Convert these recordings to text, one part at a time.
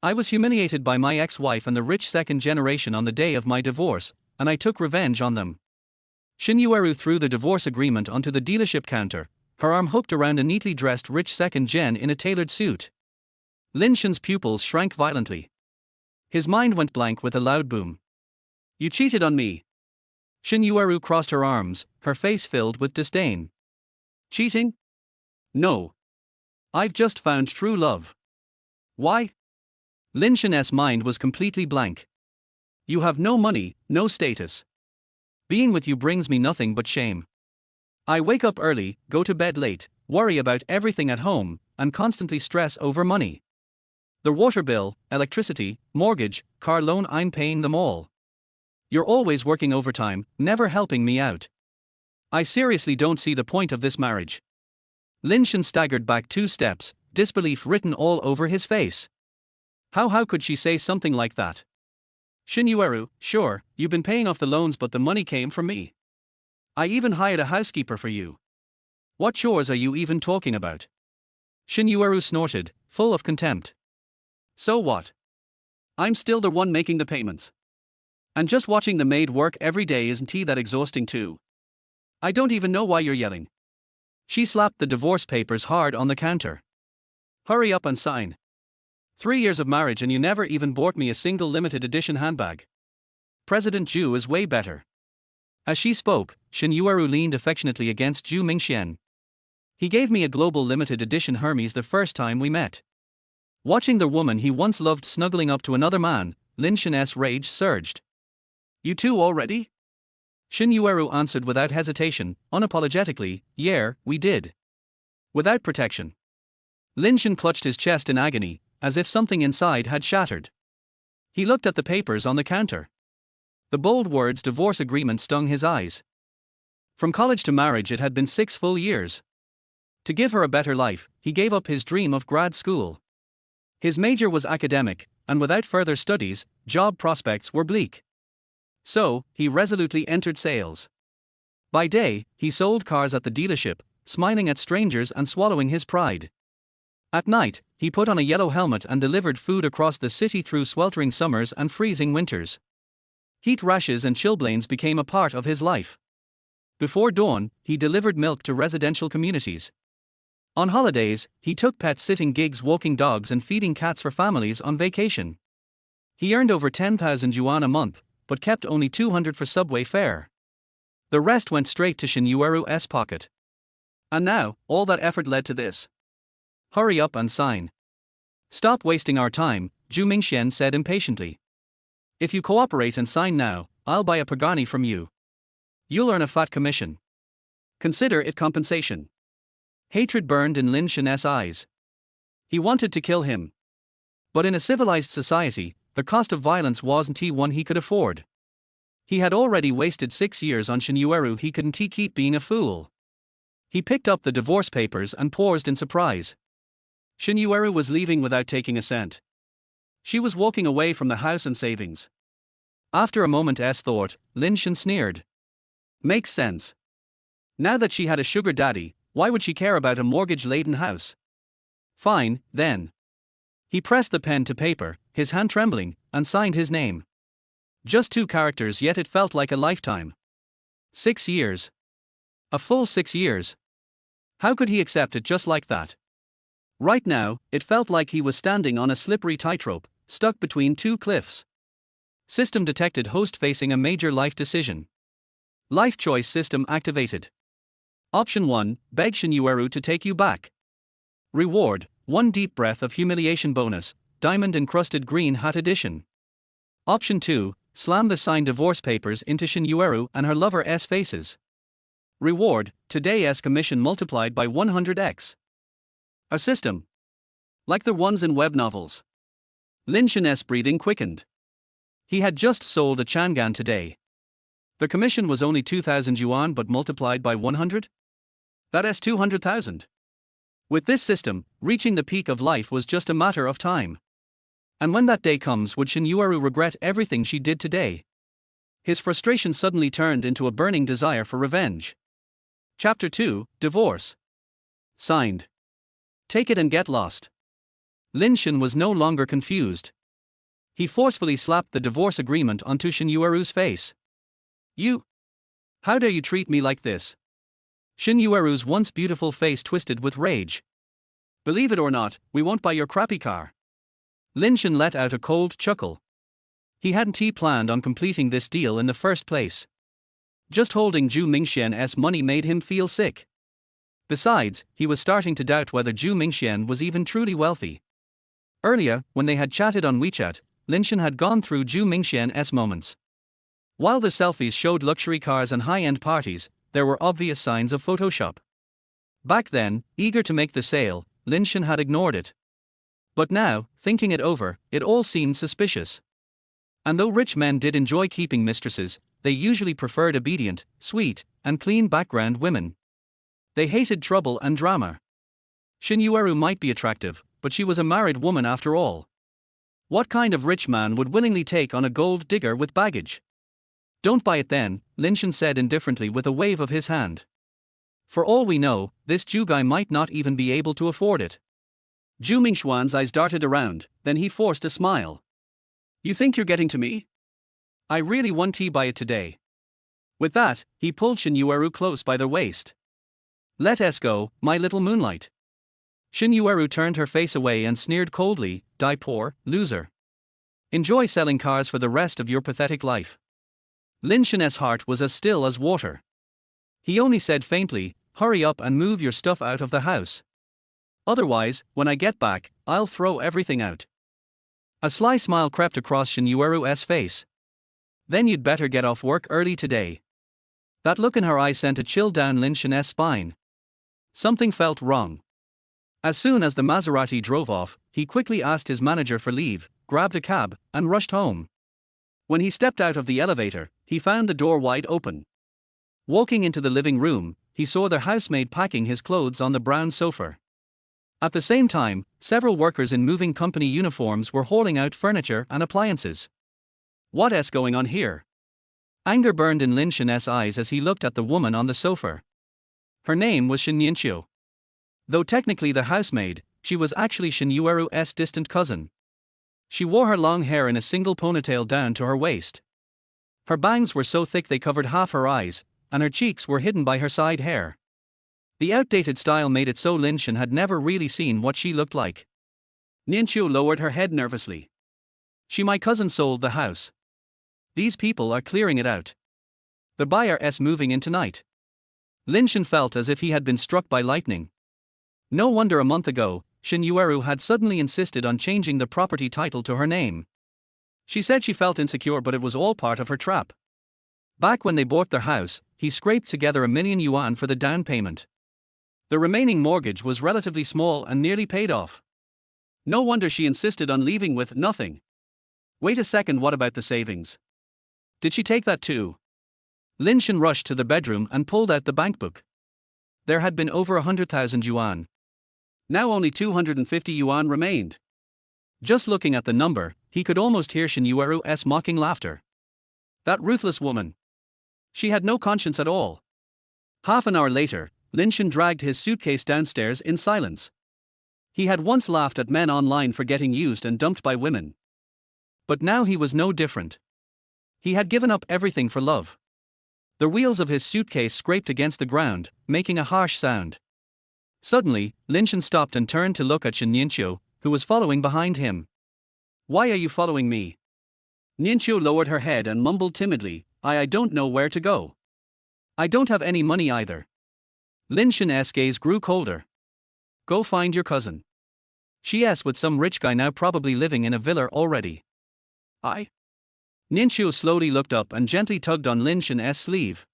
I was humiliated by my ex-wife and the rich second generation on the day of my divorce, and I took revenge on them. Shen Yueru threw the divorce agreement onto the dealership counter, her arm hooked around a neatly dressed rich second gen in a tailored suit. Lin Shen's pupils shrank violently. His mind went blank with a loud boom. You cheated on me. Shen Yueru crossed her arms, her face filled with disdain. Cheating? No. I've just found true love. Why? Lin Shen's mind was completely blank. You have no money, no status. Being with you brings me nothing but shame. I wake up early, go to bed late, worry about everything at home, and constantly stress over money. The water bill, electricity, mortgage, car loan, I'm paying them all. You're always working overtime, never helping me out. I seriously don't see the point of this marriage. Lin Shen staggered back 2 steps, disbelief written all over his face. How could she say something like that? Shen Yueru, sure, you've been paying off the loans, but the money came from me. I even hired a housekeeper for you. What chores are you even talking about? Shen Yueru snorted, full of contempt. So what? I'm still the one making the payments. And just watching the maid work every day isn't that exhausting too? I don't even know why you're yelling. She slapped the divorce papers hard on the counter. Hurry up and sign. 3 years of marriage and you never even bought me a single limited edition handbag. President Zhu is way better. As she spoke, Shen Yueru leaned affectionately against Zhu Mingxian. He gave me a global limited edition Hermes the first time we met. Watching the woman he once loved snuggling up to another man, Lin Shen's rage surged. You too already? Shen Yueru answered without hesitation, unapologetically, yeah, we did. Without protection. Lin Shen clutched his chest in agony, as if something inside had shattered. He looked at the papers on the counter. The bold words divorce agreement stung his eyes. From college to marriage it had been 6 full years. To give her a better life, he gave up his dream of grad school. His major was academic, and without further studies, job prospects were bleak. So, he resolutely entered sales. By day, he sold cars at the dealership, smiling at strangers and swallowing his pride. At night, he put on a yellow helmet and delivered food across the city through sweltering summers and freezing winters. Heat rashes and chilblains became a part of his life. Before dawn, he delivered milk to residential communities. On holidays, he took pet-sitting gigs walking dogs and feeding cats for families on vacation. He earned over 10,000 yuan a month, but kept only 200 for subway fare. The rest went straight to Shen Yueru's pocket. And now, all that effort led to this. Hurry up and sign. Stop wasting our time, Zhu Mingxian said impatiently. If you cooperate and sign now, I'll buy a Pagani from you. You'll earn a fat commission. Consider it compensation. Hatred burned in Lin Shen's eyes. He wanted to kill him. But in a civilized society, the cost of violence wasn't one he could afford. He had already wasted 6 years on Shen Yueru, he couldn't keep being a fool. He picked up the divorce papers and paused in surprise. Shen Yueru was leaving without taking a cent. She was walking away from the house and savings. After a moment's thought, Lin Shen sneered. Makes sense. Now that she had a sugar daddy, why would she care about a mortgage-laden house? Fine, then. He pressed the pen to paper, his hand trembling, and signed his name. Just 2 characters, yet it felt like a lifetime. 6 years. A full 6 years. How could he accept it just like that? Right now, it felt like he was standing on a slippery tightrope, stuck between 2 cliffs. System detected host facing a major life decision. Life choice system activated. Option 1, beg Shen Yueru to take you back. Reward, 1 deep breath of humiliation bonus, diamond encrusted green hat edition. Option 2, slam the signed divorce papers into Shen Yueru and her lover's faces. Reward, today's commission multiplied by 100x. A system. Like the ones in web novels. Lin Shen's breathing quickened. He had just sold a Chang'an today. The commission was only 2,000 yuan but multiplied by 100? That's 200,000. With this system, reaching the peak of life was just a matter of time. And when that day comes, would Shen Yueru regret everything she did today? His frustration suddenly turned into a burning desire for revenge. Chapter 2, Divorce. Signed. Take it and get lost. Lin Shen was no longer confused. He forcefully slapped the divorce agreement onto Shen Yueru's face. You! How dare you treat me like this? Shen Yueru's once beautiful face twisted with rage. Believe it or not, we won't buy your crappy car. Lin Shen let out a cold chuckle. He hadn't planned on completing this deal in the first place. Just holding Zhu Mingxian's money made him feel sick. Besides, he was starting to doubt whether Zhu Mingxian was even truly wealthy. Earlier, when they had chatted on WeChat, Lin Shen had gone through Zhu Mingxian's moments. While the selfies showed luxury cars and high-end parties, there were obvious signs of Photoshop. Back then, eager to make the sale, Lin Shen had ignored it. But now, thinking it over, it all seemed suspicious. And though rich men did enjoy keeping mistresses, they usually preferred obedient, sweet, and clean background women. They hated trouble and drama. Shen Yueru might be attractive, but she was a married woman after all. What kind of rich man would willingly take on a gold digger with baggage? Don't buy it then, Lin Shen said indifferently with a wave of his hand. For all we know, this Zhu guy might not even be able to afford it. Zhu Mingxuan's eyes darted around, then he forced a smile. You think you're getting to me? I really want to buy it today. With that, he pulled Shen Yueru close by the waist. Let us go, my little moonlight. Shen Yueru turned her face away and sneered coldly, die poor, loser. Enjoy selling cars for the rest of your pathetic life. Lin Shen's heart was as still as water. He only said faintly, hurry up and move your stuff out of the house. Otherwise, when I get back, I'll throw everything out. A sly smile crept across Shen Yueru's face. Then you'd better get off work early today. That look in her eyes sent a chill down Lin Shen's spine. Something felt wrong. As soon as the Maserati drove off, he quickly asked his manager for leave, grabbed a cab, and rushed home. When he stepped out of the elevator, he found the door wide open. Walking into the living room, he saw the housemaid packing his clothes on the brown sofa. At the same time, several workers in moving company uniforms were hauling out furniture and appliances. What's going on here? Anger burned in Lin Shen's eyes as he looked at the woman on the sofa. Her name was Shen Yueru. Though technically the housemaid, she was actually Shen Yueru's distant cousin. She wore her long hair in a single ponytail down to her waist. Her bangs were so thick they covered half her eyes, and her cheeks were hidden by her side hair. The outdated style made it so Lin Shen had never really seen what she looked like. Nianqiu lowered her head nervously. My cousin sold the house. These people are clearing it out. The buyer's moving in tonight. Lin Shen felt as if he had been struck by lightning. No wonder a month ago, Shen Yueru had suddenly insisted on changing the property title to her name. She said she felt insecure, but it was all part of her trap. Back when they bought their house, he scraped together 1,000,000 yuan for the down payment. The remaining mortgage was relatively small and nearly paid off. No wonder she insisted on leaving with nothing. Wait a second, what about the savings? Did she take that too? Lin Shen rushed to the bedroom and pulled out the bankbook. There had been over 100,000 yuan. Now only 250 yuan remained. Just looking at the number, he could almost hear Shen Yueru's mocking laughter. That ruthless woman. She had no conscience at all. Half an hour later, Lin Shen dragged his suitcase downstairs in silence. He had once laughed at men online for getting used and dumped by women. But now he was no different. He had given up everything for love. The wheels of his suitcase scraped against the ground, making a harsh sound. Suddenly, Lin Shen stopped and turned to look at Shen Nianqiu, who was following behind him. Why are you following me? Nianqiu lowered her head and mumbled timidly, I don't know where to go. I don't have any money either. Lin Shen's gaze grew colder. Go find your cousin. She's with some rich guy now, probably living in a villa already. Nianqiu slowly looked up and gently tugged on Lin Shen's sleeve.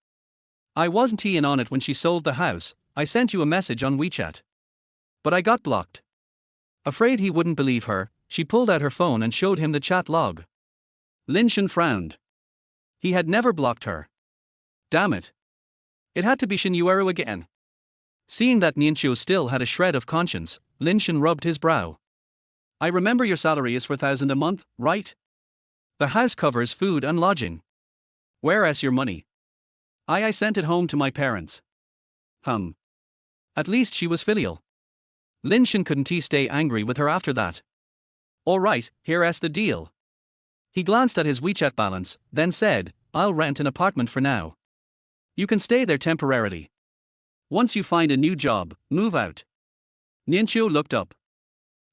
I wasn't in on it when she sold the house. I sent you a message on WeChat. But I got blocked. Afraid he wouldn't believe her, she pulled out her phone and showed him the chat log. Lin Shen frowned. He had never blocked her. Damn it. It had to be Shen Yueru again. Seeing that Nianqiu still had a shred of conscience, Lin Shen rubbed his brow. I remember your salary is 4,000 a month, right? The house covers food and lodging. Where's your money? I sent it home to my parents. At least she was filial. Lin Shen couldn't stay angry with her after that. All right, here's the deal. He glanced at his WeChat balance, then said, I'll rent an apartment for now. You can stay there temporarily. Once you find a new job, move out. Nianqiu looked up.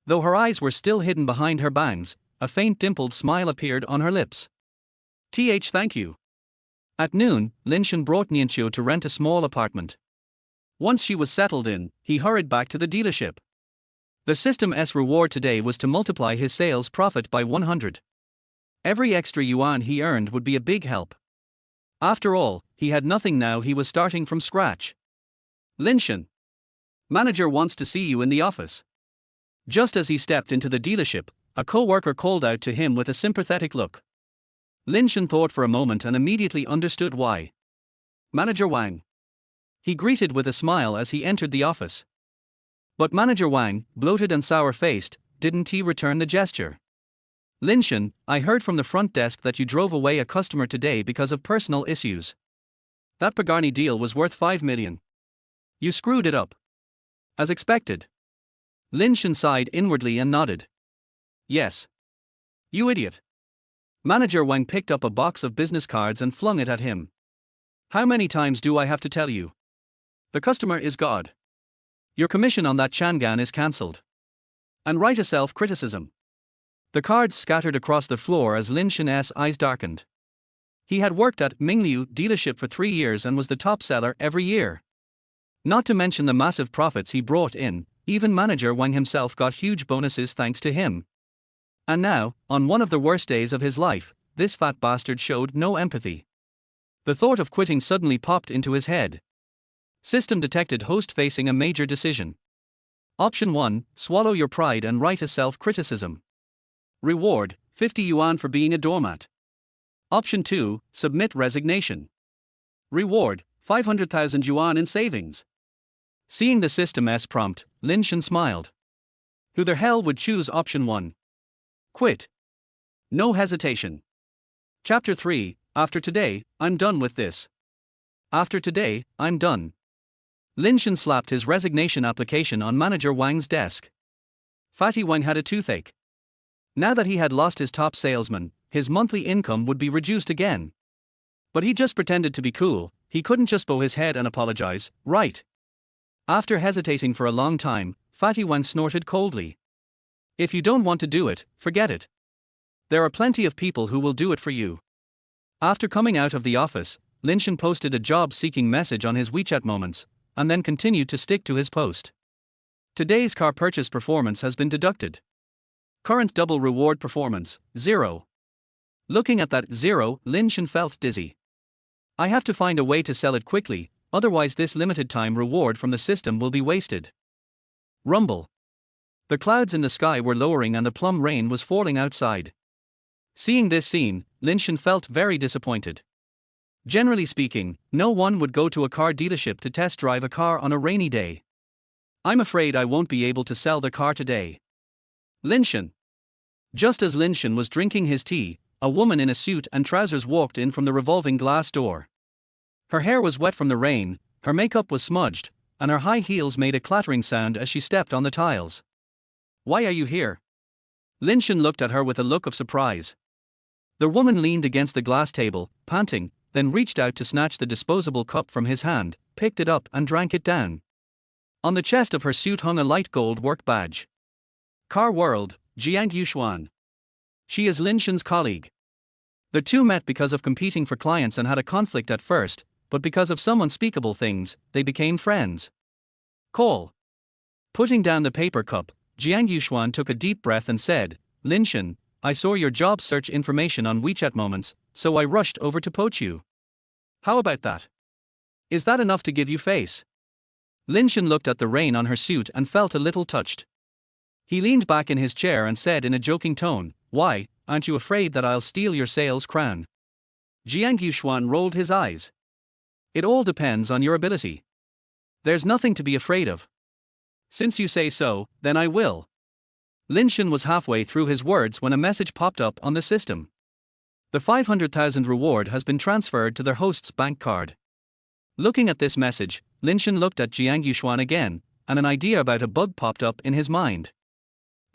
Though her eyes were still hidden behind her bangs, a faint dimpled smile appeared on her lips. Thank you. At noon, Lin Shen brought Nianqiu to rent a small apartment. Once she was settled in, he hurried back to the dealership. The system's reward today was to multiply his sales profit by 100. Every extra yuan he earned would be a big help. After all, he had nothing now, he was starting from scratch. Lin Shen. Manager wants to see you in the office. Just as he stepped into the dealership, a co-worker called out to him with a sympathetic look. Lin Shen thought for a moment and immediately understood why. Manager Wang. He greeted with a smile as he entered the office. But Manager Wang, bloated and sour-faced, didn't he return the gesture? Lin Shen, I heard from the front desk that you drove away a customer today because of personal issues. That Pagani deal was worth 5 million. You screwed it up. As expected. Lin Shen sighed inwardly and nodded. Yes. You idiot. Manager Wang picked up a box of business cards and flung it at him. How many times do I have to tell you? The customer is God. Your commission on that Chang'an is cancelled. And write a self-criticism. The cards scattered across the floor as Lin Shen's eyes darkened. He had worked at Mingliu dealership for 3 years and was the top seller every year. Not to mention the massive profits he brought in, even Manager Wang himself got huge bonuses thanks to him. And now, on one of the worst days of his life, this fat bastard showed no empathy. The thought of quitting suddenly popped into his head. System detected host facing a major decision. Option 1, swallow your pride and write a self-criticism. Reward, 50 yuan for being a doormat. Option 2, submit resignation. Reward, 500,000 yuan in savings. Seeing the system's prompt, Lin Shen smiled. Who the hell would choose option 1? Quit. No hesitation. Chapter 3, After today, I'm done with this. After today, I'm done. Lin Shen slapped his resignation application on Manager Wang's desk. Fatty Wang had a toothache. Now that he had lost his top salesman, his monthly income would be reduced again. But he just pretended to be cool, he couldn't just bow his head and apologize, right? After hesitating for a long time, Fatty Wang snorted coldly. If you don't want to do it, forget it. There are plenty of people who will do it for you. After coming out of the office, Lin Shen posted a job-seeking message on his WeChat Moments, and then continued to stick to his post. Today's car purchase performance has been deducted. Current double reward performance, 0. Looking at that 0, Lin Shen felt dizzy. I have to find a way to sell it quickly, otherwise this limited time reward from the system will be wasted. Rumble. The clouds in the sky were lowering and the plum rain was falling outside. Seeing this scene, Lin Shen felt very disappointed. Generally speaking, no one would go to a car dealership to test drive a car on a rainy day. I'm afraid I won't be able to sell the car today. Lin Shen. Just as Lin Shen was drinking his tea, a woman in a suit and trousers walked in from the revolving glass door. Her hair was wet from the rain, her makeup was smudged, and her high heels made a clattering sound as she stepped on the tiles. Why are you here? Lin Shen looked at her with a look of surprise. The woman leaned against the glass table, panting, then reached out to snatch the disposable cup from his hand, picked it up and drank it down. On the chest of her suit hung a light gold work badge. Car World, Jiang Yuxuan. She is Lin Shen's colleague. The two met because of competing for clients and had a conflict at first, but because of some unspeakable things, they became friends. Call. Putting down the paper cup, Jiang Yuxuan took a deep breath and said, Lin Shen, I saw your job search information on WeChat Moments, so I rushed over to poach you. How about that? Is that enough to give you face? Lin Shen looked at the rain on her suit and felt a little touched. He leaned back in his chair and said in a joking tone, Why, aren't you afraid that I'll steal your sales crown? Jiang Yuxuan rolled his eyes. It all depends on your ability. There's nothing to be afraid of. Since you say so, then I will. Lin Shen was halfway through his words when a message popped up on the system. The 500,000 reward has been transferred to their host's bank card. Looking at this message, Lin Shen looked at Jiang Yuxuan again, and an idea about a bug popped up in his mind.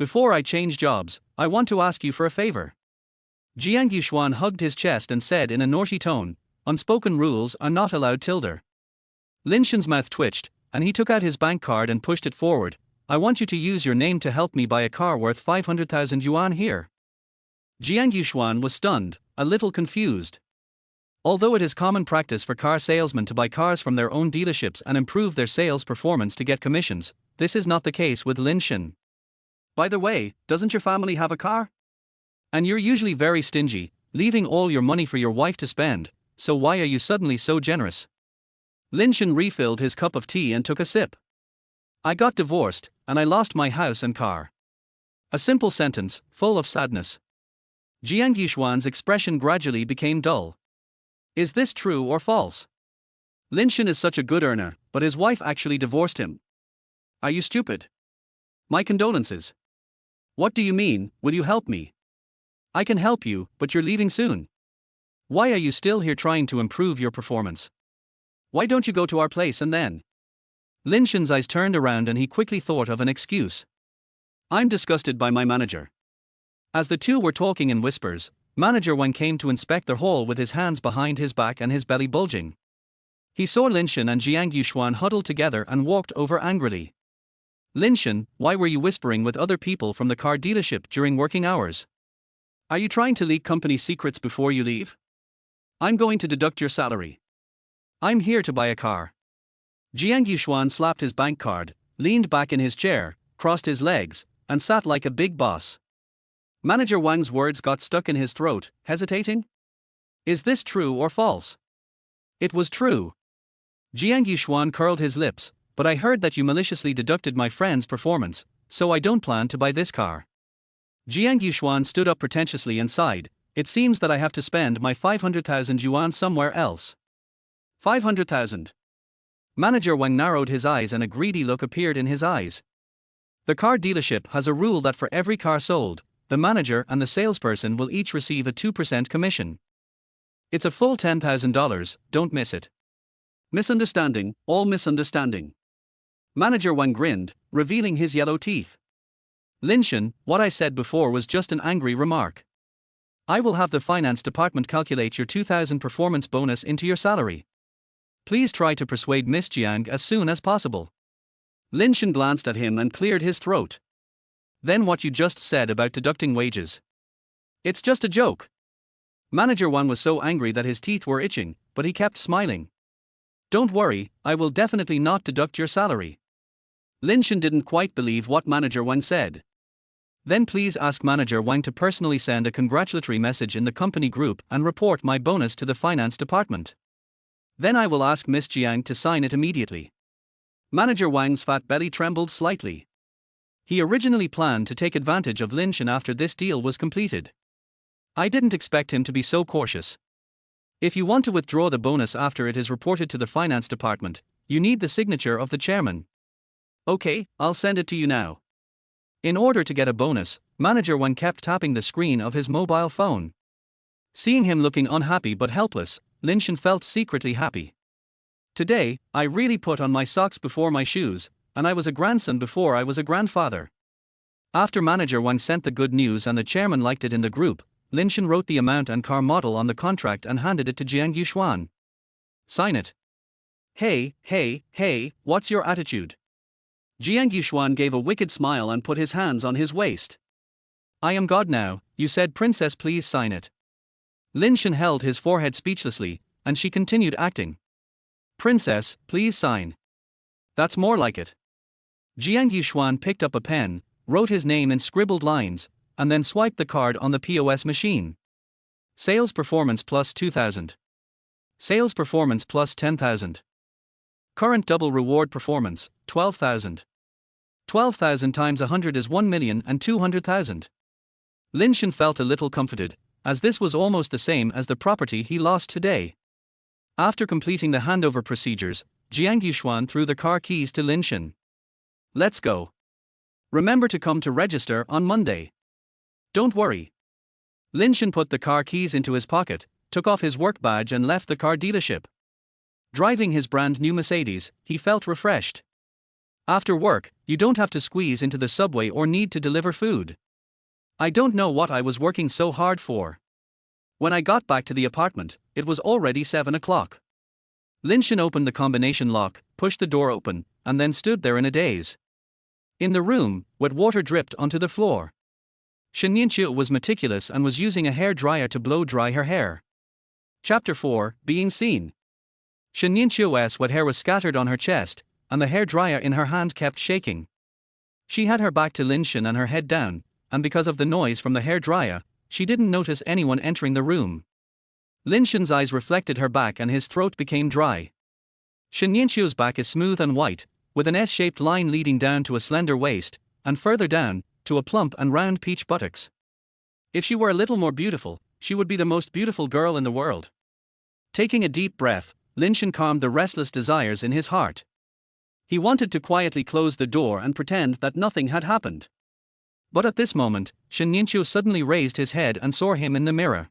Before I change jobs, I want to ask you for a favor. Jiang Yuxuan hugged his chest and said in a naughty tone, unspoken rules are not allowed tilde. Lin Shen's mouth twitched, and he took out his bank card and pushed it forward. I want you to use your name to help me buy a car worth 500,000 yuan here. Jiang Yuxuan was stunned, a little confused. Although it is common practice for car salesmen to buy cars from their own dealerships and improve their sales performance to get commissions, this is not the case with Lin Shen. By the way, doesn't your family have a car? And you're usually very stingy, leaving all your money for your wife to spend, so why are you suddenly so generous? Lin Shen refilled his cup of tea and took a sip. I got divorced, and I lost my house and car. A simple sentence, full of sadness. Jiang Yuxuan's expression gradually became dull. Is this true or false? Lin Shen is such a good earner, but his wife actually divorced him. Are you stupid? My condolences. What do you mean, will you help me? I can help you, but you're leaving soon. Why are you still here trying to improve your performance? Why don't you go to our place and then? Lin Shen's eyes turned around and he quickly thought of an excuse. I'm disgusted by my manager. As the two were talking in whispers, Manager Wang came to inspect their hall with his hands behind his back and his belly bulging. He saw Lin Shen and Jiang Yuxuan huddled together and walked over angrily. Lin Shen, why were you whispering with other people from the car dealership during working hours? Are you trying to leak company secrets before you leave? I'm going to deduct your salary. I'm here to buy a car. Jiang Yuxuan slapped his bank card, leaned back in his chair, crossed his legs, and sat like a big boss. Manager Wang's words got stuck in his throat, hesitating. Is this true or false? It was true. Jiang Yuxuan curled his lips, but I heard that you maliciously deducted my friend's performance, so I don't plan to buy this car. Jiang Yuxuan stood up pretentiously and sighed. It seems that I have to spend my 500,000 yuan somewhere else. 500,000. Manager Wang narrowed his eyes and a greedy look appeared in his eyes. The car dealership has a rule that for every car sold, the manager and the salesperson will each receive a 2% commission. It's a full $10,000, don't miss it. Misunderstanding, all misunderstanding. Manager Wang grinned, revealing his yellow teeth. Lin Shen, what I said before was just an angry remark. I will have the finance department calculate your 2,000 performance bonus into your salary. Please try to persuade Miss Jiang as soon as possible. Lin Shen glanced at him and cleared his throat. Then what you just said about deducting wages? It's just a joke. Manager Wang was so angry that his teeth were itching, but he kept smiling. Don't worry, I will definitely not deduct your salary. Lin Shen didn't quite believe what Manager Wang said. Then please ask Manager Wang to personally send a congratulatory message in the company group and report my bonus to the finance department. Then I will ask Miss Jiang to sign it immediately. Manager Wang's fat belly trembled slightly. He originally planned to take advantage of Lin Shen after this deal was completed. I didn't expect him to be so cautious. If you want to withdraw the bonus after it is reported to the finance department, you need the signature of the chairman. Okay, I'll send it to you now. In order to get a bonus, Manager Wang kept tapping the screen of his mobile phone. Seeing him looking unhappy but helpless, Lin Shen felt secretly happy. Today, I really put on my socks before my shoes, and I was a grandson before I was a grandfather. After Manager Wang sent the good news and the chairman liked it in the group, Lin Shen wrote the amount and car model on the contract and handed it to Jiang Yuxuan. Sign it. Hey, what's your attitude? Jiang Yuxuan gave a wicked smile and put his hands on his waist. I am God now, you said princess, please sign it. Lin Shen held his forehead speechlessly, and she continued acting. Princess, please sign. That's more like it. Jiang Yuxuan picked up a pen, wrote his name in scribbled lines, and then swiped the card on the POS machine. Sales performance plus 2,000. Sales performance plus 10,000. Current double reward performance, 12,000. 12,000 times 100 is 1,200,000. Lin Shen felt a little comforted, as this was almost the same as the property he lost today. After completing the handover procedures, Jiang Yuxuan threw the car keys to Lin Shen. Let's go. Remember to come to register on Monday. Don't worry. Lin Shen put the car keys into his pocket, took off his work badge and left the car dealership. Driving his brand new Mercedes, he felt refreshed. After work, you don't have to squeeze into the subway or need to deliver food. I don't know what I was working so hard for. When I got back to the apartment, it was already 7 o'clock. Lin Shen opened the combination lock, pushed the door open, and then stood there in a daze. In the room, wet water dripped onto the floor. Shen Yueru was meticulous and was using a hair dryer to blow dry her hair. Chapter 4, Being Seen. Shen Yueru's wet hair was scattered on her chest, and the hair dryer in her hand kept shaking. She had her back to Lin Shen and her head down, and because of the noise from the hair dryer, she didn't notice anyone entering the room. Lin Shen's eyes reflected her back and his throat became dry. Shen Yueru's back is smooth and white, with an S-shaped line leading down to a slender waist, and further down, to a plump and round peach buttocks. If she were a little more beautiful, she would be the most beautiful girl in the world. Taking a deep breath, Lin Shen calmed the restless desires in his heart. He wanted to quietly close the door and pretend that nothing had happened. But at this moment, Shen Yueru suddenly raised his head and saw him in the mirror.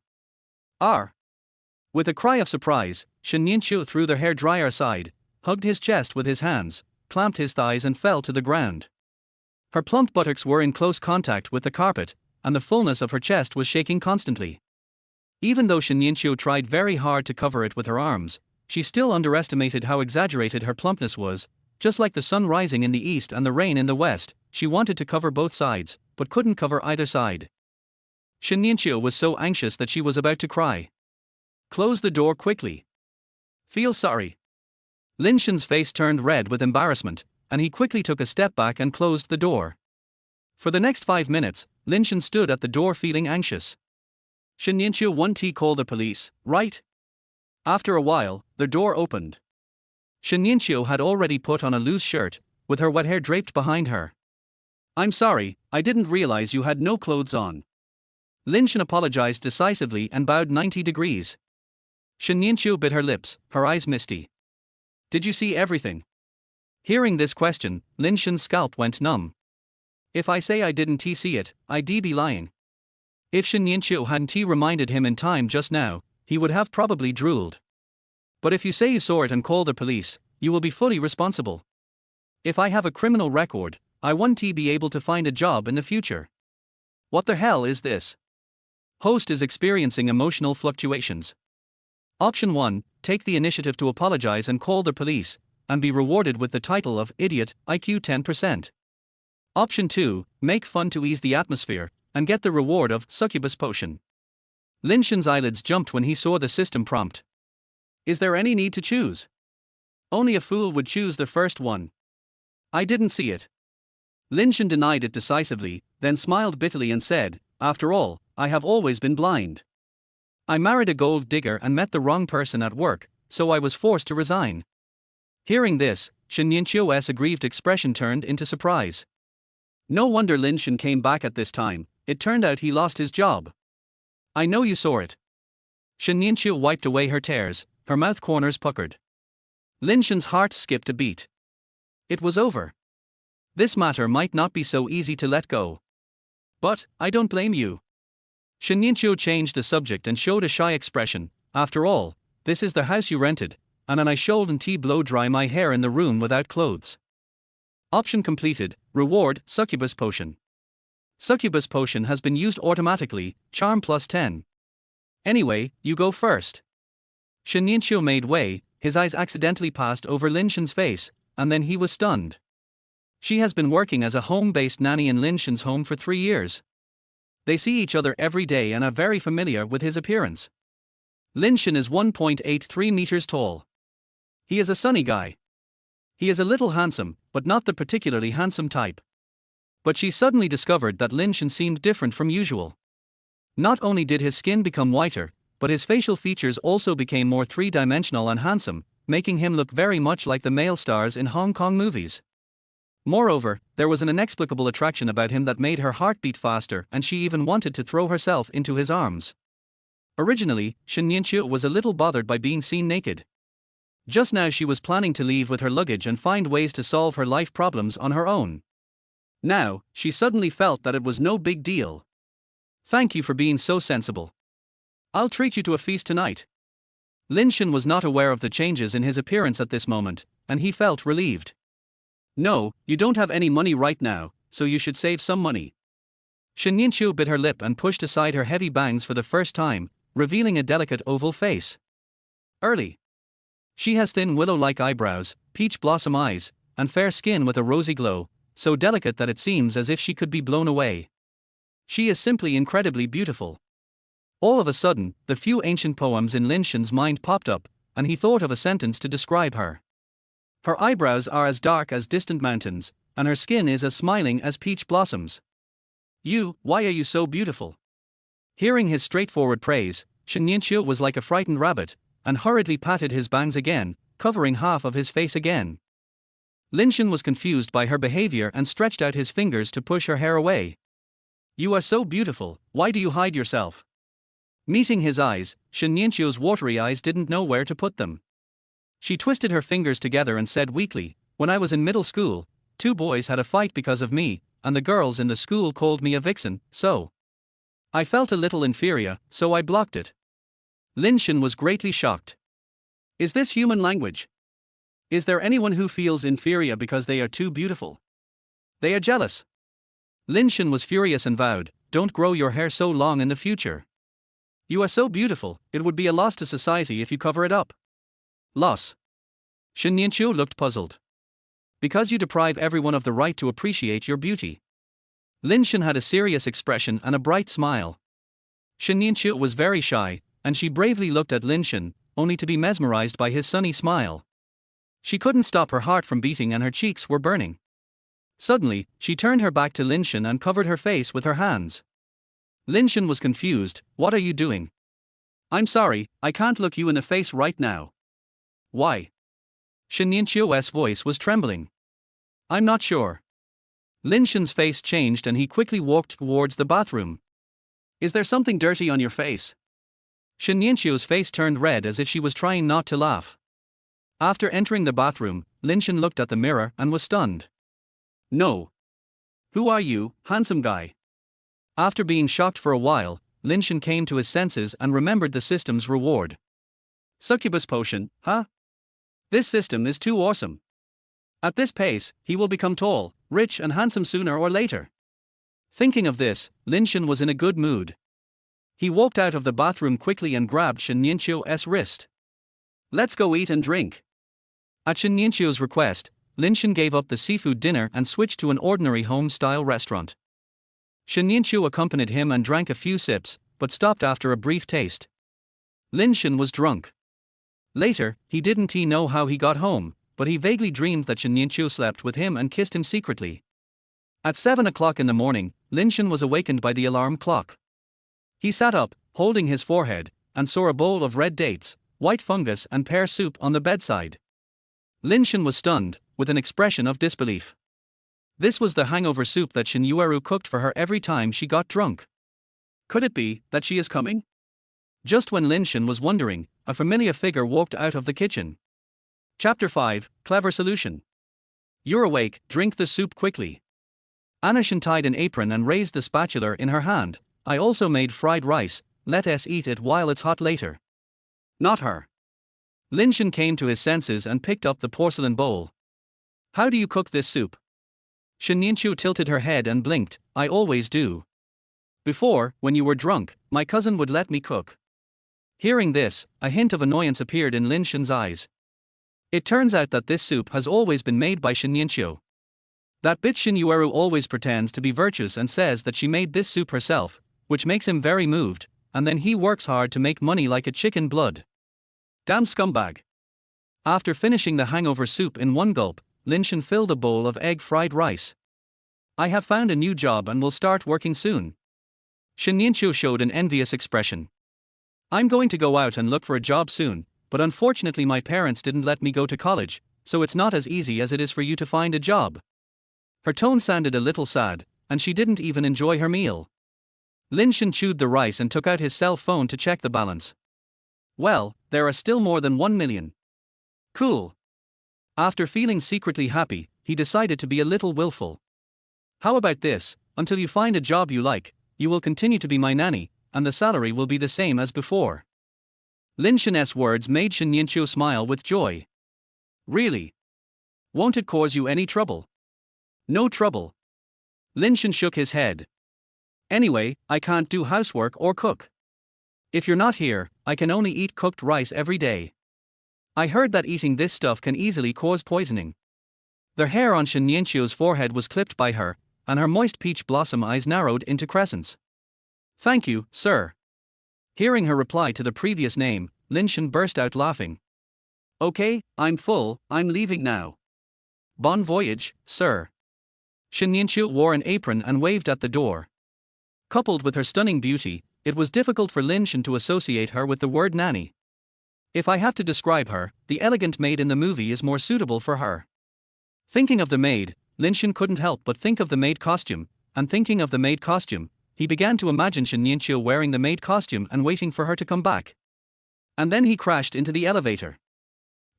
"R." With a cry of surprise, Shen Yueru threw the hair dryer aside, hugged his chest with his hands, clamped his thighs and fell to the ground. Her plump buttocks were in close contact with the carpet, and the fullness of her chest was shaking constantly. Even though Shen Yueru tried very hard to cover it with her arms, she still underestimated how exaggerated her plumpness was. Just like the sun rising in the east and the rain in the west, she wanted to cover both sides, but couldn't cover either side. Shen Yueru was so anxious that she was about to cry. "Close the door quickly. Feel sorry." Lin Shen's face turned red with embarrassment, and he quickly took a step back and closed the door. For the next 5 minutes, Lin Shen stood at the door feeling anxious. "Shen Yueru, won't call the police, right?" After a while, the door opened. Shen Yueru had already put on a loose shirt, with her wet hair draped behind her. "I'm sorry, I didn't realize you had no clothes on." Lin Shen apologized decisively and bowed 90 degrees. Shen Yueru bit her lips, her eyes misty. "Did you see everything?" Hearing this question, Lin Shen's scalp went numb. "If I say I didn't see it, I'd be lying." If Shen Yueru hadn't reminded him in time just now, he would have probably drooled. "But if you say you saw it and call the police, you will be fully responsible. If I have a criminal record, I won't be able to find a job in the future." What the hell is this? Host is experiencing emotional fluctuations. Option 1, take the initiative to apologize and call the police, and be rewarded with the title of Idiot, IQ 10%. Option 2, make fun to ease the atmosphere, and get the reward of Succubus Potion. Lin Shen's eyelids jumped when he saw the system prompt. Is there any need to choose? Only a fool would choose the first one. I didn't see it. Lin Shen denied it decisively, then smiled bitterly and said, "After all, I have always been blind. I married a gold digger and met the wrong person at work, so I was forced to resign." Hearing this, Shen Yueru's aggrieved expression turned into surprise. No wonder Lin Shen came back at this time, it turned out he lost his job. "I know you saw it." Shen Yueru wiped away her tears, her mouth corners puckered. Lin Shen's heart skipped a beat. It was over. This matter might not be so easy to let go. "But, I don't blame you." Shen Yueru changed the subject and showed a shy expression. "After all, this is the house you rented, and I shouldn't blow dry my hair in the room without clothes." Option completed, reward, Succubus Potion. Succubus Potion has been used automatically, charm plus 10. Anyway, you go first. Shen Yueru made way, his eyes accidentally passed over Lin Shen's face, and then he was stunned. She has been working as a home-based nanny in Lin Shen's home for 3 years. They see each other every day and are very familiar with his appearance. Lin Shen is 1.83 meters tall. He is a sunny guy. He is a little handsome, but not the particularly handsome type. But she suddenly discovered that Lin Shen seemed different from usual. Not only did his skin become whiter, but his facial features also became more three-dimensional and handsome, making him look very much like the male stars in Hong Kong movies. Moreover, there was an inexplicable attraction about him that made her heart beat faster, and she even wanted to throw herself into his arms. Originally, Shen Yueru was a little bothered by being seen naked. Just now she was planning to leave with her luggage and find ways to solve her life problems on her own. Now, she suddenly felt that it was no big deal. "Thank you for being so sensible. I'll treat you to a feast tonight." Lin Shen was not aware of the changes in his appearance at this moment, and he felt relieved. No, you don't have any money right now, so you should save some money. Shen Yueru bit her lip and pushed aside her heavy bangs for the first time, revealing a delicate oval face. Early. She has thin willow-like eyebrows, peach blossom eyes, and fair skin with a rosy glow, so delicate that it seems as if she could be blown away. She is simply incredibly beautiful. All of a sudden, the few ancient poems in Lin Shen's mind popped up, and he thought of a sentence to describe her. Her eyebrows are as dark as distant mountains, and her skin is as smiling as peach blossoms. Why are you so beautiful? Hearing his straightforward praise, Shen Yueru was like a frightened rabbit, and hurriedly patted his bangs again, covering half of his face again. Lin Shen was confused by her behavior and stretched out his fingers to push her hair away. You are so beautiful, why do you hide yourself? Meeting his eyes, Shen Yueru's watery eyes didn't know where to put them. She twisted her fingers together and said weakly, when I was in middle school, 2 boys had a fight because of me, and the girls in the school called me a vixen, so I felt a little inferior, so I blocked it. Lin Shen was greatly shocked. Is this human language? Is there anyone who feels inferior because they are too beautiful? They are jealous. Lin Shen was furious and vowed, don't grow your hair so long in the future. You are so beautiful, it would be a loss to society if you cover it up. Loss. Shen Yueru looked puzzled. Because you deprive everyone of the right to appreciate your beauty. Lin Shen had a serious expression and a bright smile. Shen Yueru was very shy, and she bravely looked at Lin Shen, only to be mesmerized by his sunny smile. She couldn't stop her heart from beating and her cheeks were burning. Suddenly, she turned her back to Lin Shen and covered her face with her hands. Lin Shen was confused, what are you doing? I'm sorry, I can't look you in the face right now. Why? Shen Yueru's voice was trembling. I'm not sure. Lin Shen's face changed and he quickly walked towards the bathroom. Is there something dirty on your face? Shen Yueru's face turned red as if she was trying not to laugh. After entering the bathroom, Lin Shen looked at the mirror and was stunned. No. Who are you, handsome guy? After being shocked for a while, Lin Shen came to his senses and remembered the system's reward. Succubus potion, huh? This system is too awesome. At this pace, he will become tall, rich and handsome sooner or later. Thinking of this, Lin Shen was in a good mood. He walked out of the bathroom quickly and grabbed Shen Yueru's wrist. Let's go eat and drink. At Shen Yueru's request, Lin Shen gave up the seafood dinner and switched to an ordinary home-style restaurant. Shen Yueru accompanied him and drank a few sips, but stopped after a brief taste. Lin Shen was drunk. Later, he didn't know how he got home, but he vaguely dreamed that Shen Yueru slept with him and kissed him secretly. At 7 o'clock in the morning, Lin Shen was awakened by the alarm clock. He sat up, holding his forehead, and saw a bowl of red dates, white fungus and pear soup on the bedside. Lin Shen was stunned, with an expression of disbelief. This was the hangover soup that Shen Yueru cooked for her every time she got drunk. Could it be that she is coming? Just when Lin Shen was wondering, a familiar figure walked out of the kitchen. Chapter 5, Clever Solution. You're awake, drink the soup quickly. Anna Shen tied an apron and raised the spatula in her hand. I also made fried rice, let us eat it while it's hot later. Not her. Lin Shen came to his senses and picked up the porcelain bowl. How do you cook this soup? Shen Yueru tilted her head and blinked, I always do. Before, when you were drunk, my cousin would let me cook. Hearing this, a hint of annoyance appeared in Lin Shen's eyes. It turns out that this soup has always been made by Shen Yueru. That bitch Shen Yueru always pretends to be virtuous and says that she made this soup herself, which makes him very moved, and then he works hard to make money like a chicken blood. Damn scumbag. After finishing the hangover soup in one gulp, Lin Shen filled a bowl of egg fried rice. I have found a new job and will start working soon. Shen Yueru showed an envious expression. I'm going to go out and look for a job soon, but unfortunately my parents didn't let me go to college, so it's not as easy as it is for you to find a job. Her tone sounded a little sad, and she didn't even enjoy her meal. Lin Shen chewed the rice and took out his cell phone to check the balance. Well, there are still more than 1 million. Cool. After feeling secretly happy, he decided to be a little willful. How about this, until you find a job you like, you will continue to be my nanny, and the salary will be the same as before. Lin Shen's words made Shen Yueru smile with joy. Really? Won't it cause you any trouble? No trouble. Lin Shen shook his head. Anyway, I can't do housework or cook. If you're not here, I can only eat cooked rice every day. I heard that eating this stuff can easily cause poisoning. The hair on Shen Yueru's forehead was clipped by her, and her moist peach blossom eyes narrowed into crescents. Thank you, sir. Hearing her reply to the previous name, Lin Shen burst out laughing. Okay, I'm full, I'm leaving now. Bon voyage, sir. Shen Yueru wore an apron and waved at the door. Coupled with her stunning beauty, it was difficult for Lin Shen to associate her with the word nanny. If I have to describe her, the elegant maid in the movie is more suitable for her. Thinking of the maid, Lin Shen couldn't help but think of the maid costume, and thinking of the maid costume, he began to imagine Shen Yueru wearing the maid costume and waiting for her to come back. And then he crashed into the elevator.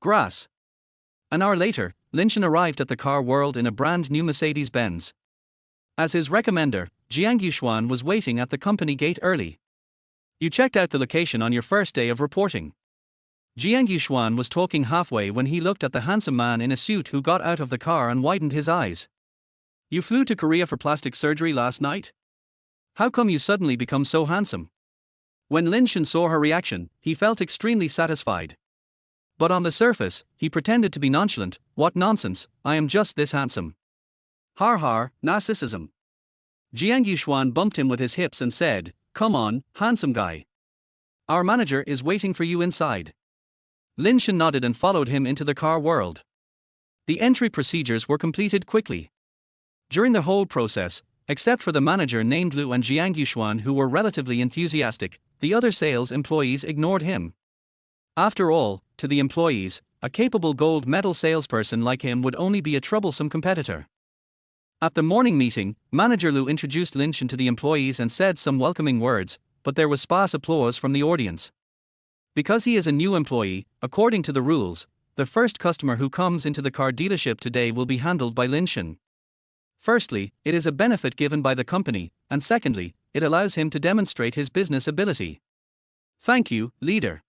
Grass. An hour later, Lin Shen arrived at the car world in a brand new Mercedes-Benz. As his recommender, Jiang Yuxuan was waiting at the company gate early. You checked out the location on your first day of reporting. Jiang Yuxuan was talking halfway when he looked at the handsome man in a suit who got out of the car and widened his eyes. You flew to Korea for plastic surgery last night? How come you suddenly become so handsome? When Lin Shen saw her reaction, he felt extremely satisfied. But on the surface, he pretended to be nonchalant. What nonsense, I am just this handsome. Har har, narcissism. Jiang Yuxuan bumped him with his hips and said, Come on, handsome guy. Our manager is waiting for you inside. Lin Shen nodded and followed him into the car world. The entry procedures were completed quickly. During the whole process, except for the manager named Lu and Jiang Yuxuan who were relatively enthusiastic, the other sales employees ignored him. After all, to the employees, a capable gold medal salesperson like him would only be a troublesome competitor. At the morning meeting, Manager Lu introduced Lin Shen to the employees and said some welcoming words, but there was sparse applause from the audience. Because he is a new employee, according to the rules, the first customer who comes into the car dealership today will be handled by Lin Shen. Firstly, it is a benefit given by the company, and secondly, it allows him to demonstrate his business ability. Thank you, leader.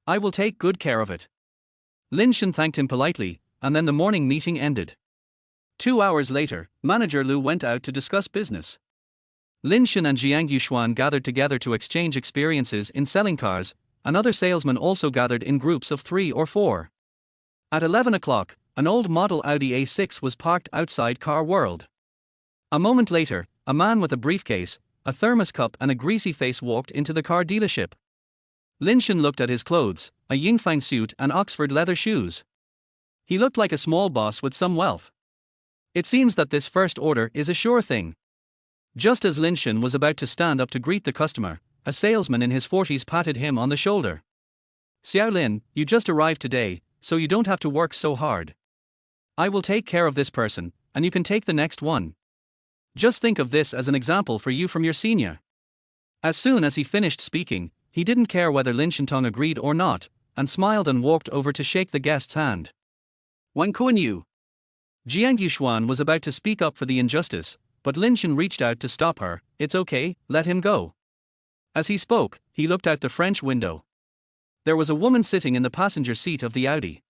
I will take good care of it. Lin Shen thanked him politely, and then the morning meeting ended. 2 hours later, Manager Lu went out to discuss business. Lin Shen and Jiang Yuxuan gathered together to exchange experiences in selling cars, and other salesmen also gathered in groups of 3 or 4. At 11 o'clock, an old model Audi A6 was parked outside Car World. A moment later, a man with a briefcase, a thermos cup and a greasy face walked into the car dealership. Lin Shen looked at his clothes, a Yingfang suit and Oxford leather shoes. He looked like a small boss with some wealth. It seems that this first order is a sure thing. Just as Lin Shen was about to stand up to greet the customer, a salesman in his 40s patted him on the shoulder. Xiao Lin, you just arrived today, so you don't have to work so hard. I will take care of this person, and you can take the next one. Just think of this as an example for you from your senior. As soon as he finished speaking, he didn't care whether Lin Shentong agreed or not, and smiled and walked over to shake the guest's hand. Wang Kuan-yu. Jiang Yuxuan was about to speak up for the injustice, but Lin Shen reached out to stop her. It's okay, let him go. As he spoke, he looked out the French window. There was a woman sitting in the passenger seat of the Audi.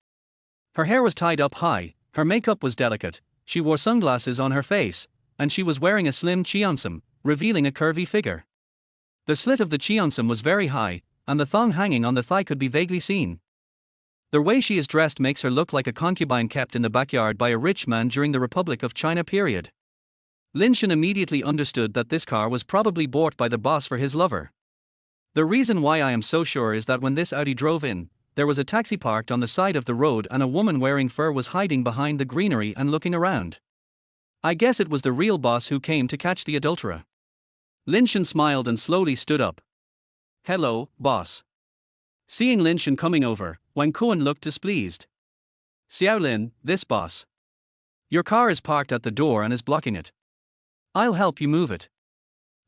Her hair was tied up high, her makeup was delicate, she wore sunglasses on her face, and she was wearing a slim cheongsam, revealing a curvy figure. The slit of the cheongsam was very high, and the thong hanging on the thigh could be vaguely seen. The way she is dressed makes her look like a concubine kept in the backyard by a rich man during the Republic of China period. Lin Shen immediately understood that this car was probably bought by the boss for his lover. The reason why I am so sure is that when this Audi drove in, there was a taxi parked on the side of the road and a woman wearing fur was hiding behind the greenery and looking around. I guess it was the real boss who came to catch the adulterer. Lin Shen smiled and slowly stood up. Hello, boss. Seeing Lin Shen coming over, Wang Kuan looked displeased. Xiao Lin, this boss. Your car is parked at the door and is blocking it. I'll help you move it.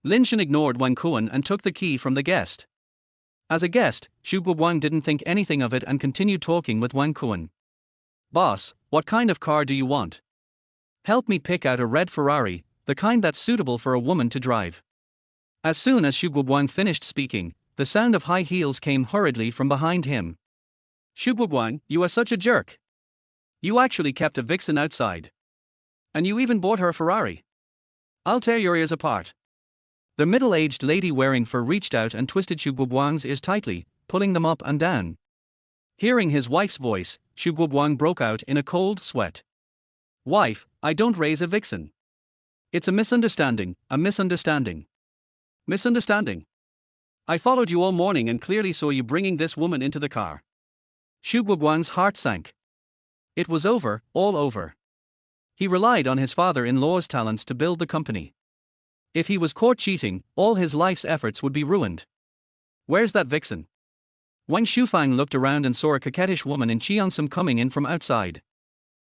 Lin Shen ignored Wang Kuan and took the key from the guest. As a guest, Xu Guoguang didn't think anything of it and continued talking with Wang Kuan. Boss, what kind of car do you want? Help me pick out a red Ferrari, the kind that's suitable for a woman to drive. As soon as Xu Guoguang finished speaking, the sound of high heels came hurriedly from behind him. Xu Guoguang, you are such a jerk. You actually kept a vixen outside. And you even bought her a Ferrari. I'll tear your ears apart. The middle-aged lady wearing fur reached out and twisted Xu Guoguang's ears tightly, pulling them up and down. Hearing his wife's voice, Xu Guoguang broke out in a cold sweat. Wife, I don't raise a vixen. It's a misunderstanding, a misunderstanding. Misunderstanding. I followed you all morning and clearly saw you bringing this woman into the car. Xu Guoguang's heart sank. It was over, all over. He relied on his father-in-law's talents to build the company. If he was caught cheating, all his life's efforts would be ruined. Where's that vixen? Wang Shufang looked around and saw a coquettish woman in Cheongsam coming in from outside.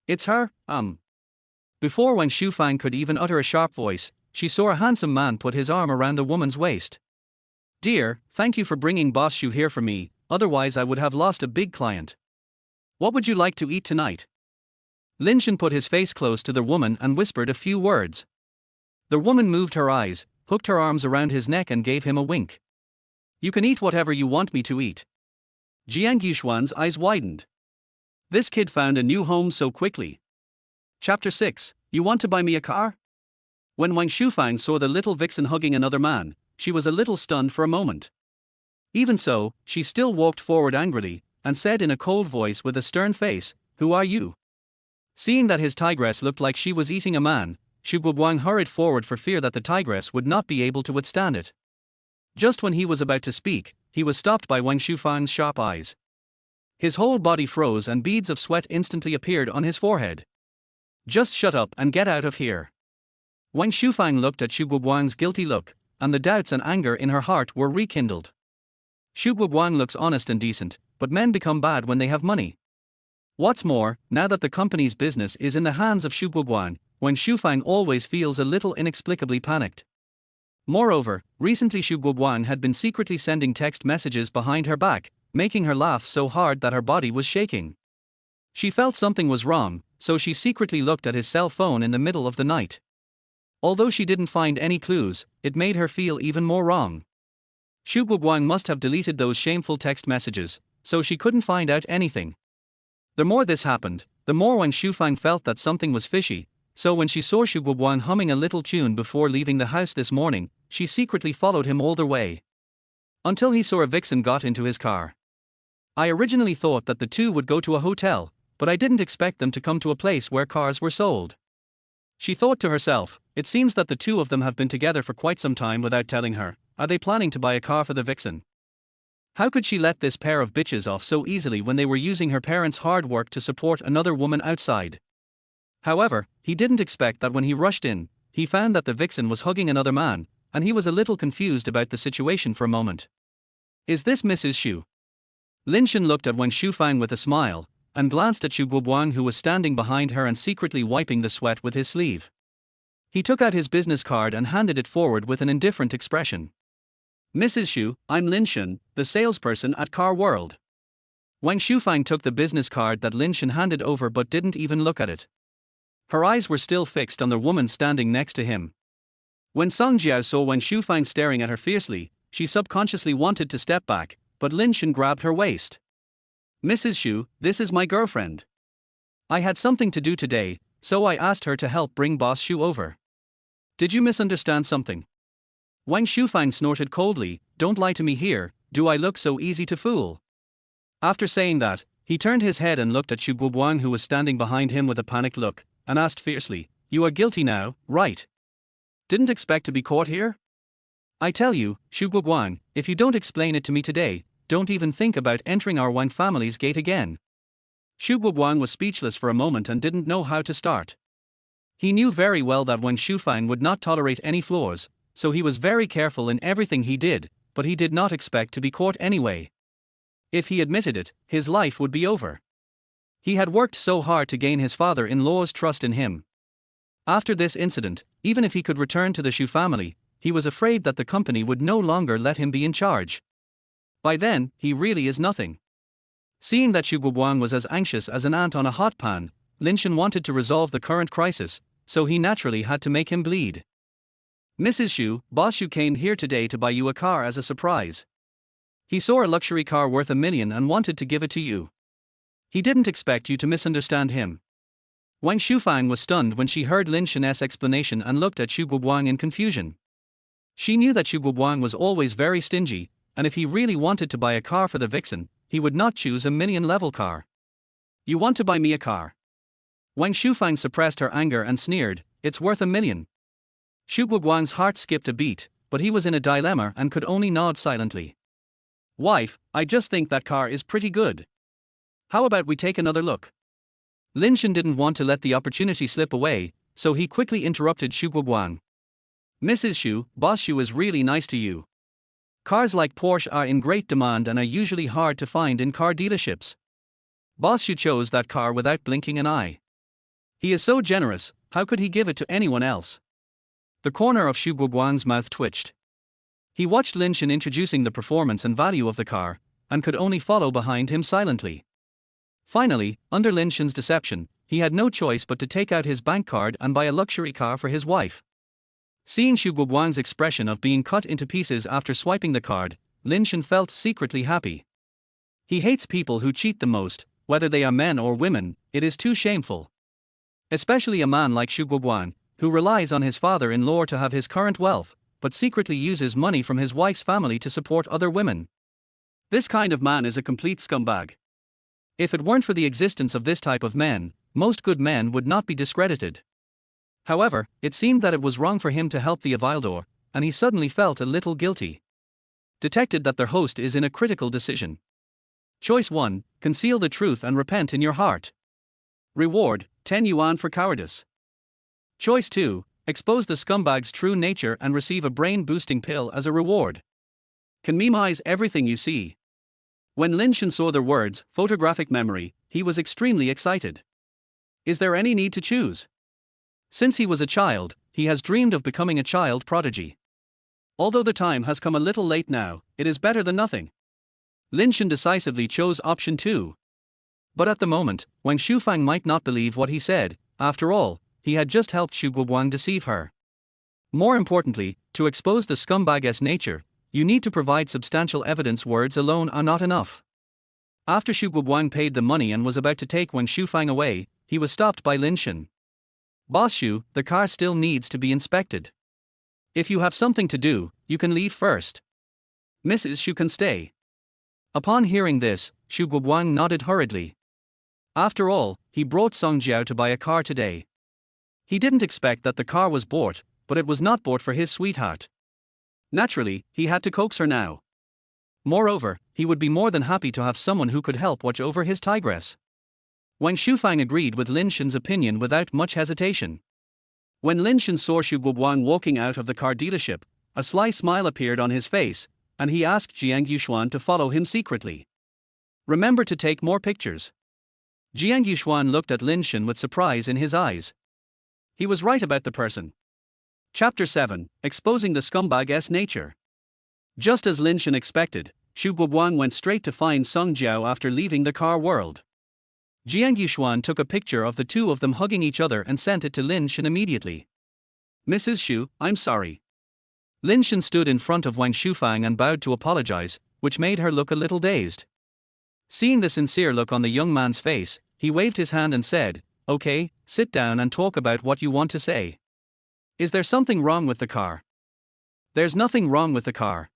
It's her. Before Wang Shufang could even utter a sharp voice, she saw a handsome man put his arm around the woman's waist. Dear, thank you for bringing Boss Xu here for me, otherwise I would have lost a big client. What would you like to eat tonight? Lin Shen put his face close to the woman and whispered a few words. The woman moved her eyes, hooked her arms around his neck and gave him a wink. You can eat whatever you want me to eat. Jiang Yushuan's eyes widened. This kid found a new home so quickly. Chapter 6, You want to buy me a car? When Wang Shufang saw the little vixen hugging another man, she was a little stunned for a moment. Even so, she still walked forward angrily, and said in a cold voice with a stern face, Who are you? Seeing that his tigress looked like she was eating a man, Xu Guoguang hurried forward for fear that the tigress would not be able to withstand it. Just when he was about to speak, he was stopped by Wang Shufang's sharp eyes. His whole body froze and beads of sweat instantly appeared on his forehead. Just shut up and get out of here. Wang Shufang looked at Xu Guoguang's guilty look, and the doubts and anger in her heart were rekindled. Xu Guoguang looks honest and decent, but men become bad when they have money. What's more, now that the company's business is in the hands of Xu Guoguang, Wang Shufang always feels a little inexplicably panicked. Moreover, recently Xu Guoguang had been secretly sending text messages behind her back, making her laugh so hard that her body was shaking. She felt something was wrong, so she secretly looked at his cell phone in the middle of the night. Although she didn't find any clues, it made her feel even more wrong. Xu Guoguang must have deleted those shameful text messages, so she couldn't find out anything. The more this happened, the more Wang Shufang felt that something was fishy, so when she saw Xu Guoguang humming a little tune before leaving the house this morning, she secretly followed him all the way. Until he saw a vixen got into his car. I originally thought that the two would go to a hotel, but I didn't expect them to come to a place where cars were sold. She thought to herself, it seems that the two of them have been together for quite some time without telling her. Are they planning to buy a car for the vixen? How could she let this pair of bitches off so easily when they were using her parents' hard work to support another woman outside? However, he didn't expect that when he rushed in, he found that the vixen was hugging another man, and he was a little confused about the situation for a moment. Is this Mrs. Xu? Lin Shen looked at Wang Shufang with a smile, and glanced at Xu Guoguang who was standing behind her and secretly wiping the sweat with his sleeve. He took out his business card and handed it forward with an indifferent expression. Mrs. Xu, I'm Lin Shen, the salesperson at Car World. Wang Shufang took the business card that Lin Shen handed over but didn't even look at it. Her eyes were still fixed on the woman standing next to him. When Song Jiao saw Wang Shufang staring at her fiercely, she subconsciously wanted to step back, but Lin Shen grabbed her waist. Mrs. Xu, this is my girlfriend. I had something to do today, so I asked her to help bring Boss Xu over. Did you misunderstand something? Wang Shufang snorted coldly, don't lie to me here, do I look so easy to fool? After saying that, he turned his head and looked at Xu Guoguang who was standing behind him with a panicked look, and asked fiercely, you are guilty now, right? Didn't expect to be caught here? I tell you, Xu Guoguang, if you don't explain it to me today, don't even think about entering our Wang family's gate again. Xu Guoguang was speechless for a moment and didn't know how to start. He knew very well that Wang Shufang would not tolerate any flaws, so he was very careful in everything he did, but he did not expect to be caught anyway. If he admitted it, his life would be over. He had worked so hard to gain his father-in-law's trust in him. After this incident, even if he could return to the Xu family, he was afraid that the company would no longer let him be in charge. By then, he really is nothing. Seeing that Xu Guoguang was as anxious as an ant on a hot pan, Lin Shen wanted to resolve the current crisis, so he naturally had to make him bleed. Mrs. Xu, Boss Xu came here today to buy you a car as a surprise. He saw a luxury car worth $1 million and wanted to give it to you. He didn't expect you to misunderstand him. Wang Shufang was stunned when she heard Lin Shen's explanation and looked at Xu Guoguang in confusion. She knew that Xu Guoguang was always very stingy, and if he really wanted to buy a car for the vixen, he would not choose a million-level car. You want to buy me a car? Wang Shufang suppressed her anger and sneered, it's worth $1 million. Xu Guoguang's heart skipped a beat, but he was in a dilemma and could only nod silently. Wife, I just think that car is pretty good. How about we take another look? Lin Shen didn't want to let the opportunity slip away, so he quickly interrupted Xu Guoguang. Mrs. Xu, Boss Xu is really nice to you. Cars like Porsche are in great demand and are usually hard to find in car dealerships. Boss Xu chose that car without blinking an eye. He is so generous, how could he give it to anyone else? The corner of Xu Guoguang's mouth twitched. He watched Lin Shen introducing the performance and value of the car, and could only follow behind him silently. Finally, under Lin Shen's deception, he had no choice but to take out his bank card and buy a luxury car for his wife. Seeing Xu Guoguang's expression of being cut into pieces after swiping the card, Lin Shen felt secretly happy. He hates people who cheat the most, whether they are men or women, it is too shameful. Especially a man like Xu Guoguang, who relies on his father-in-law to have his current wealth, but secretly uses money from his wife's family to support other women. This kind of man is a complete scumbag. If it weren't for the existence of this type of men, most good men would not be discredited. However, it seemed that it was wrong for him to help the Avildor, and he suddenly felt a little guilty. Detected that their host is in a critical decision. Choice 1, conceal the truth and repent in your heart. Reward, 10 yuan for cowardice. Choice 2, expose the scumbag's true nature and receive a brain-boosting pill as a reward. Can memeize everything you see. When Lin Shen saw their words, photographic memory, he was extremely excited. Is there any need to choose? Since he was a child, he has dreamed of becoming a child prodigy. Although the time has come a little late now, it is better than nothing. Lin Shen decisively chose option 2. But at the moment, Wang Shufang might not believe what he said. After all, he had just helped Xu Guoguang deceive her. More importantly, to expose the scumbag's nature, you need to provide substantial evidence. Words alone are not enough. After Xu Guoguang paid the money and was about to take Wang Shufang away, he was stopped by Lin Shen. Boss Xu, the car still needs to be inspected. If you have something to do, you can leave first. Mrs. Xu can stay. Upon hearing this, Xu Guoguang nodded hurriedly. After all, he brought Song Jiao to buy a car today. He didn't expect that the car was bought, but it was not bought for his sweetheart. Naturally, he had to coax her now. Moreover, he would be more than happy to have someone who could help watch over his tigress. Wang Shufang agreed with Lin Shen's opinion without much hesitation. When Lin Shen saw Xu Guoguang walking out of the car dealership, a sly smile appeared on his face, and he asked Jiang Yuxuan to follow him secretly. Remember to take more pictures. Jiang Yuxuan looked at Lin Shen with surprise in his eyes. He was right about the person. Chapter 7, Exposing the Scumbag's Nature. Just as Lin Shen expected, Xu Guoguang went straight to find Song Jiao after leaving the car world. Jiang Yuxuan took a picture of the two of them hugging each other and sent it to Lin Shen immediately. Mrs. Xu, I'm sorry. Lin Shen stood in front of Wang Shufang and bowed to apologize, which made her look a little dazed. Seeing the sincere look on the young man's face, he waved his hand and said, "Okay, sit down and talk about what you want to say. Is there something wrong with the car?" "There's nothing wrong with the car."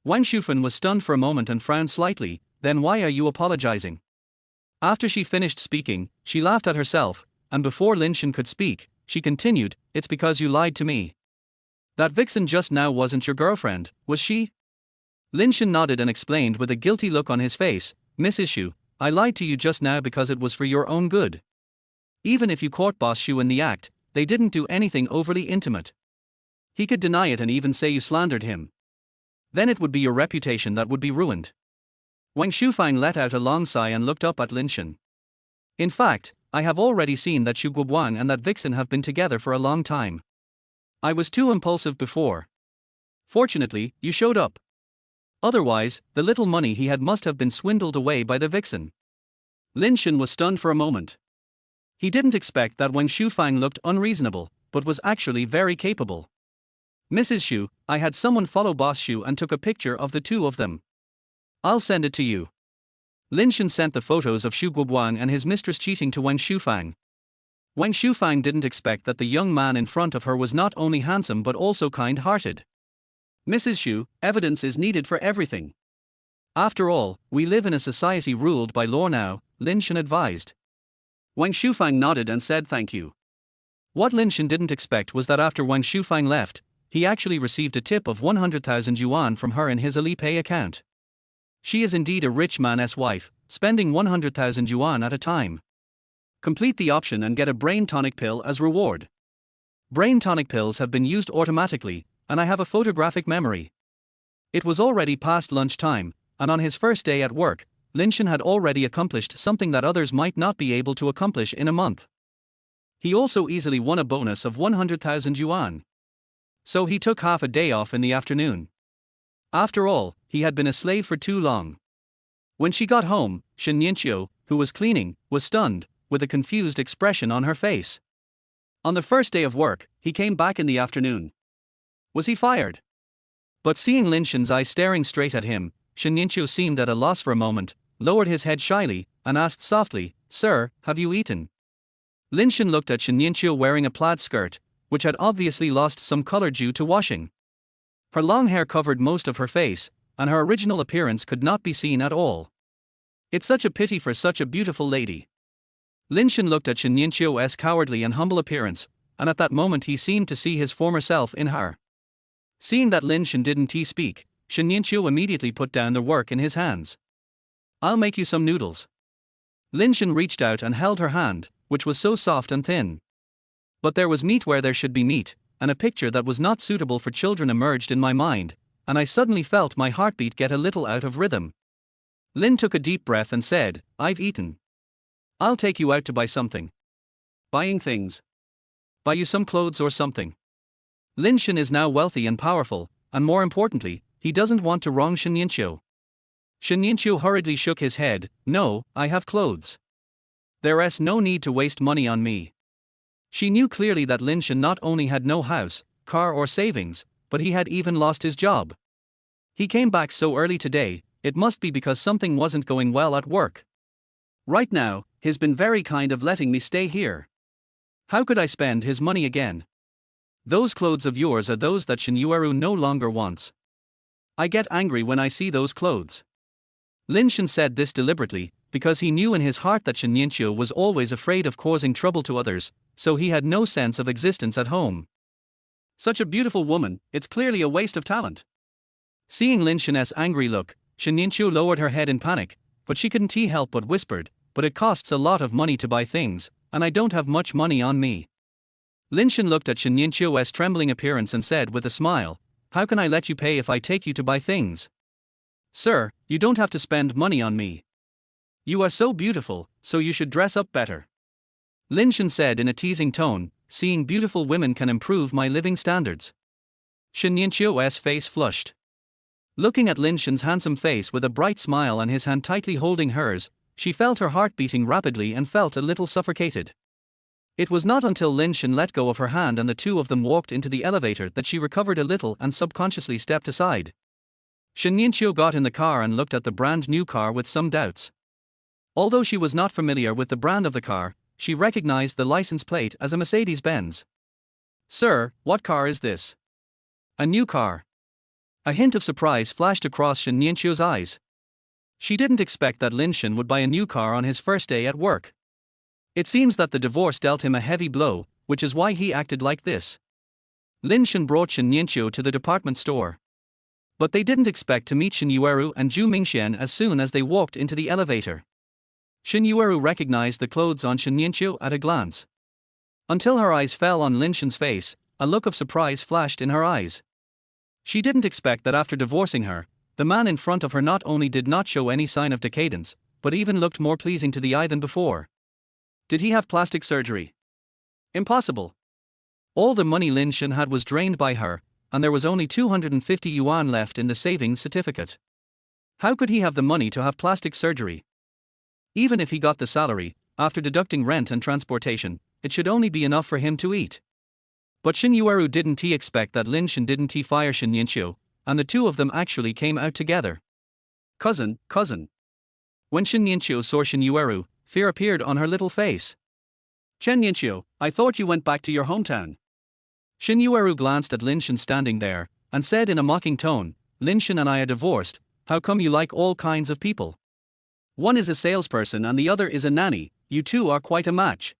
Wang Shufan was stunned for a moment and frowned slightly. "Then why are you apologizing?" After she finished speaking, she laughed at herself, and before Lin Shen could speak, she continued, "It's because you lied to me. That vixen just now wasn't your girlfriend, was she?" Lin Shen nodded and explained with a guilty look on his face, "Mrs. Xu, I lied to you just now because it was for your own good. Even if you caught Boss Xu in the act, they didn't do anything overly intimate. He could deny it and even say you slandered him. Then it would be your reputation that would be ruined." Wang Shufang let out a long sigh and looked up at Lin Shen. "In fact, I have already seen that Xu Guoguang and that vixen have been together for a long time. I was too impulsive before. Fortunately, you showed up. Otherwise, the little money he had must have been swindled away by the vixen." Lin Shen was stunned for a moment. He didn't expect that Wang Shufang looked unreasonable, but was actually very capable. "Mrs. Xu, I had someone follow Boss Xu and took a picture of the two of them. I'll send it to you." Lin Shen sent the photos of Xu Guoguang and his mistress cheating to Wang Shufang. Wang Shufang didn't expect that the young man in front of her was not only handsome but also kind-hearted. Mrs. Xu, evidence is needed for everything. After all, we live in a society ruled by law now, Lin Shen advised. Wang Shufang nodded and said thank you. What Lin Shen didn't expect was that after Wang Shufang left, he actually received a tip of 100,000 yuan from her in his Alipay account. She is indeed a rich man's wife, spending 100,000 yuan at a time. Complete the option and get a brain tonic pill as reward. Brain tonic pills have been used automatically, and I have a photographic memory. It was already past lunchtime, and on his first day at work, Lin Shen had already accomplished something that others might not be able to accomplish in a month. He also easily won a bonus of 100,000 yuan. So he took half a day off in the afternoon. After all, he had been a slave for too long. When she got home, Shen Yueru, who was cleaning, was stunned, with a confused expression on her face. On the first day of work, he came back in the afternoon. Was he fired? But seeing Lin Shen's eyes staring straight at him, Shen Yueru seemed at a loss for a moment, lowered his head shyly, and asked softly, "Sir, have you eaten?" Lin Shen looked at Shen Yueru wearing a plaid skirt, which had obviously lost some color due to washing. Her long hair covered most of her face, and her original appearance could not be seen at all. It's such a pity for such a beautiful lady. Lin Shen looked at Shen Yueru's cowardly and humble appearance, and at that moment he seemed to see his former self in her. Seeing that Lin Shen didn't speak, Shen Yueru immediately put down the work in his hands. "I'll make you some noodles." Lin Shen reached out and held her hand, which was so soft and thin. But there was meat where there should be meat, and a picture that was not suitable for children emerged in my mind, and I suddenly felt my heartbeat get a little out of rhythm. Lin took a deep breath and said, "I've eaten. I'll take you out to buy something." "Buying things? Buy you some clothes or something?" Lin Shen is now wealthy and powerful, and more importantly, he doesn't want to wrong Shen Yueru. Shen Yueru hurriedly shook his head. "No, I have clothes. There's no need to waste money on me." She knew clearly that Lin Shen not only had no house, car or savings, but he had even lost his job. He came back so early today, it must be because something wasn't going well at work. Right now, he's been very kind of letting me stay here. How could I spend his money again? Those clothes of yours are those that Shen Yueru no longer wants. I get angry when I see those clothes. Lin Shen said this deliberately, because he knew in his heart that Shen Yueru was always afraid of causing trouble to others, so he had no sense of existence at home. Such a beautiful woman, it's clearly a waste of talent. Seeing Lin Shen's angry look, Shen Yueru lowered her head in panic, but she couldn't help but whispered, "But it costs a lot of money to buy things, and I don't have much money on me." Lin Shen looked at Shen Yueru's trembling appearance and said with a smile, "How can I let you pay if I take you to buy things? Sir, you don't have to spend money on me. You are so beautiful, so you should dress up better." Lin Shen said in a teasing tone, "Seeing beautiful women can improve my living standards." Shen Yueru's face flushed. Looking at Lin Shen's handsome face with a bright smile and his hand tightly holding hers, she felt her heart beating rapidly and felt a little suffocated. It was not until Lin Shen let go of her hand and the two of them walked into the elevator that she recovered a little and subconsciously stepped aside. Shen Yueru got in the car and looked at the brand new car with some doubts. Although she was not familiar with the brand of the car, she recognized the license plate as a Mercedes-Benz. "Sir, what car is this?" "A new car." A hint of surprise flashed across Shen Yueru's eyes. She didn't expect that Lin Shen would buy a new car on his first day at work. It seems that the divorce dealt him a heavy blow, which is why he acted like this. Lin Shen brought Shen Yueru to the department store. But they didn't expect to meet Shen Yueru and Zhu Mingxian as soon as they walked into the elevator. Shen Yueru recognized the clothes on Shen Yueru at a glance. Until her eyes fell on Lin Shen's face, a look of surprise flashed in her eyes. She didn't expect that after divorcing her, the man in front of her not only did not show any sign of decadence, but even looked more pleasing to the eye than before. Did he have plastic surgery? Impossible. All the money Lin Shen had was drained by her, and there was only 250 yuan left in the savings certificate. How could he have the money to have plastic surgery? Even if he got the salary, after deducting rent and transportation, it should only be enough for him to eat. But Shen Yueru didn't expect that Lin Shen didn't fire Shen Yueru, and the two of them actually came out together. Cousin. When Shen Yueru saw Shen Yueru, fear appeared on her little face. Shen Yueru, I thought you went back to your hometown. Shen Yueru glanced at Lin Shen standing there, and said in a mocking tone, Lin Shen and I are divorced, how come you like all kinds of people? One is a salesperson and the other is a nanny, you two are quite a match.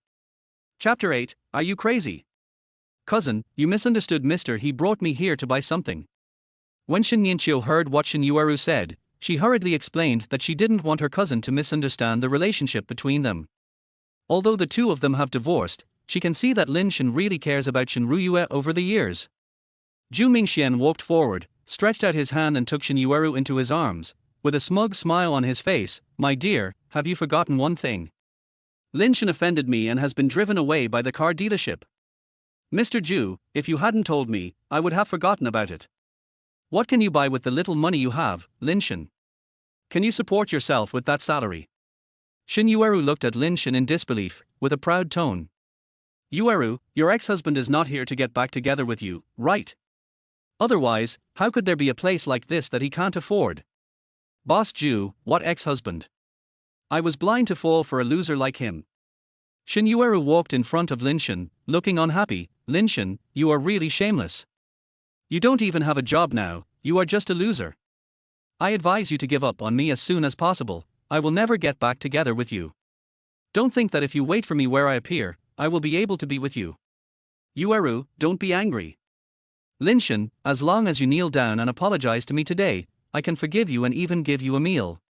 Chapter 8, Are you crazy? Cousin, you misunderstood mister, he brought me here to buy something. When Shen Yueru heard what Shen Yueru said, she hurriedly explained that she didn't want her cousin to misunderstand the relationship between them. Although the two of them have divorced, she can see that Lin Shen really cares about Shen Yueru over the years. Zhu Mingxian walked forward, stretched out his hand and took Shen Yueru into his arms, with a smug smile on his face. My dear, have you forgotten one thing? Lin Shen offended me and has been driven away by the car dealership. Mr. Zhu, if you hadn't told me, I would have forgotten about it. What can you buy with the little money you have, Lin Shen? Can you support yourself with that salary? Shen Yueru looked at Lin Shen in disbelief, with a proud tone. Yueru, your ex-husband is not here to get back together with you, right? Otherwise, how could there be a place like this that he can't afford? Boss Zhu, what ex-husband? I was blind to fall for a loser like him. Shen Yueru walked in front of Lin Shen, looking unhappy. Lin Shen, you are really shameless. You don't even have a job now, you are just a loser. I advise you to give up on me as soon as possible, I will never get back together with you. Don't think that if you wait for me where I appear, I will be able to be with you. Yueru, don't be angry. Lin Shen, as long as you kneel down and apologize to me today, I can forgive you and even give you a meal.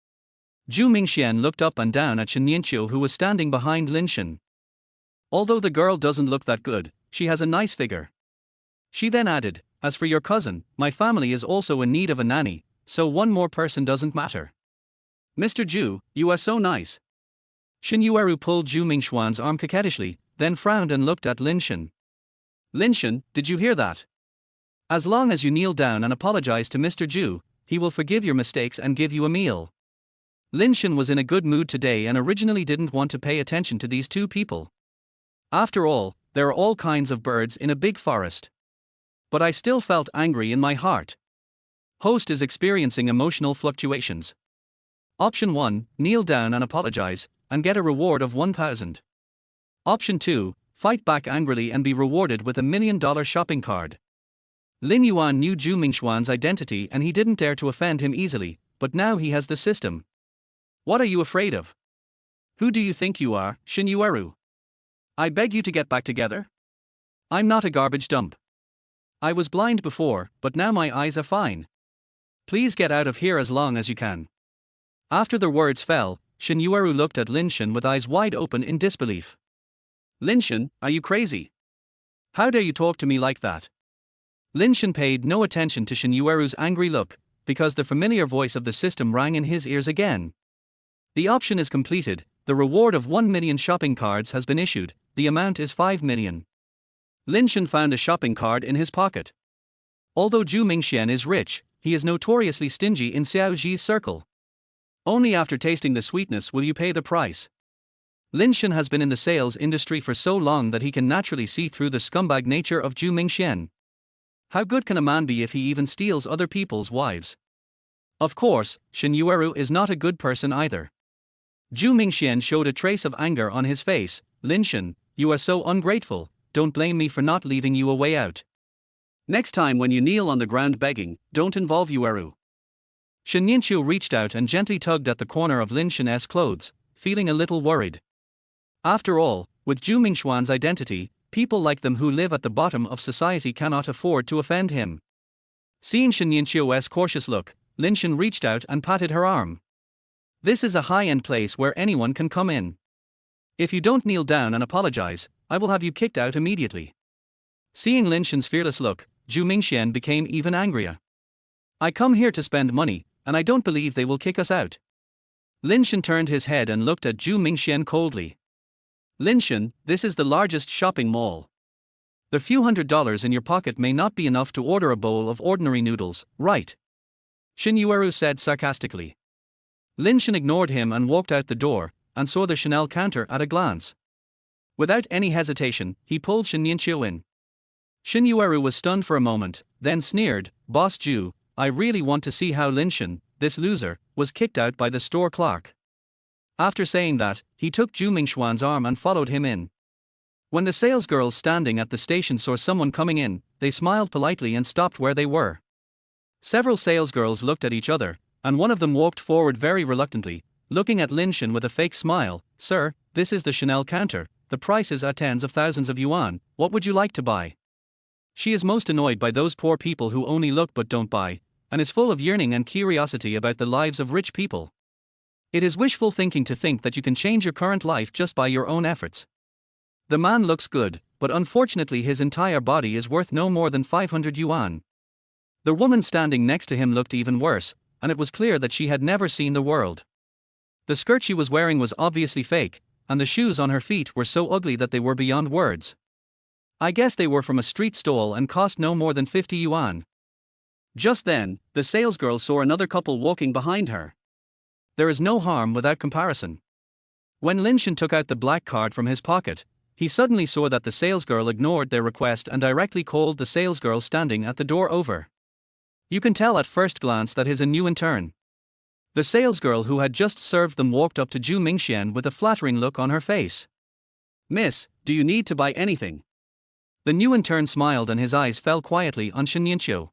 Zhu Mingxian looked up and down at Shen Yueru, who was standing behind Lin Shen. Although the girl doesn't look that good, she has a nice figure. She then added, as for your cousin, my family is also in need of a nanny, so one more person doesn't matter. Mr. Zhu, you are so nice. Shen Yueru pulled Zhu Mingxian's arm coquettishly, then frowned and looked at Lin Shen. Lin Shen, did you hear that? As long as you kneel down and apologize to Mr. Zhu, he will forgive your mistakes and give you a meal. Lin Shen was in a good mood today and originally didn't want to pay attention to these two people. After all, there are all kinds of birds in a big forest. But I still felt angry in my heart. Host is experiencing emotional fluctuations. Option 1, kneel down and apologize, and get a reward of 1,000. Option 2, fight back angrily and be rewarded with $1 million shopping card. Lin Yuan knew Zhu Mingxian's identity and he didn't dare to offend him easily, but now he has the system. What are you afraid of? Who do you think you are, Shen Yueru? I beg you to get back together? I'm not a garbage dump. I was blind before, but now my eyes are fine. Please get out of here as long as you can. After the words fell, Shen Yueru looked at Lin Shen with eyes wide open in disbelief. Lin Shen, are you crazy? How dare you talk to me like that? Lin Shen paid no attention to Shen Yueru's angry look, because the familiar voice of the system rang in his ears again. The option is completed, the reward of 1 million shopping cards has been issued, the amount is 5 million. Lin Shen found a shopping card in his pocket. Although Zhu Mingxian is rich, he is notoriously stingy in Xiao Zhi's circle. Only after tasting the sweetness will you pay the price. Lin Shen has been in the sales industry for so long that he can naturally see through the scumbag nature of Zhu Mingxian. How good can a man be if he even steals other people's wives? Of course, Shen Yueru is not a good person either. Zhu Mingxian showed a trace of anger on his face. Lin Shen, you are so ungrateful, don't blame me for not leaving you a way out. Next time when you kneel on the ground begging, don't involve Yueru. Shen Yueru reached out and gently tugged at the corner of Lin Shen's clothes, feeling a little worried. After all, with Zhu Mingxian's identity, people like them who live at the bottom of society cannot afford to offend him. Seeing Shen Yueru's cautious look, Lin Shen reached out and patted her arm. This is a high-end place where anyone can come in. If you don't kneel down and apologize, I will have you kicked out immediately. Seeing Lin Shen's fearless look, Zhu Mingxian became even angrier. I come here to spend money, and I don't believe they will kick us out. Lin Shen turned his head and looked at Zhu Mingxian coldly. Lin Shen, this is the largest shopping mall. The few $100s in your pocket may not be enough to order a bowl of ordinary noodles, right? Shen Yueru said sarcastically. Lin Shen ignored him and walked out the door, and saw the Chanel counter at a glance. Without any hesitation, he pulled Shen Yueru in. Shen Yueru was stunned for a moment, then sneered, Boss Zhu, I really want to see how Lin Shen, this loser, was kicked out by the store clerk. After saying that, he took Zhu Mingxuan's arm and followed him in. When the salesgirls standing at the station saw someone coming in, they smiled politely and stopped where they were. Several salesgirls looked at each other, and one of them walked forward very reluctantly, looking at Lin Shen with a fake smile. "Sir, this is the Chanel counter, the prices are tens of thousands of yuan, what would you like to buy?" She is most annoyed by those poor people who only look but don't buy, and is full of yearning and curiosity about the lives of rich people. It is wishful thinking to think that you can change your current life just by your own efforts. The man looks good, but unfortunately his entire body is worth no more than 500 yuan. The woman standing next to him looked even worse, and it was clear that she had never seen the world. The skirt she was wearing was obviously fake, and the shoes on her feet were so ugly that they were beyond words. I guess they were from a street stall and cost no more than 50 yuan. Just then, the salesgirl saw another couple walking behind her. There is no harm without comparison. When Lin Shen took out the black card from his pocket, he suddenly saw that the salesgirl ignored their request and directly called the salesgirl standing at the door over. You can tell at first glance that he's a new intern. The salesgirl who had just served them walked up to Zhu Mingxian with a flattering look on her face. "Miss, do you need to buy anything?" The new intern smiled and his eyes fell quietly on Shen Yueru.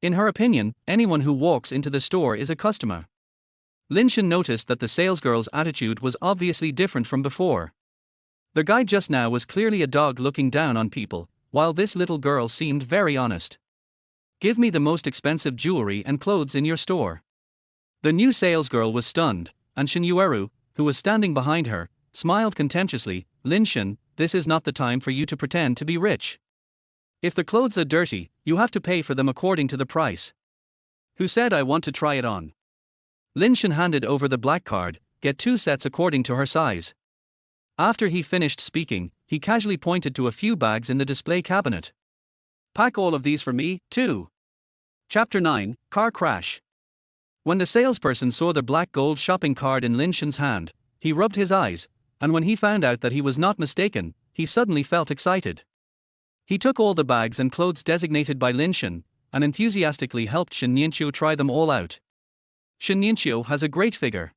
In her opinion, anyone who walks into the store is a customer. Lin Shen noticed that the salesgirl's attitude was obviously different from before. The guy just now was clearly a dog looking down on people, while this little girl seemed very honest. "Give me the most expensive jewelry and clothes in your store." The new salesgirl was stunned, and Shen Yueru, who was standing behind her, smiled contemptuously. "Lin Shen, this is not the time for you to pretend to be rich. If the clothes are dirty, you have to pay for them according to the price." "Who said I want to try it on?" Lin Shen handed over the black card. "Get 2 sets according to her size." After he finished speaking, he casually pointed to a few bags in the display cabinet. "Pack all of these for me, too." Chapter 9, Car Crash. When the salesperson saw the black gold shopping card in Lin Shen's hand, he rubbed his eyes, and when he found out that he was not mistaken, he suddenly felt excited. He took all the bags and clothes designated by Lin Shen, and enthusiastically helped Shen Yueru try them all out. Shen Yueru has a great figure.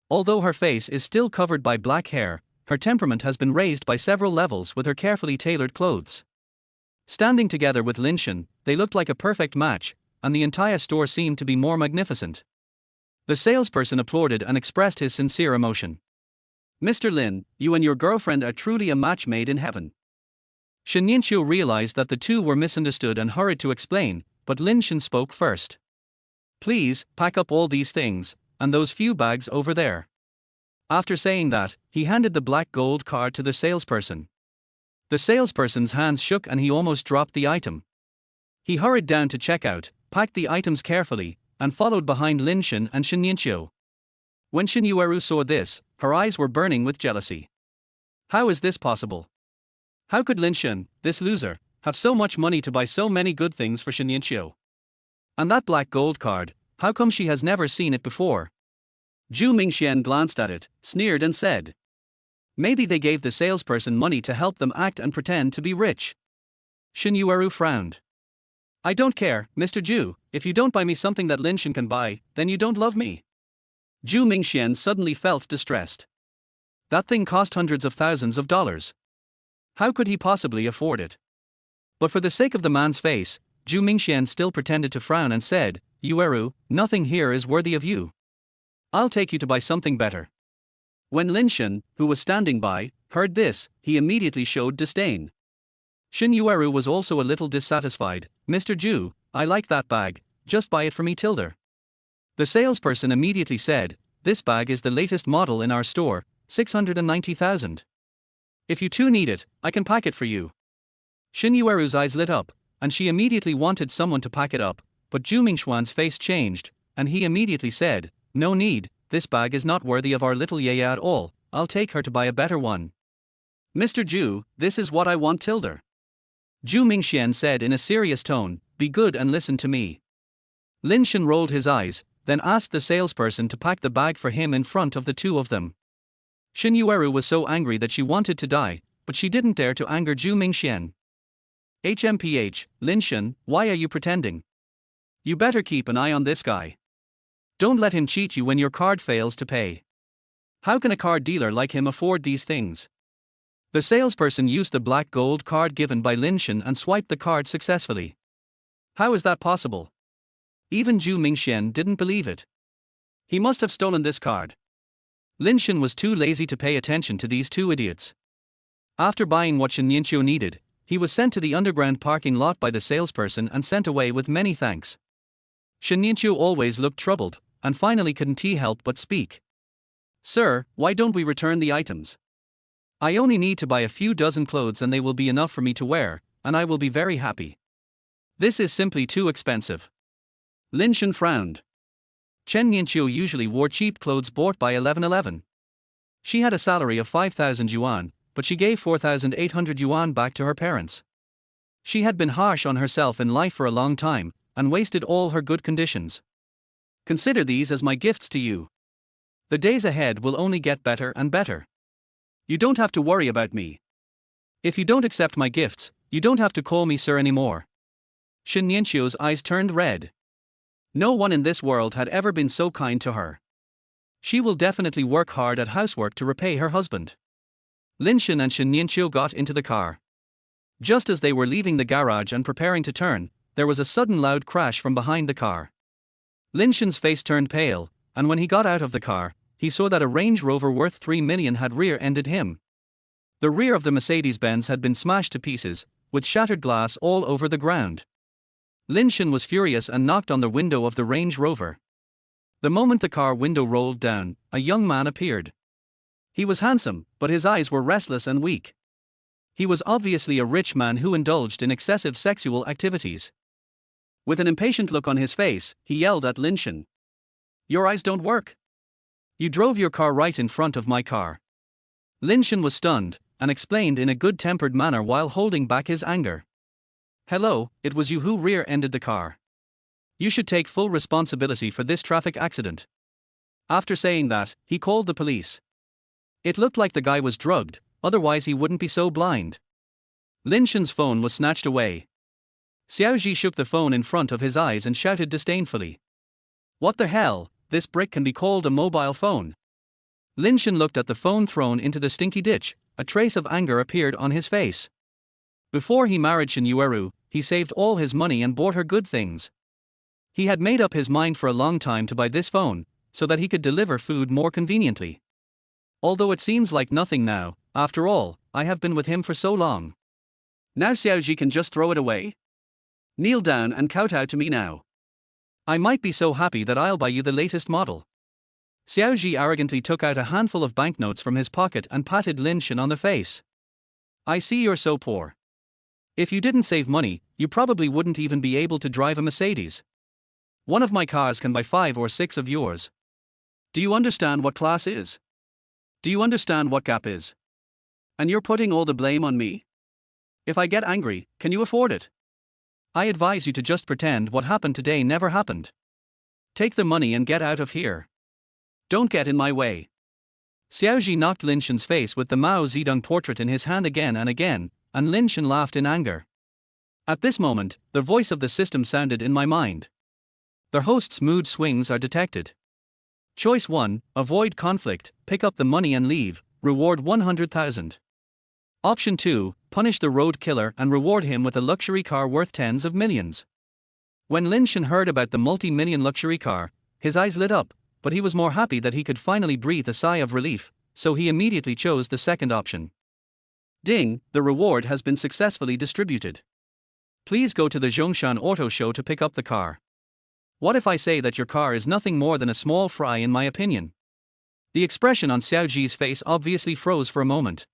Although her face is still covered by black hair, her temperament has been raised by several levels with her carefully tailored clothes. Standing together with Lin Shen, they looked like a perfect match, and the entire store seemed to be more magnificent. The salesperson applauded and expressed his sincere emotion. "Mr. Lin, you and your girlfriend are truly a match made in heaven." Shen Yueru realized that the two were misunderstood and hurried to explain, but Lin Shen spoke first. "Please, pack up all these things, and those few bags over there." After saying that, he handed the black gold card to the salesperson. The salesperson's hands shook and he almost dropped the item. He hurried down to check out, packed the items carefully, and followed behind Lin Shen and Shen Yueru. When Shen Yueru saw this, her eyes were burning with jealousy. How is this possible? How could Lin Shen, this loser, have so much money to buy so many good things for Shen Yueru? And that black gold card, how come she has never seen it before? Zhu Mingxian glanced at it, sneered and said, "Maybe they gave the salesperson money to help them act and pretend to be rich." Shen Yueru frowned. "I don't care, Mr. Zhu, if you don't buy me something that Lin Shen can buy, then you don't love me." Zhu Mingxian suddenly felt distressed. That thing cost hundreds of thousands of dollars. How could he possibly afford it? But for the sake of the man's face, Zhu Mingxian still pretended to frown and said, "Yueru, nothing here is worthy of you. I'll take you to buy something better." When Lin Shen, who was standing by, heard this, he immediately showed disdain. Shen Yueru was also a little dissatisfied. "Mr. Zhu, I like that bag, just buy it for me tilde." The salesperson immediately said, "This bag is the latest model in our store, 690,000. If you too need it, I can pack it for you." Shen Yueru's eyes lit up, and she immediately wanted someone to pack it up, but Zhu Mingxuan's face changed, and he immediately said, "No need, this bag is not worthy of our little Yaya at all, I'll take her to buy a better one." "Mr. Zhu, this is what I want tilde." Zhu Mingxian said in a serious tone, "Be good and listen to me." Lin Shen rolled his eyes, then asked the salesperson to pack the bag for him in front of the two of them. Shen Yueru was so angry that she wanted to die, but she didn't dare to anger Zhu Mingxian. "HMPH, Lin Shen, why are you pretending? You better keep an eye on this guy. Don't let him cheat you when your card fails to pay." How can a car dealer like him afford these things? The salesperson used the black gold card given by Lin Shen and swiped the card successfully. How is that possible? Even Lin Shen didn't believe it. He must have stolen this card. Lin Shen was too lazy to pay attention to these two idiots. After buying what Shen Yueru needed, he was sent to the underground parking lot by the salesperson and sent away with many thanks. Shen Yueru always looked troubled, and finally couldn't he help but speak. Sir, why don't we return the items? I only need to buy a few dozen clothes and they will be enough for me to wear, and I will be very happy. This is simply too expensive. Lin Shen frowned. Shen Yueru usually wore cheap clothes bought by 1111. She had a salary of 5,000 yuan, but she gave 4,800 yuan back to her parents. She had been harsh on herself in life for a long time, and wasted all her good conditions. Consider these as my gifts to you. The days ahead will only get better and better. You don't have to worry about me. If you don't accept my gifts, you don't have to call me sir anymore. Shen Yueru's eyes turned red. No one in this world had ever been so kind to her. She will definitely work hard at housework to repay her husband. Lin Shen and Shen Yueru got into the car. Just as they were leaving the garage and preparing to turn, there was a sudden loud crash from behind the car. Lin Shen's face turned pale, and when he got out of the car, he saw that a Range Rover worth 3 million had rear-ended him. The rear of the Mercedes-Benz had been smashed to pieces, with shattered glass all over the ground. Lin Shen was furious and knocked on the window of the Range Rover. The moment the car window rolled down, a young man appeared. He was handsome, but his eyes were restless and weak. He was obviously a rich man who indulged in excessive sexual activities. With an impatient look on his face, he yelled at Lin Shen. Your eyes don't work. You drove your car right in front of my car. Lin Shen was stunned, and explained in a good-tempered manner while holding back his anger. Hello, it was you who rear-ended the car. You should take full responsibility for this traffic accident. After saying that, he called the police. It looked like the guy was drugged, otherwise he wouldn't be so blind. Lin Shen's phone was snatched away. Xiaoji shook the phone in front of his eyes and shouted disdainfully. What the hell, this brick can be called a mobile phone. Lin Shen looked at the phone thrown into the stinky ditch, a trace of anger appeared on his face. Before he married Shen Yueru, he saved all his money and bought her good things. He had made up his mind for a long time to buy this phone, so that he could deliver food more conveniently. Although it seems like nothing now, after all, I have been with him for so long. Now Xiaoji can just throw it away? Kneel down and kowtow to me now. I might be so happy that I'll buy you the latest model. Xiaoji arrogantly took out a handful of banknotes from his pocket and patted Lin Shen on the face. I see you're so poor. If you didn't save money, you probably wouldn't even be able to drive a Mercedes. One of my cars can buy 5 or 6 of yours. Do you understand what class is? Do you understand what gap is? And you're putting all the blame on me? If I get angry, can you afford it? I advise you to just pretend what happened today never happened. Take the money and get out of here. Don't get in my way. Xiaoji knocked Lin Shen's face with the Mao Zedong portrait in his hand again, and Lin Shen laughed in anger. At this moment, the voice of the system sounded in my mind. The host's mood swings are detected. Choice 1, avoid conflict, pick up the money and leave, reward 100,000. Option 2, punish the road killer and reward him with a luxury car worth tens of millions. When Lin Shen heard about the multi-million luxury car, his eyes lit up, but he was more happy that he could finally breathe a sigh of relief, so he immediately chose the second option. Ding, the reward has been successfully distributed. Please go to the Zhongshan Auto Show to pick up the car. What if I say that your car is nothing more than a small fry in my opinion? The expression on Xiaoji's face obviously froze for a moment.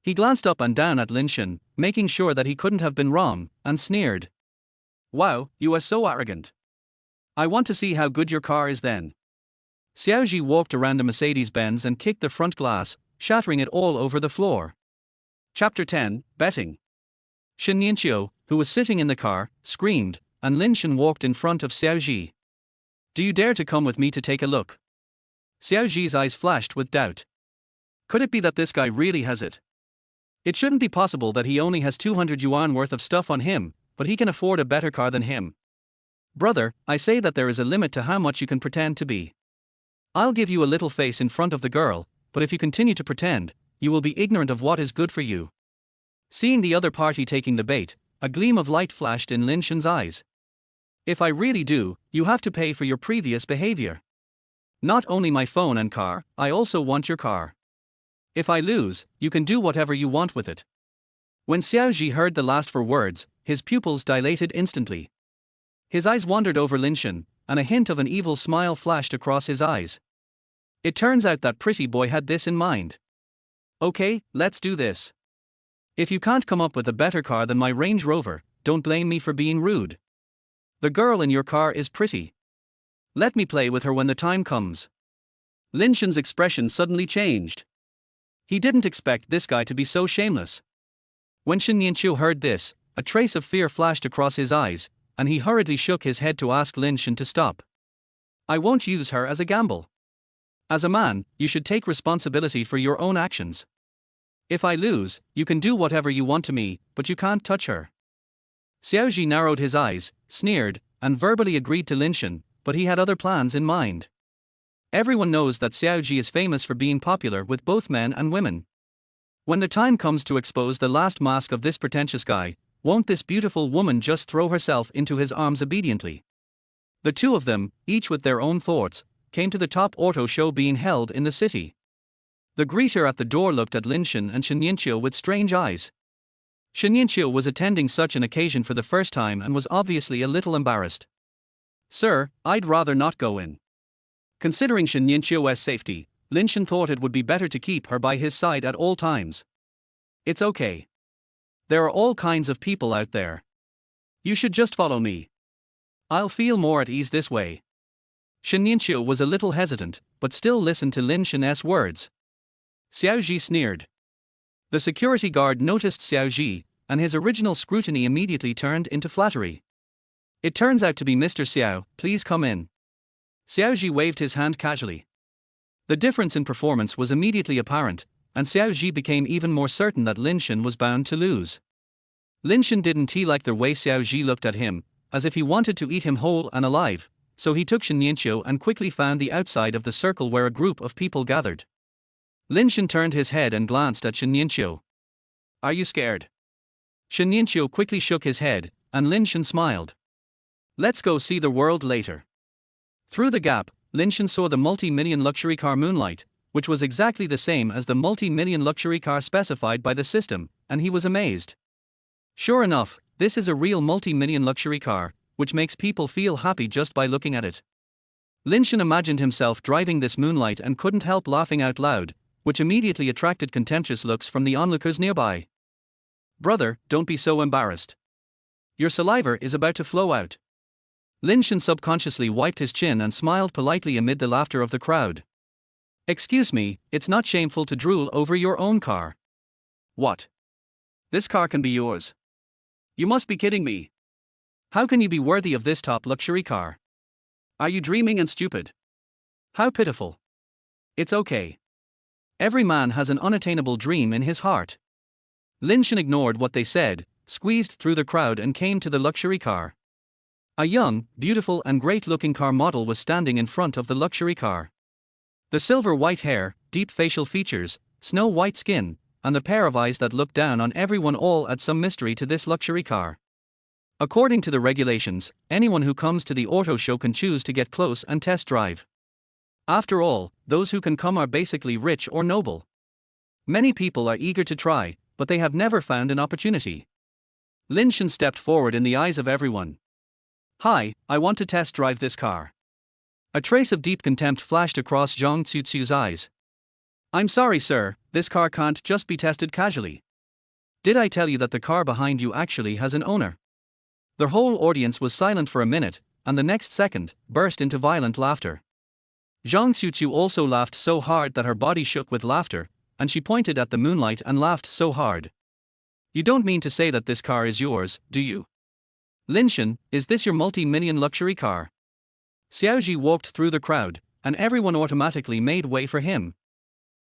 He glanced up and down at Lin Shen, making sure that he couldn't have been wrong, and sneered. Wow, you are so arrogant. I want to see how good your car is then. Xiaoji walked around the Mercedes-Benz and kicked the front glass, shattering it all over the floor. Chapter 10, Betting. Shen Yueru, who was sitting in the car, screamed, and Lin Shen walked in front of Xiaoji. Do you dare to come with me to take a look? Xiaoji's eyes flashed with doubt. Could it be that this guy really has it? It shouldn't be possible that he only has 200 yuan worth of stuff on him, but he can afford a better car than him. Brother, I say that there is a limit to how much you can pretend to be. I'll give you a little face in front of the girl, but if you continue to pretend, you will be ignorant of what is good for you. Seeing the other party taking the bait, a gleam of light flashed in Lin Shen's eyes. If I really do, you have to pay for your previous behavior. Not only my phone and car, I also want your car. If I lose, you can do whatever you want with it. When Xiaoji heard the last four words, his pupils dilated instantly. His eyes wandered over Lin Shen, and a hint of an evil smile flashed across his eyes. It turns out that pretty boy had this in mind. Okay, let's do this. If you can't come up with a better car than my Range Rover, don't blame me for being rude. The girl in your car is pretty. Let me play with her when the time comes. Lin Shen's expression suddenly changed. He didn't expect this guy to be so shameless. When Shen Yueru heard this, a trace of fear flashed across his eyes, and he hurriedly shook his head to ask Lin Shen to stop. I won't use her as a gamble. As a man, you should take responsibility for your own actions. If I lose, you can do whatever you want to me, but you can't touch her. Xiaoji narrowed his eyes, sneered, and verbally agreed to Lin Shen, but he had other plans in mind. Everyone knows that Xiaoji is famous for being popular with both men and women. When the time comes to expose the last mask of this pretentious guy, won't this beautiful woman just throw herself into his arms obediently? The two of them, each with their own thoughts, came to the top auto show being held in the city. The greeter at the door looked at Lin Shen and Shen Yueru with strange eyes. Shen Yueru was attending such an occasion for the first time and was obviously a little embarrassed. Sir, I'd rather not go in. Considering Shen Yueru's safety, Lin Shen thought it would be better to keep her by his side at all times. It's okay. There are all kinds of people out there. You should just follow me. I'll feel more at ease this way. Shen Yueru was a little hesitant, but still listened to Lin Shen's words. Xiaoji sneered. The security guard noticed Xiaoji, and his original scrutiny immediately turned into flattery. It turns out to be Mr. Xiao, please come in. Xiaoji waved his hand casually. The difference in performance was immediately apparent, and Xiaoji became even more certain that Lin Shen was bound to lose. Lin Shen didn't like the way Xiaoji looked at him, as if he wanted to eat him whole and alive, so he took Shen Yueru and quickly found the outside of the circle where a group of people gathered. Lin Shen turned his head and glanced at Shen Yueru. Are you scared? Shen Yueru quickly shook his head, and Lin Shen smiled. Let's go see the world later. Through the gap, Lin Shen saw the multi-million luxury car Moonlight, which was exactly the same as the multi-million luxury car specified by the system, and he was amazed. Sure enough, this is a real multi-million luxury car, which makes people feel happy just by looking at it. Lin Shen imagined himself driving this Moonlight and couldn't help laughing out loud, which immediately attracted contemptuous looks from the onlookers nearby. Brother, don't be so embarrassed. Your saliva is about to flow out. Lin Shen subconsciously wiped his chin and smiled politely amid the laughter of the crowd. Excuse me, it's not shameful to drool over your own car. What? This car can be yours. You must be kidding me. How can you be worthy of this top luxury car? Are you dreaming and stupid? How pitiful. It's okay. Every man has an unattainable dream in his heart. Lin Shen ignored what they said, squeezed through the crowd and came to the luxury car. A young, beautiful and great-looking car model was standing in front of the luxury car. The silver-white hair, deep facial features, snow-white skin, and the pair of eyes that looked down on everyone all add some mystery to this luxury car. According to the regulations, anyone who comes to the auto show can choose to get close and test drive. After all, those who can come are basically rich or noble. Many people are eager to try, but they have never found an opportunity. Lin Shen stepped forward in the eyes of everyone. Hi, I want to test drive this car. A trace of deep contempt flashed across Zhang Tsutsu's eyes. I'm sorry sir, this car can't just be tested casually. Did I tell you that the car behind you actually has an owner? The whole audience was silent for a minute, and the next second, burst into violent laughter. Zhang Tsutsu also laughed so hard that her body shook with laughter, and she pointed at the Moonlight and laughed so hard. You don't mean to say that this car is yours, do you? Lin Shen, is this your multi-million luxury car? Xiaoji walked through the crowd, and everyone automatically made way for him.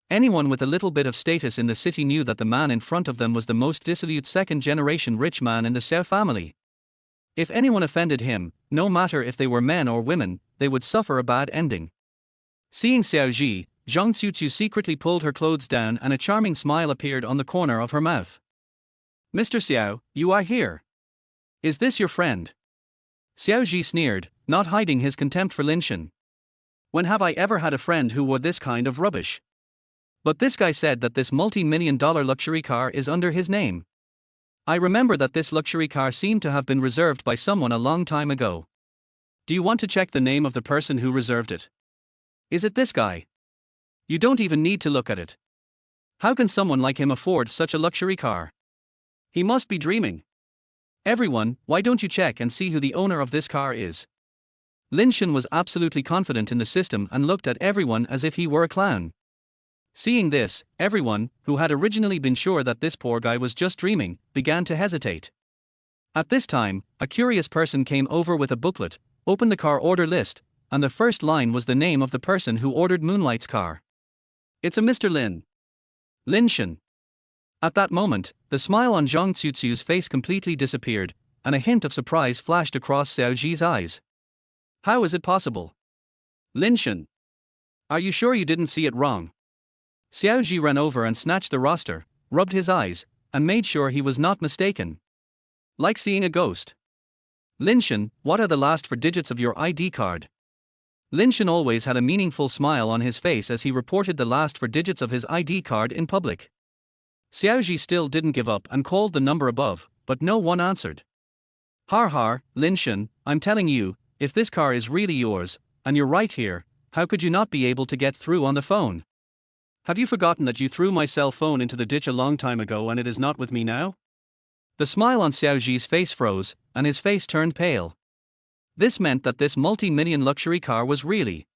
Anyone with a little bit of status in the city knew that the man in front of them was the most dissolute second-generation rich man in the Xiao family. If anyone offended him, no matter if they were men or women, they would suffer a bad ending. Seeing Xiao Ji, Zhang Qiuqiu secretly pulled her clothes down and a charming smile appeared on the corner of her mouth. Mr. Xiao, you are here. Is this your friend? Xiao Ji sneered, not hiding his contempt for Lin Shen. When have I ever had a friend who wore this kind of rubbish? But this guy said that this multi-million-dollar luxury car is under his name. I remember that this luxury car seemed to have been reserved by someone a long time ago. Do you want to check the name of the person who reserved it? Is it this guy? You don't even need to look at it. How can someone like him afford such a luxury car? He must be dreaming. Everyone, why don't you check and see who the owner of this car is? Lin Shen was absolutely confident in the system and looked at everyone as if he were a clown. Seeing this, everyone, who had originally been sure that this poor guy was just dreaming, began to hesitate. At this time, a curious person came over with a booklet, opened the car order list, and the first line was the name of the person who ordered Moonlight's car. It's a Mr. Lin Shen. At that moment, the smile on Zhang Qiuqiu's face completely disappeared, and a hint of surprise flashed across Xiao Ji's eyes. How is it possible? Lin Shen. Are you sure you didn't see it wrong? Xiao Ji ran over and snatched the roster, rubbed his eyes, and made sure he was not mistaken. Like seeing a ghost. Lin Shen, what are the last 4 digits of your ID card? Lin Shen always had a meaningful smile on his face as he reported the last 4 digits of his ID card in public. Xiao Ji still didn't give up and called the number above, but no one answered. Har har, Lin Shen, I'm telling you, if this car is really yours, and you're right here, how could you not be able to get through on the phone? Have you forgotten that you threw my cell phone into the ditch a long time ago and it is not with me now? The smile on Xiao Ji's face froze, and his face turned pale. This meant that this multi-million luxury car was really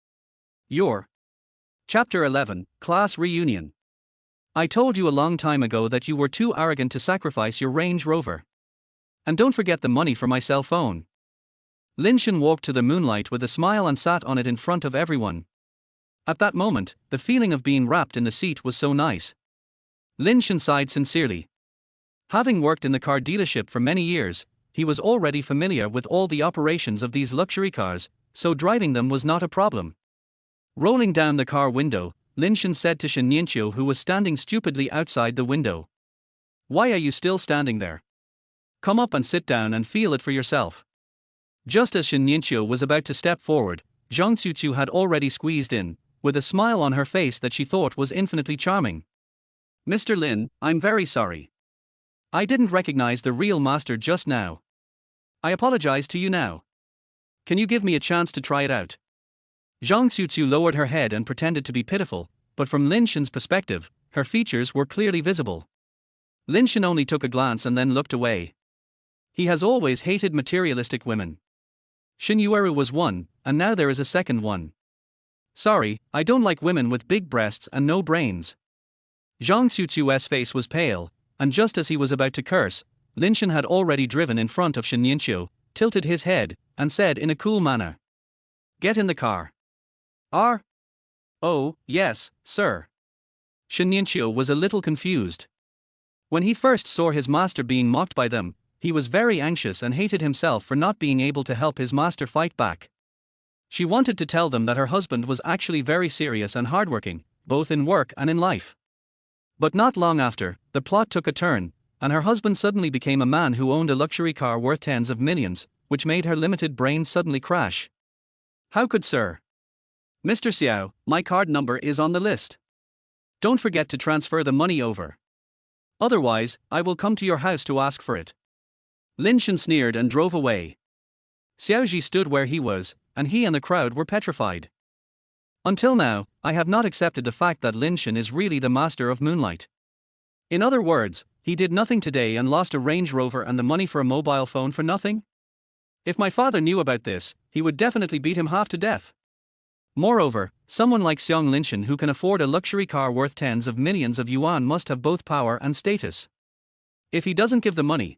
your. Chapter 11, Class Reunion. I told you a long time ago that you were too arrogant to sacrifice your Range Rover. And don't forget the money for my cell phone. Lin Shen walked to the Moonlight with a smile and sat on it in front of everyone. At that moment, the feeling of being wrapped in the seat was so nice. Lin Shen sighed sincerely. Having worked in the car dealership for many years, he was already familiar with all the operations of these luxury cars, so driving them was not a problem. Rolling down the car window, Lin Shen said to Shen Yueru, who was standing stupidly outside the window. Why are you still standing there? Come up and sit down and feel it for yourself. Just as Shen Yueru was about to step forward, Zhang Qiuqiu had already squeezed in, with a smile on her face that she thought was infinitely charming. Mr. Lin, I'm very sorry. I didn't recognize the real master just now. I apologize to you now. Can you give me a chance to try it out? Zhang Qiuqiu lowered her head and pretended to be pitiful, but from Lin Shen's perspective, her features were clearly visible. Lin Shen only took a glance and then looked away. He has always hated materialistic women. Shen Yueru was one, and now there is a second one. Sorry, I don't like women with big breasts and no brains. Zhang Qiuqiu's face was pale, and just as he was about to curse, Lin Shen had already driven in front of Shen Yueru, tilted his head, and said in a cool manner. Get in the car. Oh, yes, sir. Shen Yueru was a little confused. When he first saw his master being mocked by them, he was very anxious and hated himself for not being able to help his master fight back. She wanted to tell them that her husband was actually very serious and hardworking, both in work and in life. But not long after, the plot took a turn, and her husband suddenly became a man who owned a luxury car worth tens of millions, which made her limited brain suddenly crash. How could Sir? Mr. Xiao, my card number is on the list. Don't forget to transfer the money over. Otherwise, I will come to your house to ask for it. Lin Shen sneered and drove away. Xiao Ji stood where he was, and he and the crowd were petrified. Until now, I have not accepted the fact that Lin Shen is really the master of Moonlight. In other words, he did nothing today and lost a Range Rover and the money for a mobile phone for nothing? If my father knew about this, he would definitely beat him half to death. Moreover, someone like Lin Shen who can afford a luxury car worth tens of millions of yuan must have both power and status. If he doesn't give the money.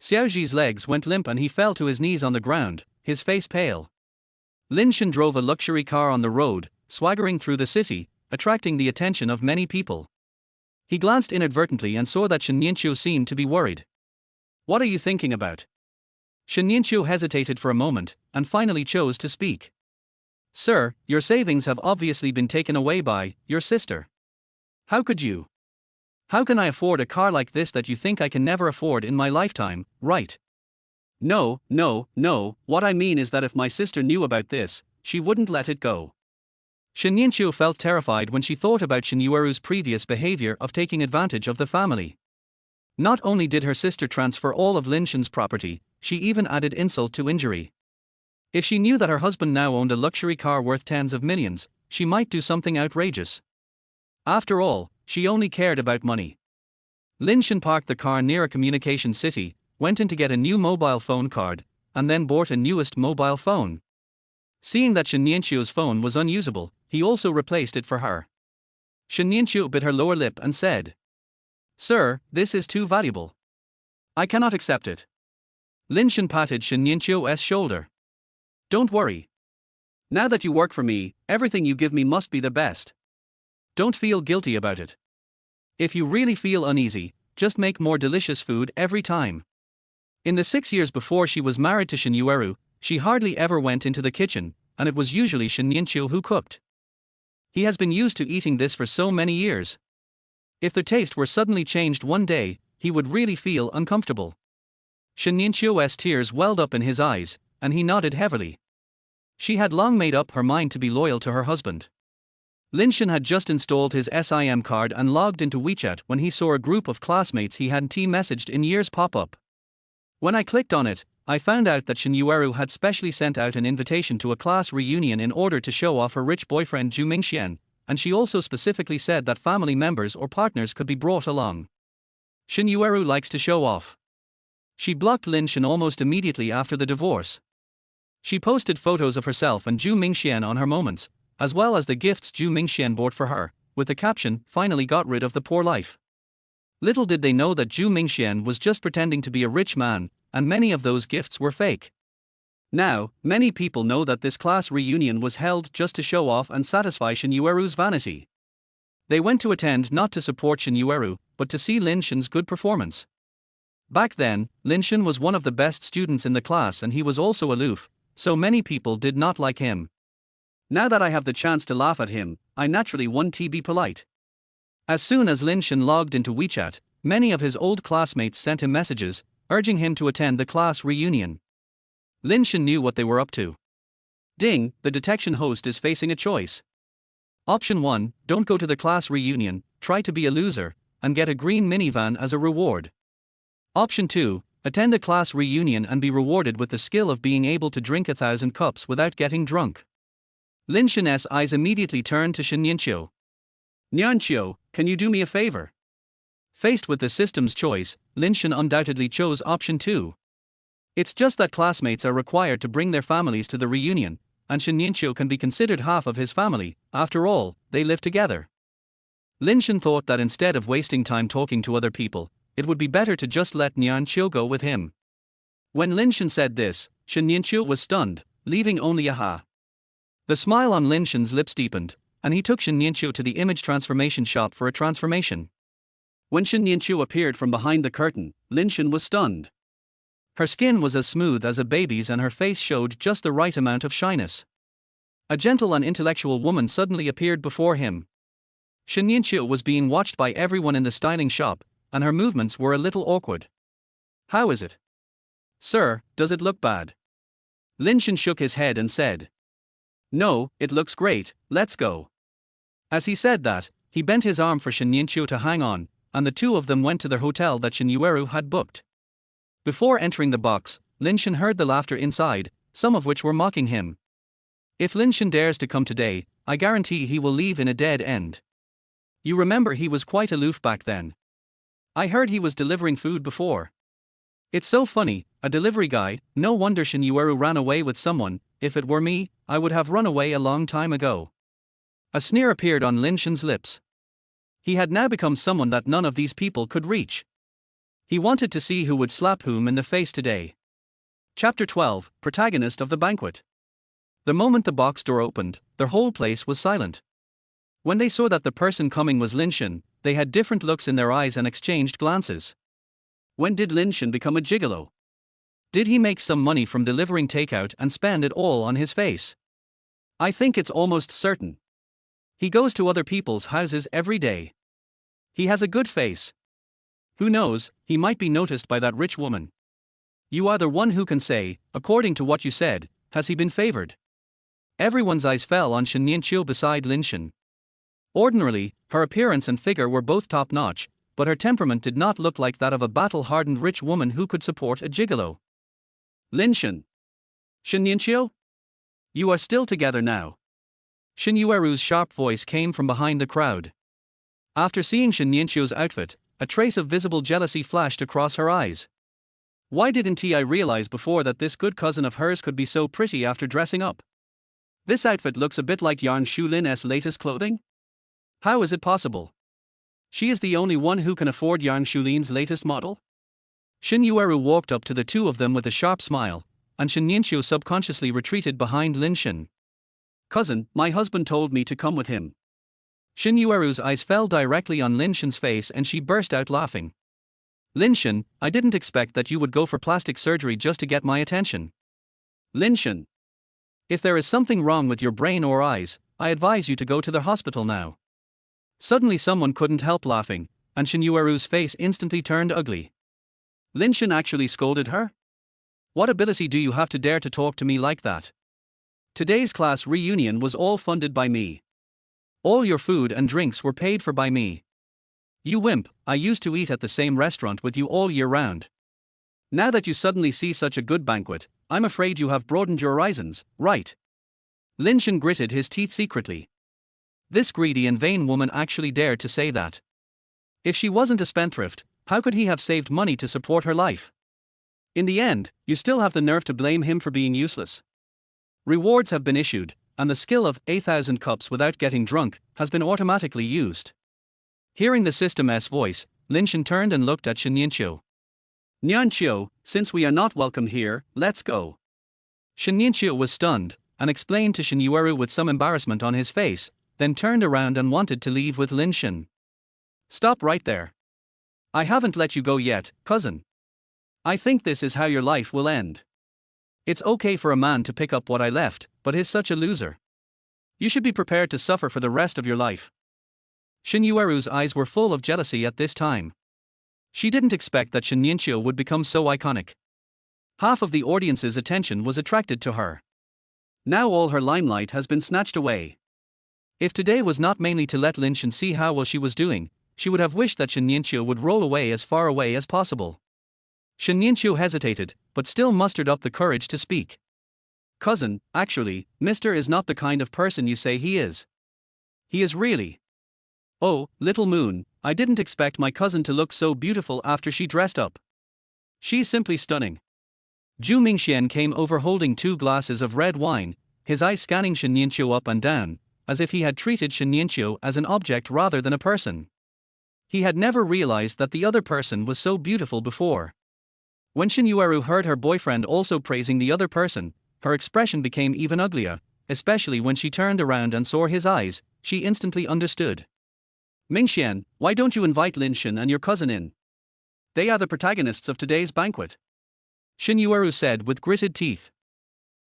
Xiao Ji's legs went limp and he fell to his knees on the ground, his face pale. Lin Shen drove a luxury car on the road, swaggering through the city, attracting the attention of many people. He glanced inadvertently and saw that Shen Yueru seemed to be worried. What are you thinking about? Shen Yueru hesitated for a moment, and finally chose to speak. Sir, your savings have obviously been taken away by your sister. How could you? How can I afford a car like this that you think I can never afford in my lifetime, right? No, no, no, what I mean is that if my sister knew about this, she wouldn't let it go. Shen Yueru felt terrified when she thought about Shen Yueru's previous behavior of taking advantage of the family. Not only did her sister transfer all of Lin Shen's property, she even added insult to injury. If she knew that her husband now owned a luxury car worth tens of millions, she might do something outrageous. After all, she only cared about money. Lin Shen parked the car near a communication city, went in to get a new mobile phone card, and then bought a newest mobile phone. Seeing that Shen Yueru's phone was unusable, he also replaced it for her. Shen Yueru bit her lower lip and said, "Sir, this is too valuable. I cannot accept it." Lin Shen patted Shen Yueru's shoulder. "Don't worry. Now that you work for me, everything you give me must be the best. Don't feel guilty about it. If you really feel uneasy, just make more delicious food every time." In the 6 years before she was married to Shen Yueru, she hardly ever went into the kitchen, and it was usually Shen Yueru who cooked. He has been used to eating this for so many years. If the taste were suddenly changed one day, he would really feel uncomfortable. Shen Yueru's tears welled up in his eyes, and he nodded heavily. She had long made up her mind to be loyal to her husband. Lin Shen had just installed his SIM card and logged into WeChat when he saw a group of classmates he hadn't messaged in years pop up. When I clicked on it, I found out that Shen Yueru had specially sent out an invitation to a class reunion in order to show off her rich boyfriend Zhu Mingxian, and she also specifically said that family members or partners could be brought along. Shen Yueru likes to show off. She blocked Lin Shen almost immediately after the divorce. She posted photos of herself and Zhu Mingxian on her moments, as well as the gifts Zhu Mingxian bought for her, with the caption, "Finally got rid of the poor life." Little did they know that Zhu Mingxian was just pretending to be a rich man, and many of those gifts were fake. Now, many people know that this class reunion was held just to show off and satisfy Shen Yueru's vanity. They went to attend not to support Shen Yueru, but to see Lin Shen's good performance. Back then, Lin Shen was one of the best students in the class and he was also aloof, so many people did not like him. Now that I have the chance to laugh at him, I naturally want to be polite. As soon as Lin Shen logged into WeChat, many of his old classmates sent him messages, urging him to attend the class reunion. Lin Shen knew what they were up to. Ding, the detection host is facing a choice. Option 1, don't go to the class reunion, try to be a loser, and get a green minivan as a reward. Option 2, attend a class reunion and be rewarded with the skill of being able to drink 1,000 cups without getting drunk. Lin Shen's eyes immediately turned to Shen Yueru. "Yueru, can you do me a favor?" Faced with the system's choice, Lin Shen undoubtedly chose option 2. It's just that classmates are required to bring their families to the reunion, and Shen Yueru can be considered half of his family, after all, they live together. Lin Shen thought that instead of wasting time talking to other people, it would be better to just let Yueru go with him. When Lin Shen said this, Shen Yueru was stunned, leaving only a ha. The smile on Lin Shen's lips deepened, and he took Shen Yueru to the image transformation shop for a transformation. When Shen Yueru appeared from behind the curtain, Lin Shen was stunned. Her skin was as smooth as a baby's and her face showed just the right amount of shyness. A gentle and intellectual woman suddenly appeared before him. Shen Yueru was being watched by everyone in the styling shop, and her movements were a little awkward. "How is it? Sir, does it look bad?" Lin Shen shook his head and said, "No, it looks great, let's go." As he said that, he bent his arm for Shen Yueru to hang on, and the two of them went to the hotel that Shen Yueru had booked. Before entering the box, Lin Shen heard the laughter inside, some of which were mocking him. If Lin Shen dares to come today, I guarantee he will leave in a dead end. You remember he was quite aloof back then. I heard he was delivering food before. It's so funny, a delivery guy, no wonder Shen Yueru ran away with someone. If it were me, I would have run away a long time ago. A sneer appeared on Lin Shen's lips. He had now become someone that none of these people could reach. He wanted to see who would slap whom in the face today. Chapter 12, Protagonist of the Banquet. The moment the box door opened, their whole place was silent. When they saw that the person coming was Lin Shen, they had different looks in their eyes and exchanged glances. When did Lin Shen become a gigolo? Did he make some money from delivering takeout and spend it all on his face? I think it's almost certain. He goes to other people's houses every day. He has a good face. Who knows, he might be noticed by that rich woman. You are the one who can say, according to what you said, has he been favored? Everyone's eyes fell on Shen Yueru beside Lin Shen. Ordinarily, her appearance and figure were both top-notch, but her temperament did not look like that of a battle-hardened rich woman who could support a gigolo. Lin Shen. Shen Yueru? You are still together now. Shen Yueru's sharp voice came from behind the crowd. After seeing Shen Yueru's outfit, a trace of visible jealousy flashed across her eyes. Why didn't I realize before that this good cousin of hers could be so pretty after dressing up? This outfit looks a bit like Yarn Shu Lin's latest clothing? How is it possible? She is the only one who can afford Yarn Shu Lin's latest model? Shen Yueru walked up to the two of them with a sharp smile, and Shen Yueru subconsciously retreated behind Lin Shen. Cousin, my husband told me to come with him. Shen Yueru's eyes fell directly on Lin Shen's face and she burst out laughing. Lin Shen, I didn't expect that you would go for plastic surgery just to get my attention. Lin Shen. If there is something wrong with your brain or eyes, I advise you to go to the hospital now. Suddenly someone couldn't help laughing, and Shen Yueru's face instantly turned ugly. Lin Shen actually scolded her? What ability do you have to dare to talk to me like that? Today's class reunion was all funded by me. All your food and drinks were paid for by me. You wimp, I used to eat at the same restaurant with you all year round. Now that you suddenly see such a good banquet, I'm afraid you have broadened your horizons, right? Lin Shen gritted his teeth secretly. This greedy and vain woman actually dared to say that. If she wasn't a spendthrift, how could he have saved money to support her life? In the end, you still have the nerve to blame him for being useless. Rewards have been issued, and the skill of 1,000 cups without getting drunk has been automatically used. Hearing the system's voice, Lin Shen turned and looked at Shen Yueru. Nianqiu, since we are not welcome here, let's go. Shen Yueru was stunned, and explained to Shen Yueru with some embarrassment on his face, then turned around and wanted to leave with Lin Shen. Stop right there. I haven't let you go yet, cousin. I think this is how your life will end. It's okay for a man to pick up what I left, but he's such a loser. You should be prepared to suffer for the rest of your life. Shen Yueru's eyes were full of jealousy at this time. She didn't expect that Shen Yueru would become so iconic. Half of the audience's attention was attracted to her. Now all her limelight has been snatched away. If today was not mainly to let Lin Shen see how well she was doing, she would have wished that Shen Yueru would roll away as far away as possible. Shen Yueru hesitated, but still mustered up the courage to speak. Cousin, actually, Mr. is not the kind of person you say he is. He is really. Oh, little moon, I didn't expect my cousin to look so beautiful after she dressed up. She's simply stunning. Zhu Mingxian came over holding 2 glasses of red wine, his eyes scanning Shen Yueru up and down, as if he had treated Shen Yueru as an object rather than a person. He had never realized that the other person was so beautiful before. When Shen Yueru heard her boyfriend also praising the other person, her expression became even uglier, especially when she turned around and saw his eyes. She instantly understood. Mingxian, why don't you invite Lin Shen and your cousin in? They are the protagonists of today's banquet. Shen Yueru said with gritted teeth.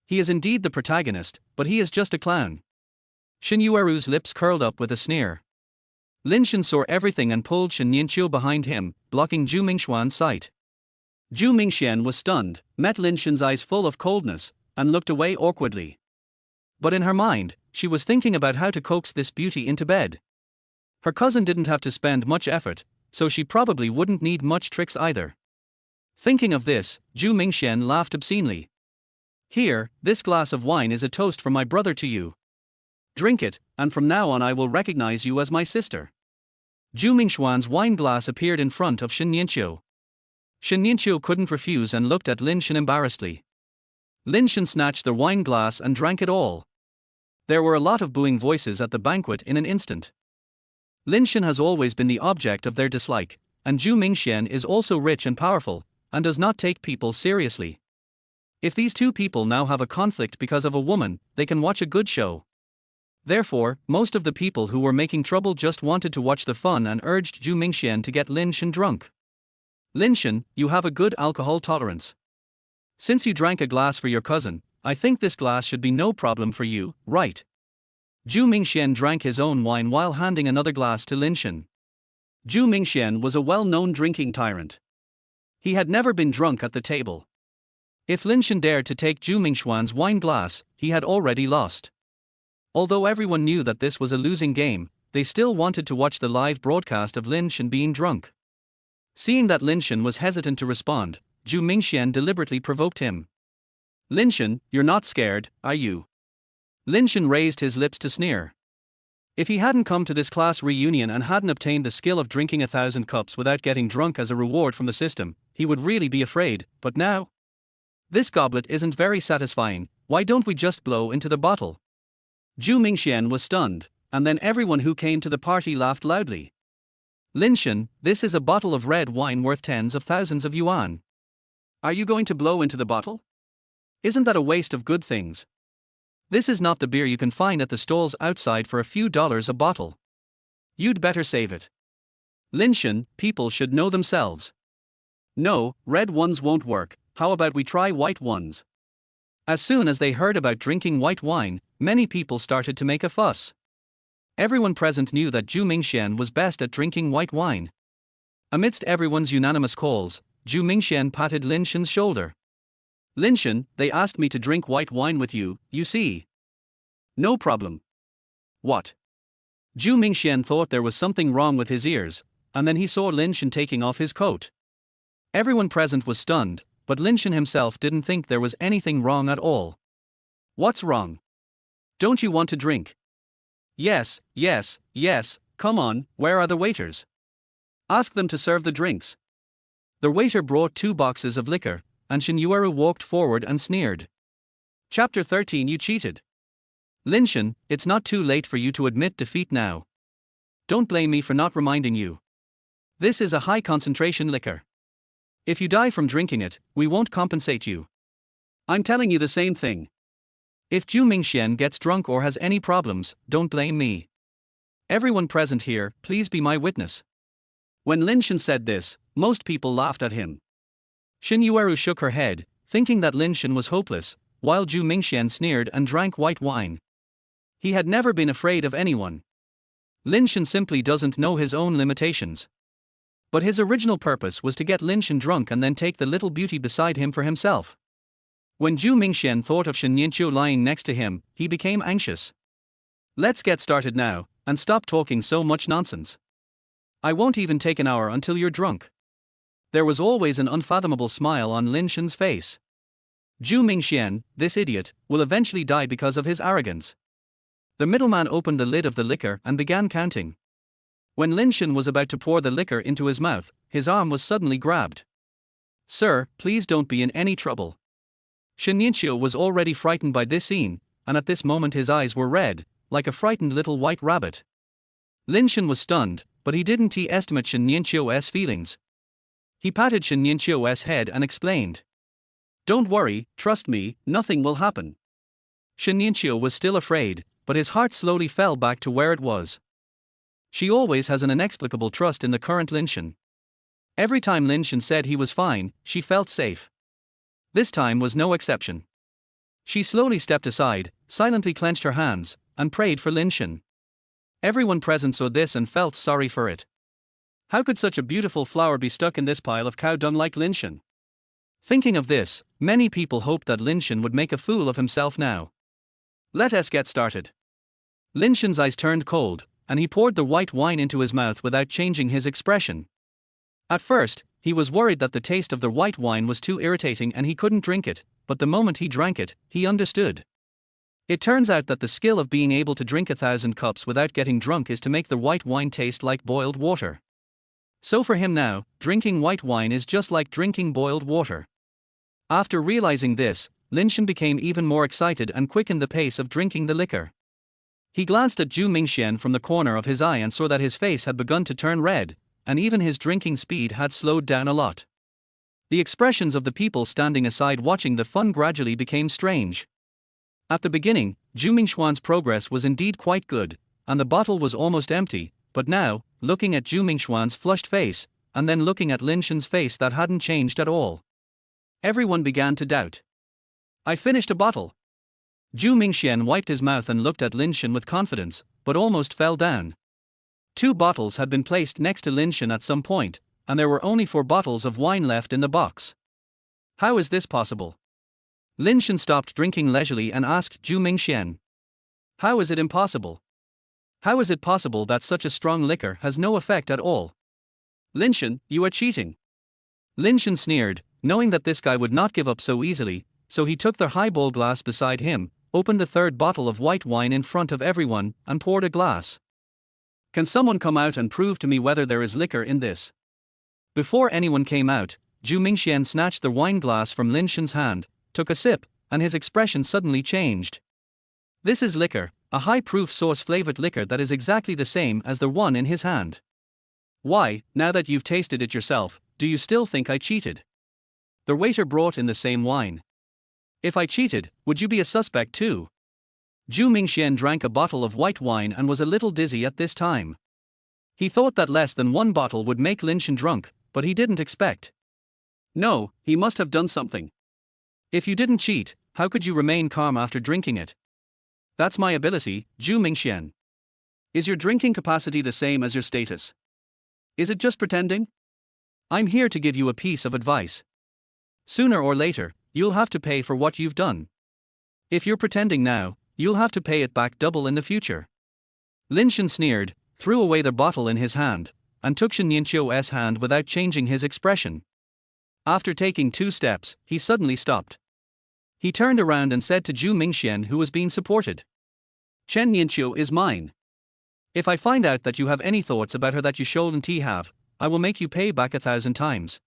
He is indeed the protagonist, but he is just a clown. Shen Yueru's lips curled up with a sneer. Lin Shen saw everything and pulled Shen Yueru behind him, blocking Zhu Mingxian's sight. Zhu Mingxian was stunned, met Lin Shen's eyes full of coldness, and looked away awkwardly. But in her mind, she was thinking about how to coax this beauty into bed. Her cousin didn't have to spend much effort, so she probably wouldn't need much tricks either. Thinking of this, Zhu Mingxian laughed obscenely. Here, this glass of wine is a toast from my brother to you. Drink it, and from now on I will recognize you as my sister. Zhu Mingxian's wine glass appeared in front of Shen Yueru. Shen Yueru couldn't refuse and looked at Lin Shen embarrassedly. Lin Shen snatched the wine glass and drank it all. There were a lot of booing voices at the banquet in an instant. Lin Shen has always been the object of their dislike, and Zhu Mingxian is also rich and powerful, and does not take people seriously. If these two people now have a conflict because of a woman, they can watch a good show. Therefore, most of the people who were making trouble just wanted to watch the fun and urged Zhu Mingxian to get Lin Shen drunk. Lin Shen, you have a good alcohol tolerance. Since you drank a glass for your cousin, I think this glass should be no problem for you, right? Zhu Mingxian drank his own wine while handing another glass to Lin Shen. Zhu Mingxian was a well-known drinking tyrant. He had never been drunk at the table. If Lin Shen dared to take Zhu Mingxian's wine glass, he had already lost. Although everyone knew that this was a losing game, they still wanted to watch the live broadcast of Lin Shen being drunk. Seeing that Lin Shen was hesitant to respond, Zhu Mingxian deliberately provoked him. Lin Shen, you're not scared, are you? Lin Shen raised his lips to sneer. If he hadn't come to this class reunion and hadn't obtained the skill of drinking 1,000 cups without getting drunk as a reward from the system, he would really be afraid, but now? This goblet isn't very satisfying, why don't we just blow into the bottle? Zhu Mingxian was stunned, and then everyone who came to the party laughed loudly. Lin Shen, this is a bottle of red wine worth tens of thousands of yuan. Are you going to blow into the bottle? Isn't that a waste of good things? This is not the beer you can find at the stalls outside for a few dollars a bottle. You'd better save it. Lin Shen, people should know themselves. No, red ones won't work, how about we try white ones? As soon as they heard about drinking white wine, many people started to make a fuss. Everyone present knew that Zhu Mingxian was best at drinking white wine. Amidst everyone's unanimous calls, Zhu Mingxian patted Lin Shen's shoulder. Lin Shen, they asked me to drink white wine with you, you see. No problem. What? Zhu Mingxian thought there was something wrong with his ears, and then he saw Lin Shen taking off his coat. Everyone present was stunned, but Lin Shen himself didn't think there was anything wrong at all. What's wrong? Don't you want to drink? Yes, come on, where are the waiters? Ask them to serve the drinks. The waiter brought 2 boxes of liquor, and Shen Yueru walked forward and sneered. Chapter 13 You cheated. Lin Shen, it's not too late for you to admit defeat now. Don't blame me for not reminding you. This is a high concentration liquor. If you die from drinking it, we won't compensate you. I'm telling you the same thing. If Zhu Mingxian gets drunk or has any problems, don't blame me. Everyone present here, please be my witness. When Lin Shen said this, most people laughed at him. Shen Yueru shook her head, thinking that Lin Shen was hopeless, while Zhu Mingxian sneered and drank white wine. He had never been afraid of anyone. Lin Shen simply doesn't know his own limitations. But his original purpose was to get Lin Shen drunk and then take the little beauty beside him for himself. When Zhu Mingxian thought of Shen Yueru lying next to him, he became anxious. Let's get started now, and stop talking so much nonsense. I won't even take an hour until you're drunk. There was always an unfathomable smile on Lin Shen's face. Zhu Mingxian, this idiot, will eventually die because of his arrogance. The middleman opened the lid of the liquor and began counting. When Lin Shen was about to pour the liquor into his mouth, his arm was suddenly grabbed. Sir, please don't be in any trouble. Shen Yueru was already frightened by this scene, and at this moment his eyes were red, like a frightened little white rabbit. Lin Shen was stunned, but he didn't estimate Shen Yueru's feelings. He patted Shen Yueru's head and explained. Don't worry, trust me, nothing will happen. Shen Yueru was still afraid, but his heart slowly fell back to where it was. She always has an inexplicable trust in the current Lin Shen. Every time Lin Shen said he was fine, she felt safe. This time was no exception. She slowly stepped aside, silently clenched her hands, and prayed for Lin Shen. Everyone present saw this and felt sorry for it. How could such a beautiful flower be stuck in this pile of cow dung like Lin Shen? Thinking of this, many people hoped that Lin Shen would make a fool of himself now. Let us get started. Lin Shen's eyes turned cold, and he poured the white wine into his mouth without changing his expression. At first, he was worried that the taste of the white wine was too irritating and he couldn't drink it, but the moment he drank it, he understood. It turns out that the skill of being able to drink 1,000 cups without getting drunk is to make the white wine taste like boiled water. So for him now, drinking white wine is just like drinking boiled water. After realizing this, Lin Shen became even more excited and quickened the pace of drinking the liquor. He glanced at Zhu Mingxian from the corner of his eye and saw that his face had begun to turn red, and even his drinking speed had slowed down a lot. The expressions of the people standing aside watching the fun gradually became strange. At the beginning, Zhu Mingxian's progress was indeed quite good, and the bottle was almost empty, but now, looking at Zhu Mingxian's flushed face, and then looking at Lin Shen's face that hadn't changed at all, everyone began to doubt. I finished a bottle. Zhu Mingxian wiped his mouth and looked at Lin Shen with confidence, but almost fell down. 2 bottles had been placed next to Lin Shen at some point, and there were only 4 bottles of wine left in the box. How is this possible? Lin Shen stopped drinking leisurely and asked Zhu Mingxian. How is it impossible? How is it possible that such a strong liquor has no effect at all? Lin Shen, you are cheating. Lin Shen sneered, knowing that this guy would not give up so easily, so he took the highball glass beside him, opened the 3rd bottle of white wine in front of everyone, and poured a glass. Can someone come out and prove to me whether there is liquor in this? Before anyone came out, Zhu Mingxian snatched the wine glass from Lin Shen's hand, took a sip, and his expression suddenly changed. This is liquor, a high-proof sauce-flavored liquor that is exactly the same as the one in his hand. Why, now that you've tasted it yourself, do you still think I cheated? The waiter brought in the same wine. If I cheated, would you be a suspect too? Zhu Mingxian drank a bottle of white wine and was a little dizzy at this time. He thought that less than 1 bottle would make Lin Shen drunk, but he didn't expect. No, he must have done something. If you didn't cheat, how could you remain calm after drinking it? That's my ability, Zhu Mingxian. Is your drinking capacity the same as your status? Is it just pretending? I'm here to give you a piece of advice. Sooner or later, you'll have to pay for what you've done. If you're pretending now, you'll have to pay it back double in the future. Lin Shen sneered, threw away the bottle in his hand, and took Shen Yueru's hand without changing his expression. After taking 2 steps, he suddenly stopped. He turned around and said to Zhu Mingxian, who was being supported. Shen Yueru is mine. If I find out that you have any thoughts about her that you shouldn't have, I will make you pay back 1,000 times.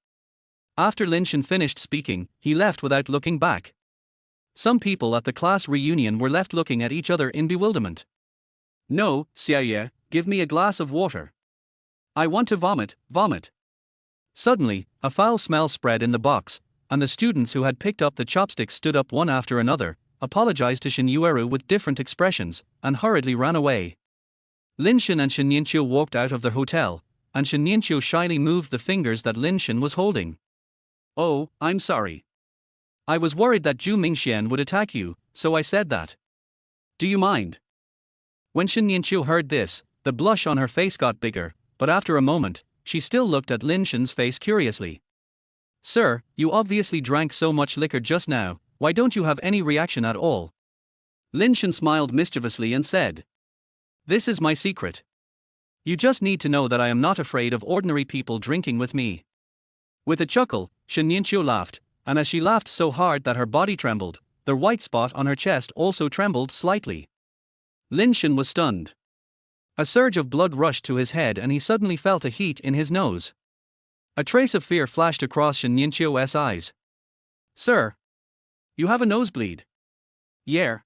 After Lin Shen finished speaking, he left without looking back. Some people at the class reunion were left looking at each other in bewilderment. No, Xiaoye, give me a glass of water. I want to vomit. Suddenly, a foul smell spread in the box, and the students who had picked up the chopsticks stood up one after another, apologized to Shen Yueru with different expressions, and hurriedly ran away. Lin Shen and Shen Yueru walked out of the hotel, and Shen Yueru shyly moved the fingers that Lin Shen was holding. Oh, I'm sorry. I was worried that Zhu Mingxian would attack you, so I said that. Do you mind? When Shen Yueru heard this, the blush on her face got bigger, but after a moment, she still looked at Lin Shen's face curiously. Sir, you obviously drank so much liquor just now, why don't you have any reaction at all? Lin Shen smiled mischievously and said. This is my secret. You just need to know that I am not afraid of ordinary people drinking with me. With a chuckle, Shen Yueru laughed, and as she laughed so hard that her body trembled, the white spot on her chest also trembled slightly. Lin Shen was stunned. A surge of blood rushed to his head and he suddenly felt a heat in his nose. A trace of fear flashed across Shen Yueru's eyes. Sir! You have a nosebleed. Yeah.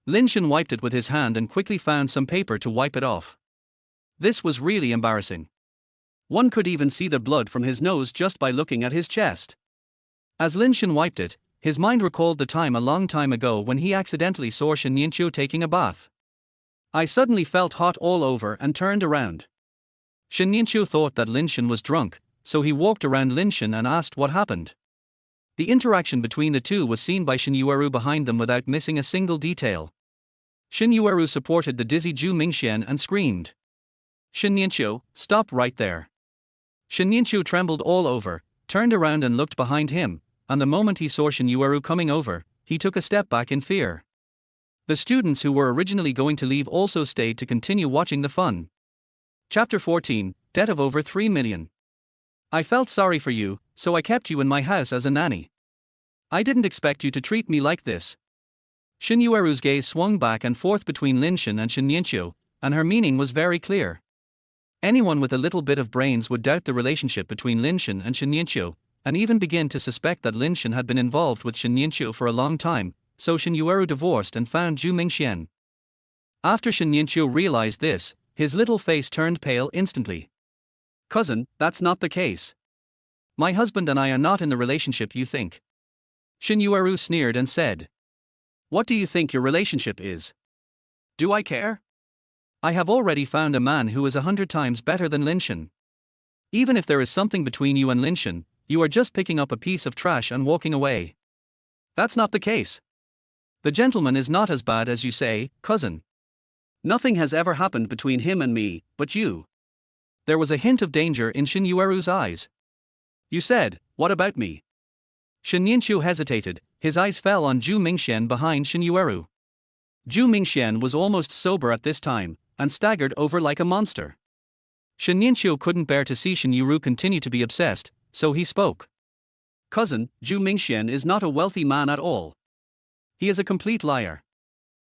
Lin Shen wiped it with his hand and quickly found some paper to wipe it off. This was really embarrassing. One could even see the blood from his nose just by looking at his chest. As Lin Shen wiped it, his mind recalled the time a long time ago when he accidentally saw Shen Yueru taking a bath. I suddenly felt hot all over and turned around. Shen Yueru thought that Lin Shen was drunk, so he walked around Lin Shen and asked what happened. The interaction between the two was seen by Shen Yueru behind them without missing a single detail. Shen Yueru supported the dizzy Zhu Mingxian and screamed. Shen Yueru, stop right there. Shen Yueru trembled all over, turned around and looked behind him, and the moment he saw Shen Yueru coming over, he took a step back in fear. The students who were originally going to leave also stayed to continue watching the fun. Chapter 14, Debt of over 3 million. I felt sorry for you, so I kept you in my house as a nanny. I didn't expect you to treat me like this. Shen Yueru's gaze swung back and forth between Lin Shen and Shen Yueru, and her meaning was very clear. Anyone with a little bit of brains would doubt the relationship between Lin Shen and Shen Yueru, and even begin to suspect that Lin Shen had been involved with Shen Yueru for a long time, so Shen Yueru divorced and found Zhu Mingxian. After Shen Yueru realized this, his little face turned pale instantly. Cousin, that's not the case. My husband and I are not in the relationship you think. Shen Yueru sneered and said. What do you think your relationship is? Do I care? I have already found a man who is 100 times better than Lin Shen. Even if there is something between you and Lin Shen, you are just picking up a piece of trash and walking away. That's not the case. The gentleman is not as bad as you say, cousin. Nothing has ever happened between him and me, but you. There was a hint of danger in Shen Yueru's eyes. You said, what about me? Shen Yueru hesitated, his eyes fell on Zhu Mingshen behind Shen Yueru. Zhu Mingshen was almost sober at this time, and staggered over like a monster. Shen Yueru couldn't bear to see Shen Yueru continue to be obsessed, so he spoke. Cousin, Zhu Mingshen is not a wealthy man at all. He is a complete liar.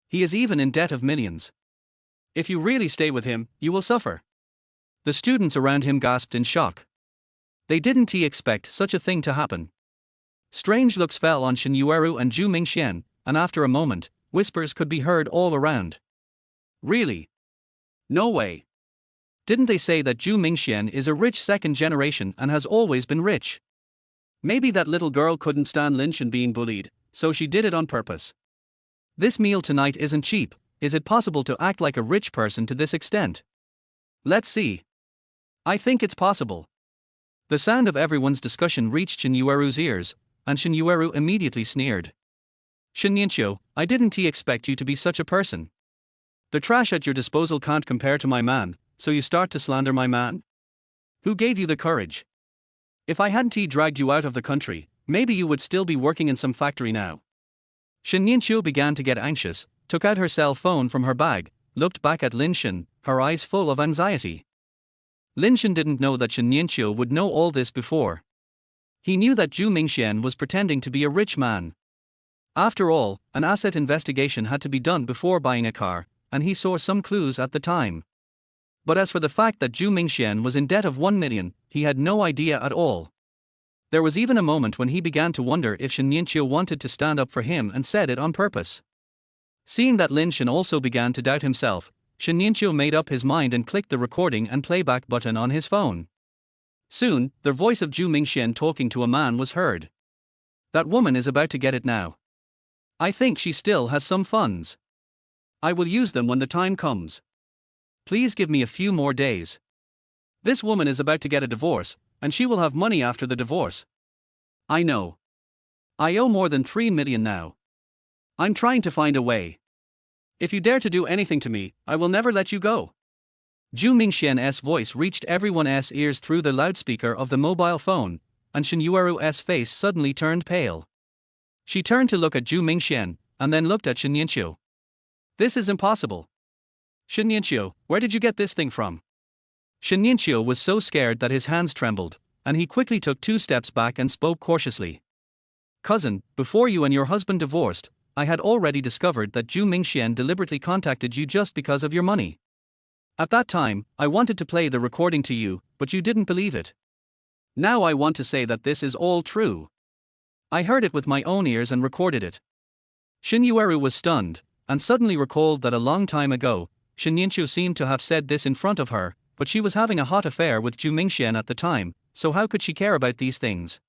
He is even in debt of millions. If you really stay with him, you will suffer. The students around him gasped in shock. They didn't expect such a thing to happen. Strange looks fell on Shen Yueru and Zhu Mingshen, and after a moment, whispers could be heard all around. Really? No way. Didn't they say that Zhu Mingshen is a rich second generation and has always been rich? Maybe that little girl couldn't stand Lin Shen being bullied, so she did it on purpose. This meal tonight isn't cheap. Is it possible to act like a rich person to this extent? Let's see. I think it's possible. The sound of everyone's discussion reached Shen Yueru's ears, and Shen Yueru immediately sneered. Shen Yueru, I didn't expect you to be such a person. The trash at your disposal can't compare to my man, so you start to slander my man? Who gave you the courage? If I hadn't dragged you out of the country, maybe you would still be working in some factory now. Shen Yueru began to get anxious, took out her cell phone from her bag, looked back at Lin Shen, her eyes full of anxiety. Lin Shen didn't know that Shen Yueru would know all this before. He knew that Zhu Mingshen was pretending to be a rich man. After all, an asset investigation had to be done before buying a car, and he saw some clues at the time. But as for the fact that Zhu Mingshen was in debt of 1 million, he had no idea at all. There was even a moment when he began to wonder if Shen Yueru wanted to stand up for him and said it on purpose. Seeing that Lin Shen also began to doubt himself, Shen Yueru made up his mind and clicked the recording and playback button on his phone. Soon, the voice of Zhu Mingshen talking to a man was heard. That woman is about to get it now. I think she still has some funds. I will use them when the time comes. Please give me a few more days. This woman is about to get a divorce, and she will have money after the divorce. I know. I owe more than 3 million now. I'm trying to find a way. If you dare to do anything to me, I will never let you go. Zhu Mingshen's voice reached everyone's ears through the loudspeaker of the mobile phone, and Shen Yueru's face suddenly turned pale. She turned to look at Zhu Mingshen, and then looked at Shen Yueru. This is impossible. Shen Yueru, where did you get this thing from? Shen Yueru was so scared that his hands trembled, and he quickly took 2 steps back and spoke cautiously. Cousin, before you and your husband divorced, I had already discovered that Zhu Mingshen deliberately contacted you just because of your money. At that time, I wanted to play the recording to you, but you didn't believe it. Now I want to say that this is all true. I heard it with my own ears and recorded it. Shen Yueru was stunned, and suddenly recalled that a long time ago, Shen Yueru seemed to have said this in front of her, but she was having a hot affair with Zhu Mingshen at the time, so how could she care about these things?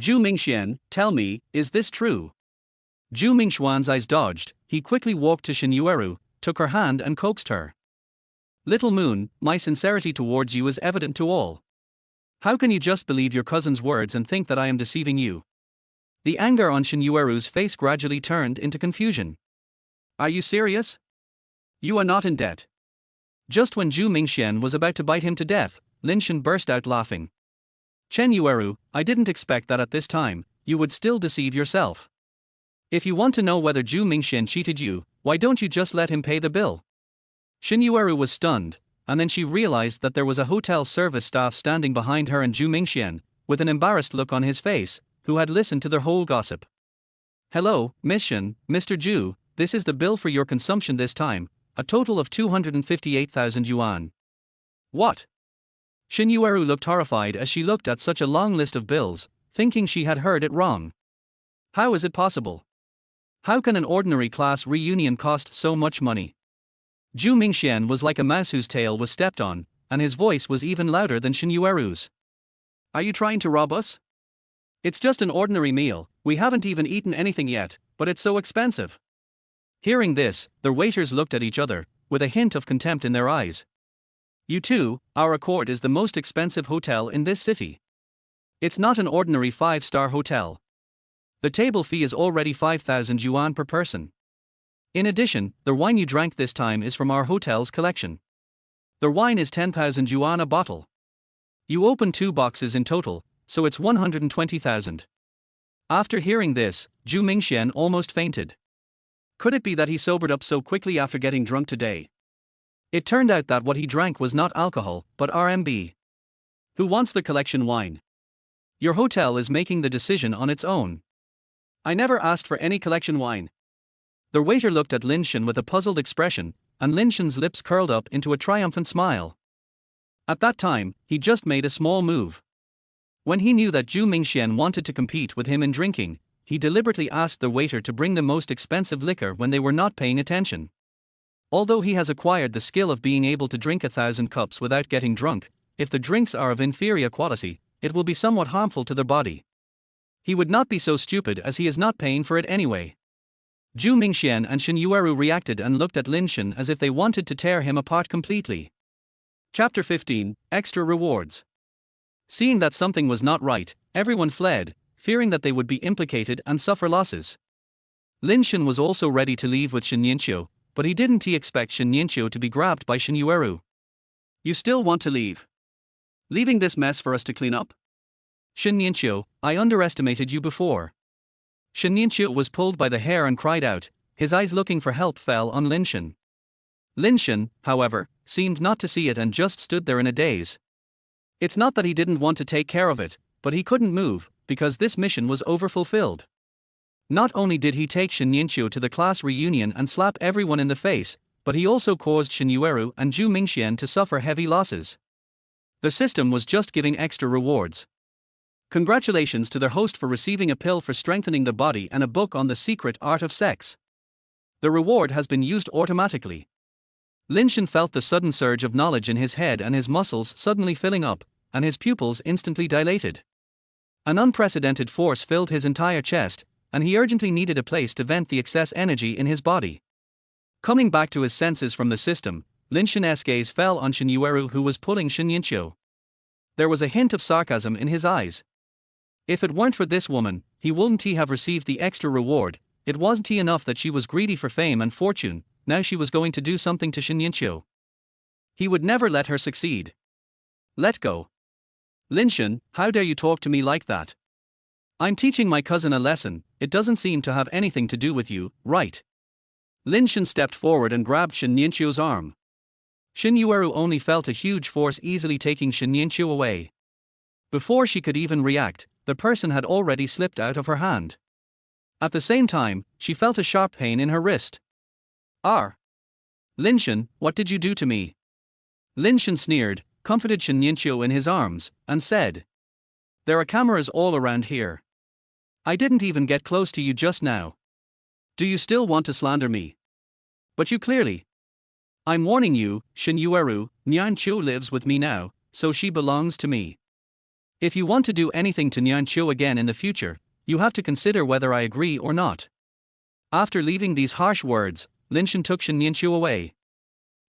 Zhu Mingshen, tell me, is this true? Zhu Mingshuan's eyes dodged, he quickly walked to Shen Yueru, took her hand and coaxed her. Little Moon, my sincerity towards you is evident to all. How can you just believe your cousin's words and think that I am deceiving you? The anger on Shen Yueru's face gradually turned into confusion. Are you serious? You are not in debt. Just when Zhu Mingshen was about to bite him to death, Lin Shen burst out laughing. Shen Yueru, I didn't expect that at this time, you would still deceive yourself. If you want to know whether Zhu Mingshen cheated you, why don't you just let him pay the bill? Shen Yueru was stunned, and then she realized that there was a hotel service staff standing behind her and Zhu Mingshen, with an embarrassed look on his face, who had listened to their whole gossip. Hello, Miss Shen, Mr. Zhu, this is the bill for your consumption this time, a total of 258,000 yuan. What? Shen Yueru looked horrified as she looked at such a long list of bills, thinking she had heard it wrong. How is it possible? How can an ordinary class reunion cost so much money? Zhu Mingshen was like a mouse whose tail was stepped on, and his voice was even louder than Shen Yueru's. Are you trying to rob us? It's just an ordinary meal, we haven't even eaten anything yet, but it's so expensive. Hearing this, the waiters looked at each other, with a hint of contempt in their eyes. You too, our court is the most expensive hotel in this city. It's not an ordinary 5-star hotel. The table fee is already 5,000 yuan per person. In addition, the wine you drank this time is from our hotel's collection. The wine is 10,000 yuan a bottle. You opened 2 boxes in total, so it's 120,000. After hearing this, Zhu Mingxian almost fainted. Could it be that he sobered up so quickly after getting drunk today? It turned out that what he drank was not alcohol, but RMB. Who wants the collection wine? Your hotel is making the decision on its own. I never asked for any collection wine. The waiter looked at Lin Shen with a puzzled expression, and Lin Shen's lips curled up into a triumphant smile. At that time, he just made a small move. When he knew that Zhu Mingxian wanted to compete with him in drinking, he deliberately asked the waiter to bring the most expensive liquor when they were not paying attention. Although he has acquired the skill of being able to drink 1,000 cups without getting drunk, if the drinks are of inferior quality, it will be somewhat harmful to their body. He would not be so stupid as he is not paying for it anyway. Zhu Mingxian and Shen Yueru reacted and looked at Lin Shen as if they wanted to tear him apart completely. Chapter 15, Extra Rewards. Seeing that something was not right, everyone fled, fearing that they would be implicated and suffer losses. Lin Shen was also ready to leave with Shen Yueru, but he didn't expect Shen Yueru to be grabbed by Shen Yueru. You still want to leave? Leaving this mess for us to clean up? Shen Yueru, I underestimated you before. Shen Yueru was pulled by the hair and cried out, his eyes looking for help fell on Lin Shen. Lin Shen, however, seemed not to see it and just stood there in a daze. It's not that he didn't want to take care of it, but he couldn't move, because this mission was overfulfilled. Not only did he take Shen Yueru to the class reunion and slap everyone in the face, but he also caused Shen Yueru and Zhu Mingxian to suffer heavy losses. The system was just giving extra rewards. Congratulations to their host for receiving a pill for strengthening the body and a book on the secret art of sex. The reward has been used automatically. Lin Shen felt the sudden surge of knowledge in his head and his muscles suddenly filling up, and his pupils instantly dilated. An unprecedented force filled his entire chest, and he urgently needed a place to vent the excess energy in his body. Coming back to his senses from the system, Lin Shen's gaze fell on Shen Yueru, who was pulling Shen Yueru. There was a hint of sarcasm in his eyes. If it weren't for this woman, he wouldn't have received the extra reward. It wasn't enough that she was greedy for fame and fortune, now she was going to do something to Shen Yueru. He would never let her succeed. Let go. Lin Shen, how dare you talk to me like that? I'm teaching my cousin a lesson, it doesn't seem to have anything to do with you, right? Lin Shen stepped forward and grabbed Shen Yueru's arm. Shen Yueru only felt a huge force easily taking Shen Yueru away. Before she could even react, the person had already slipped out of her hand. At the same time, she felt a sharp pain in her wrist. Lin Shen, what did you do to me? Lin Shen sneered, comforted Shen Yueru in his arms, and said, there are cameras all around here. I didn't even get close to you just now. Do you still want to slander me? But you clearly. I'm warning you, Shen Yueru, Nian Qiu lives with me now, so she belongs to me. If you want to do anything to Nian Qiu again in the future, you have to consider whether I agree or not. After leaving these harsh words, Lin Shen took Shen Yueru away.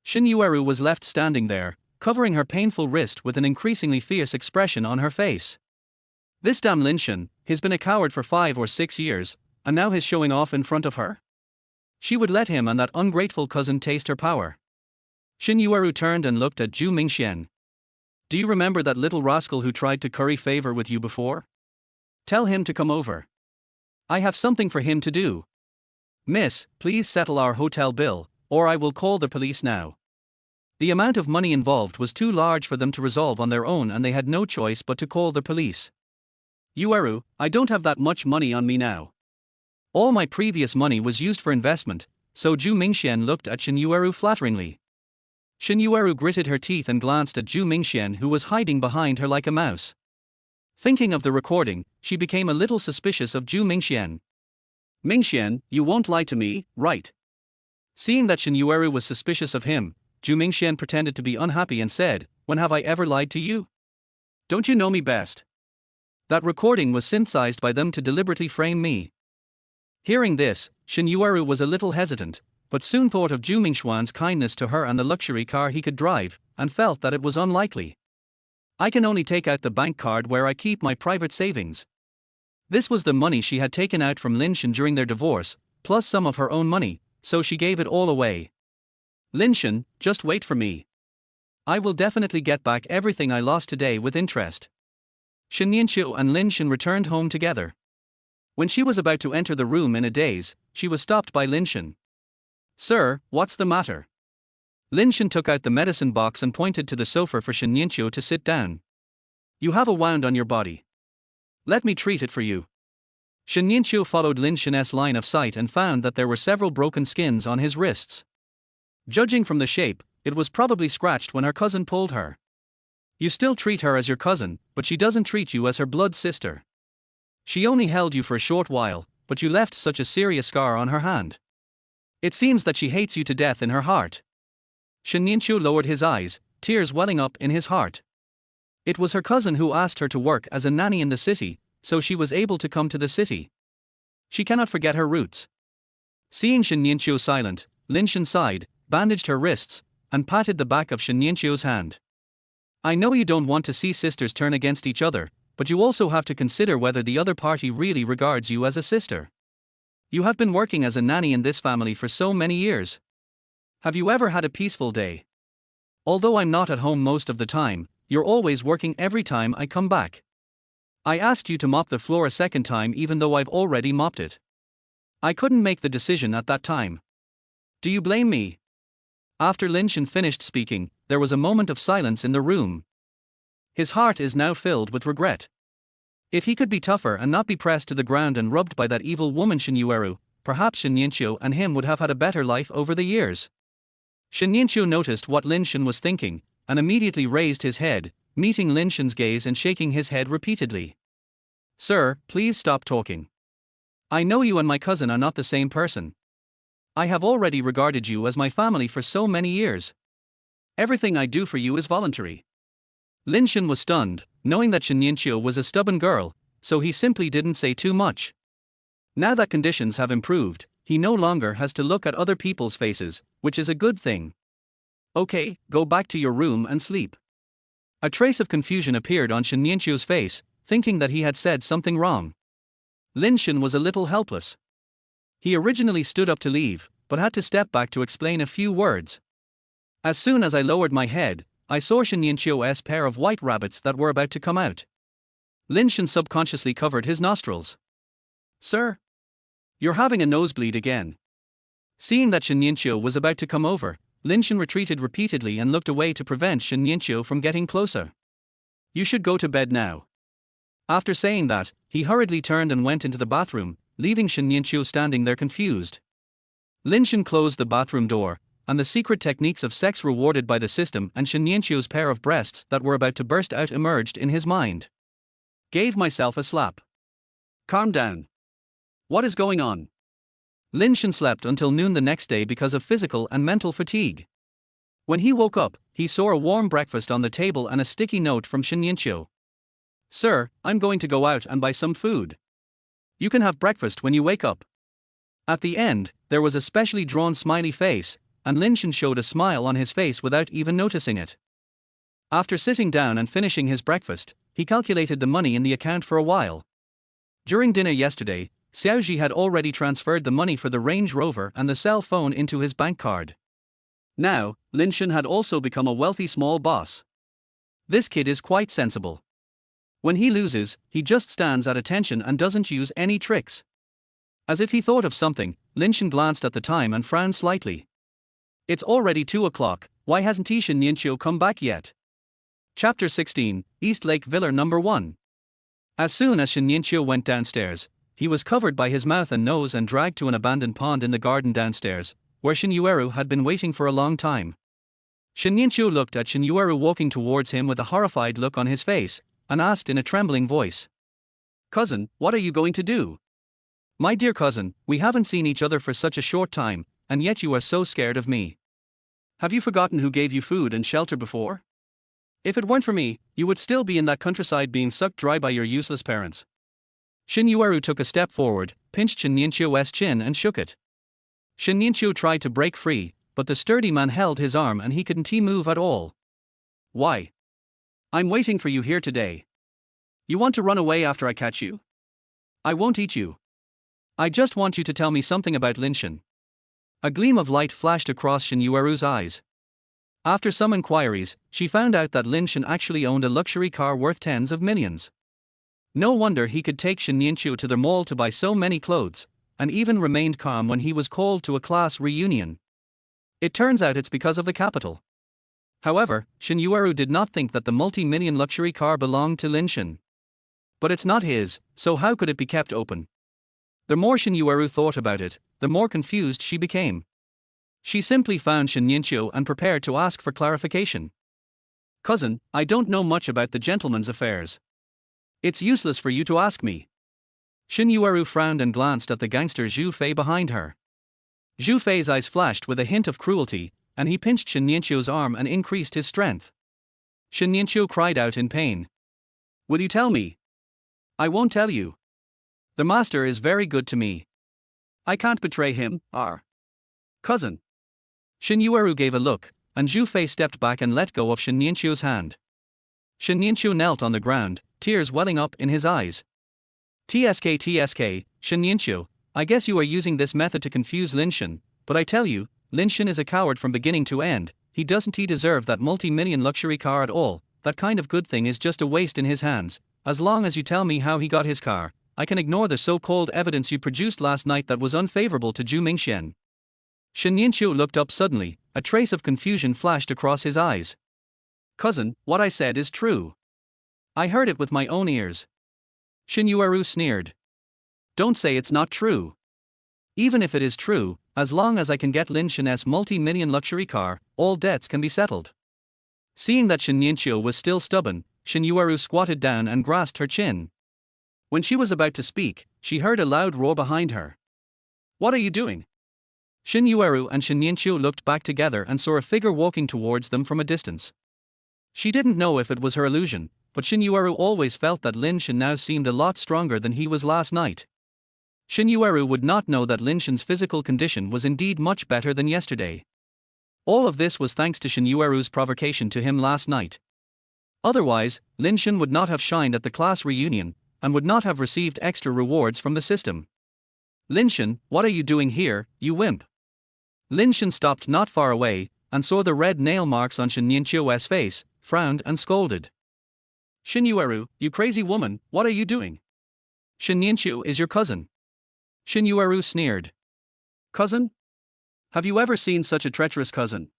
Shen Yueru was left standing there, covering her painful wrist with an increasingly fierce expression on her face. This damn Lin Shen, he's been a coward for 5 or 6 years, and now he's showing off in front of her? She would let him and that ungrateful cousin taste her power. Shen Yueru turned and looked at Zhu Mingxian. Do you remember that little rascal who tried to curry favor with you before? Tell him to come over. I have something for him to do. Miss, please settle our hotel bill, or I will call the police now. The amount of money involved was too large for them to resolve on their own, and they had no choice but to call the police. Yueru, I don't have that much money on me now. All my previous money was used for investment, so Zhu Mingxian looked at Shen Yueru flatteringly. Shen Yueru gritted her teeth and glanced at Zhu Mingxian, who was hiding behind her like a mouse. Thinking of the recording, she became a little suspicious of Zhu Mingxian. Mingxian, you won't lie to me, right? Seeing that Shen Yueru was suspicious of him, Zhu Mingxian pretended to be unhappy and said, when have I ever lied to you? Don't you know me best? That recording was synthesized by them to deliberately frame me. Hearing this, Shen Yueru was a little hesitant, but soon thought of Zhu Mingxian's kindness to her and the luxury car he could drive, and felt that it was unlikely. I can only take out the bank card where I keep my private savings. This was the money she had taken out from Lin Shen during their divorce, plus some of her own money, so she gave it all away. Lin Shen, just wait for me. I will definitely get back everything I lost today with interest. Shen Yueru and Lin Shen returned home together. When she was about to enter the room in a daze, she was stopped by Lin Shen. Sir, what's the matter? Lin Shen took out the medicine box and pointed to the sofa for Shen Yueru to sit down. You have a wound on your body. Let me treat it for you. Shen Yueru followed Lin Shen's line of sight and found that there were several broken skins on his wrists. Judging from the shape, it was probably scratched when her cousin pulled her. You still treat her as your cousin, but she doesn't treat you as her blood sister. She only held you for a short while, but you left such a serious scar on her hand. It seems that she hates you to death in her heart. Shen Yueru lowered his eyes, tears welling up in his heart. It was her cousin who asked her to work as a nanny in the city, so she was able to come to the city. She cannot forget her roots. Seeing Shen Yueru silent, Lin Shen sighed, bandaged her wrists, and patted the back of Shen Yueru's hand. I know you don't want to see sisters turn against each other, but you also have to consider whether the other party really regards you as a sister. You have been working as a nanny in this family for so many years. Have you ever had a peaceful day? Although I'm not at home most of the time, you're always working every time I come back. I asked you to mop the floor a second time even though I've already mopped it. I couldn't make the decision at that time. Do you blame me? After Lin Shen finished speaking, there was a moment of silence in the room. His heart is now filled with regret. If he could be tougher and not be pressed to the ground and rubbed by that evil woman Shen Yueru, perhaps Shen Yueru and him would have had a better life over the years. Shen Yueru noticed what Lin Shen was thinking, and immediately raised his head, meeting Lin Shen's gaze and shaking his head repeatedly. Sir, please stop talking. I know you and my cousin are not the same person. I have already regarded you as my family for so many years. Everything I do for you is voluntary. Lin Shen was stunned, knowing that Shen Yueru was a stubborn girl, so he simply didn't say too much. Now that conditions have improved, he no longer has to look at other people's faces, which is a good thing. Okay, go back to your room and sleep. A trace of confusion appeared on Shen Yueru's face, thinking that he had said something wrong. Lin Shen was a little helpless. He originally stood up to leave, but had to step back to explain a few words. As soon as I lowered my head, I saw Shen Yueru's pair of white rabbits that were about to come out. Lin Shen subconsciously covered his nostrils. Sir? You're having a nosebleed again. Seeing that Shen Yueru was about to come over, Lin Shen retreated repeatedly and looked away to prevent Shen Yueru from getting closer. You should go to bed now. After saying that, he hurriedly turned and went into the bathroom, leaving Shen Yueru standing there confused. Lin Shen closed the bathroom door, and the secret techniques of sex rewarded by the system and Shen Yueru's pair of breasts that were about to burst out emerged in his mind. Gave myself a slap. Calm down. What is going on? Lin Shen slept until noon the next day because of physical and mental fatigue. When he woke up, he saw a warm breakfast on the table and a sticky note from Shen Yueru. Sir, I'm going to go out and buy some food. You can have breakfast when you wake up. At the end, there was a specially drawn smiley face, and Lin Shen showed a smile on his face without even noticing it. After sitting down and finishing his breakfast, he calculated the money in the account for a while. During dinner yesterday, Xiaoji had already transferred the money for the Range Rover and the cell phone into his bank card. Now, Lin Shen had also become a wealthy small boss. This kid is quite sensible. When he loses, he just stands at attention and doesn't use any tricks. As if he thought of something, Lin Shen glanced at the time and frowned slightly. It's already 2 o'clock, why hasn't Shen Yueru come back yet? Chapter 16, East Lake Villa No. 1. As soon as Shen Yueru went downstairs, he was covered by his mouth and nose and dragged to an abandoned pond in the garden downstairs, where Shen Yueru had been waiting for a long time. Shen Yueru looked at Shen Yueru walking towards him with a horrified look on his face, and asked in a trembling voice. Cousin, what are you going to do? My dear cousin, we haven't seen each other for such a short time, and yet you are so scared of me. Have you forgotten who gave you food and shelter before? If it weren't for me, you would still be in that countryside being sucked dry by your useless parents. Shen Yueru took a step forward, pinched Shen Yueru's chin and shook it. Shen Yueru tried to break free, but the sturdy man held his arm and he couldn't move at all. Why? I'm waiting for you here today. You want to run away after I catch you? I won't eat you. I just want you to tell me something about Lin Shen. A gleam of light flashed across Shen Yueru's eyes. After some inquiries, she found out that Lin Shen actually owned a luxury car worth tens of millions. No wonder he could take Shen Yueru to the mall to buy so many clothes, and even remained calm when he was called to a class reunion. It turns out it's because of the capital. However, Shen Yueru did not think that the multi-million luxury car belonged to Lin Shen. But it's not his, so how could it be kept open? The more Shen Yueru thought about it, the more confused she became. She simply found Shen Yueru and prepared to ask for clarification. Cousin, I don't know much about the gentleman's affairs. It's useless for you to ask me. Shen Yueru frowned and glanced at the gangster Zhu Fei behind her. Zhu Fei's eyes flashed with a hint of cruelty, and he pinched Shen Yueru's arm and increased his strength. Shen Yueru cried out in pain. Will you tell me? I won't tell you. The master is very good to me. I can't betray him, cousin. Shen Yueru gave a look, and Zhu Fei stepped back and let go of Shen Yueru's hand. Shen Yueru knelt on the ground, tears welling up in his eyes. TSK, Shen Yueru, I guess you are using this method to confuse Lin Shen, but I tell you, Lin Shen is a coward from beginning to end. He doesn't deserve that multi-million luxury car at all. That kind of good thing is just a waste in his hands. As long as you tell me how he got his car, I can ignore the so-called evidence you produced last night that was unfavorable to Zhu Mingxian. Shen Yueru looked up suddenly, a trace of confusion flashed across his eyes. Cousin, what I said is true. I heard it with my own ears. Shen Yueru sneered. Don't say it's not true. Even if it is true, as long as I can get Lin Shen's multi-million luxury car, all debts can be settled. Seeing that Shen Yueru was still stubborn, Shen Yueru squatted down and grasped her chin. When she was about to speak, she heard a loud roar behind her. What are you doing? Shen Yueru and Shen Yueru looked back together and saw a figure walking towards them from a distance. She didn't know if it was her illusion, but Shen Yueru always felt that Lin Shen now seemed a lot stronger than he was last night. Shen Yueru would not know that Lin Shen's physical condition was indeed much better than yesterday. All of this was thanks to Shen Yueru's provocation to him last night. Otherwise, Lin Shen would not have shined at the class reunion, and would not have received extra rewards from the system. Lin Shen, what are you doing here, you wimp? Lin Shen stopped not far away, and saw the red nail marks on Shen Yueru's face, frowned and scolded. Shen Yueru, you crazy woman, what are you doing? Shen Yueru is your cousin. Shen Yueru sneered. Cousin? Have you ever seen such a treacherous cousin?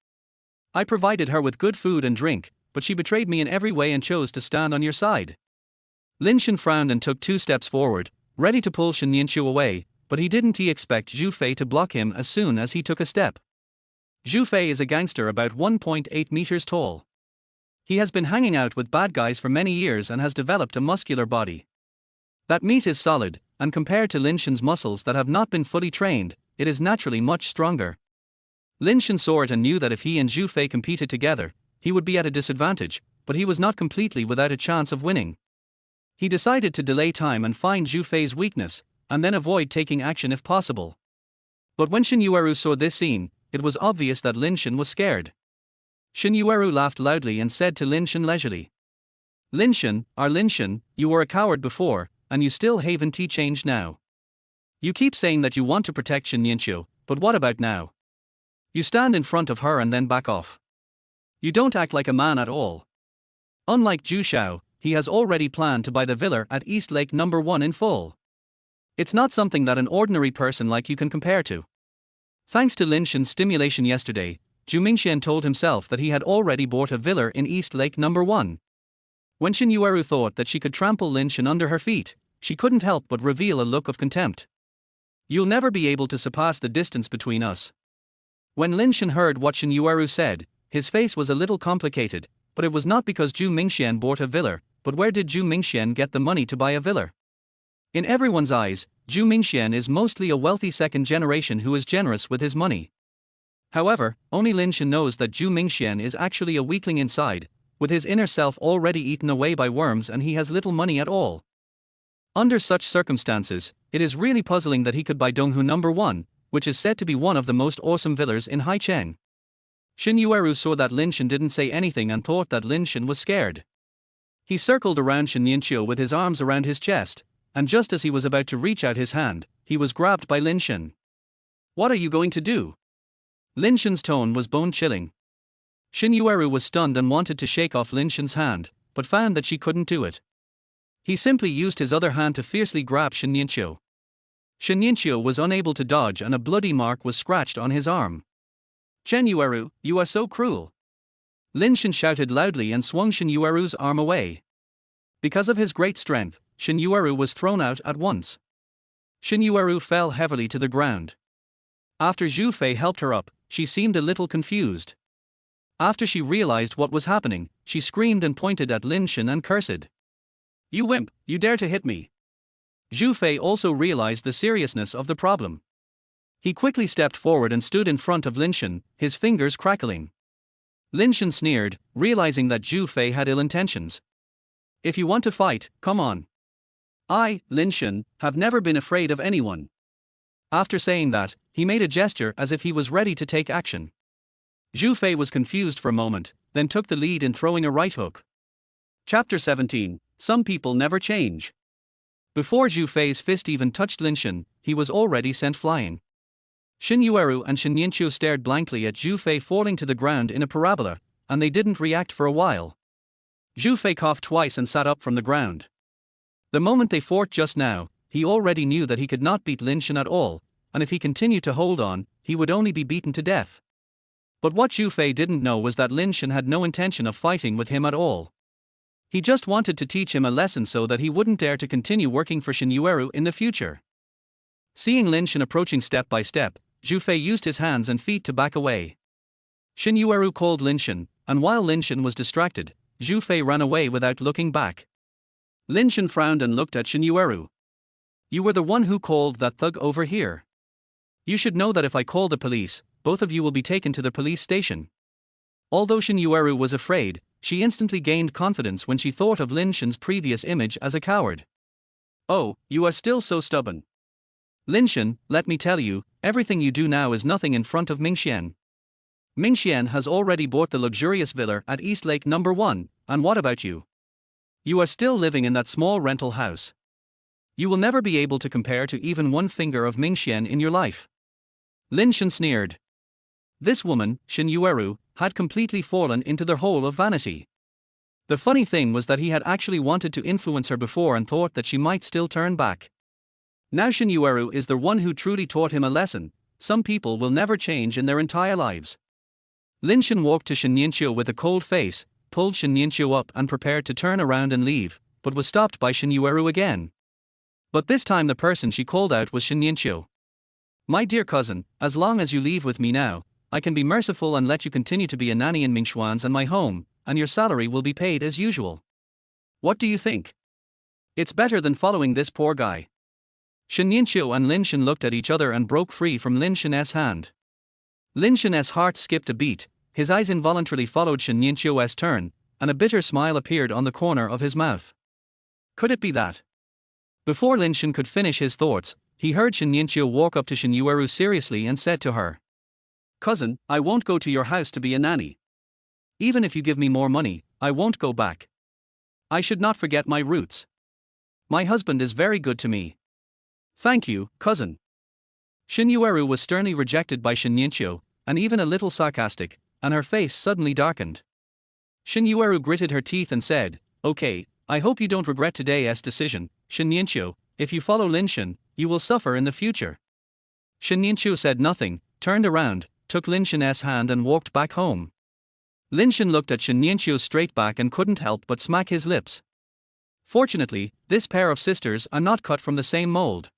I provided her with good food and drink, but she betrayed me in every way and chose to stand on your side. Lin Shen frowned and took 2 steps forward, ready to pull Shen Yueru away, but he didn't expect Zhu Fei to block him as soon as he took a step. Zhu Fei is a gangster about 1.8 meters tall. He has been hanging out with bad guys for many years and has developed a muscular body. That meat is solid, and compared to Lin Shen's muscles that have not been fully trained, it is naturally much stronger. Lin Shen saw it and knew that if he and Zhu Fei competed together, he would be at a disadvantage, but he was not completely without a chance of winning. He decided to delay time and find Zhu Fei's weakness, and then avoid taking action if possible. But when Shen Yueru saw this scene, it was obvious that Lin Shen was scared. Shen Yueru laughed loudly and said to Lin Shen leisurely. Lin Shen, you were a coward before, and you still haven't changed now. You keep saying that you want to protect Shen Yueru, but what about now? You stand in front of her and then back off. You don't act like a man at all. Unlike Zhu Xiao, he has already planned to buy the villa at East Lake No. 1 in full. It's not something that an ordinary person like you can compare to. Thanks to Lin Shen's stimulation yesterday, Zhu Mingxian told himself that he had already bought a villa in East Lake No. 1. When Shen Yueru thought that she could trample Lin Shen under her feet, she couldn't help but reveal a look of contempt. You'll never be able to surpass the distance between us. When Lin Shen heard what Shen Yueru said, his face was a little complicated, but it was not because Zhu Mingxian bought a villa, but where did Zhu Mingxian get the money to buy a villa? In everyone's eyes, Zhu Mingxian is mostly a wealthy second generation who is generous with his money. However, only Lin Shen knows that Zhu Mingxian is actually a weakling inside, with his inner self already eaten away by worms, and he has little money at all. Under such circumstances, it is really puzzling that he could buy Donghu No. 1, which is said to be one of the most awesome villas in Haicheng. Shen Yueru saw that Lin Shen didn't say anything and thought that Lin Shen was scared. He circled around Shen Yueru with his arms around his chest, and just as he was about to reach out his hand, he was grabbed by Lin Shen. "What are you going to do?" Lin Shen's tone was bone-chilling. Shen Yueru was stunned and wanted to shake off Lin Shen's hand, but found that she couldn't do it. He simply used his other hand to fiercely grab Shen Yueru. Shen Yueru was unable to dodge and a bloody mark was scratched on his arm. "Shen Yueru, you are so cruel!" Lin Shen shouted loudly and swung Shen Yueru's arm away. Because of his great strength, Shen Yueru was thrown out at once. Shen Yueru fell heavily to the ground. After Zhu Fei helped her up, she seemed a little confused. After she realized what was happening, she screamed and pointed at Lin Shen and cursed. "You wimp, you dare to hit me!" Zhu Fei also realized the seriousness of the problem. He quickly stepped forward and stood in front of Lin Shen, his fingers crackling. Lin Shen sneered, realizing that Zhu Fei had ill intentions. "If you want to fight, come on. I, Lin Shen, have never been afraid of anyone." After saying that, he made a gesture as if he was ready to take action. Zhu Fei was confused for a moment, then took the lead in throwing a right hook. Chapter 17. Some people never change. Before Zhu Fei's fist even touched Lin Shen, he was already sent flying. Shen Yueru and Shen Yueru stared blankly at Zhu Fei falling to the ground in a parabola, and they didn't react for a while. Zhu Fei coughed twice and sat up from the ground. The moment they fought just now, he already knew that he could not beat Lin Shen at all, and if he continued to hold on, he would only be beaten to death. But what Zhu Fei didn't know was that Lin Shen had no intention of fighting with him at all. He just wanted to teach him a lesson so that he wouldn't dare to continue working for Shen Yueru in the future. Seeing Lin Shen approaching step by step, Zhu Fei used his hands and feet to back away. Shen Yueru called Lin Shen, and while Lin Shen was distracted, Zhu Fei ran away without looking back. Lin Shen frowned and looked at Shen Yueru. "You were the one who called that thug over here. You should know that if I call the police, both of you will be taken to the police station." Although Shen Yueru was afraid, she instantly gained confidence when she thought of Lin Shen's previous image as a coward. "Oh, you are still so stubborn. Lin Shen, let me tell you, everything you do now is nothing in front of Mingxian. Mingxian has already bought the luxurious villa at East Lake No. 1, and what about you? You are still living in that small rental house. You will never be able to compare to even one finger of Mingxian in your life." Lin Shen sneered. This woman, Shen Yueru, had completely fallen into the hole of vanity. The funny thing was that he had actually wanted to influence her before and thought that she might still turn back. Now Shen Yueru is the one who truly taught him a lesson. Some people will never change in their entire lives. Lin Shen walked to Shen Yueru with a cold face, pulled Shen Yueru up and prepared to turn around and leave, but was stopped by Shen Yueru again. But this time the person she called out was Shen Yueru. "My dear cousin, as long as you leave with me now, I can be merciful and let you continue to be a nanny in Mingxuan's and my home, and your salary will be paid as usual. What do you think? It's better than following this poor guy." Shen Yueru and Lin Shen looked at each other and broke free from Lin Shen's hand. Lin Shen's heart skipped a beat, his eyes involuntarily followed Shen Yueru's turn, and a bitter smile appeared on the corner of his mouth. Could it be that? Before Lin Shen could finish his thoughts, he heard Shen Yueru walk up to Shen Yueru seriously and said to her, "Cousin, I won't go to your house to be a nanny. Even if you give me more money, I won't go back. I should not forget my roots. My husband is very good to me." "Thank you, cousin." Shen Yueru was sternly rejected by Shen Yueru, and even a little sarcastic, and her face suddenly darkened. Shen Yueru gritted her teeth and said, "Okay, I hope you don't regret today's decision, Shen Yueru. If you follow Lin Shen, you will suffer in the future." Shen Yueru said nothing, turned around, took Lin Shen's hand and walked back home. Lin Shen looked at Shen Yueru straight back and couldn't help but smack his lips. Fortunately, this pair of sisters are not cut from the same mold.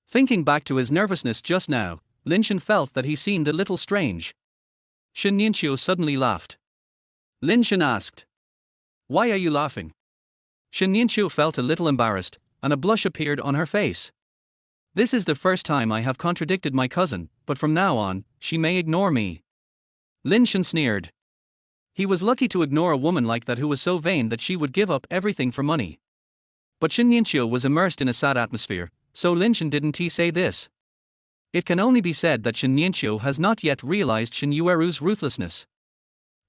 Thinking back to his nervousness just now, Lin Shen felt that he seemed a little strange. Shen Yueru suddenly laughed. Lin Shen asked, "Why are you laughing?" Shen Yueru felt a little embarrassed, and a blush appeared on her face. "This is the first time I have contradicted my cousin, but from now on, she may ignore me." Lin Shen sneered. He was lucky to ignore a woman like that who was so vain that she would give up everything for money. But Shen Yueru was immersed in a sad atmosphere, so Lin Shen didn't say this. It can only be said that Shen Yueru has not yet realized Shen Yueru's ruthlessness.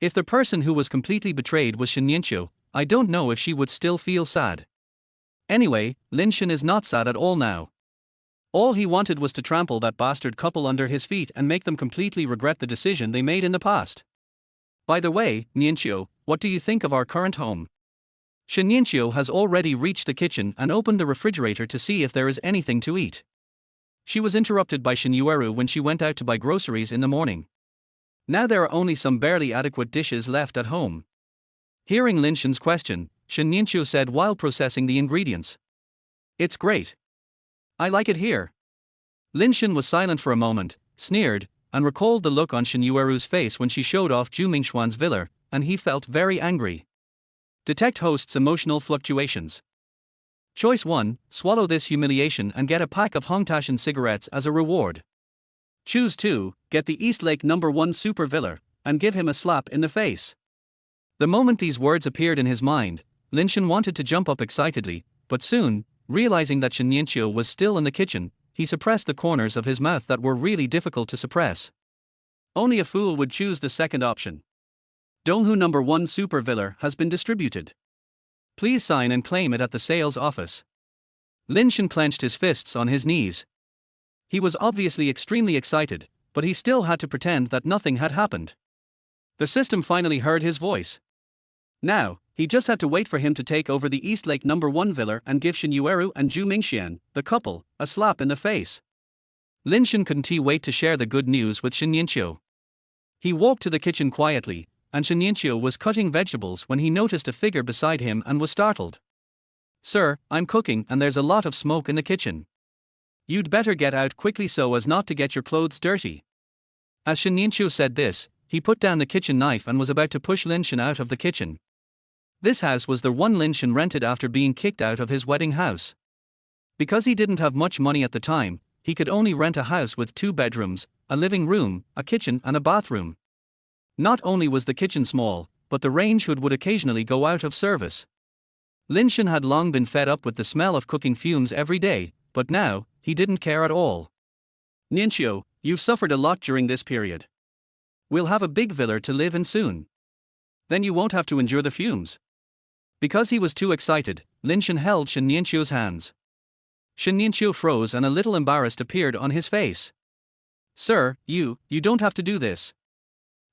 If the person who was completely betrayed was Shen Yueru, I don't know if she would still feel sad. Anyway, Lin Shen is not sad at all now. All he wanted was to trample that bastard couple under his feet and make them completely regret the decision they made in the past. By the way, Nianqiu, what do you think of our current home? Shen Nianqiu has already reached the kitchen and opened the refrigerator to see if there is anything to eat. She was interrupted by Shen Yueru when she went out to buy groceries in the morning. Now there are only some barely adequate dishes left at home. Hearing Lin Shen's question, Shen Nianqiu said while processing the ingredients. It's great. I like it here. Lin Shen was silent for a moment, sneered, and recalled the look on Shen Yueru's face when she showed off Zhu Mingxuan's villa, and he felt very angry. Detect host's emotional fluctuations. Choice 1, swallow this humiliation and get a pack of Hongtashan cigarettes as a reward. Choose 2, get the East Lake No. 1 super villa, and give him a slap in the face. The moment these words appeared in his mind, Lin Shen wanted to jump up excitedly, but soon, realizing that Shen Nianqiu was still in the kitchen, he suppressed the corners of his mouth that were really difficult to suppress. Only a fool would choose the second option. Donghu No. 1 super villa has been distributed. Please sign and claim it at the sales office. Lin Shen clenched his fists on his knees. He was obviously extremely excited, but he still had to pretend that nothing had happened. The system finally heard his voice. Now, he just had to wait for him to take over the East Lake No. 1 villa and give Shen Yueru and Zhu Mingxian, the couple, a slap in the face. Lin Shen couldn't wait to share the good news with Shen Nianqiu. He walked to the kitchen quietly, and Shen Nianqiu was cutting vegetables when he noticed a figure beside him and was startled. Sir, I'm cooking and there's a lot of smoke in the kitchen. You'd better get out quickly so as not to get your clothes dirty. As Shen Nianqiu said this, he put down the kitchen knife and was about to push Lin Shen out of the kitchen. This house was the one Lin Shen rented after being kicked out of his wedding house. Because he didn't have much money at the time, he could only rent a house with 2 bedrooms, a living room, a kitchen and a bathroom. Not only was the kitchen small, but the range hood would occasionally go out of service. Lin Shen had long been fed up with the smell of cooking fumes every day, but now, he didn't care at all. Nianqiu, you've suffered a lot during this period. We'll have a big villa to live in soon. Then you won't have to endure the fumes. Because he was too excited, Lin Shen held Shen Nianqiu's hands. Shen Nianqiu froze and a little embarrassed appeared on his face. Sir, you don't have to do this.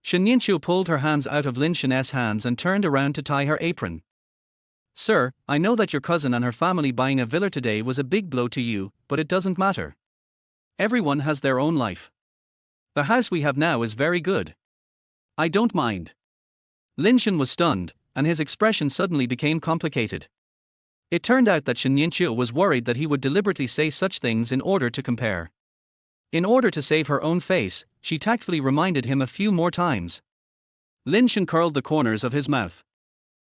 Shen Nianqiu pulled her hands out of Lin Shen's hands and turned around to tie her apron. Sir, I know that your cousin and her family buying a villa today was a big blow to you, but it doesn't matter. Everyone has their own life. The house we have now is very good. I don't mind. Lin Shen was stunned, and his expression suddenly became complicated. It turned out that Shen Nianqiu was worried that he would deliberately say such things in order to compare. In order to save her own face, she tactfully reminded him a few more times. Lin Shen curled the corners of his mouth.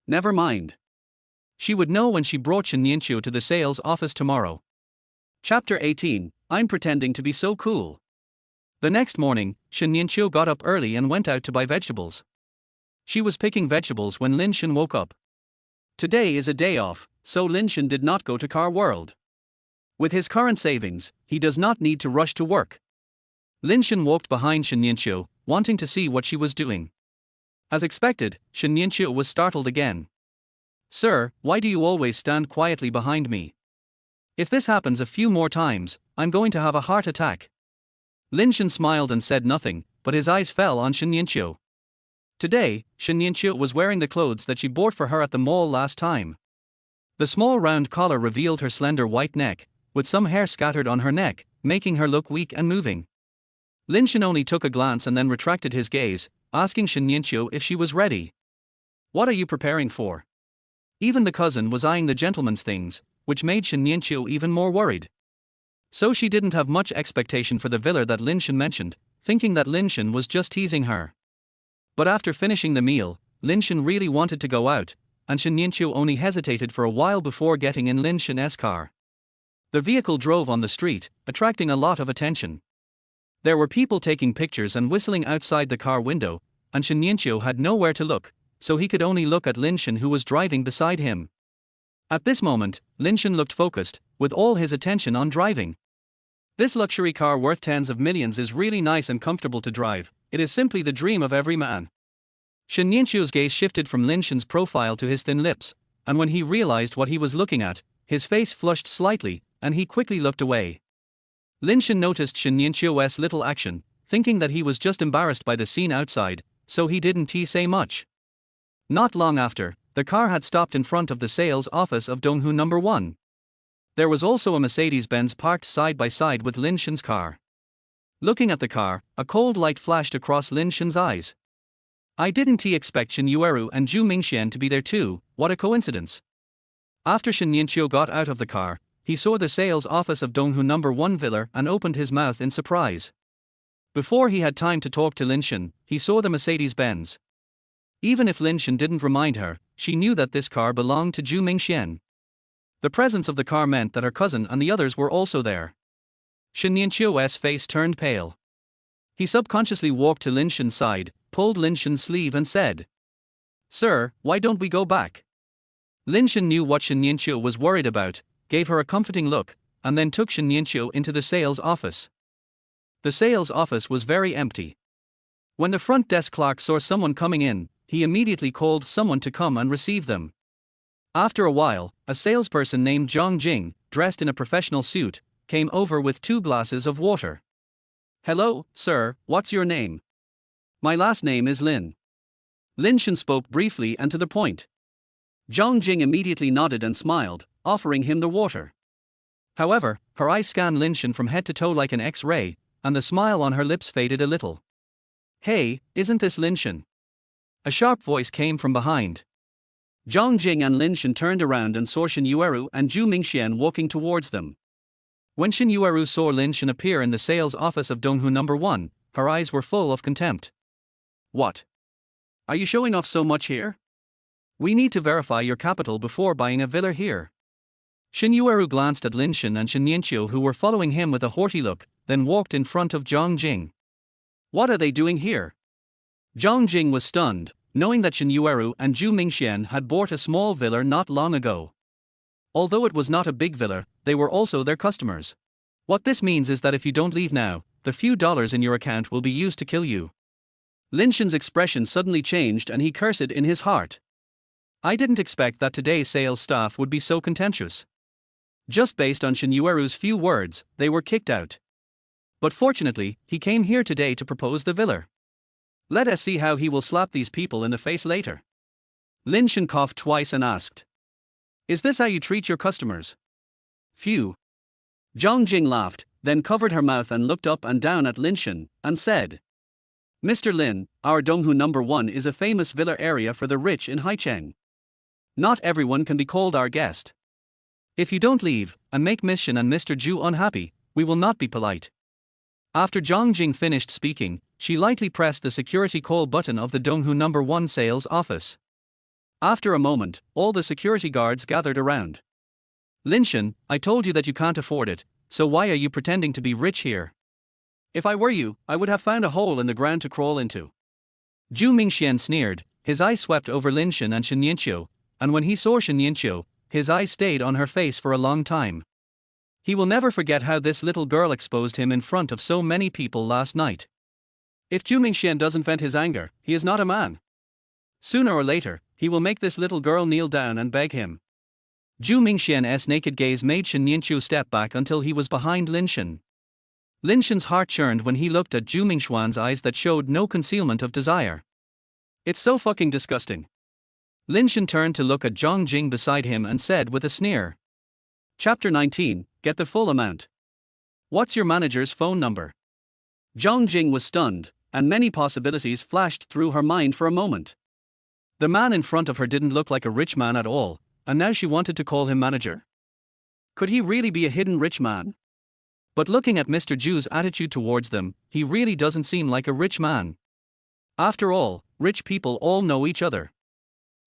Never mind. She would know when she brought Shen Nianqiu to the sales office tomorrow. Chapter 18, I'm pretending to be so cool. The next morning, Shen Nianqiu got up early and went out to buy vegetables. She was picking vegetables when Lin Shen woke up. Today is a day off, so Lin Shen did not go to Car World. With his current savings, he does not need to rush to work. Lin Shen walked behind Shen Nianqiu, wanting to see what she was doing. As expected, Shen Nianqiu was startled again. Sir, why do you always stand quietly behind me? If this happens a few more times, I'm going to have a heart attack. Lin Shen smiled and said nothing, but his eyes fell on Shen Nianqiu. Today, Shen Nianqiu was wearing the clothes that she bought for her at the mall last time. The small round collar revealed her slender white neck, with some hair scattered on her neck, making her look weak and moving. Lin Shen only took a glance and then retracted his gaze, asking Shen Nianqiu if she was ready. What are you preparing for? Even the cousin was eyeing the gentleman's things, which made Shen Nianqiu even more worried. So she didn't have much expectation for the villa that Lin Shen mentioned, thinking that Lin Shen was just teasing her. But after finishing the meal, Lin Shen really wanted to go out, and Shen Nianqiu only hesitated for a while before getting in Lin Shen's car. The vehicle drove on the street, attracting a lot of attention. There were people taking pictures and whistling outside the car window, and Shen Nianqiu had nowhere to look, so he could only look at Lin Shen who was driving beside him. At this moment, Lin Shen looked focused, with all his attention on driving. This luxury car worth tens of millions is really nice and comfortable to drive, it is simply the dream of every man. Shen Nianqiu's gaze shifted from Lin Shen's profile to his thin lips, and when he realized what he was looking at, his face flushed slightly, and he quickly looked away. Lin Shen noticed Shen Yueru's little action, thinking that he was just embarrassed by the scene outside, so he didn't say much. Not long after, the car had stopped in front of the sales office of Donghu No. 1. There was also a Mercedes-Benz parked side by side with Lin Shen's car. Looking at the car, a cold light flashed across Lin Shen's eyes. I didn't expect Shen Yueru and Zhu Mingxian to be there too, what a coincidence. After Shen Yueru got out of the car, he saw the sales office of Donghu No. 1 villa and opened his mouth in surprise. Before he had time to talk to Lin Shen, he saw the Mercedes-Benz. Even if Lin Shen didn't remind her, she knew that this car belonged to Zhu Mingxian. The presence of the car meant that her cousin and the others were also there. Shen Yueru's face turned pale. He subconsciously walked to Lin Shen's side, pulled Lin Shen's sleeve and said, "Sir, why don't we go back?" Lin Shen knew what Shen Yueru was worried about, gave her a comforting look, and then took Shen Yueru into the sales office. The sales office was very empty. When the front desk clerk saw someone coming in, he immediately called someone to come and receive them. After a while, a salesperson named Zhang Jing, dressed in a professional suit, came over with 2 glasses of water. "Hello, sir, what's your name?" "My last name is Lin." Lin Shen spoke briefly and to the point. Zhang Jing immediately nodded and smiled, offering him the water. However, her eyes scanned Lin Shen from head to toe like an X-ray, and the smile on her lips faded a little. "Hey, isn't this Lin Shen?" A sharp voice came from behind. Zhang Jing and Lin Shen turned around and saw Shen Yueru and Zhu Mingxian walking towards them. When Shen Yueru saw Lin Shen appear in the sales office of Donghu No. 1, her eyes were full of contempt. "What? Are you showing off so much here? We need to verify your capital before buying a villa here." Shen Yueru glanced at Lin Shen and Shen Yueru, who were following him with a haughty look, then walked in front of Zhang Jing. "What are they doing here?" Zhang Jing was stunned, knowing that Shen Yueru and Zhu Mingxian had bought a small villa not long ago. Although it was not a big villa, they were also their customers. "What this means is that if you don't leave now, the few dollars in your account will be used to kill you." Lin Shen's expression suddenly changed and he cursed in his heart. I didn't expect that today's sales staff would be so contentious. Just based on Shen Yueru's few words, they were kicked out. But fortunately, he came here today to propose the villa. Let us see how he will slap these people in the face later. Lin Shen coughed twice and asked, "Is this how you treat your customers?" "Phew." Zhang Jing laughed, then covered her mouth and looked up and down at Lin Shen, and said, "Mr. Lin, our Donghu No. 1 is a famous villa area for the rich in Haicheng. Not everyone can be called our guest. If you don't leave, and make Miss Shen and Mr. Zhu unhappy, we will not be polite." After Zhang Jing finished speaking, she lightly pressed the security call button of the Donghu No. 1 sales office. After a moment, all the security guards gathered around. "Lin Shen, I told you that you can't afford it, so why are you pretending to be rich here? If I were you, I would have found a hole in the ground to crawl into." Zhu Mingxian sneered, his eyes swept over Lin Shen and Shen Yueru, and when he saw Shen Yueru, his eyes stayed on her face for a long time. He will never forget how this little girl exposed him in front of so many people last night. If Zhu Mingxian doesn't vent his anger, he is not a man. Sooner or later, he will make this little girl kneel down and beg him. Zhu Mingxian's naked gaze made Shen Yueru step back until he was behind Lin Shen. Lin Shen's heart churned when he looked at Zhu Mingxian's eyes that showed no concealment of desire. "It's so fucking disgusting." Lin Shen turned to look at Zhang Jing beside him and said with a sneer. Chapter 19, Get the full amount. "What's your manager's phone number?" Zhang Jing was stunned, and many possibilities flashed through her mind for a moment. The man in front of her didn't look like a rich man at all, and now she wanted to call him manager? Could he really be a hidden rich man? But looking at Mr. Zhu's attitude towards them, he really doesn't seem like a rich man. After all, rich people all know each other.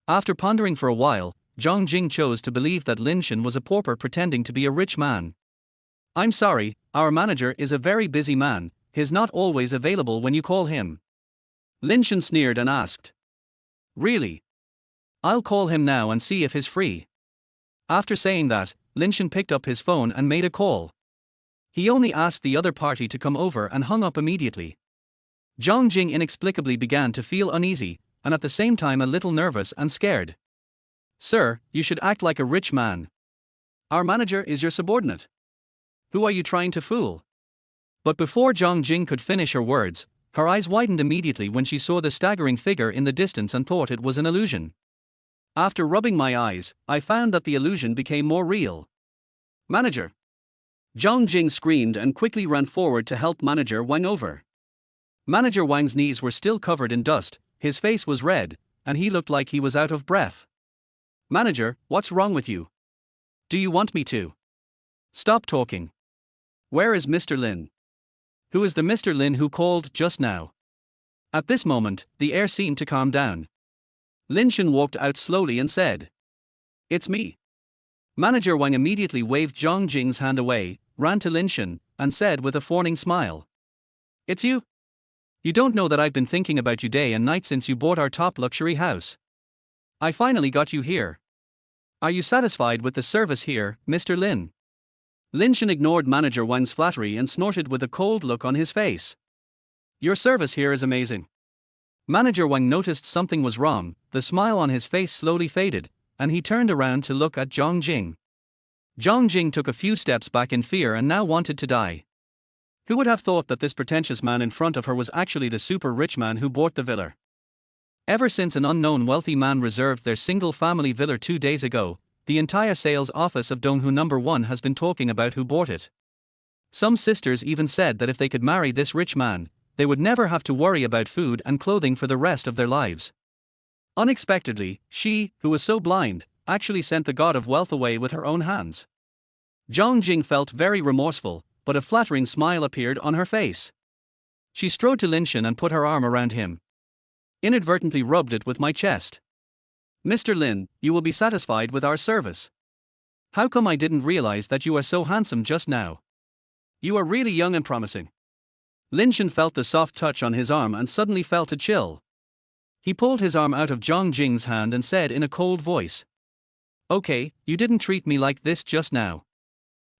After pondering for a while, Zhang Jing chose to believe that Lin Shen was a pauper pretending to be a rich man. "I'm sorry, our manager is a very busy man, he's not always available when you call him." Lin Shen sneered and asked, "Really? I'll call him now and see if he's free." After saying that, Lin Shen picked up his phone and made a call. He only asked the other party to come over and hung up immediately. Zhang Jing inexplicably began to feel uneasy, and at the same time a little nervous and scared. "Sir, you should act like a rich man. Our manager is your subordinate. Who are you trying to fool? But before Zhang Jing could finish her words, her eyes widened immediately when she saw the staggering figure in the distance and thought it was an illusion. After rubbing my eyes, I found that the illusion became more real. Manager! Zhang Jing screamed and quickly ran forward to help Manager Wang over. Manager Wang's knees were still covered in dust, his face was red, and he looked like he was out of breath. Manager, what's wrong with you? Do you want me to stop talking? Where is Mr. Lin? Who is the Mr. Lin who called just now? At this moment, the air seemed to calm down. Lin Shen walked out slowly and said, "It's me." Manager Wang immediately waved Zhang Jing's hand away, ran to Lin Shen, and said with a fawning smile, "It's you? You don't know that I've been thinking about you day and night since you bought our top luxury house. I finally got you here. Are you satisfied with the service here, Mr. Lin?" Lin Shen ignored Manager Wang's flattery and snorted with a cold look on his face. "Your service here is amazing." Manager Wang noticed something was wrong, the smile on his face slowly faded, and he turned around to look at Zhang Jing. Zhang Jing took a few steps back in fear and now wanted to die. Who would have thought that this pretentious man in front of her was actually the super rich man who bought the villa? Ever since an unknown wealthy man reserved their single-family villa 2 days ago, the entire sales office of Donghu No. 1 has been talking about who bought it. Some sisters even said that if they could marry this rich man, they would never have to worry about food and clothing for the rest of their lives. Unexpectedly, she, who was so blind, actually sent the god of wealth away with her own hands. Zhang Jing felt very remorseful, but a flattering smile appeared on her face. She strode to Lin Shen and put her arm around him. Inadvertently rubbed it with my chest. "Mr. Lin, you will be satisfied with our service. How come I didn't realize that you are so handsome just now? You are really young and promising." Lin Shen felt the soft touch on his arm and suddenly felt a chill. He pulled his arm out of Zhang Jing's hand and said in a cold voice, "Okay, you didn't treat me like this just now.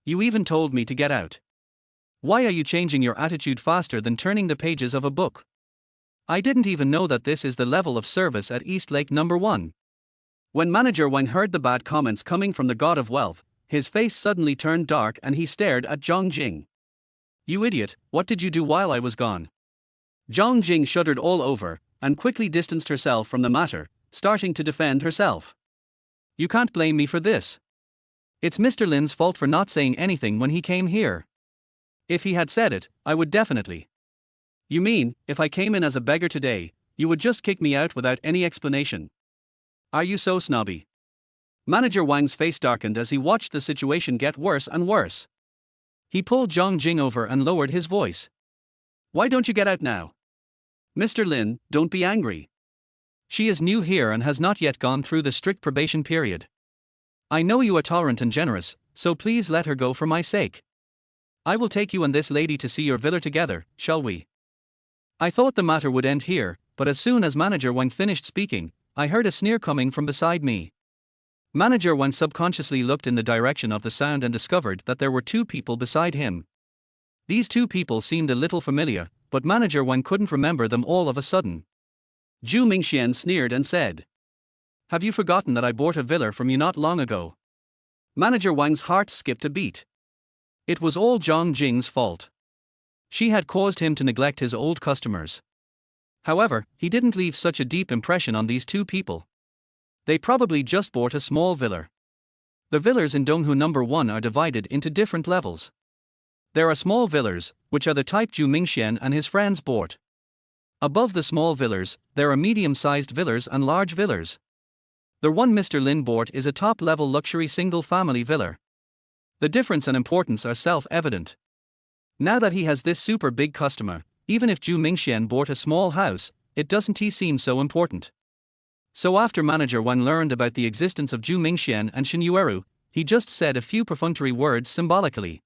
You even told me to get out. Why are you changing your attitude faster than turning the pages of a book? I didn't even know that this is the level of service at East Lake No. 1. When Manager Wang heard the bad comments coming from the god of wealth, his face suddenly turned dark and he stared at Zhang Jing. "You idiot, what did you do while I was gone?" Zhang Jing shuddered all over, and quickly distanced herself from the matter, starting to defend herself. "You can't blame me for this. It's Mr. Lin's fault for not saying anything when he came here. If he had said it, I would definitely." "You mean, if I came in as a beggar today, you would just kick me out without any explanation? Are you so snobby?" Manager Wang's face darkened as he watched the situation get worse and worse. He pulled Zhang Jing over and lowered his voice. "Why don't you get out now? Mr. Lin, don't be angry. She is new here and has not yet gone through the strict probation period. I know you are tolerant and generous, so please let her go for my sake. I will take you and this lady to see your villa together, shall we?" I thought the matter would end here, but as soon as Manager Wang finished speaking, I heard a sneer coming from beside me. Manager Wang subconsciously looked in the direction of the sound and discovered that there were 2 people beside him. These 2 people seemed a little familiar, but Manager Wang couldn't remember them all of a sudden. Zhu Mingxian sneered and said, "Have you forgotten that I bought a villa from you not long ago?" Manager Wang's heart skipped a beat. It was all Zhang Jing's fault. She had caused him to neglect his old customers. However, he didn't leave such a deep impression on these 2 people. They probably just bought a small villa. The villas in Donghu No. 1 are divided into different levels. There are small villas, which are the type Zhu Mingxian and his friends bought. Above the small villas, there are medium-sized villas and large villas. The one Mr. Lin bought is a top-level luxury single-family villa. The difference and importance are self-evident. Now that he has this super big customer, even if Zhu Mingxian bought a small house, it doesn't seem so important. So after Manager Wang learned about the existence of Zhu Mingxian and Shen Yueru, he just said a few perfunctory words symbolically.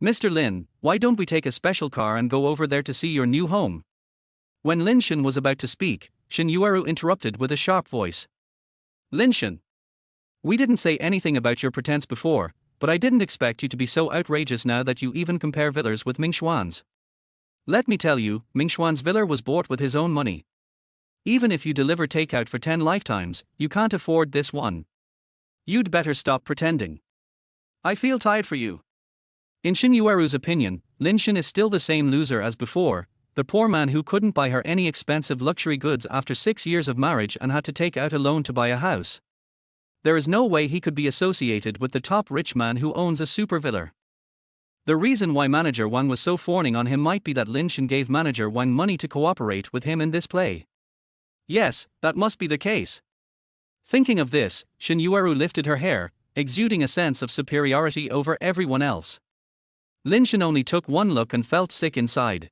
"Mr. Lin, why don't we take a special car and go over there to see your new home?" When Lin Shen was about to speak, Shen Yueru interrupted with a sharp voice. "Lin Shen, we didn't say anything about your pretense before, but I didn't expect you to be so outrageous now that you even compare villas with Mingxuan's. Let me tell you, Mingxuan's villa was bought with his own money. Even if you deliver takeout for 10 lifetimes, you can't afford this one. You'd better stop pretending." I feel tired for you. In Shen Yueru's opinion, Lin Shen is still the same loser as before, the poor man who couldn't buy her any expensive luxury goods after 6 years of marriage and had to take out a loan to buy a house. There is no way he could be associated with the top rich man who owns a super villa. The reason why Manager Wang was so fawning on him might be that Lin Shen gave Manager Wang money to cooperate with him in this play. Yes, that must be the case. Thinking of this, Shen Yueru lifted her hair, exuding a sense of superiority over everyone else. Lin Shen only took one look and felt sick inside.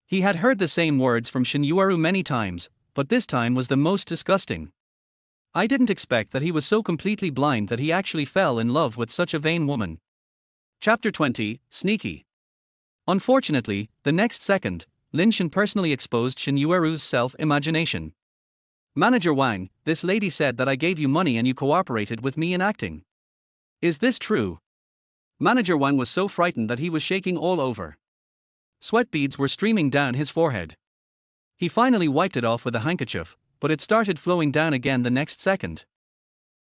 He had heard the same words from Shen Yueru many times, but this time was the most disgusting. I didn't expect that he was so completely blind that he actually fell in love with such a vain woman. Chapter 20, Sneaky. Unfortunately, the next second, Lin Shen personally exposed Shen Yueru's self-imagination. Manager Wang, this lady said that I gave you money and you cooperated with me in acting. Is this true? Manager Wang was so frightened that he was shaking all over. Sweat beads were streaming down his forehead. He finally wiped it off with a handkerchief, but it started flowing down again the next second.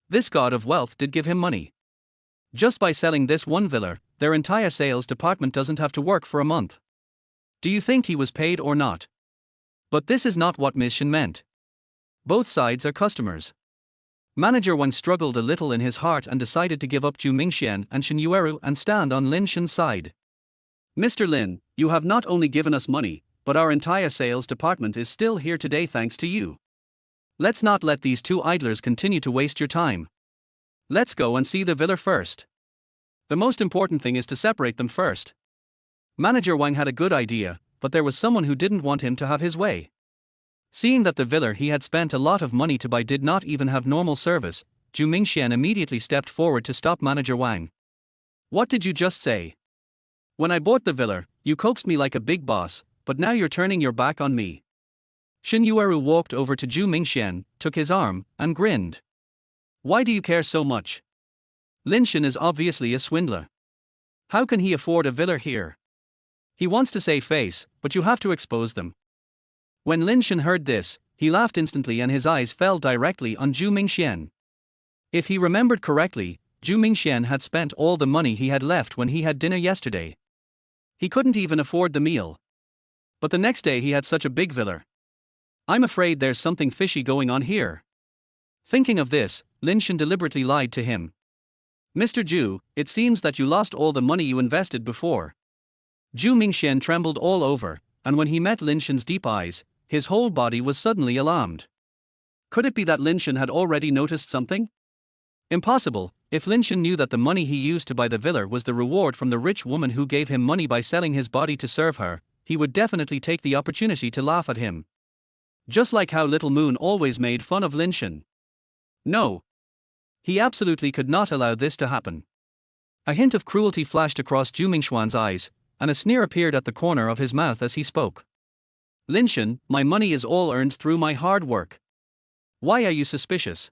This god of wealth did give him money. Just by selling this one villa, their entire sales department doesn't have to work for a month. Do you think he was paid or not? But this is not what Ms. Shen meant. Both sides are customers. Manager Wang struggled a little in his heart and decided to give up Zhu Mingxian and Shen Yueru and stand on Lin Shen's side. Mr. Lin, you have not only given us money, but our entire sales department is still here today thanks to you. Let's not let these two idlers continue to waste your time. Let's go and see the villa first. The most important thing is to separate them first. Manager Wang had a good idea, but there was someone who didn't want him to have his way. Seeing that the villa he had spent a lot of money to buy did not even have normal service, Zhu Mingxian immediately stepped forward to stop Manager Wang. What did you just say? When I bought the villa, you coaxed me like a big boss, but now you're turning your back on me. Shen Yueru walked over to Zhu Mingxian, took his arm, and grinned. Why do you care so much? Lin Shen is obviously a swindler. How can he afford a villa here? He wants to save face, but you have to expose them. When Lin Shen heard this, he laughed instantly and his eyes fell directly on Zhu Mingxian. If he remembered correctly, Zhu Mingxian had spent all the money he had left when he had dinner yesterday. He couldn't even afford the meal. But the next day he had such a big villa. I'm afraid there's something fishy going on here. Thinking of this, Lin Shen deliberately lied to him. Mr. Zhu, it seems that you lost all the money you invested before. Zhu Mingxian trembled all over, and when he met Lin Shen's deep eyes, his whole body was suddenly alarmed. Could it be that Lin Shen had already noticed something? Impossible. If Lin Shen knew that the money he used to buy the villa was the reward from the rich woman who gave him money by selling his body to serve her, he would definitely take the opportunity to laugh at him. Just like how Little Moon always made fun of Lin Shen. No. He absolutely could not allow this to happen. A hint of cruelty flashed across Zhu Mingxian's eyes, and a sneer appeared at the corner of his mouth as he spoke. Lin Shen, my money is all earned through my hard work. Why are you suspicious?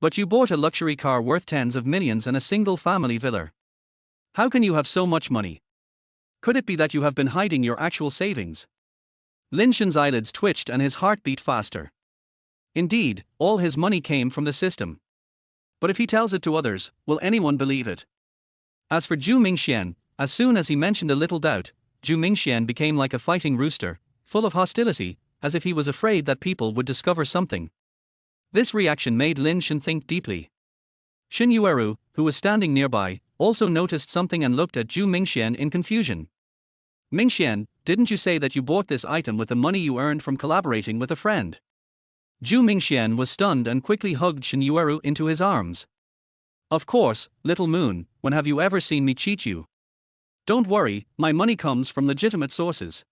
But you bought a luxury car worth tens of millions and a single family villa. How can you have so much money? Could it be that you have been hiding your actual savings? Lin Shen's eyelids twitched and his heart beat faster. Indeed, all his money came from the system. But if he tells it to others, will anyone believe it? As for Zhu Mingxian, as soon as he mentioned a little doubt, Zhu Mingxian became like a fighting rooster, full of hostility, as if he was afraid that people would discover something. This reaction made Lin Shen think deeply. Shen Yueru, who was standing nearby, also noticed something and looked at Zhu Mingxian in confusion. Mingxian, didn't you say that you bought this item with the money you earned from collaborating with a friend? Zhu Mingxian was stunned and quickly hugged Shen Yueru into his arms. Of course, Little Moon, when have you ever seen me cheat you? Don't worry, my money comes from legitimate sources.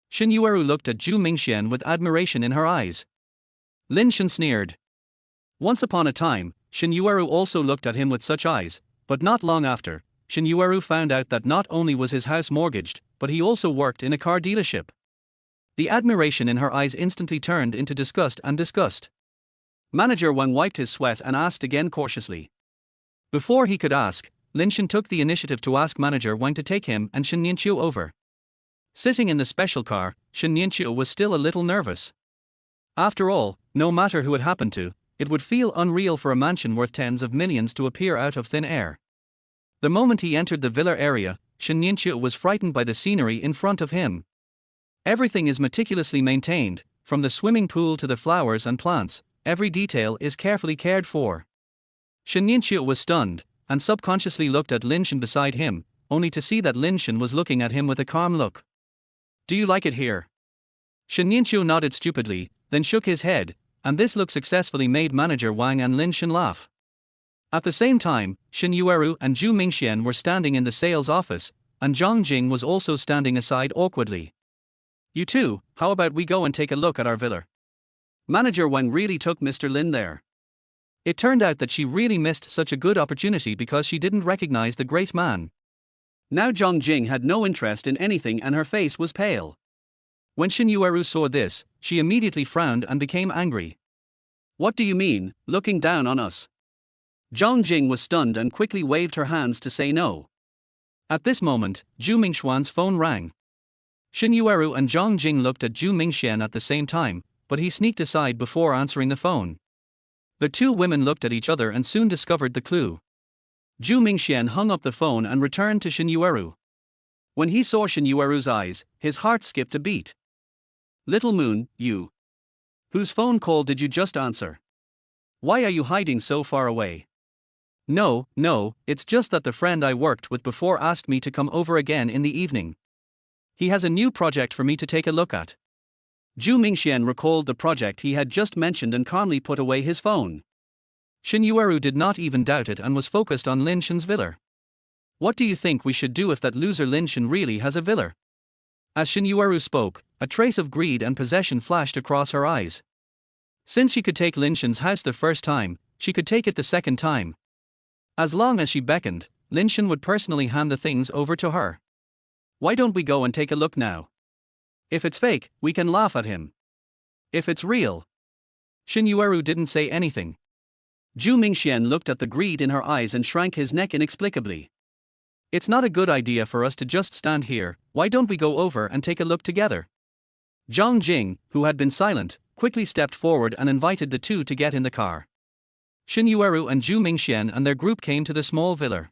Shen Yueru looked at Zhu Mingxian with admiration in her eyes. Lin Shen sneered. Once upon a time, Shen Yueru also looked at him with such eyes, but not long after, Shen Yueru found out that not only was his house mortgaged, but he also worked in a car dealership. The admiration in her eyes instantly turned into disgust and disgust. Manager Wang wiped his sweat and asked again cautiously. Before he could ask, Lin Shen took the initiative to ask Manager Wang to take him and Shen Nianqiu over. Sitting in the special car, Shen Nianqiu was still a little nervous. After all, no matter who it happened to, it would feel unreal for a mansion worth tens of millions to appear out of thin air. The moment he entered the villa area, Shen Yueru was frightened by the scenery in front of him. Everything is meticulously maintained, from the swimming pool to the flowers and plants, every detail is carefully cared for. Shen Yueru was stunned, and subconsciously looked at Lin Shen beside him, only to see that Lin Shen was looking at him with a calm look. Do you like it here? Shen Yueru nodded stupidly, then shook his head, and this look successfully made Manager Wang and Lin Shen laugh. At the same time, Shen Yueru and Zhu Mingxian were standing in the sales office, and Zhang Jing was also standing aside awkwardly. You two, how about we go and take a look at our villa? Manager Wang really took Mr. Lin there. It turned out that she really missed such a good opportunity because she didn't recognize the great man. Now Zhang Jing had no interest in anything and her face was pale. When Shen Yueru saw this, she immediately frowned and became angry. What do you mean, looking down on us? Zhang Jing was stunned and quickly waved her hands to say no. At this moment, Zhu Mingxuan's phone rang. Shen Yueru and Zhang Jing looked at Zhu Mingxian at the same time, but he sneaked aside before answering the phone. The two women looked at each other and soon discovered the clue. Zhu Mingxian hung up the phone and returned to Shen Yueru. When he saw Shen Yueru's eyes, his heart skipped a beat. Little Moon, you. Whose phone call did you just answer? Why are you hiding so far away? No, it's just that the friend I worked with before asked me to come over again in the evening. He has a new project for me to take a look at. Zhu Mingxian recalled the project he had just mentioned and calmly put away his phone. Shen Yueru did not even doubt it and was focused on Lin Shen's villa. What do you think we should do if that loser Lin Shen really has a villa? As Shen Yueru spoke, a trace of greed and possession flashed across her eyes. Since she could take Lin Shen's house the first time, she could take it the second time. As long as she beckoned, Lin Shen would personally hand the things over to her. Why don't we go and take a look now? If it's fake, we can laugh at him. If it's real. Shen Yueru didn't say anything. Zhu Mingxian looked at the greed in her eyes and shrank his neck inexplicably. It's not a good idea for us to just stand here, why don't we go over and take a look together? Zhang Jing, who had been silent, quickly stepped forward and invited the two to get in the car. Shen Yueru and Zhu Mingxian and their group came to the small villa.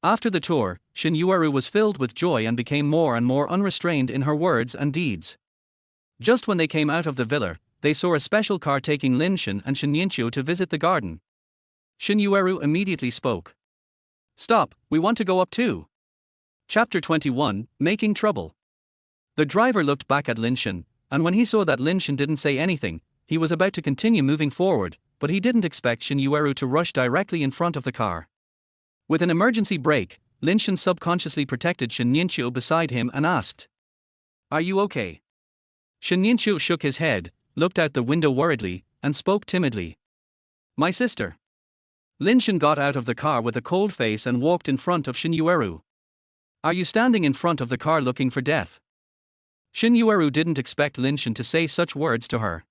After the tour, Shen Yueru was filled with joy and became more and more unrestrained in her words and deeds. Just when they came out of the villa, they saw a special car taking Lin Shen and Shen Yueru to visit the garden. Shen Yueru immediately spoke. Stop, we want to go up too. Chapter 21, Making Trouble. The driver looked back at Lin Shen, and when he saw that Lin Shen didn't say anything, he was about to continue moving forward, but he didn't expect Shen Yueru to rush directly in front of the car. With an emergency brake, Lin Shen subconsciously protected Shen Yueru beside him and asked, Are you okay? Shen Yueru shook his head, looked out the window worriedly, and spoke timidly. My sister. Lin Shen got out of the car with a cold face and walked in front of Shen Yueru. Are you standing in front of the car looking for death? Shen Yueru didn't expect Lin Shen to say such words to her.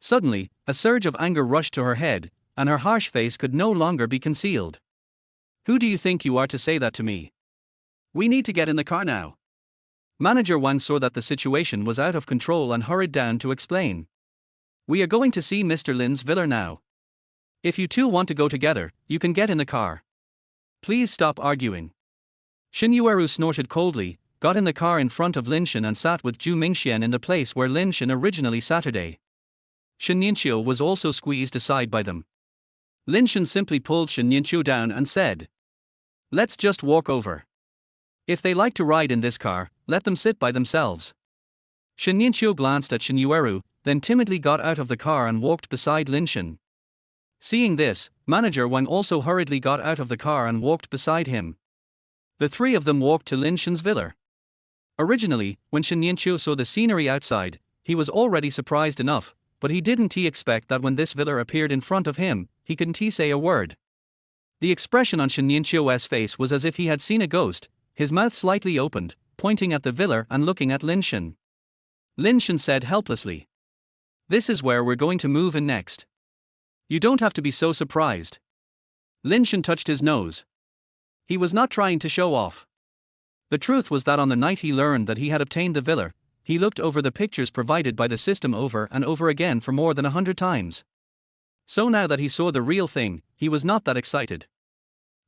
Suddenly, a surge of anger rushed to her head, and her harsh face could no longer be concealed. Who do you think you are to say that to me? We need to get in the car now. Manager Wang saw that the situation was out of control and hurried down to explain. We are going to see Mr. Lin's villa now. If you two want to go together, you can get in the car. Please stop arguing. Shen Yueru snorted coldly, got in the car in front of Lin Shen and sat with Zhu Mingxian in the place where Lin Shen originally sat. Shen Yueru was also squeezed aside by them. Lin Shen simply pulled Shen Yueru down and said, Let's just walk over. If they like to ride in this car, let them sit by themselves. Shen Yueru glanced at Shen Yueru, then timidly got out of the car and walked beside Lin Shen. Seeing this, Manager Wang also hurriedly got out of the car and walked beside him. The three of them walked to Lin Shen's villa. Originally, when Shen Yueru saw the scenery outside, he was already surprised enough, but he didn't expect that when this villa appeared in front of him, he couldn't say a word. The expression on Shen Yueru's face was as if he had seen a ghost, his mouth slightly opened, pointing at the villa and looking at Lin Shen. Lin Shen said helplessly, This is where we're going to move in next. You don't have to be so surprised. Lin Shen touched his nose. He was not trying to show off. The truth was that on the night he learned that he had obtained the villa, he looked over the pictures provided by the system over and over again for more than 100 times. So now that he saw the real thing, he was not that excited.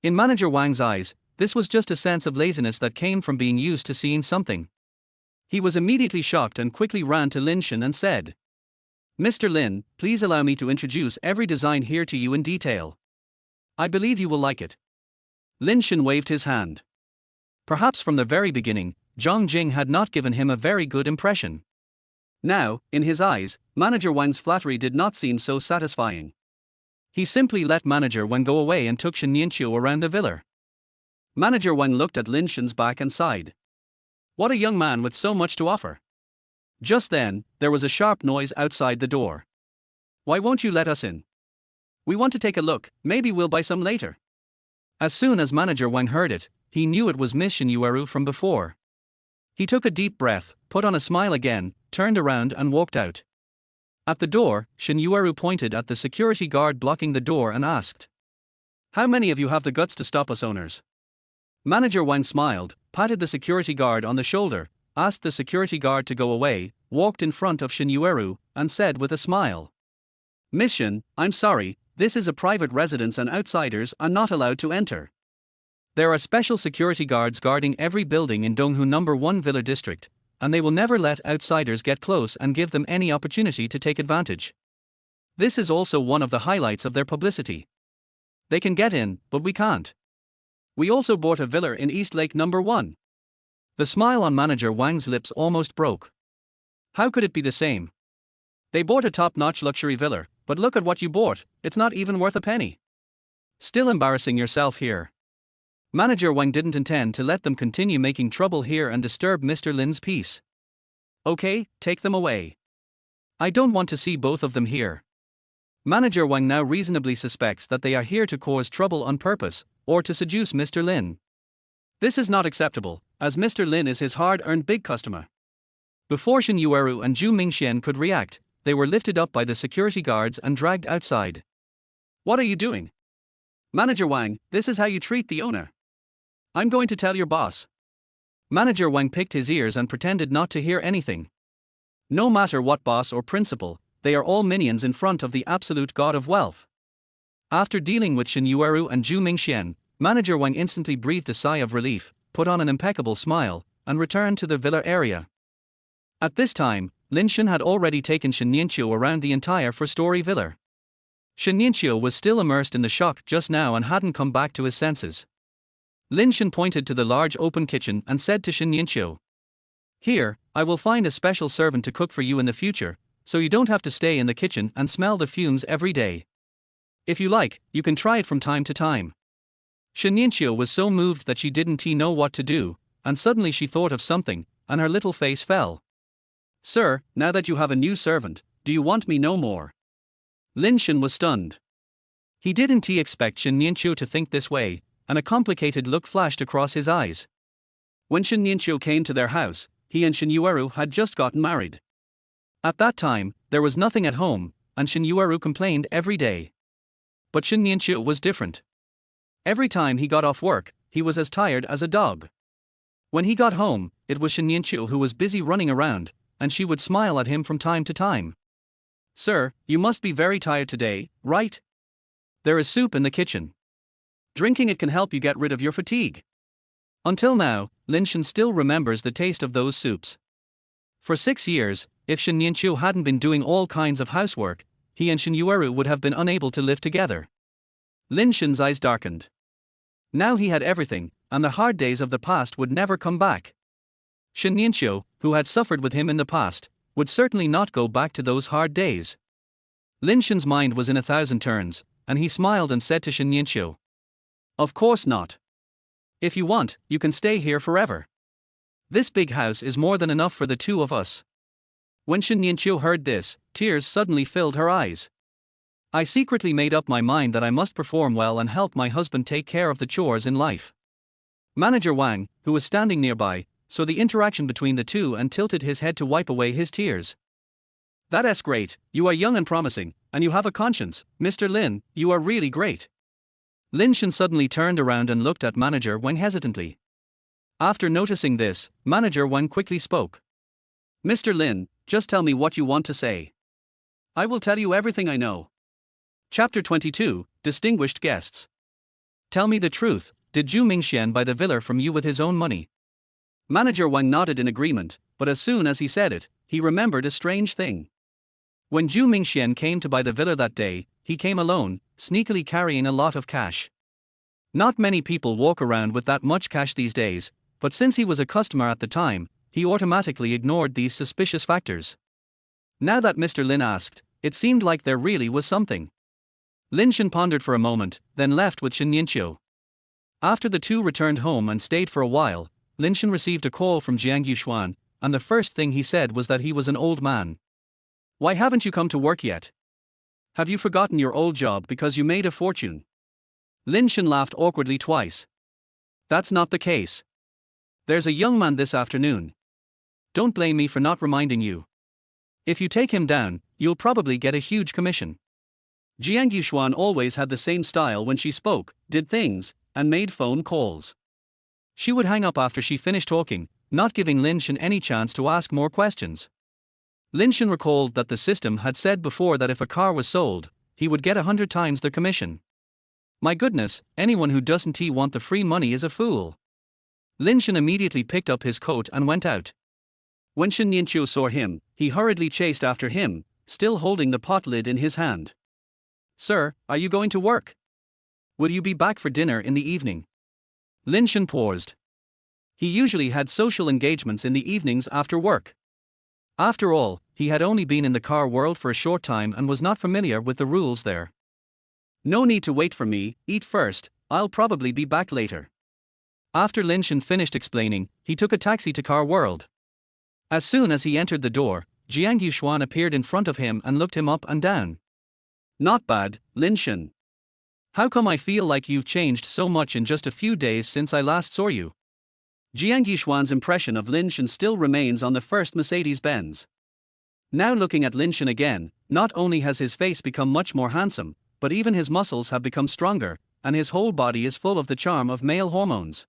In Manager Wang's eyes, this was just a sense of laziness that came from being used to seeing something. He was immediately shocked and quickly ran to Lin Shen and said, "Mr. Lin, please allow me to introduce every design here to you in detail. I believe you will like it." Lin Shen waved his hand. Perhaps from the very beginning, Zhang Jing had not given him a very good impression. Now, in his eyes, Manager Wang's flattery did not seem so satisfying. He simply let Manager Wang go away and took Shen Yueru around the villa. Manager Wang looked at Lin Shen's back and sighed. What a young man with so much to offer. Just then, there was a sharp noise outside the door. "Why won't you let us in? We want to take a look, maybe we'll buy some later." As soon as Manager Wang heard it, he knew it was Miss Shen Yueru from before. He took a deep breath, put on a smile again, turned around and walked out. At the door, Shen Yueru pointed at the security guard blocking the door and asked, "How many of you have the guts to stop us owners?" Manager Wang smiled, patted the security guard on the shoulder, asked the security guard to go away, walked in front of Shen Yueru, and said with a smile, "Miss Shen, I'm sorry, this is a private residence and outsiders are not allowed to enter. There are special security guards guarding every building in Donghu No. 1 Villa District, and they will never let outsiders get close and give them any opportunity to take advantage. This is also one of the highlights of their publicity. They can get in, but we can't. We also bought a villa in East Lake No. 1. The smile on Manager Wang's lips almost broke. How could it be the same? They bought a top-notch luxury villa, but look at what you bought, it's not even worth a penny. Still embarrassing yourself here. Manager Wang didn't intend to let them continue making trouble here and disturb Mr. Lin's peace. Okay, take them away. I don't want to see both of them here. Manager Wang now reasonably suspects that they are here to cause trouble on purpose, or to seduce Mr. Lin. This is not acceptable, as Mr. Lin is his hard-earned big customer. Before Shen Yueru and Zhu Mingxian could react, they were lifted up by the security guards and dragged outside. What are you doing? Manager Wang, this is how you treat the owner. I'm going to tell your boss. Manager Wang picked his ears and pretended not to hear anything. No matter what boss or principal, they are all minions in front of the absolute god of wealth. After dealing with Shen Yueru and Zhu Mingxian, Manager Wang instantly breathed a sigh of relief, put on an impeccable smile, and returned to the villa area. At this time, Lin Shen had already taken Shen Yueru around the entire four-story villa. Shen Yueru was still immersed in the shock just now and hadn't come back to his senses. Lin Shen pointed to the large open kitchen and said to Shen Yueru, "Here, I will find a special servant to cook for you in the future, so you don't have to stay in the kitchen and smell the fumes every day. If you like, you can try it from time to time." Shen Yueru was so moved that she didn't know what to do, and suddenly she thought of something, and her little face fell. "Sir, now that you have a new servant, do you want me no more?" Lin Shen was stunned. He didn't expect Shen Yueru to think this way, and a complicated look flashed across his eyes. When Shen Yueru came to their house, he and Shen Yueru had just gotten married. At that time, there was nothing at home, and Shen Yueru complained every day. But Shen Yueru was different. Every time he got off work, he was as tired as a dog. When he got home, it was Shen Yueru who was busy running around, and she would smile at him from time to time. "Sir, you must be very tired today, right? There is soup in the kitchen. Drinking it can help you get rid of your fatigue." Until now, Lin Shen still remembers the taste of those soups. For 6 years, if Shen Yueru hadn't been doing all kinds of housework, he and Shen Yueru would have been unable to live together. Lin Shen's eyes darkened. Now he had everything, and the hard days of the past would never come back. Shen Yueru, who had suffered with him in the past, would certainly not go back to those hard days. Lin Shen's mind was in 1,000 turns, and he smiled and said to Shen Yueru, "Of course not. If you want, you can stay here forever. This big house is more than enough for the two of us." When Shen Yueru heard this, tears suddenly filled her eyes. "I secretly made up my mind that I must perform well and help my husband take care of the chores in life." Manager Wang, who was standing nearby, saw the interaction between the two and tilted his head to wipe away his tears. "That's great, you are young and promising, and you have a conscience, Mr. Lin, you are really great." Lin Shen suddenly turned around and looked at Manager Wang hesitantly. After noticing this, Manager Wang quickly spoke. "Mr. Lin, just tell me what you want to say. I will tell you everything I know." Chapter 22, Distinguished Guests. Tell me the truth, did Zhu Mingxian buy the villa from you with his own money? Manager Wang nodded in agreement, but as soon as he said it, he remembered a strange thing. When Zhu Mingxian came to buy the villa that day, he came alone, sneakily carrying a lot of cash. Not many people walk around with that much cash these days, but since he was a customer at the time, he automatically ignored these suspicious factors. Now that Mr. Lin asked, it seemed like there really was something. Lin Shen pondered for a moment, then left with Shen Yueru. After the two returned home and stayed for a while, Lin Shen received a call from Jiang Yuxuan, and the first thing he said was that he was an old man. Why haven't you come to work yet? Have you forgotten your old job because you made a fortune? Lin Shen laughed awkwardly twice. That's not the case. There's a young man this afternoon. Don't blame me for not reminding you. If you take him down, you'll probably get a huge commission. Jiang Yuxuan always had the same style when she spoke, did things, and made phone calls. She would hang up after she finished talking, not giving Lin Shen any chance to ask more questions. Lin Shen recalled that the system had said before that if a car was sold, he would get 100 times the commission. My goodness, anyone who doesn't want the free money is a fool. Lin Shen immediately picked up his coat and went out. When Shen Yueru saw him, he hurriedly chased after him, still holding the pot lid in his hand. Sir, are you going to work? Will you be back for dinner in the evening? Lin Shen paused. He usually had social engagements in the evenings after work. After all, he had only been in the car world for a short time and was not familiar with the rules there. No need to wait for me, eat first, I'll probably be back later. After Lin Shen finished explaining, he took a taxi to Car World. As soon as he entered the door, Jiang Yuxuan appeared in front of him and looked him up and down. Not bad, Lin Shen. How come I feel like you've changed so much in just a few days since I last saw you? Jiang Yuxuan's impression of Lin Shen still remains on the first Mercedes-Benz. Now looking at Lin Shen again, not only has his face become much more handsome, but even his muscles have become stronger, and his whole body is full of the charm of male hormones.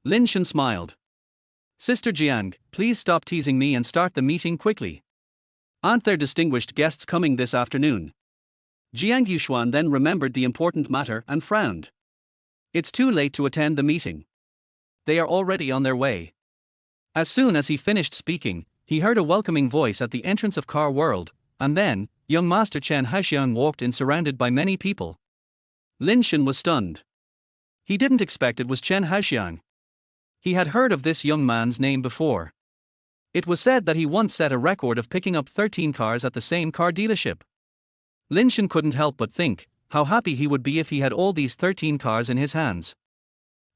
Lin Shen smiled. Sister Jiang, please stop teasing me and start the meeting quickly. Aren't there distinguished guests coming this afternoon? Jiang Yuxuan then remembered the important matter and frowned. It's too late to attend the meeting. They are already on their way. As soon as he finished speaking, he heard a welcoming voice at the entrance of Car World, and then, young Master Chen Haoxiang walked in surrounded by many people. Lin Shen was stunned. He didn't expect it was Chen Haoxiang. He had heard of this young man's name before. It was said that he once set a record of picking up 13 cars at the same car dealership. Lin Shen couldn't help but think how happy he would be if he had all these 13 cars in his hands.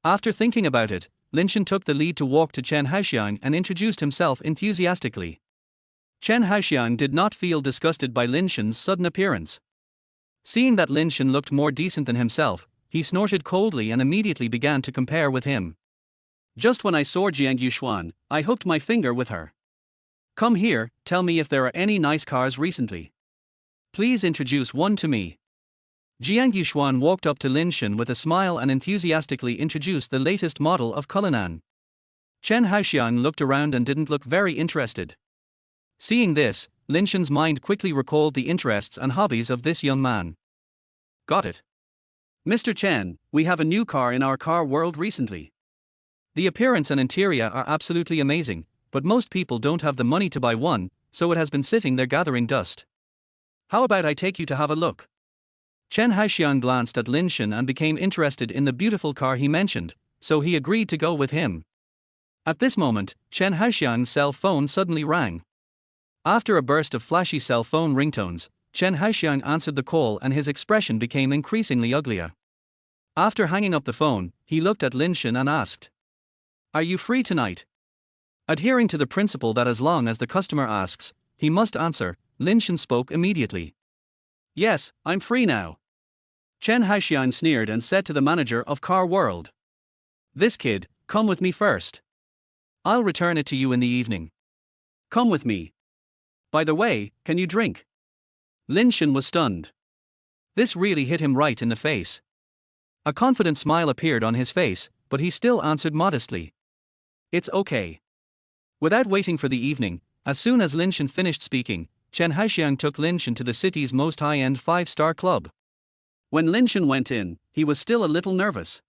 After thinking about it, Lin Shen took the lead to walk to Chen Haoxiang and introduced himself enthusiastically. Chen Haoxiang did not feel disgusted by Lin Shen's sudden appearance. Seeing that Lin Shen looked more decent than himself, he snorted coldly and immediately began to compare with him. Just when I saw Jiang Yuxuan, I hooked my finger with her. Come here, tell me if there are any nice cars recently. Please introduce one to me. Jiang Yuxuan walked up to Lin Shen with a smile and enthusiastically introduced the latest model of Cullinan. Chen Haoxiang looked around and didn't look very interested. Seeing this, Lin Shen's mind quickly recalled the interests and hobbies of this young man. Got it. Mr. Chen, we have a new car in our car world recently. The appearance and interior are absolutely amazing, but most people don't have the money to buy one, so it has been sitting there gathering dust. How about I take you to have a look? Chen Haoxiang glanced at Lin Shen and became interested in the beautiful car he mentioned, so he agreed to go with him. At this moment, Chen Haoxiang's cell phone suddenly rang. After a burst of flashy cell phone ringtones, Chen Haoxiang answered the call and his expression became increasingly uglier. After hanging up the phone, he looked at Lin Shen and asked, "Are you free tonight?" Adhering to the principle that as long as the customer asks, he must answer, Lin Shen spoke immediately. "Yes, I'm free now." Chen Haoxiang sneered and said to the manager of Car World, "This kid, come with me first. I'll return it to you in the evening. Come with me. By the way, can you drink?" Lin Shen was stunned. This really hit him right in the face. A confident smile appeared on his face, but he still answered modestly, "It's okay." Without waiting for the evening, as soon as Lin Shen finished speaking, Chen Haoxiang took Lin Shen to the city's most high-end 5-star club. When Lin Shen went in, he was still a little nervous.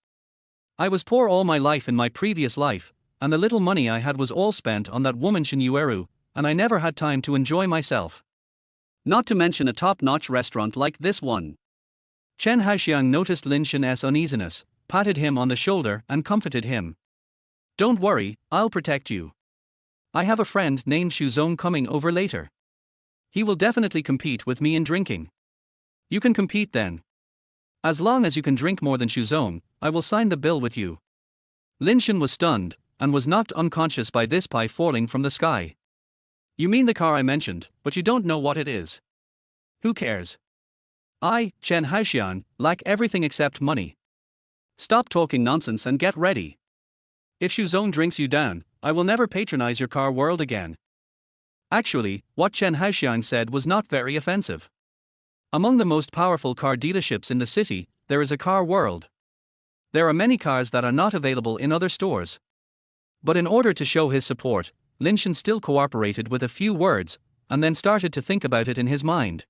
I was poor all my life in my previous life, and the little money I had was all spent on that woman Shen Yueru, and I never had time to enjoy myself. Not to mention a top-notch restaurant like this one. Chen Haoxiang noticed Lin Shen's uneasiness, patted him on the shoulder and comforted him. Don't worry, I'll protect you. I have a friend named Shuzong coming over later. He will definitely compete with me in drinking. You can compete then. As long as you can drink more than Shuzong, I will sign the bill with you. Lin Shen was stunned, and was knocked unconscious by this pie falling from the sky. You mean the car I mentioned, but you don't know what it is. Who cares? I, Chen Haoxiang, lack everything except money. Stop talking nonsense and get ready. If Shuzong drinks you down, I will never patronize your car world again. Actually, what Chen Haoxiang said was not very offensive. Among the most powerful car dealerships in the city, there is a car world. There are many cars that are not available in other stores. But in order to show his support, Lin Shen still cooperated with a few words, and then started to think about it in his mind.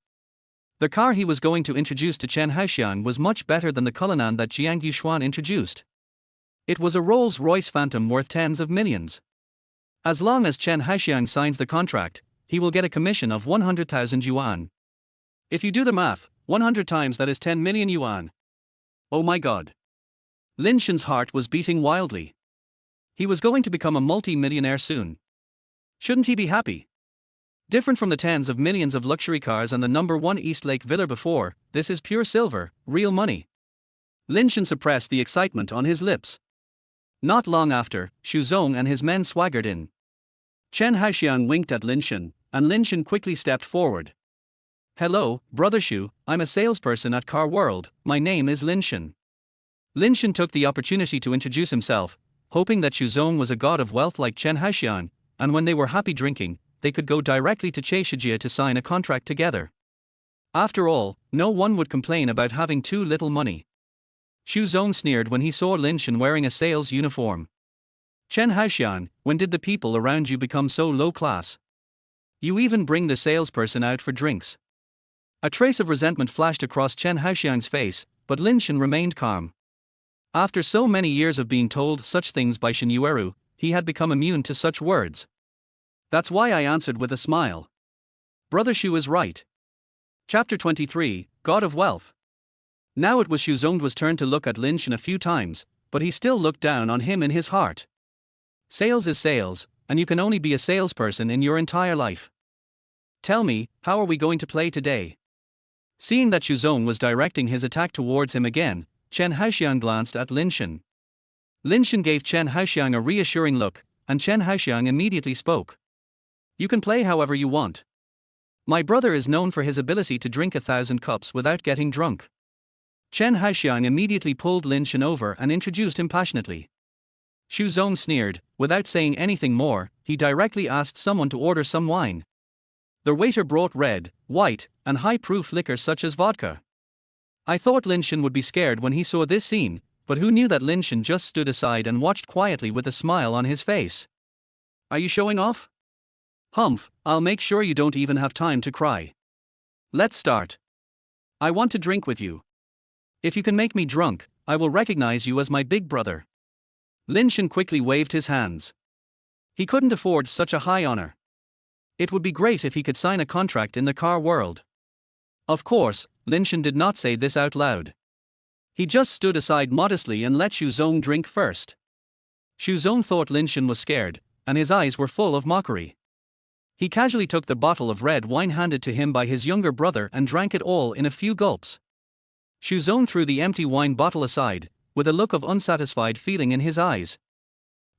The car he was going to introduce to Chen Haoxiang was much better than the Cullinan that Jiang Yuxuan introduced. It was a Rolls-Royce Phantom worth tens of millions. As long as Chen Haoxiang signs the contract, he will get a commission of 100,000 yuan. If you do the math, 100 times that is 10 million yuan. Oh my god. Lin Shen's heart was beating wildly. He was going to become a multi-millionaire soon. Shouldn't he be happy? Different from the tens of millions of luxury cars and the #1 Eastlake Villa before, this is pure silver, real money. Lin Shen suppressed the excitement on his lips. Not long after, Shuzong and his men swaggered in. Chen Haoxiang winked at Lin Shen, and Lin Shen quickly stepped forward. Hello, Brother Shu, I'm a salesperson at Car World, my name is Lin Shen. Lin Shen took the opportunity to introduce himself, hoping that Shuzong was a god of wealth like Chen Haoxiang, and when they were happy drinking, they could go directly to Cheishijia to sign a contract together. After all, no one would complain about having too little money. Shuzong sneered when he saw Lin Shen wearing a sales uniform. Chen Haoxiang, when did the people around you become so low class? You even bring the salesperson out for drinks. A trace of resentment flashed across Chen Haoxiang's face, but Lin Shen remained calm. After so many years of being told such things by Shen Yueru, he had become immune to such words. That's why I answered with a smile. Brother Shu is right. Chapter 23, God of Wealth. Now it was Shuzong's turn to look at Lin Shen a few times, but he still looked down on him in his heart. Sales is sales, and you can only be a salesperson in your entire life. Tell me, how are we going to play today? Seeing that Shuzong was directing his attack towards him again, Chen Haoxiang glanced at Lin Shen. Lin Shen gave Chen Haoxiang a reassuring look, and Chen Haoxiang immediately spoke. You can play however you want. My brother is known for his ability to drink 1,000 cups without getting drunk. Chen Haoxiang immediately pulled Lin Shen over and introduced him passionately. Shuzong sneered. Without saying anything more, he directly asked someone to order some wine. The waiter brought red, white, and high-proof liquor such as vodka. I thought Lin Shen would be scared when he saw this scene, but who knew that Lin Shen just stood aside and watched quietly with a smile on his face. Are you showing off? Humph, I'll make sure you don't even have time to cry. Let's start. I want to drink with you. If you can make me drunk, I will recognize you as my big brother. Lin Shen quickly waved his hands. He couldn't afford such a high honor. It would be great if he could sign a contract in the car world. Of course, Lin Shen did not say this out loud. He just stood aside modestly and let Shuzong drink first. Shuzong thought Lin Shen was scared, and his eyes were full of mockery. He casually took the bottle of red wine handed to him by his younger brother and drank it all in a few gulps. Shuzong threw the empty wine bottle aside, with a look of unsatisfied feeling in his eyes.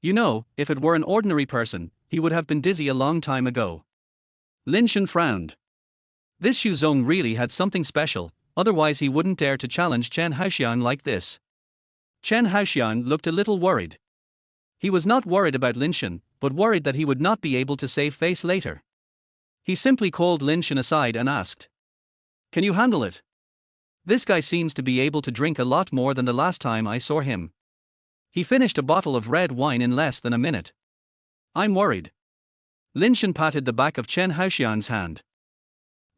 You know, if it were an ordinary person, he would have been dizzy a long time ago. Lin Shen frowned. This Shuzong really had something special, otherwise he wouldn't dare to challenge Chen Haoxiang like this. Chen Haoxiang looked a little worried. He was not worried about Lin Shen, but worried that he would not be able to save face later. He simply called Lin Shen aside and asked, "Can you handle it? This guy seems to be able to drink a lot more than the last time I saw him. He finished a bottle of red wine in less than a minute. I'm worried." Lin Shen patted the back of Chen Haoxiang's hand.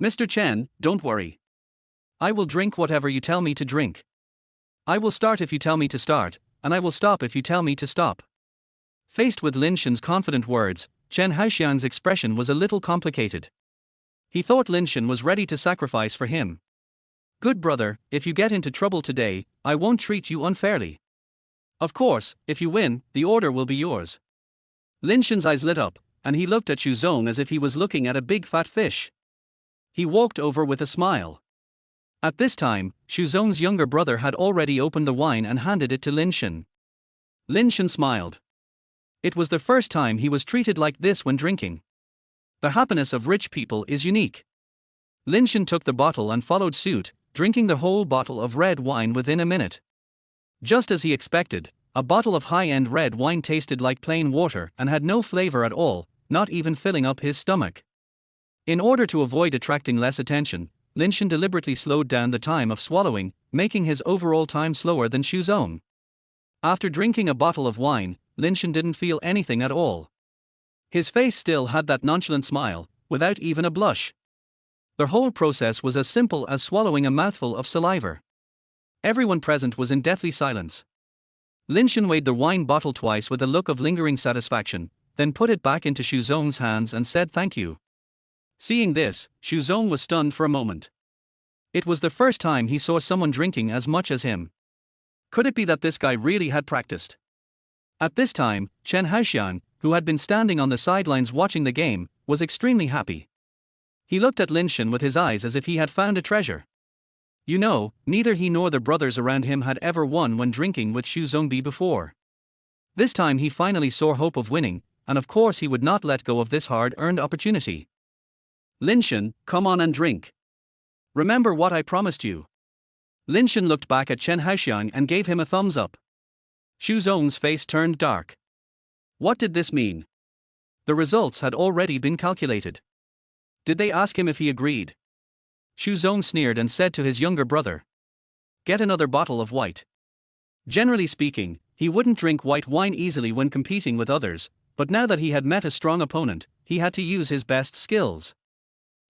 "Mr. Chen, don't worry. I will drink whatever you tell me to drink. I will start if you tell me to start, and I will stop if you tell me to stop. Faced with Lin Shen's confident words, Chen Haoxiang's expression was a little complicated. He thought Lin Shen was ready to sacrifice for him. Good brother, if you get into trouble today, I won't treat you unfairly. Of course, if you win, the order will be yours. Lin Shen's eyes lit up, and he looked at Xu Zong as if he was looking at a big fat fish. He walked over with a smile. At this time, Xu Zong's younger brother had already opened the wine and handed it to Lin Shen. Lin Shen smiled. It was the first time he was treated like this when drinking. The happiness of rich people is unique. Lin Shen took the bottle and followed suit, drinking the whole bottle of red wine within a minute. Just as he expected, a bottle of high-end red wine tasted like plain water and had no flavor at all, not even filling up his stomach. In order to avoid attracting less attention, Lin Shen deliberately slowed down the time of swallowing, making his overall time slower than Xu Zong. After drinking a bottle of wine, Lin Shen didn't feel anything at all. His face still had that nonchalant smile, without even a blush. The whole process was as simple as swallowing a mouthful of saliva. Everyone present was in deathly silence. Lin Shen weighed the wine bottle twice with a look of lingering satisfaction, then put it back into Xu Zong's hands and said thank you. Seeing this, Xu Zong was stunned for a moment. It was the first time he saw someone drinking as much as him. Could it be that this guy really had practiced? At this time, Chen Haoxiang, who had been standing on the sidelines watching the game, was extremely happy. He looked at Lin Shen with his eyes as if he had found a treasure. You know, neither he nor the brothers around him had ever won when drinking with Xu Zongbi before. This time he finally saw hope of winning, and of course he would not let go of this hard-earned opportunity. Lin Shen, come on and drink. Remember what I promised you. Lin Shen looked back at Chen Haoxiang and gave him a thumbs up. Xu Zong's face turned dark. What did this mean? The results had already been calculated. Did they ask him if he agreed? Xu Zong sneered and said to his younger brother, "Get another bottle of white." Generally speaking, he wouldn't drink white wine easily when competing with others, but now that he had met a strong opponent, he had to use his best skills.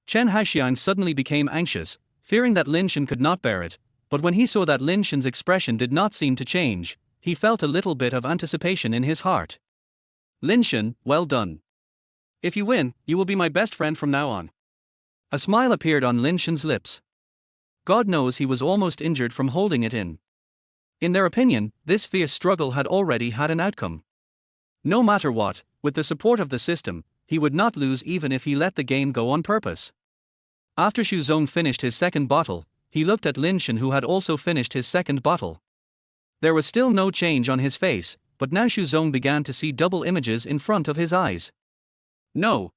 Chen Haoxiang suddenly became anxious, fearing that Lin Shen could not bear it, but when he saw that Lin Shen's expression did not seem to change, he felt a little bit of anticipation in his heart. Lin Shen, well done. If you win, you will be my best friend from now on. A smile appeared on Lin Shen's lips. God knows he was almost injured from holding it in. In their opinion, this fierce struggle had already had an outcome. No matter what, with the support of the system, he would not lose even if he let the game go on purpose. After Xu Zong finished his second bottle, he looked at Lin Shen who had also finished his second bottle. There was still no change on his face, but now Xu Zong began to see double images in front of his eyes. No.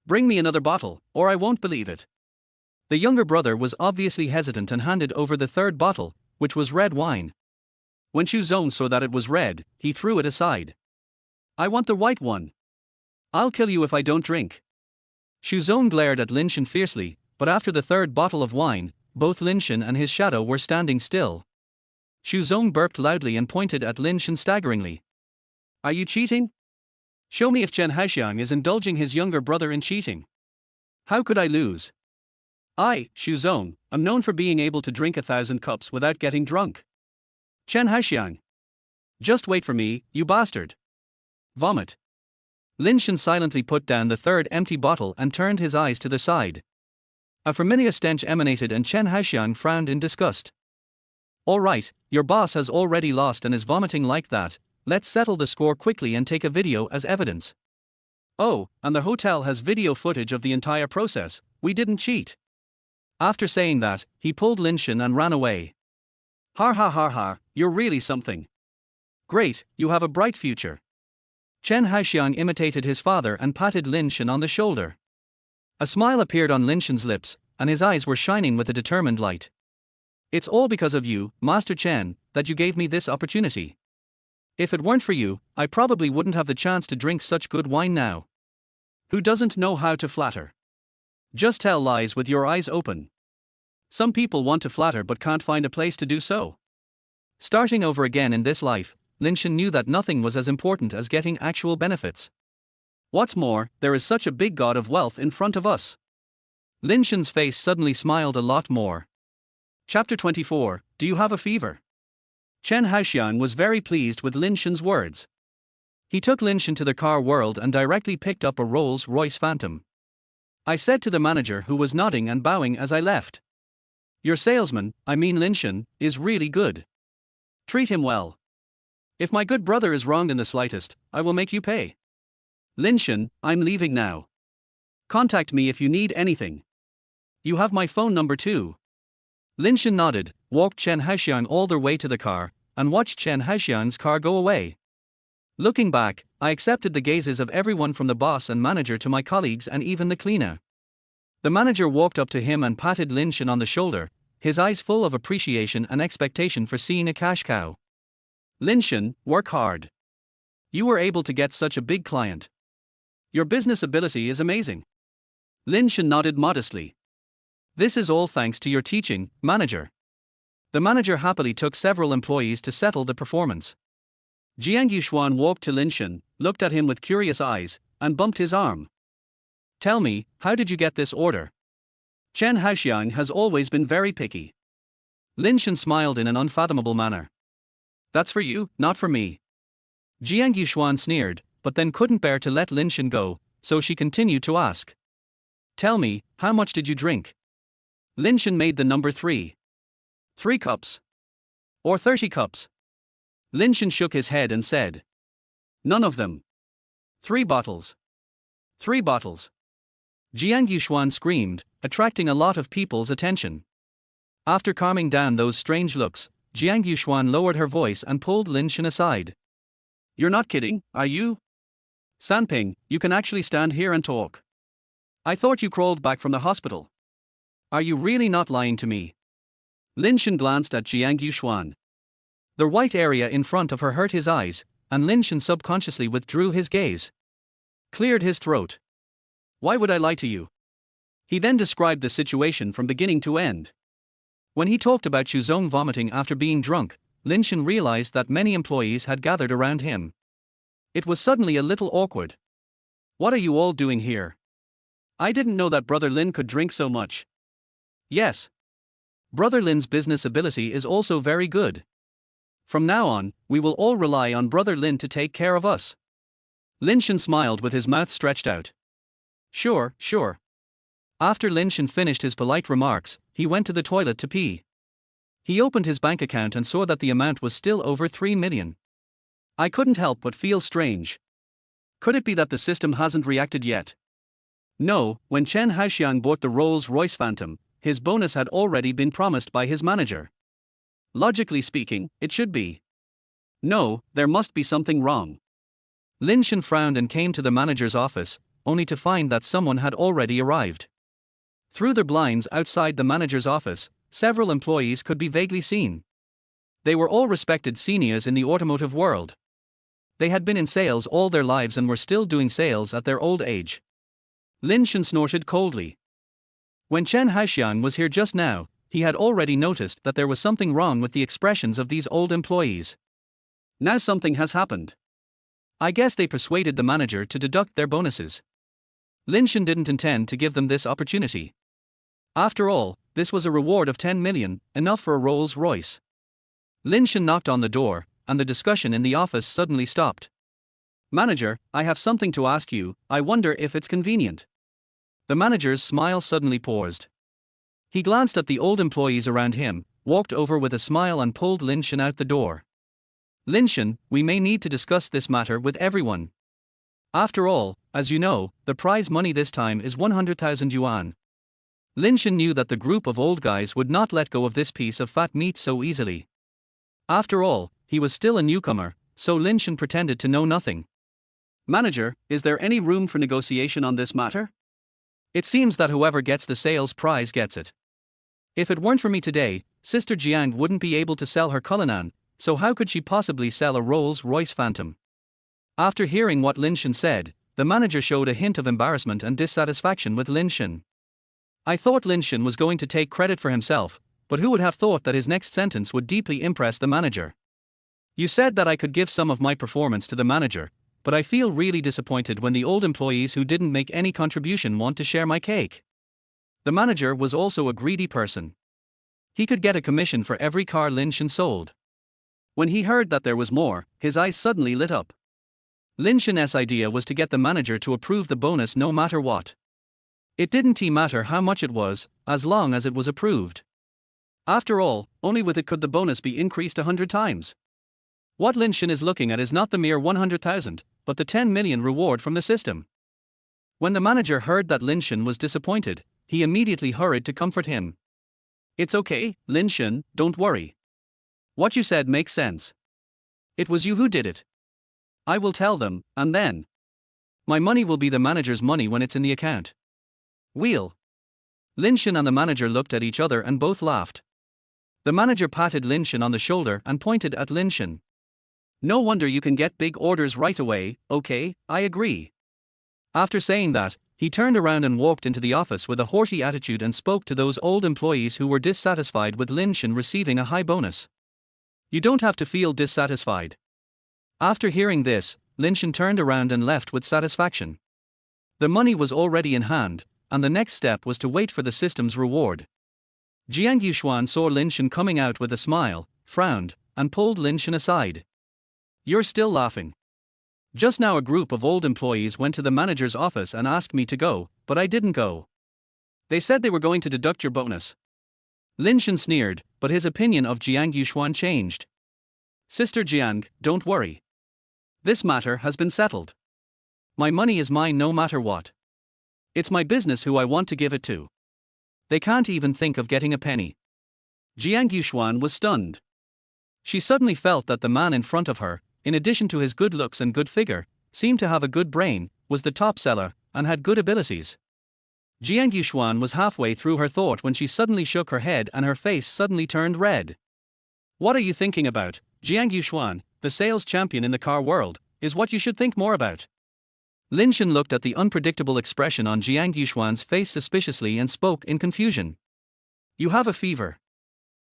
Bring me another bottle, or I won't believe it. The younger brother was obviously hesitant and handed over the third bottle, which was red wine. When Xu Zong saw that it was red, he threw it aside. I want the white one. I'll kill you if I don't drink. Xu Zong glared at Lin Shen fiercely, but after the third bottle of wine, both Lin Shen and his shadow were standing still. Xu Zong burped loudly and pointed at Lin Shen staggeringly. Are you cheating? Show me if Chen Haoxiang is indulging his younger brother in cheating. How could I lose? I, Xu Zong, am known for being able to drink 1,000 cups without getting drunk. Chen Haoxiang. Just wait for me, you bastard. Vomit. Lin Shen silently put down the third empty bottle and turned his eyes to the side. A familiar stench emanated and Chen Haoxiang frowned in disgust. All right, your boss has already lost and is vomiting like that. Let's settle the score quickly and take a video as evidence. Oh, and the hotel has video footage of the entire process. We didn't cheat. After saying that, he pulled Lin Shen and ran away. Har har har har, you're really something. Great, you have a bright future. Chen Haoxiang imitated his father and patted Lin Shen on the shoulder. A smile appeared on Lin Shen's lips, and his eyes were shining with a determined light. It's all because of you, Master Chen, that you gave me this opportunity. If it weren't for you, I probably wouldn't have the chance to drink such good wine now. Who doesn't know how to flatter? Just tell lies with your eyes open. Some people want to flatter but can't find a place to do so. Starting over again in this life, Lin Shen knew that nothing was as important as getting actual benefits. What's more, there is such a big god of wealth in front of us. Lin Shen's face suddenly smiled a lot more. Chapter 24, Do You Have a Fever? Chen Haoxian was very pleased with Lin Shen's words. He took Lin Shen to the car world and directly picked up a Rolls-Royce Phantom. I said to the manager, who was nodding and bowing as I left. Your salesman, I mean Lin Shen, is really good. Treat him well. If my good brother is wronged in the slightest, I will make you pay. Lin Shen, I'm leaving now. Contact me if you need anything. You have my phone number too. Lin Shen nodded, walked Chen Haoxian all the way to the car, and watched Chen Haoxian's car go away. Looking back, I accepted the gazes of everyone from the boss and manager to my colleagues and even the cleaner. The manager walked up to him and patted Lin Shen on the shoulder, his eyes full of appreciation and expectation for seeing a cash cow. Lin Shen, work hard. You were able to get such a big client. Your business ability is amazing. Lin Shen nodded modestly. This is all thanks to your teaching, manager. The manager happily took several employees to settle the performance. Jiang Yuxuan walked to Lin Shen, looked at him with curious eyes, and bumped his arm. Tell me, how did you get this order? Chen Haoxian has always been very picky. Lin Shen smiled in an unfathomable manner. That's for you, not for me. Jiang Yuxuan sneered, but then couldn't bear to let Lin Shen go, so she continued to ask. Tell me, how much did you drink? Lin Shen made the number 3. 3 cups. Or 30 cups. Lin Shen shook his head and said. None of them. 3 bottles. 3 bottles. Jiang Yuxuan screamed, attracting a lot of people's attention. After calming down those strange looks, Jiang Yuxuan lowered her voice and pulled Lin Shen aside. You're not kidding, are you? Sanping, you can actually stand here and talk. I thought you crawled back from the hospital. Are you really not lying to me? Lin Shen glanced at Jiang Yuxuan. The white area in front of her hurt his eyes, and Lin Shen subconsciously withdrew his gaze. Cleared his throat. Why would I lie to you? He then described the situation from beginning to end. When he talked about Shuzong vomiting after being drunk, Lin Shen realized that many employees had gathered around him. It was suddenly a little awkward. What are you all doing here? I didn't know that Brother Lin could drink so much. Yes. Brother Lin's business ability is also very good. From now on, we will all rely on Brother Lin to take care of us. Lin Shen smiled with his mouth stretched out. Sure, sure. After Lin Shen finished his polite remarks, he went to the toilet to pee. He opened his bank account and saw that the amount was still over 3 million. I couldn't help but feel strange. Could it be that the system hasn't reacted yet? No, when Chen Haoxian bought the Rolls-Royce Phantom, his bonus had already been promised by his manager. Logically speaking, it should be. No, there must be something wrong. Lin Shen frowned and came to the manager's office, only to find that someone had already arrived. Through the blinds outside the manager's office, several employees could be vaguely seen. They were all respected seniors in the automotive world. They had been in sales all their lives and were still doing sales at their old age. Lin Shen snorted coldly. When Chen Haoxian was here just now, he had already noticed that there was something wrong with the expressions of these old employees. Now something has happened. I guess they persuaded the manager to deduct their bonuses. Lin Shen didn't intend to give them this opportunity. After all, this was a reward of 10 million, enough for a Rolls-Royce. Lin Shen knocked on the door, and the discussion in the office suddenly stopped. Manager, I have something to ask you, I wonder if it's convenient. The manager's smile suddenly paused. He glanced at the old employees around him, walked over with a smile and pulled Lin Shen out the door. Lin Shen, we may need to discuss this matter with everyone. After all, as you know, the prize money this time is 100,000 yuan. Lin Shen knew that the group of old guys would not let go of this piece of fat meat so easily. After all, he was still a newcomer, so Lin Shen pretended to know nothing. Manager, is there any room for negotiation on this matter? It seems that whoever gets the sales prize gets it. If it weren't for me today, Sister Jiang wouldn't be able to sell her Cullinan, so how could she possibly sell a Rolls-Royce Phantom? After hearing what Lin Shen said, the manager showed a hint of embarrassment and dissatisfaction with Lin Shen. I thought Lin Shen was going to take credit for himself, but who would have thought that his next sentence would deeply impress the manager? You said that I could give some of my performance to the manager, but I feel really disappointed when the old employees who didn't make any contribution want to share my cake. The manager was also a greedy person. He could get a commission for every car Lin Shen sold. When he heard that there was more, his eyes suddenly lit up. Lin Shen's idea was to get the manager to approve the bonus no matter what. It didn't matter how much it was, as long as it was approved. After all, only with it could the bonus be increased 100 times. What Lin Shen is looking at is not the mere 100,000, but the 10 million reward from the system. When the manager heard that Lin Shen was disappointed, he immediately hurried to comfort him. It's okay, Lin Shen, don't worry. What you said makes sense. It was you who did it. I will tell them, and then my money will be the manager's money when it's in the account. Wheel. Lin Shen and the manager looked at each other and both laughed. The manager patted Lin Shen on the shoulder and pointed at Lin Shen. No wonder you can get big orders right away, okay, I agree. After saying that, he turned around and walked into the office with a haughty attitude and spoke to those old employees who were dissatisfied with Lin Shen receiving a high bonus. You don't have to feel dissatisfied. After hearing this, Lin Shen turned around and left with satisfaction. The money was already in hand, and the next step was to wait for the system's reward. Jiang Yuxuan saw Lin Shen coming out with a smile, frowned, and pulled Lin Shen aside. You're still laughing. Just now a group of old employees went to the manager's office and asked me to go, but I didn't go. They said they were going to deduct your bonus. Lin Shen sneered, but his opinion of Jiang Yuxuan changed. Sister Jiang, don't worry. This matter has been settled. My money is mine no matter what. It's my business who I want to give it to. They can't even think of getting a penny. Jiang Yuxuan was stunned. She suddenly felt that the man in front of her, in addition to his good looks and good figure, seemed to have a good brain, was the top seller, and had good abilities. Jiang Yuxuan was halfway through her thought when she suddenly shook her head and her face suddenly turned red. What are you thinking about, Jiang Yuxuan, the sales champion in the car world, is what you should think more about. Lin Shen looked at the unpredictable expression on Jiang Yuxuan's face suspiciously and spoke in confusion. You have a fever.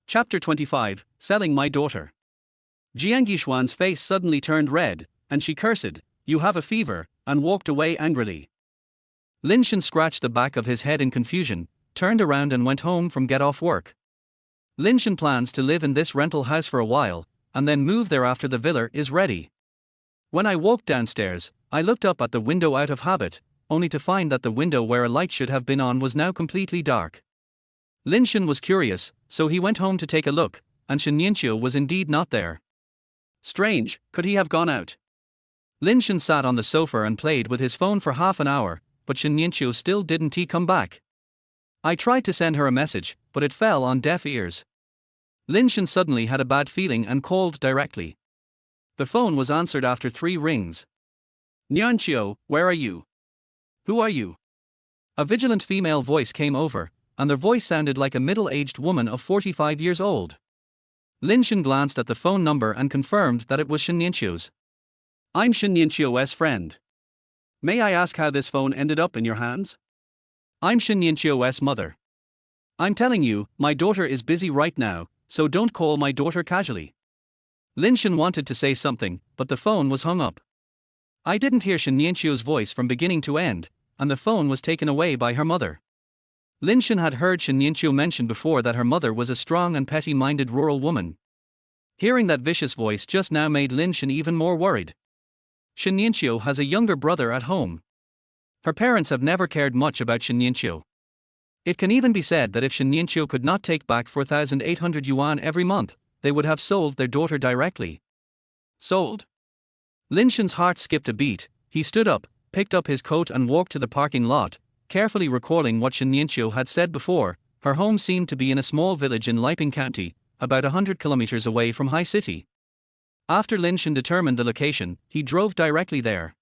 Chapter 25, Selling My Daughter. Jiang Yuxuan's face suddenly turned red, and she cursed, You have a fever, and walked away angrily. Lin Shen scratched the back of his head in confusion, turned around and went home from get off work. Lin Shen plans to live in this rental house for a while, and then move there after the villa is ready. When I walked downstairs, I looked up at the window out of habit, only to find that the window where a light should have been on was now completely dark. Lin Shen was curious, so he went home to take a look, and Shen Yueru was indeed not there. Strange, could he have gone out? Lin Shen sat on the sofa and played with his phone for half an hour, but Shen Yueru still didn't come back. I tried to send her a message, but it fell on deaf ears. Lin Shen suddenly had a bad feeling and called directly. The phone was answered after 3 rings. Nyanchio, where are you? Who are you? A vigilant female voice came over, and their voice sounded like a middle-aged woman of 45 years old. Lin Shen glanced at the phone number and confirmed that it was Shen Yueru's. I'm Shen Yueru's friend. May I ask how this phone ended up in your hands? I'm Shen Yueru's mother. I'm telling you, my daughter is busy right now, so don't call my daughter casually. Lin Shen wanted to say something, but the phone was hung up. I didn't hear Shen Yueru's voice from beginning to end, and the phone was taken away by her mother. Lin Shen had heard Shen Yueru mention before that her mother was a strong and petty-minded rural woman. Hearing that vicious voice just now made Lin Shen even more worried. Shen Yueru has a younger brother at home. Her parents have never cared much about Shen Yueru. It can even be said that if Shen Yueru could not take back 4,800 yuan every month, they would have sold their daughter directly. Sold? Lin Shen's heart skipped a beat. He stood up, picked up his coat and walked to the parking lot, carefully recalling what Shen Yueru had said before. Her home seemed to be in a small village in Liping County, about 100 kilometers away from High City. After Lin Shen determined the location, he drove directly there.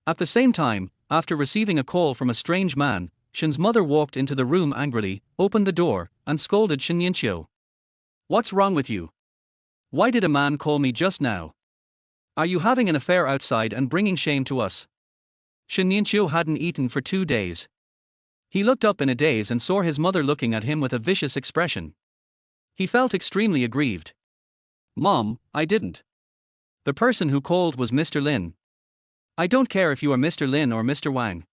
At the same time, after receiving a call from a strange man, Shen's mother walked into the room angrily, opened the door, and scolded Shen Yueru. What's wrong with you? Why did a man call me just now? Are you having an affair outside and bringing shame to us? Shen Yueru hadn't eaten for 2 days. He looked up in a daze and saw his mother looking at him with a vicious expression. He felt extremely aggrieved. Mom, I didn't. The person who called was Mr. Lin. I don't care if you are Mr. Lin or Mr. Wang.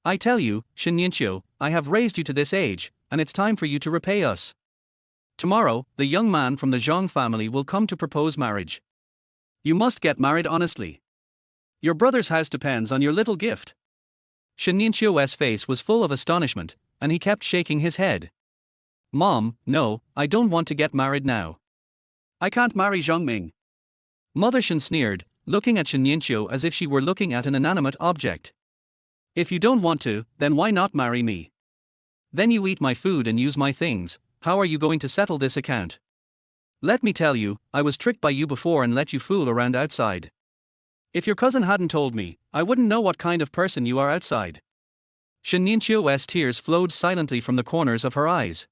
I tell you, Shen Yueru, I have raised you to this age, and it's time for you to repay us. Tomorrow, the young man from the Zhang family will come to propose marriage. You must get married honestly. Your brother's house depends on your little gift. Shen Yueru's face was full of astonishment, and he kept shaking his head. Mom, no, I don't want to get married now. I can't marry Zhongming. Mother Shen sneered, looking at Shen Yueru as if she were looking at an inanimate object. If you don't want to, then why not marry me? Then you eat my food and use my things. How are you going to settle this account? Let me tell you, I was tricked by you before and let you fool around outside. If your cousin hadn't told me, I wouldn't know what kind of person you are outside. Shen Yueru's tears flowed silently from the corners of her eyes.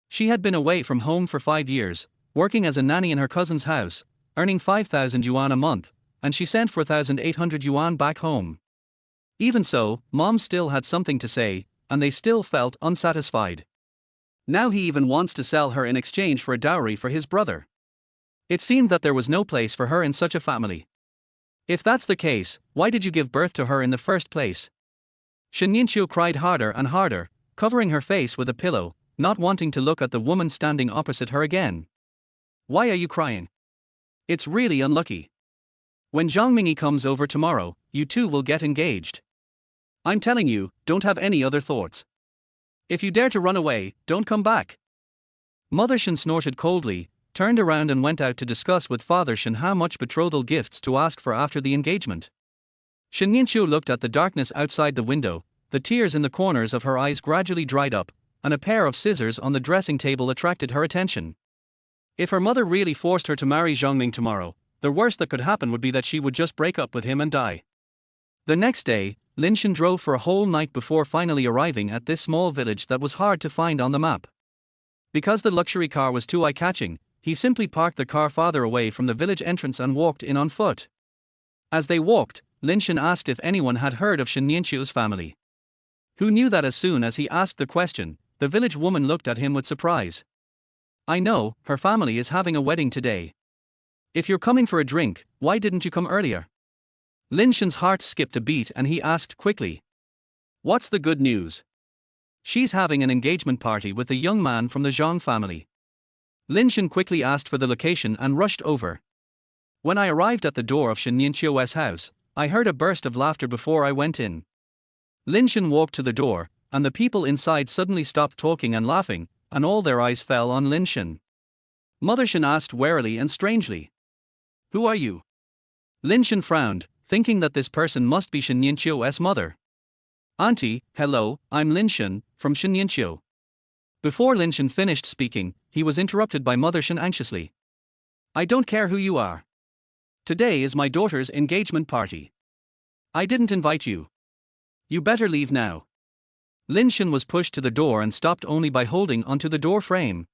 She had been away from home for 5 years, working as a nanny in her cousin's house, earning 5,000 yuan a month, and she sent 4,800 yuan back home. Even so, Mom still had something to say, and they still felt unsatisfied. Now he even wants to sell her in exchange for a dowry for his brother. It seemed that there was no place for her in such a family. If that's the case, why did you give birth to her in the first place? Shen Yueru cried harder and harder, covering her face with a pillow, not wanting to look at the woman standing opposite her again. Why are you crying? It's really unlucky. When Zhang Mingyi comes over tomorrow, you two will get engaged. I'm telling you, don't have any other thoughts. If you dare to run away, don't come back. Mother Shen snorted coldly, turned around and went out to discuss with Father Shen how much betrothal gifts to ask for after the engagement. Shen Yueru looked at the darkness outside the window, the tears in the corners of her eyes gradually dried up, and a pair of scissors on the dressing table attracted her attention. If her mother really forced her to marry Zhongming tomorrow, the worst that could happen would be that she would just break up with him and die. The next day, Lin Shen drove for a whole night before finally arriving at this small village that was hard to find on the map. Because the luxury car was too eye-catching, he simply parked the car farther away from the village entrance and walked in on foot. As they walked, Lin Shen asked if anyone had heard of Shen Yueru's family. Who knew that as soon as he asked the question, the village woman looked at him with surprise. I know, her family is having a wedding today. If you're coming for a drink, why didn't you come earlier? Lin Shen's heart skipped a beat and he asked quickly. What's the good news? She's having an engagement party with a young man from the Zhang family. Lin Shen quickly asked for the location and rushed over. When I arrived at the door of Shen Yueru's house, I heard a burst of laughter before I went in. Lin Shen walked to the door, and the people inside suddenly stopped talking and laughing, and all their eyes fell on Lin Shen. Mother Shen asked warily and strangely. Who are you? Lin Shen frowned, thinking that this person must be Shen Yueru's mother. Auntie, hello, I'm Lin Shen, from Shen Yueru. Before Lin Shen finished speaking, he was interrupted by Mother Shen anxiously. I don't care who you are. Today is my daughter's engagement party. I didn't invite you. You better leave now. Lin Shen was pushed to the door and stopped only by holding onto the door frame.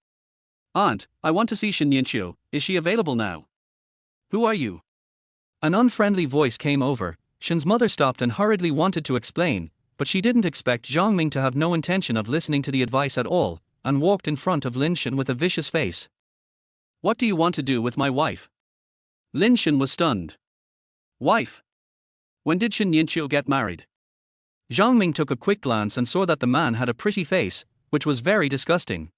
Aunt, I want to see Shen Yueru, is she available now? Who are you? An unfriendly voice came over. Shen's mother stopped and hurriedly wanted to explain, but she didn't expect Zhongming to have no intention of listening to the advice at all, and walked in front of Lin Shen with a vicious face. What do you want to do with my wife? Lin Shen was stunned. Wife? When did Shen Yueru get married? Zhongming took a quick glance and saw that the man had a pretty face, which was very disgusting.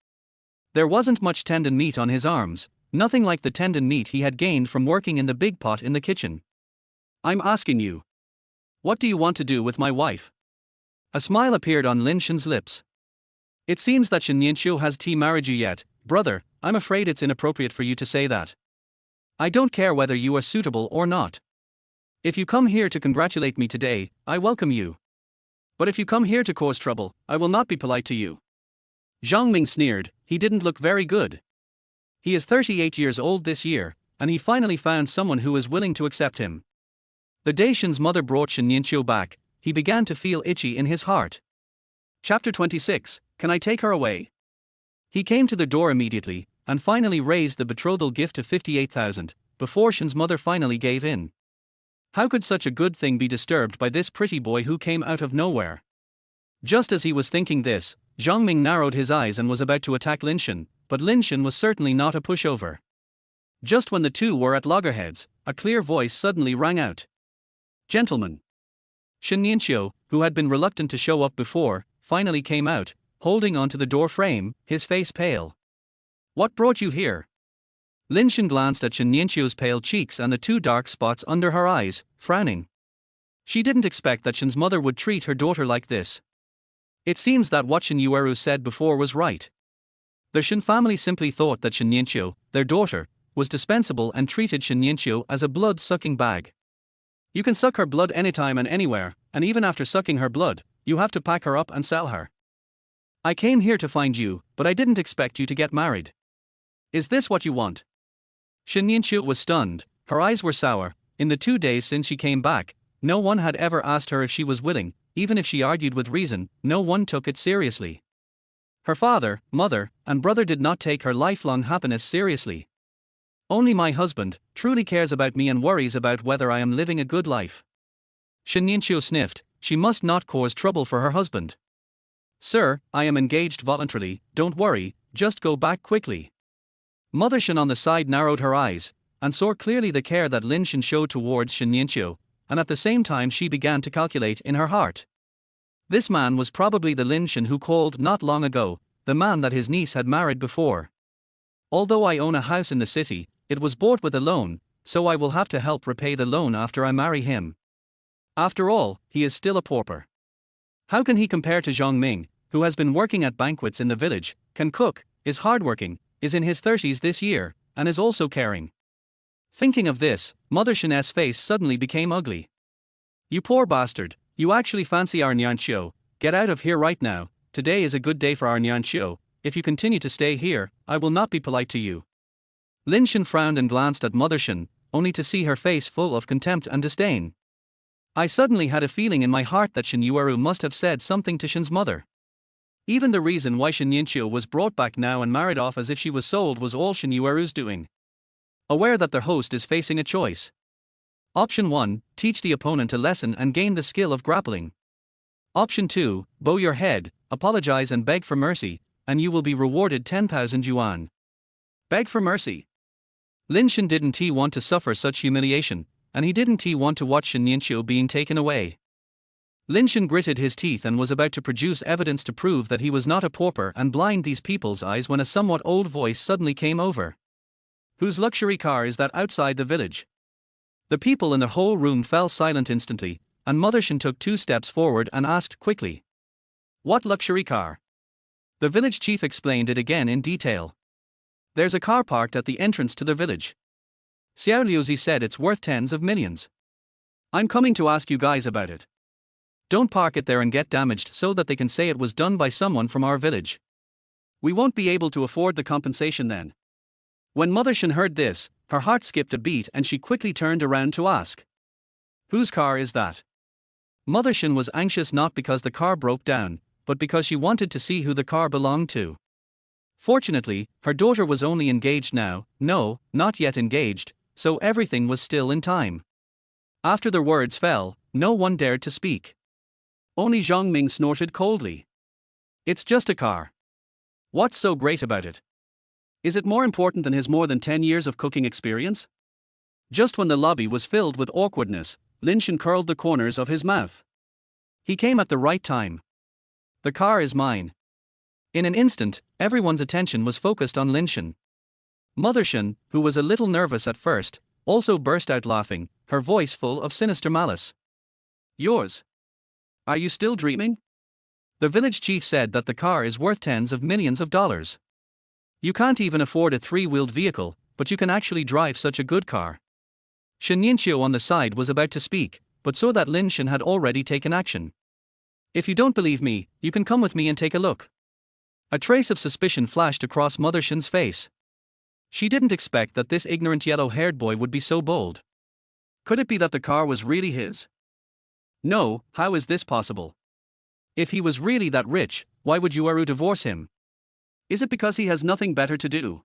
There wasn't much tendon meat on his arms, nothing like the tendon meat he had gained from working in the big pot in the kitchen. I'm asking you. What do you want to do with my wife? A smile appeared on Lin Shen's lips. It seems that Shen Yueru has married you yet, brother. I'm afraid it's inappropriate for you to say that. I don't care whether you are suitable or not. If you come here to congratulate me today, I welcome you. But if you come here to cause trouble, I will not be polite to you. Zhongming sneered. He didn't look very good. He is 38 years old this year, and he finally found someone who is willing to accept him. The day Shen's mother brought Shen Yueru back, he began to feel itchy in his heart. Chapter 26, Can I take her away? He came to the door immediately, and finally raised the betrothal gift to 58,000, before Shen's mother finally gave in. How could such a good thing be disturbed by this pretty boy who came out of nowhere? Just as he was thinking this, Zhongming narrowed his eyes and was about to attack Lin Shen, but Lin Shen was certainly not a pushover. Just when the two were at loggerheads, a clear voice suddenly rang out. Gentlemen. Shen Yueru, who had been reluctant to show up before, finally came out, holding onto the door frame, his face pale. What brought you here? Lin Shen glanced at Shen Yueru's pale cheeks and the two dark spots under her eyes, frowning. She didn't expect that Shen's mother would treat her daughter like this. It seems that what Shen Yueru said before was right. The Shen family simply thought that Shen Yueru, their daughter, was dispensable and treated Shen Yueru as a blood-sucking bag. You can suck her blood anytime and anywhere, and even after sucking her blood, you have to pack her up and sell her. I came here to find you, but I didn't expect you to get married. Is this what you want? Shen Yueru was stunned, her eyes were sour. In the 2 days since she came back, no one had ever asked her if she was willing. Even if she argued with reason, no one took it seriously. Her father, mother, and brother did not take her lifelong happiness seriously. Only my husband truly cares about me and worries about whether I am living a good life. Shen Yueru sniffed. She must not cause trouble for her husband. Sir, I am engaged voluntarily, don't worry, just go back quickly. Mother Shen on the side narrowed her eyes, and saw clearly the care that Lin Shen showed towards Shen Yueru, and at the same time she began to calculate in her heart. This man was probably the Lin Shen who called not long ago, the man that his niece had married before. Although I own a house in the city, it was bought with a loan, so I will have to help repay the loan after I marry him. After all, he is still a pauper. How can he compare to Zhang Ming, who has been working at banquets in the village, can cook, is hardworking, is in his 30s this year, and is also caring? Thinking of this, Mother Shen's face suddenly became ugly. You poor bastard, you actually fancy our Nyanqiu, get out of here right now. Today is a good day for our Nyanqiu. If you continue to stay here, I will not be polite to you. Lin Shen frowned and glanced at Mother Shen, only to see her face full of contempt and disdain. I suddenly had a feeling in my heart that Shen Yueru must have said something to Shen's mother. Even the reason why Shen Yueru was brought back now and married off as if she was sold was all Shen Yueru's doing. Aware that their host is facing a choice. Option 1, teach the opponent a lesson and gain the skill of grappling. Option 2, bow your head, apologize and beg for mercy, and you will be rewarded 10,000 yuan. Beg for mercy. Lin Shen didn't want to suffer such humiliation, and he didn't want to watch Shen Yueru being taken away. Lin Shen gritted his teeth and was about to produce evidence to prove that he was not a pauper and blind these people's eyes when a somewhat old voice suddenly came over. Whose luxury car is that outside the village? The people in the whole room fell silent instantly, and Mother Shen took 2 steps forward and asked quickly. What luxury car? The village chief explained it again in detail. There's a car parked at the entrance to the village. Xiao Liuzi said it's worth tens of millions. I'm coming to ask you guys about it. Don't park it there and get damaged so that they can say it was done by someone from our village. We won't be able to afford the compensation then. When Mother Shen heard this, her heart skipped a beat and she quickly turned around to ask. Whose car is that? Mother Shen was anxious not because the car broke down, but because she wanted to see who the car belonged to. Fortunately, her daughter was only engaged now, no, not yet engaged, so everything was still in time. After their words fell, no one dared to speak. Only Zhang Ming snorted coldly. It's just a car. What's so great about it? Is it more important than his more than 10 years of cooking experience? Just when the lobby was filled with awkwardness, Lin Shen curled the corners of his mouth. He came at the right time. The car is mine. In an instant, everyone's attention was focused on Lin Shen. Mother Shen, who was a little nervous at first, also burst out laughing, her voice full of sinister malice. Yours? Are you still dreaming? The village chief said that the car is worth tens of millions of dollars. You can't even afford a 3-wheeled vehicle, but you can actually drive such a good car. Shen Yueru on the side was about to speak, but saw that Lin Shen had already taken action. If you don't believe me, you can come with me and take a look. A trace of suspicion flashed across Mother Shen's face. She didn't expect that this ignorant yellow-haired boy would be so bold. Could it be that the car was really his? No, how is this possible? If he was really that rich, why would Yueru divorce him? Is it because he has nothing better to do?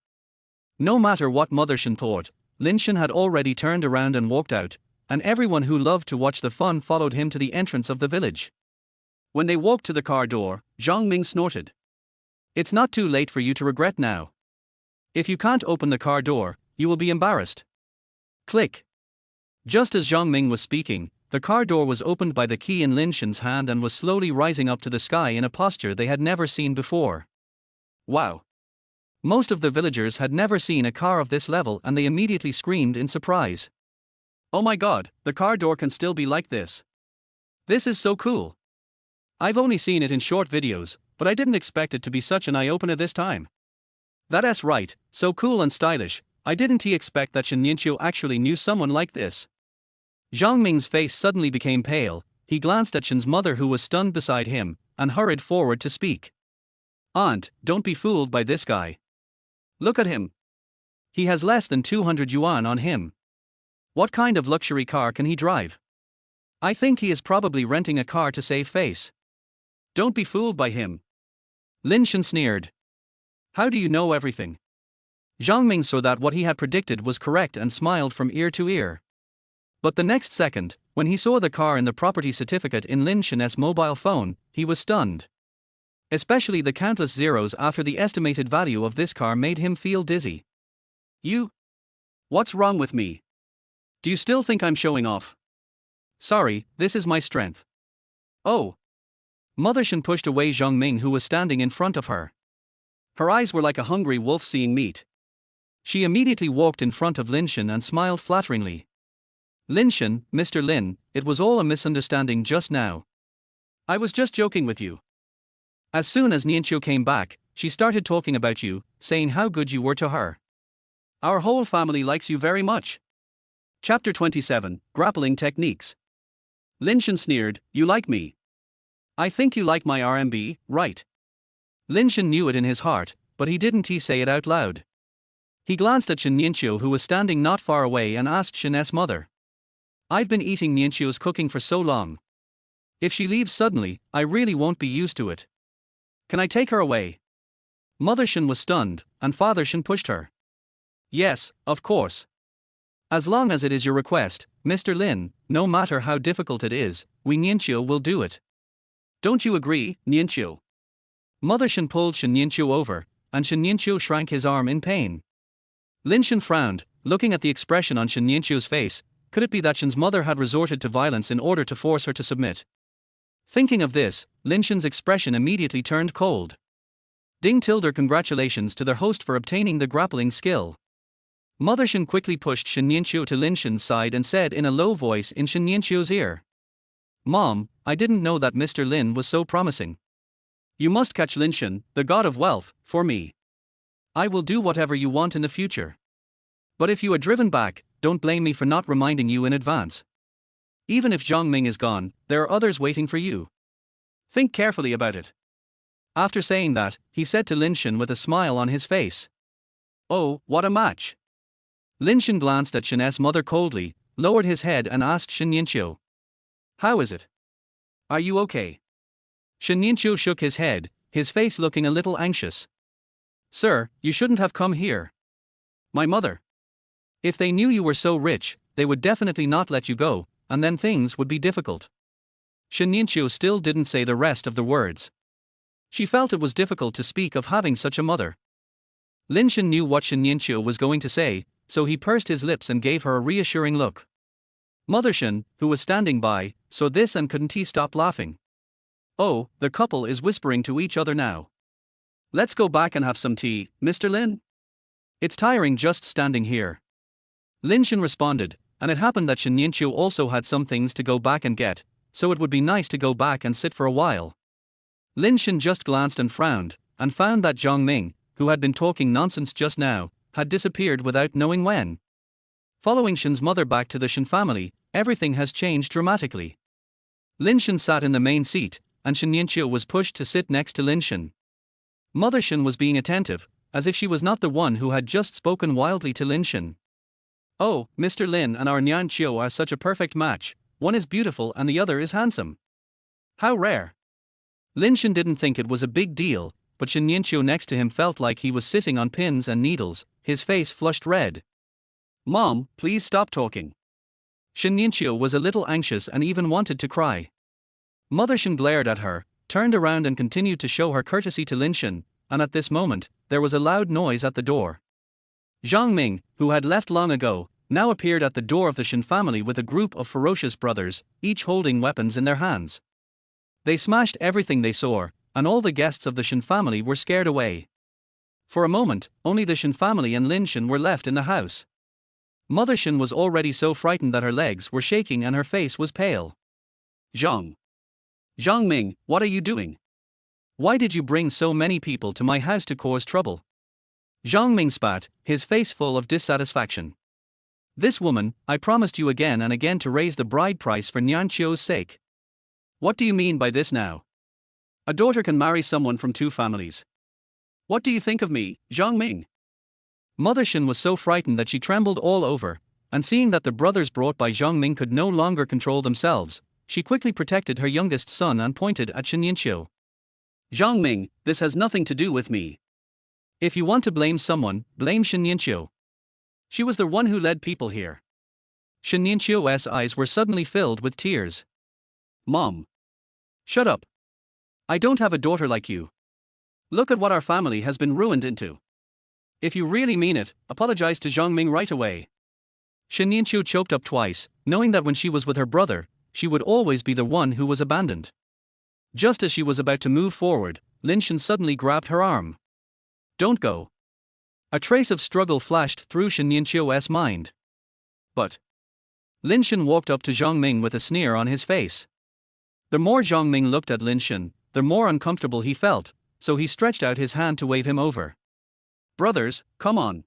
No matter what Mother Shen thought, Lin Shen had already turned around and walked out, and everyone who loved to watch the fun followed him to the entrance of the village. When they walked to the car door, Zhang Ming snorted. It's not too late for you to regret now. If you can't open the car door, you will be embarrassed. Click. Just as Zhang Ming was speaking, the car door was opened by the key in Lin Shen's hand and was slowly rising up to the sky in a posture they had never seen before. Wow. Most of the villagers had never seen a car of this level and they immediately screamed in surprise. Oh my god, the car door can still be like this. This is so cool. I've only seen it in short videos, but I didn't expect it to be such an eye-opener this time. That's right, so cool and stylish. I didn't expect that Shen Yueru actually knew someone like this. Zhang Ming's face suddenly became pale. He glanced at Shen's mother who was stunned beside him, and hurried forward to speak. Aunt, don't be fooled by this guy. Look at him. He has less than 200 yuan on him. What kind of luxury car can he drive? I think he is probably renting a car to save face. Don't be fooled by him. Lin Shen sneered. How do you know everything? Zhang Ming saw that what he had predicted was correct and smiled from ear to ear. But the next second, when he saw the car and the property certificate in Lin Shen's mobile phone, he was stunned. Especially the countless zeros after the estimated value of this car made him feel dizzy. You? What's wrong with me? Do you still think I'm showing off? Sorry, this is my strength. Oh. Mother Shen pushed away Zhang Ming who was standing in front of her. Her eyes were like a hungry wolf seeing meat. She immediately walked in front of Lin Shen and smiled flatteringly. Lin Shen, Mr. Lin, it was all a misunderstanding just now. I was just joking with you. As soon as Nianqiu came back, she started talking about you, saying how good you were to her. Our whole family likes you very much. Chapter 27, Grappling Techniques. Lin Shen sneered, you like me. I think you like my RMB, right? Lin Shen knew it in his heart, but he didn't say it out loud. He glanced at Shen Yueru who was standing not far away and asked Shen's mother. I've been eating Nianqiu's cooking for so long. If she leaves suddenly, I really won't be used to it. Can I take her away? Mother Shen was stunned, and Father Shen pushed her. Yes, of course. As long as it is your request, Mr. Lin, no matter how difficult it is, we Nianqiu will do it. Don't you agree, Nianqiu? Mother Shen pulled Shen Yueru over, and Shen Yueru shrank his arm in pain. Lin Shen frowned, looking at the expression on Shen Yueru's face. Could it be that Shen's mother had resorted to violence in order to force her to submit? Thinking of this, Lin Shen's expression immediately turned cold. Ding tilde congratulations to their host for obtaining the grappling skill. Mother Shen quickly pushed Shen Yueru to Lin Shen's side and said in a low voice in Shen Yueru's ear. Mom, I didn't know that Mr. Lin was so promising. You must catch Lin Shen, the god of wealth, for me. I will do whatever you want in the future. But if you are driven back, don't blame me for not reminding you in advance. Even if Zhang Ming is gone, there are others waiting for you. Think carefully about it. After saying that, he said to Lin Shen with a smile on his face. Oh, what a match! Lin Shen glanced at Shen's mother coldly, lowered his head and asked Shen Yueru. How is it? Are you okay? Shen Yueru shook his head, his face looking a little anxious. Sir, you shouldn't have come here. My mother. If they knew you were so rich, they would definitely not let you go, and then things would be difficult. Shen Yueru still didn't say the rest of the words. She felt it was difficult to speak of having such a mother. Lin Shen knew what Shen Yueru was going to say, so he pursed his lips and gave her a reassuring look. Mother Shen, who was standing by, saw this and couldn't stop laughing. Oh, the couple is whispering to each other now. Let's go back and have some tea, Mr. Lin. It's tiring just standing here. Lin Shen responded, and it happened that Shen Yueru also had some things to go back and get, so it would be nice to go back and sit for a while. Lin Shen just glanced and frowned, and found that Zhang Ming, who had been talking nonsense just now, had disappeared without knowing when. Following Shen's mother back to the Shen family, everything has changed dramatically. Lin Shen sat in the main seat, and Shen Yueru was pushed to sit next to Lin Shen. Mother Shen was being attentive, as if she was not the one who had just spoken wildly to Lin Shen. Oh, Mr. Lin and our Nianqiu are such a perfect match, one is beautiful and the other is handsome. How rare. Lin Shen didn't think it was a big deal, but Shen Yueru next to him felt like he was sitting on pins and needles, his face flushed red. Mom, please stop talking. Shen Yueru was a little anxious and even wanted to cry. Mother Shen glared at her, turned around and continued to show her courtesy to Lin Shen, and at this moment, there was a loud noise at the door. Zhang Ming, who had left long ago, now appeared at the door of the Shen family with a group of ferocious brothers, each holding weapons in their hands. They smashed everything they saw, and all the guests of the Shen family were scared away. For a moment, only the Shen family and Lin Shen were left in the house. Mother Shen was already so frightened that her legs were shaking and her face was pale. Zhang Ming, what are you doing? Why did you bring so many people to my house to cause trouble? Zhang Ming spat, his face full of dissatisfaction. This woman, I promised you again and again to raise the bride price for Nianqiu's sake. What do you mean by this now? A daughter can marry someone from two families. What do you think of me, Zhang Ming? Mother Shen was so frightened that she trembled all over, and seeing that the brothers brought by Zhang Ming could no longer control themselves, she quickly protected her youngest son and pointed at Shen Yueru. Zhang Ming, this has nothing to do with me. If you want to blame someone, blame Shen Yueru. She was the one who led people here. Shen Yueru's eyes were suddenly filled with tears. Mom. Shut up. I don't have a daughter like you. Look at what our family has been ruined into. If you really mean it, apologize to Zhang Ming right away. Shen Yueru choked up twice, knowing that when she was with her brother, she would always be the one who was abandoned. Just as she was about to move forward, Lin Shen suddenly grabbed her arm. Don't go. A trace of struggle flashed through Shen Yueru's mind. But Lin Shen walked up to Zhang Ming with a sneer on his face. The more Zhang Ming looked at Lin Shen, the more uncomfortable he felt, so he stretched out his hand to wave him over. Brothers, come on.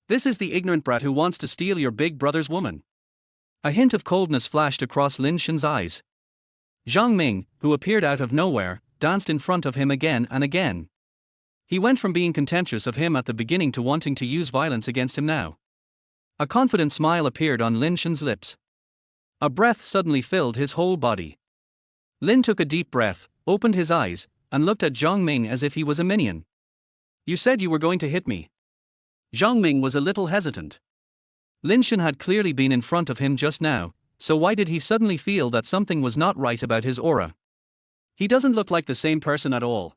This is the ignorant brat who wants to steal your big brother's woman. A hint of coldness flashed across Lin Shen's eyes. Zhang Ming, who appeared out of nowhere, danced in front of him again and again. He went from being contemptuous of him at the beginning to wanting to use violence against him now. A confident smile appeared on Lin Shen's lips. A breath suddenly filled his whole body. Lin took a deep breath, opened his eyes, and looked at Zhang Ming as if he was a minion. You said you were going to hit me. Zhang Ming was a little hesitant. Lin Shen had clearly been in front of him just now, so why did he suddenly feel that something was not right about his aura? He doesn't look like the same person at all.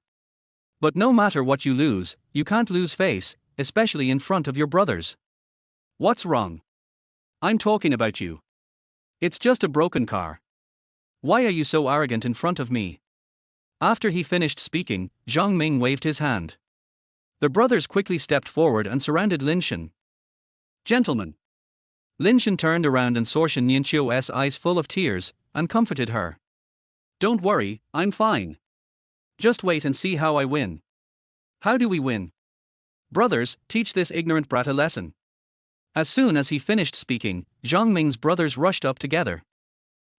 But no matter what you lose, you can't lose face, especially in front of your brothers. What's wrong? I'm talking about you. It's just a broken car. Why are you so arrogant in front of me? After he finished speaking, Zhang Ming waved his hand. The brothers quickly stepped forward and surrounded Lin Shen. Gentlemen. Lin Shen turned around and saw Shen Yueru's eyes full of tears, and comforted her. Don't worry, I'm fine. Just wait and see how I win. How do we win? Brothers, teach this ignorant brat a lesson. As soon as he finished speaking, Zhang Ming's brothers rushed up together.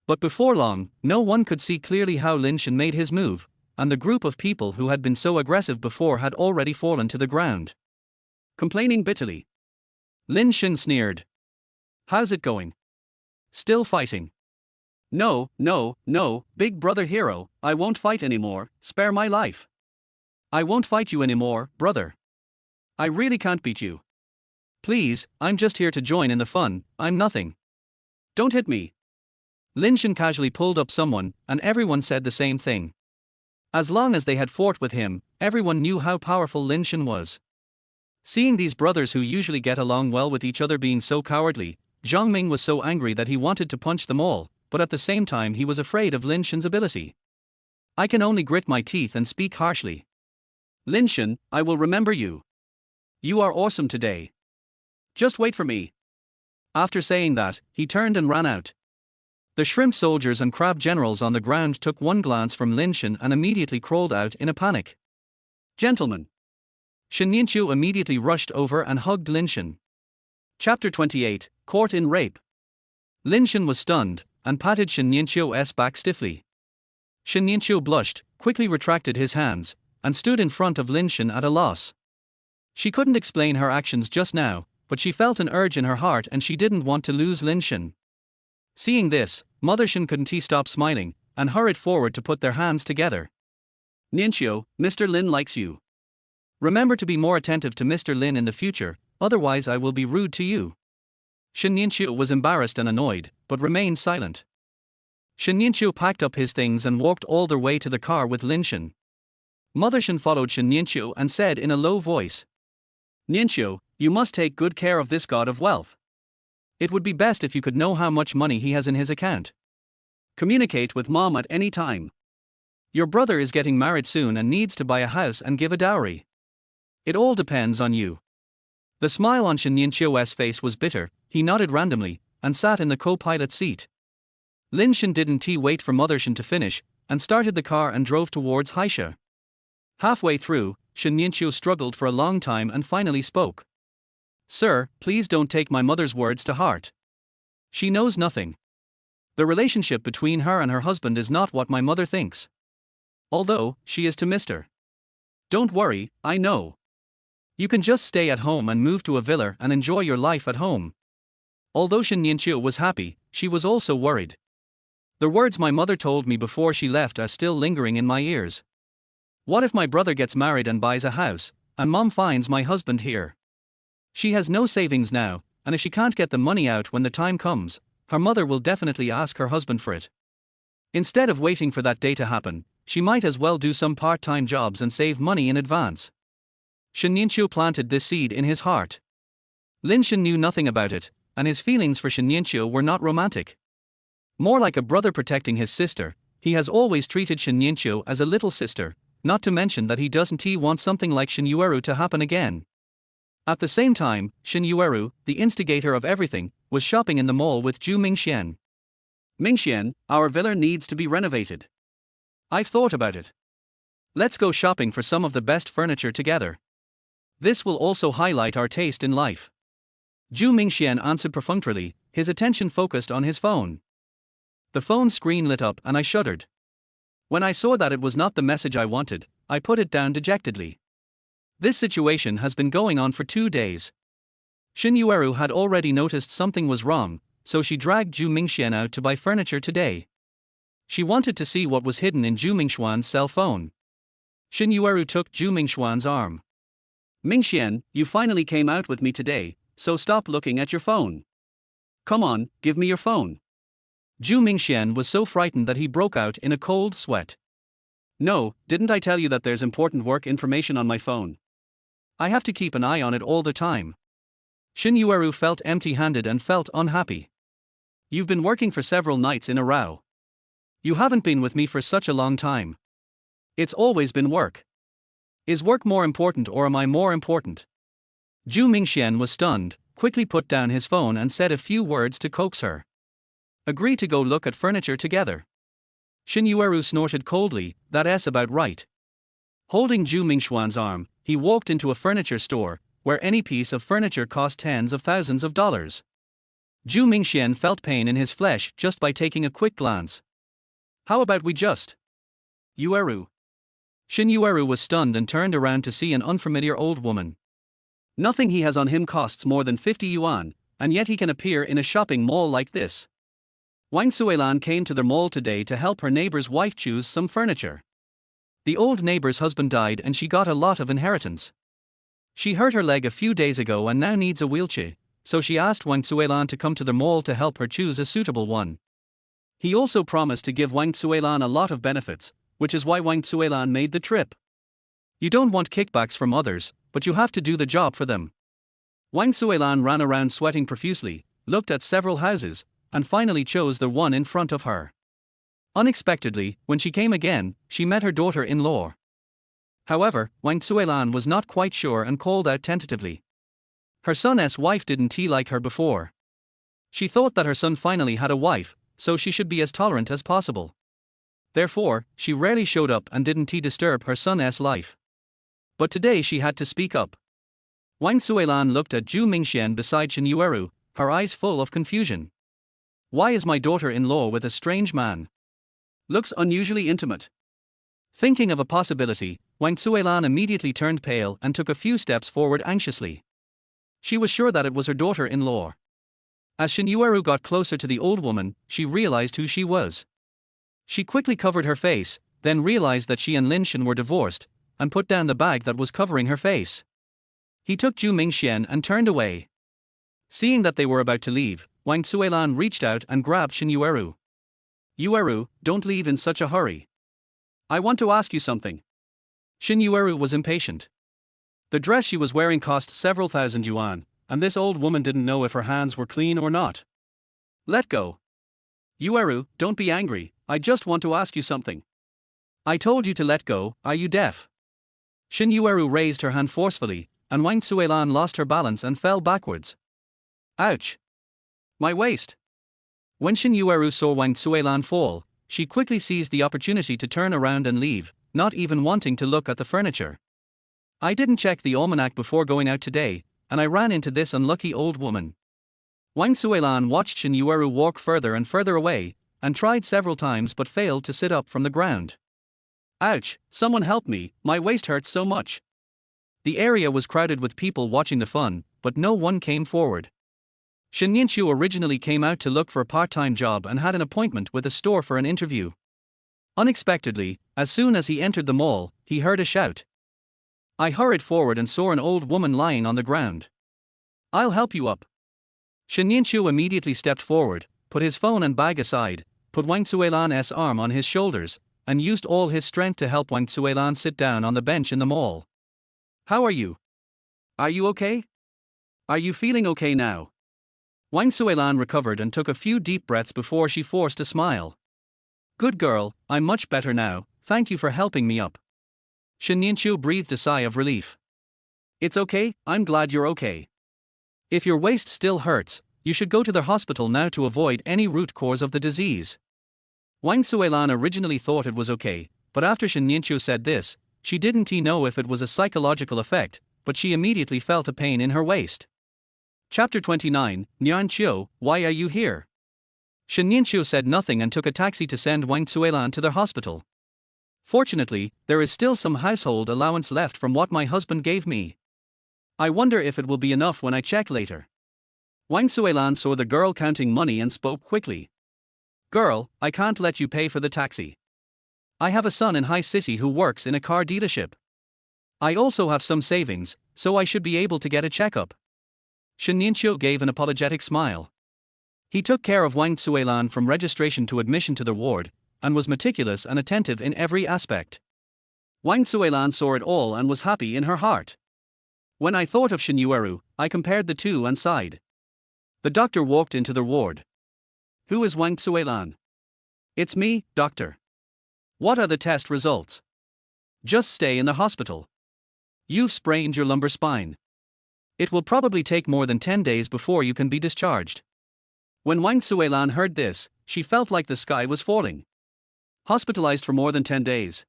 But before long, no one could see clearly how Lin Shen made his move, and the group of people who had been so aggressive before had already fallen to the ground. Complaining bitterly. Lin Shen sneered. How's it going? Still fighting? No, big brother hero, I won't fight anymore, spare my life. I won't fight you anymore, brother. I really can't beat you. Please, I'm just here to join in the fun, I'm nothing. Don't hit me. Lin Shen casually pulled up someone, and everyone said the same thing. As long as they had fought with him, everyone knew how powerful Lin Shen was. Seeing these brothers who usually get along well with each other being so cowardly, Zhang Ming was so angry that he wanted to punch them all, but at the same time he was afraid of Lin Shen's ability. I can only grit my teeth and speak harshly. Lin Shen, I will remember you. You are awesome today. Just wait for me. After saying that, he turned and ran out. The shrimp soldiers and crab generals on the ground took one glance from Lin Shen and immediately crawled out in a panic. Gentlemen. Shen Yueru immediately rushed over and hugged Lin Shen. Chapter 28, Caught in Rape. Lin Shen was stunned, and patted Shen Yueru's back stiffly. Shen Yueru blushed, quickly retracted his hands, and stood in front of Lin Shen at a loss. She couldn't explain her actions just now, but she felt an urge in her heart and she didn't want to lose Lin Shen. Seeing this, Mother Shen couldn't stop smiling, and hurried forward to put their hands together. Nianqiu, Mr. Lin likes you. Remember to be more attentive to Mr. Lin in the future, otherwise I will be rude to you. Shen Yueru was embarrassed and annoyed, but remained silent. Shen Yueru packed up his things and walked all the way to the car with Lin Shen. Mother Shen followed Shen Yueru and said in a low voice. Nianqiu, you must take good care of this god of wealth. It would be best if you could know how much money he has in his account. Communicate with mom at any time. Your brother is getting married soon and needs to buy a house and give a dowry. It all depends on you. The smile on Shen Yueru's face was bitter. He nodded randomly and sat in the co-pilot seat. Lin Shen didn't wait for Mother Shen to finish and started the car and drove towards Haisha. Halfway through, Shen Yueru struggled for a long time and finally spoke. Sir, please don't take my mother's words to heart. She knows nothing. The relationship between her and her husband is not what my mother thinks. Although, she is to Mr. Don't worry, I know. You can just stay at home and move to a villa and enjoy your life at home. Although Shen Yueru was happy, she was also worried. The words my mother told me before she left are still lingering in my ears. What if my brother gets married and buys a house, and Mom finds my husband here? She has no savings now, and if she can't get the money out when the time comes, her mother will definitely ask her husband for it. Instead of waiting for that day to happen, she might as well do some part-time jobs and save money in advance. Shen Yueru planted this seed in his heart. Lin Shen knew nothing about it, and his feelings for Shen Yueru were not romantic. More like a brother protecting his sister, he has always treated Shen Yueru as a little sister, not to mention that he doesn't want something like Shen Yueru to happen again. At the same time, Shen Yueru, the instigator of everything, was shopping in the mall with Zhu Mingxian. Mingxian, our villa needs to be renovated. I've thought about it. Let's go shopping for some of the best furniture together. This will also highlight our taste in life. Zhu Mingxian answered perfunctorily, his attention focused on his phone. The phone screen lit up and I shuddered. When I saw that it was not the message I wanted, I put it down dejectedly. This situation has been going on for 2 days. Shen Yueru had already noticed something was wrong, so she dragged Zhu Mingxian out to buy furniture today. She wanted to see what was hidden in Zhu Mingxian's cell phone. Shen Yueru took Zhu Mingxian's arm. Mingxian, you finally came out with me today, so stop looking at your phone. Come on, give me your phone. Zhu Mingxian was so frightened that he broke out in a cold sweat. No, didn't I tell you that there's important work information on my phone? I have to keep an eye on it all the time. Shen Yueru felt empty-handed and felt unhappy. You've been working for several nights in a row. You haven't been with me for such a long time. It's always been work. Is work more important or am I more important? Zhu Mingxian was stunned, quickly put down his phone and said a few words to coax her. Agree to go look at furniture together. Shen Yueru snorted coldly, that's about right. Holding Zhu Mingxian's arm, he walked into a furniture store, where any piece of furniture cost tens of thousands of dollars. Zhu Mingxian felt pain in his flesh just by taking a quick glance. How about we just? Yueru. Shen Yueru was stunned and turned around to see an unfamiliar old woman. Nothing he has on him costs more than 50 yuan, and yet he can appear in a shopping mall like this. Wang Suilan came to the mall today to help her neighbor's wife choose some furniture. The old neighbor's husband died and she got a lot of inheritance. She hurt her leg a few days ago and now needs a wheelchair, so she asked Wang Suilan to come to the mall to help her choose a suitable one. He also promised to give Wang Suilan a lot of benefits, which is why Wang Suilan made the trip. You don't want kickbacks from others, but you have to do the job for them. Wang Suilan ran around sweating profusely, looked at several houses, and finally chose the one in front of her. Unexpectedly, when she came again, she met her daughter-in-law. However, Wang Suilan was not quite sure and called out tentatively. Her son's wife didn't like her before. She thought that her son finally had a wife, so she should be as tolerant as possible. Therefore, she rarely showed up and didn't disturb her son's life. But today she had to speak up. Wang Suilan looked at Zhu Mingxian beside Shen Yueru, her eyes full of confusion. Why is my daughter-in-law with a strange man? Looks unusually intimate. Thinking of a possibility, Wang Suilan immediately turned pale and took a few steps forward anxiously. She was sure that it was her daughter-in-law. As Shen Yueru got closer to the old woman, she realized who she was. She quickly covered her face, then realized that she and Lin Shen were divorced, and put down the bag that was covering her face. He took Zhu Mingxian and turned away. Seeing that they were about to leave, Wang Suilan reached out and grabbed Shen Yueru. Yueru, don't leave in such a hurry. I want to ask you something. Shen Yueru was impatient. The dress she was wearing cost several thousand yuan, and this old woman didn't know if her hands were clean or not. Let go. Yueru, don't be angry, I just want to ask you something. I told you to let go, are you deaf? Shen Yueru raised her hand forcefully, and Wang Tsuelan lost her balance and fell backwards. Ouch! My waist! When Shen Yueru saw Wang Tsuelan fall, she quickly seized the opportunity to turn around and leave, not even wanting to look at the furniture. I didn't check the almanac before going out today, and I ran into this unlucky old woman. Wang Tsuelan watched Shen Yueru walk further and further away, and tried several times but failed to sit up from the ground. Ouch, someone help me, my waist hurts so much. The area was crowded with people watching the fun, but no one came forward. Shen Yueru originally came out to look for a part-time job and had an appointment with a store for an interview. Unexpectedly, as soon as he entered the mall, he heard a shout. I hurried forward and saw an old woman lying on the ground. I'll help you up. Shen Yueru immediately stepped forward, put his phone and bag aside, put Wang Tsuelan's arm on his shoulders, and used all his strength to help Wang Tsuelan sit down on the bench in the mall. How are you? Are you okay? Are you feeling okay now? Wang Tsuelan recovered and took a few deep breaths before she forced a smile. Good girl, I'm much better now, thank you for helping me up. Shen Yueru breathed a sigh of relief. It's okay, I'm glad you're okay. If your waist still hurts, you should go to the hospital now to avoid any root cause of the disease. Wang Tsuelan originally thought it was okay, but after Shen Yueru said this, she didn't know if it was a psychological effect, but she immediately felt a pain in her waist. Chapter 29, Nian Qiu, why are you here? Shen Yueru said nothing and took a taxi to send Wang Tsuelan to the hospital. Fortunately, there is still some household allowance left from what my husband gave me. I wonder if it will be enough when I check later. Wang Tsuelan saw the girl counting money and spoke quickly. Girl, I can't let you pay for the taxi. I have a son in High City who works in a car dealership. I also have some savings, so I should be able to get a checkup. Shen Yueru gave an apologetic smile. He took care of Wang Tsuelan from registration to admission to the ward, and was meticulous and attentive in every aspect. Wang Tsuelan saw it all and was happy in her heart. When I thought of Shen Yueru, I compared the two and sighed. The doctor walked into the ward. Who is Wang Tsuelan? It's me, doctor. What are the test results? Just stay in the hospital. You've sprained your lumbar spine. It will probably take more than 10 days before you can be discharged. When Wang Tsuelan heard this, she felt like the sky was falling. Hospitalized for more than 10 days.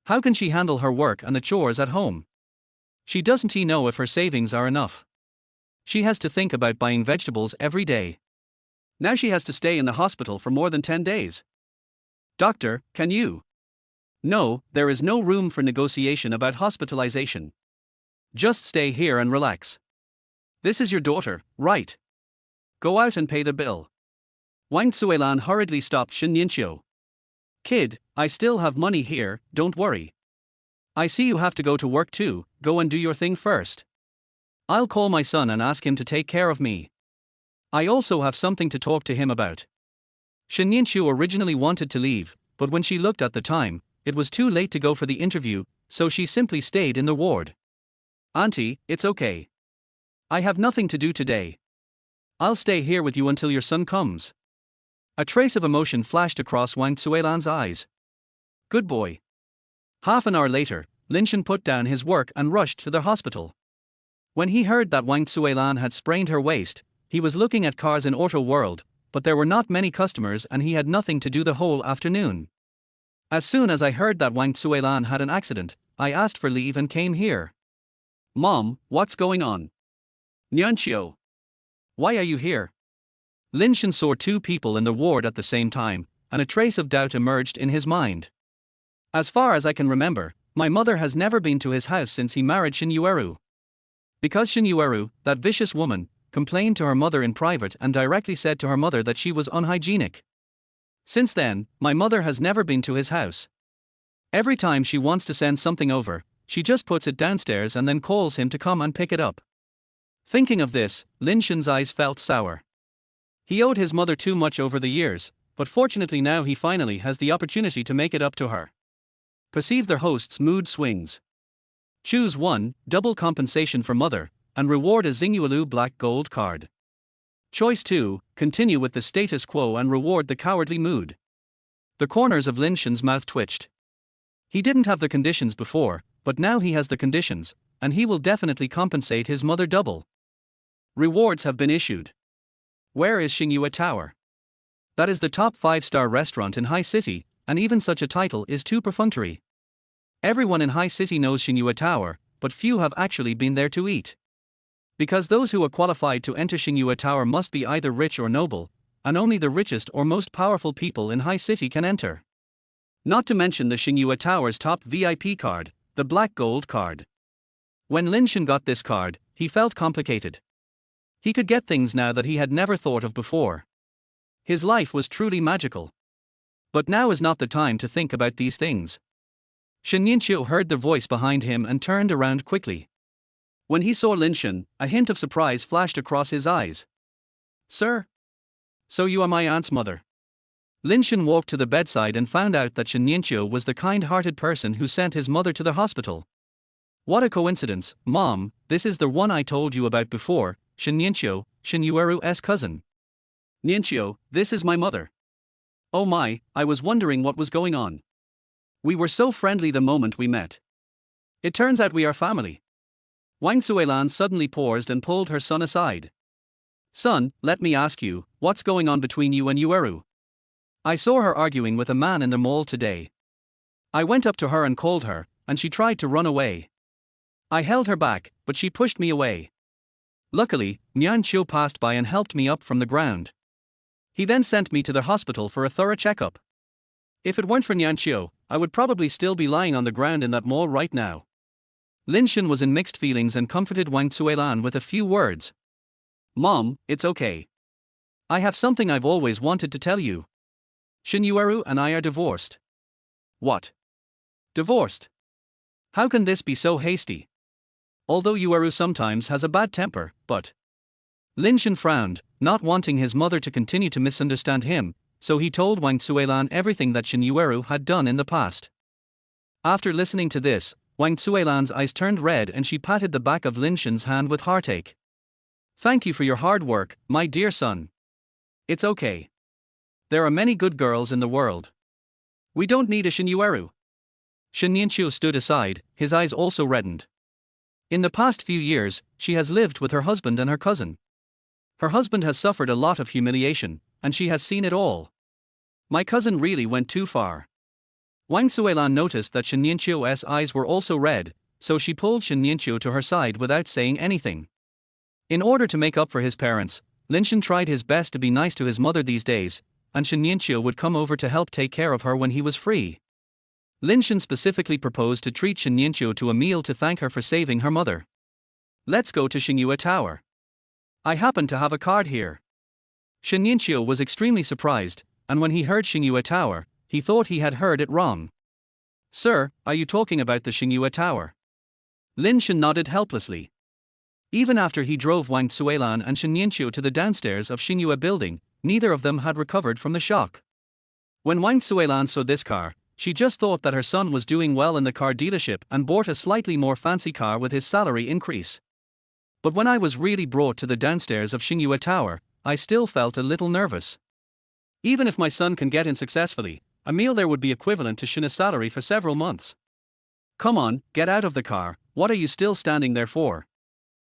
How can she handle her work and the chores at home? She doesn't know if her savings are enough. She has to think about buying vegetables every day. Now she has to stay in the hospital for more than 10 days. Doctor, can you? No, there is no room for negotiation about hospitalization. Just stay here and relax. This is your daughter, right? Go out and pay the bill. Wang Tsuelan hurriedly stopped Shen Yueru. Kid, I still have money here, don't worry. I see you have to go to work too, go and do your thing first. I'll call my son and ask him to take care of me. I also have something to talk to him about. Shen Yueru originally wanted to leave, but when she looked at the time, it was too late to go for the interview, so she simply stayed in the ward. Auntie, it's okay. I have nothing to do today. I'll stay here with you until your son comes. A trace of emotion flashed across Wang Tsuelan's eyes. Good boy. Half an hour later, Lin Shen put down his work and rushed to the hospital. When he heard that Wang Tsuelan had sprained her waist, he was looking at cars in Auto World, but there were not many customers and he had nothing to do the whole afternoon. As soon as I heard that Wang Tsuelan had an accident, I asked for leave and came here. Mom, what's going on? Nian Qiu. Why are you here? Lin Shen saw two people in the ward at the same time, and a trace of doubt emerged in his mind. As far as I can remember, my mother has never been to his house since he married Shen Yueru. Because Shen Yueru, that vicious woman, complained to her mother in private and directly said to her mother that she was unhygienic. Since then, my mother has never been to his house. Every time she wants to send something over, she just puts it downstairs and then calls him to come and pick it up. Thinking of this, Lin Shen's eyes felt sour. He owed his mother too much over the years, but fortunately now he finally has the opportunity to make it up to her. Perceive their host's mood swings. Choose 1, double compensation for mother, and reward a Xingyuelu black gold card. Choice 2, continue with the status quo and reward the cowardly mood. The corners of Lin Shen's mouth twitched. He didn't have the conditions before, but now he has the conditions, and he will definitely compensate his mother double. Rewards have been issued. Where is Shen Yueru Tower? That is the top 5-star restaurant in High City, and even such a title is too perfunctory. Everyone in High City knows Shen Yueru Tower, but few have actually been there to eat. Because those who are qualified to enter Shen Yueru Tower must be either rich or noble, and only the richest or most powerful people in High City can enter. Not to mention the Shen Yueru Tower's top VIP card, the Black Gold card. When Lin Shen got this card, he felt complicated. He could get things now that he had never thought of before. His life was truly magical. But now is not the time to think about these things. Shen Yueru heard the voice behind him and turned around quickly. When he saw Lin Shen, a hint of surprise flashed across his eyes. "Sir? So you are my aunt's mother?" Lin Shen walked to the bedside and found out that Shen Yueru was the kind-hearted person who sent his mother to the hospital. "What a coincidence, Mom, this is the one I told you about before, Shen Yueru's cousin." "Yueru, this is my mother." "Oh my, I was wondering what was going on. We were so friendly the moment we met. It turns out we are family." Wang Suilan suddenly paused and pulled her son aside. "Son, let me ask you, what's going on between you and Yueru? I saw her arguing with a man in the mall today. I went up to her and called her, and she tried to run away. I held her back, but she pushed me away. Luckily, Nyan Qiu passed by and helped me up from the ground. He then sent me to the hospital for a thorough checkup. If it weren't for Nyan Qiu, I would probably still be lying on the ground in that mall right now." Lin Shen was in mixed feelings and comforted Wang Suilan with a few words. "Mom, it's okay. I have something I've always wanted to tell you. Shen Yueru and I are divorced." "What? Divorced? How can this be so hasty? Although Yueru sometimes has a bad temper, but..." Lin Shen frowned, not wanting his mother to continue to misunderstand him, so he told Wang Suilan everything that Shen Yueru had done in the past. After listening to this, Wang Suilan's eyes turned red and she patted the back of Lin Shen's hand with heartache. "Thank you for your hard work, my dear son. It's okay. There are many good girls in the world. We don't need a Shen Yueru." Shen Yueru stood aside, his eyes also reddened. In the past few years, she has lived with her husband and her cousin. Her husband has suffered a lot of humiliation, and she has seen it all. My cousin really went too far. Wang Suilan noticed that Shen Yueru's eyes were also red, so she pulled Shen Yueru to her side without saying anything. In order to make up for his parents, Lin Shen tried his best to be nice to his mother these days, and Shen Yueru would come over to help take care of her when he was free. Lin Shen specifically proposed to treat Shen Yueru to a meal to thank her for saving her mother. "Let's go to Shen Yueru Tower. I happen to have a card here." Shen Yueru was extremely surprised, and when he heard Shen Yueru Tower, he thought he had heard it wrong. "Sir, are you talking about the Shen Yueru Tower?" Lin Shen nodded helplessly. Even after he drove Wang Suilan and Shen Yueru to the downstairs of Shen Yueru building, neither of them had recovered from the shock. When Wang Suilan saw this car, she just thought that her son was doing well in the car dealership and bought a slightly more fancy car with his salary increase. But when I was really brought to the downstairs of Shen Yueru Tower, I still felt a little nervous. Even if my son can get in successfully, a meal there would be equivalent to Shen's salary for several months. "Come on, get out of the car, what are you still standing there for?"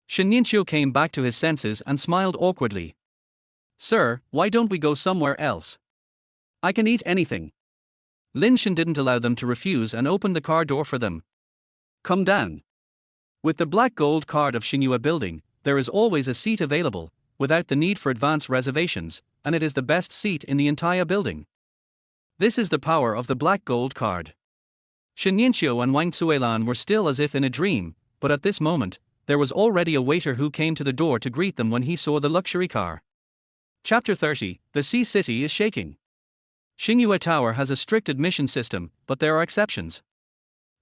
Shen Yueru came back to his senses and smiled awkwardly. "Sir, why don't we go somewhere else? I can eat anything." Lin Shen didn't allow them to refuse and opened the car door for them. "Come down." With the Black Gold card of Shen Yueru building, there is always a seat available, without the need for advance reservations, and it is the best seat in the entire building. This is the power of the Black Gold card. Shen Yueru and Wang Suilan were still as if in a dream, but at this moment, there was already a waiter who came to the door to greet them when he saw the luxury car. Chapter 30, The Sea City is Shaking. Shen Yueru Tower has a strict admission system, but there are exceptions.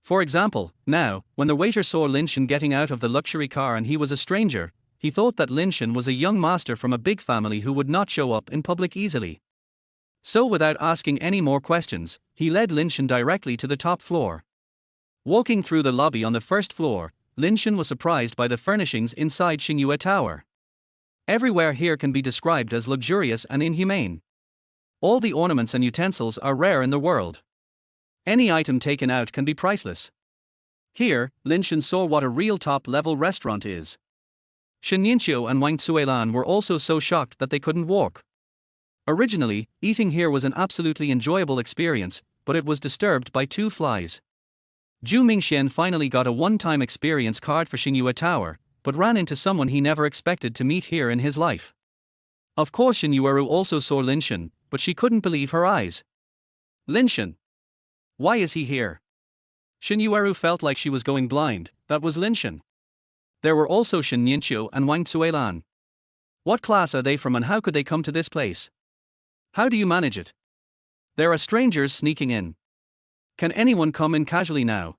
For example, now, when the waiter saw Lin Shen getting out of the luxury car and he was a stranger, he thought that Lin Shen was a young master from a big family who would not show up in public easily. So without asking any more questions, he led Lin Shen directly to the top floor. Walking through the lobby on the first floor, Lin Shen was surprised by the furnishings inside Shen Yueru Tower. Everywhere here can be described as luxurious and inhumane. All the ornaments and utensils are rare in the world. Any item taken out can be priceless. Here, Lin Shen saw what a real top-level restaurant is. Shen Yueru and Wang Zuelan were also so shocked that they couldn't walk. Originally, eating here was an absolutely enjoyable experience, but it was disturbed by 2 flies. Zhu Mingxian finally got a one-time experience card for Xingyue Tower, but ran into someone he never expected to meet here in his life. Of course Shen Yueru also saw Lin Shen, but she couldn't believe her eyes. Lin Shen? Why is he here? Shen Yueru felt like she was going blind. That was Lin Shen. There were also Shen Yueru and Wang Zuelan. What class are they from and how could they come to this place? How do you manage it? There are strangers sneaking in. Can anyone come in casually now?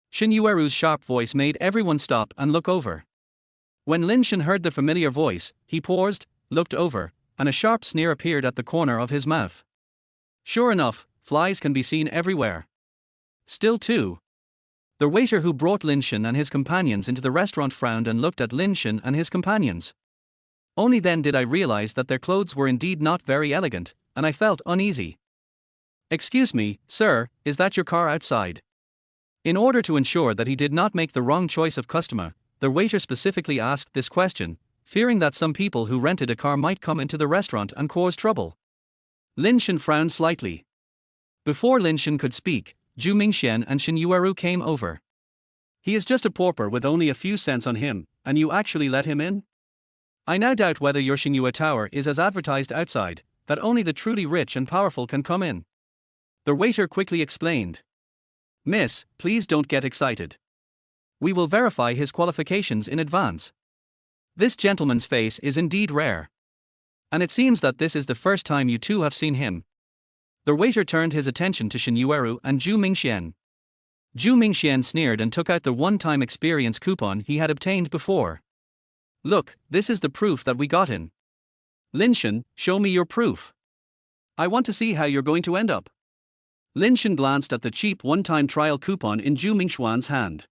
Shen Yueru's sharp voice made everyone stop and look over. When Lin Shen heard the familiar voice, he paused, looked over, and a sharp sneer appeared at the corner of his mouth. Sure enough, flies can be seen everywhere. Still too. The waiter who brought Lin Shen and his companions into the restaurant frowned and looked at Lin Shen and his companions. Only then did I realize that their clothes were indeed not very elegant, and I felt uneasy. Excuse me, sir, is that your car outside? In order to ensure that he did not make the wrong choice of customer, the waiter specifically asked this question, fearing that some people who rented a car might come into the restaurant and cause trouble. Lin Shen frowned slightly. Before Lin Shen could speak, Zhu Mingxian and Shen Yueru came over. He is just a pauper with only a few cents on him, and you actually let him in? I now doubt whether your Xingyue Tower is as advertised outside, that only the truly rich and powerful can come in. The waiter quickly explained. Miss, please don't get excited. We will verify his qualifications in advance. This gentleman's face is indeed rare. And it seems that this is the first time you two have seen him. The waiter turned his attention to Shen Yueru and Zhu Mingxian. Zhu Mingxian sneered and took out the one-time experience coupon he had obtained before. Look, this is the proof that we got in. Lin Shen, show me your proof. I want to see how you're going to end up. Lin Shen glanced at the cheap one-time trial coupon in Zhu Mingxian's hand.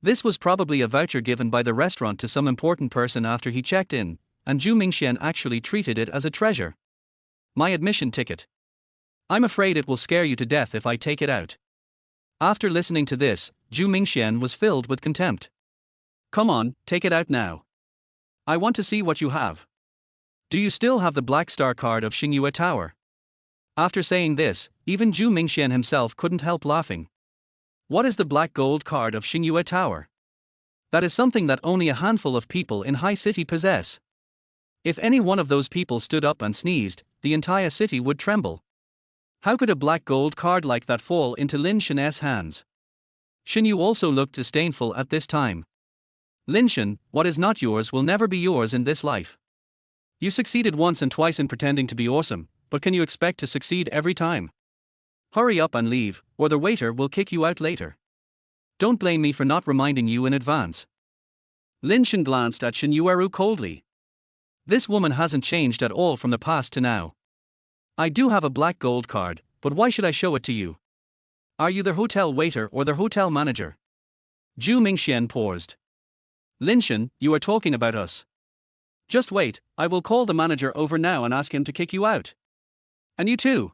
This was probably a voucher given by the restaurant to some important person after he checked in, and Zhu Mingxian actually treated it as a treasure. My admission ticket. I'm afraid it will scare you to death if I take it out. After listening to this, Zhu Mingxian was filled with contempt. Come on, take it out now. I want to see what you have. Do you still have the Black Star card of Xingyue Tower? After saying this, even Zhu Mingxian himself couldn't help laughing. What is the black gold card of Xingyue Tower? That is something that only a handful of people in High City possess. If any one of those people stood up and sneezed, the entire city would tremble. How could a black gold card like that fall into Lin Shen's hands? Shen Yu also looked disdainful at this time. Lin Shen, what is not yours will never be yours in this life. You succeeded once and twice in pretending to be awesome, but can you expect to succeed every time? Hurry up and leave, or the waiter will kick you out later. Don't blame me for not reminding you in advance. Lin Shen glanced at Shen Yueru coldly. This woman hasn't changed at all from the past to now. I do have a black gold card, but why should I show it to you? Are you the hotel waiter or the hotel manager? Zhu Mingxian paused. Lin Shen, you are talking about us. Just wait, I will call the manager over now and ask him to kick you out. And you too.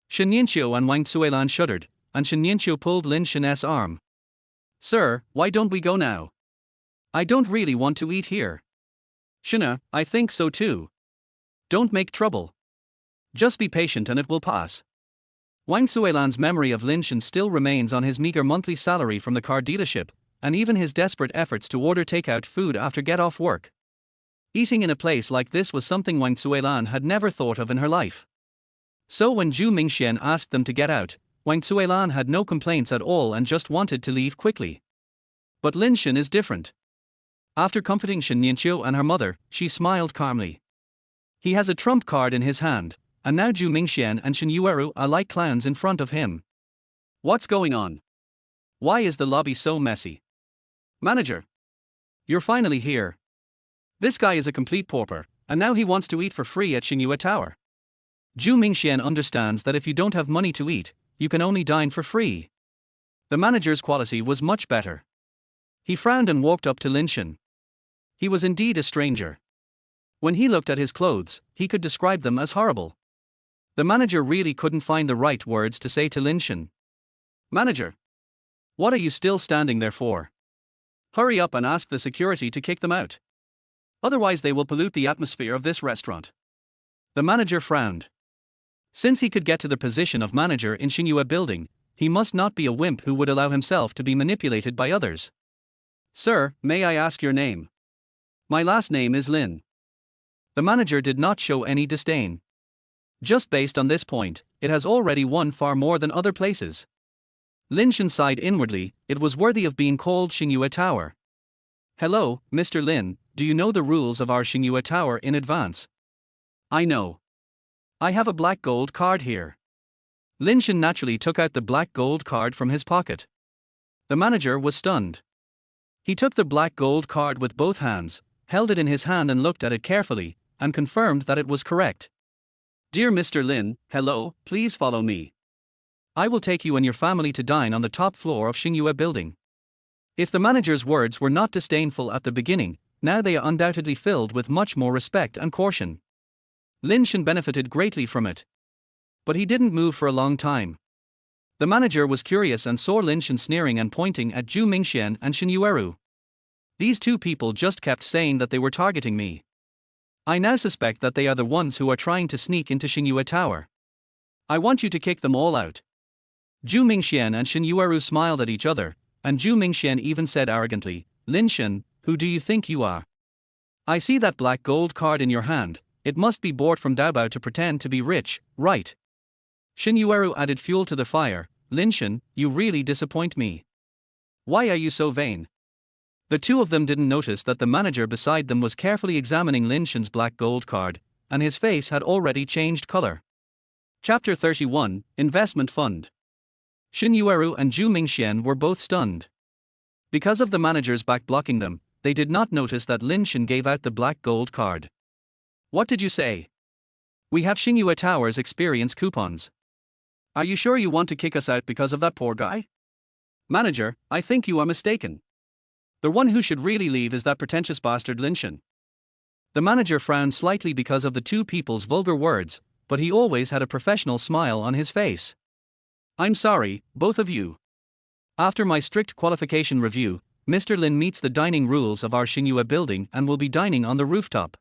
Shen Yueru and Wang Zuelan shuddered, and Shen Yueru pulled Lin Shen's arm. Sir, why don't we go now? I don't really want to eat here. Shen, I think so too. Don't make trouble. Just be patient and it will pass. Wang Zuelan's memory of Lin Shen still remains on his meager monthly salary from the car dealership, and even his desperate efforts to order takeout food after get-off work. Eating in a place like this was something Wang Zuelan had never thought of in her life. So when Zhu Mingxian asked them to get out, Wang Zuelan had no complaints at all and just wanted to leave quickly. But Lin Shen is different. After comforting Shen Yueru and her mother, she smiled calmly. He has a trump card in his hand, and now Zhu Mingxian and Shen Yueru are like clowns in front of him. What's going on? Why is the lobby so messy? Manager! You're finally here. This guy is a complete pauper, and now he wants to eat for free at Xingyue Tower. Zhu Mingxian understands that if you don't have money to eat, you can only dine for free. The manager's quality was much better. He frowned and walked up to Lin Shen. He was indeed a stranger. When he looked at his clothes, he could describe them as horrible. The manager really couldn't find the right words to say to Lin Shen. Manager! What are you still standing there for? Hurry up and ask the security to kick them out. Otherwise they will pollute the atmosphere of this restaurant. The manager frowned. Since he could get to the position of manager in Shen Yueru building, he must not be a wimp who would allow himself to be manipulated by others. Sir, may I ask your name? My last name is Lin. The manager did not show any disdain. Just based on this point, it has already won far more than other places. Lin Shen sighed inwardly, it was worthy of being called Shen Yueru Tower. Hello, Mr. Lin, do you know the rules of our Shen Yueru Tower in advance? I know. I have a black gold card here. Lin Shen naturally took out the black gold card from his pocket. The manager was stunned. He took the black gold card with both hands, held it in his hand and looked at it carefully, and confirmed that it was correct. Dear Mr. Lin, hello, please follow me. I will take you and your family to dine on the top floor of Shen Yueru building. If the manager's words were not disdainful at the beginning, now they are undoubtedly filled with much more respect and caution. Lin Shen benefited greatly from it. But he didn't move for a long time. The manager was curious and saw Lin Shen sneering and pointing at Zhu Mingxian and Shen Yueru. These two people just kept saying that they were targeting me. I now suspect that they are the ones who are trying to sneak into Shen Yueru Tower. I want you to kick them all out. Zhu Mingxian and Shen Yueru smiled at each other, and Zhu Mingxian even said arrogantly, Lin Shen, who do you think you are? I see that black gold card in your hand, it must be bought from Daobao to pretend to be rich, right? Shen Yueru added fuel to the fire, Lin Shen, you really disappoint me. Why are you so vain? The two of them didn't notice that the manager beside them was carefully examining Lin Shen's black gold card, and his face had already changed color. Chapter 31, Investment Fund. Shen Yueru and Zhu Mingxian were both stunned. Because of the manager's back blocking them, they did not notice that Lin Shen gave out the black gold card. What did you say? We have Shen Yueru Tower's experience coupons. Are you sure you want to kick us out because of that poor guy? Manager, I think you are mistaken. The one who should really leave is that pretentious bastard Lin Shen. The manager frowned slightly because of the two people's vulgar words, but he always had a professional smile on his face. I'm sorry, both of you. After my strict qualification review, Mr. Lin meets the dining rules of our Shen Yueru building and will be dining on the rooftop.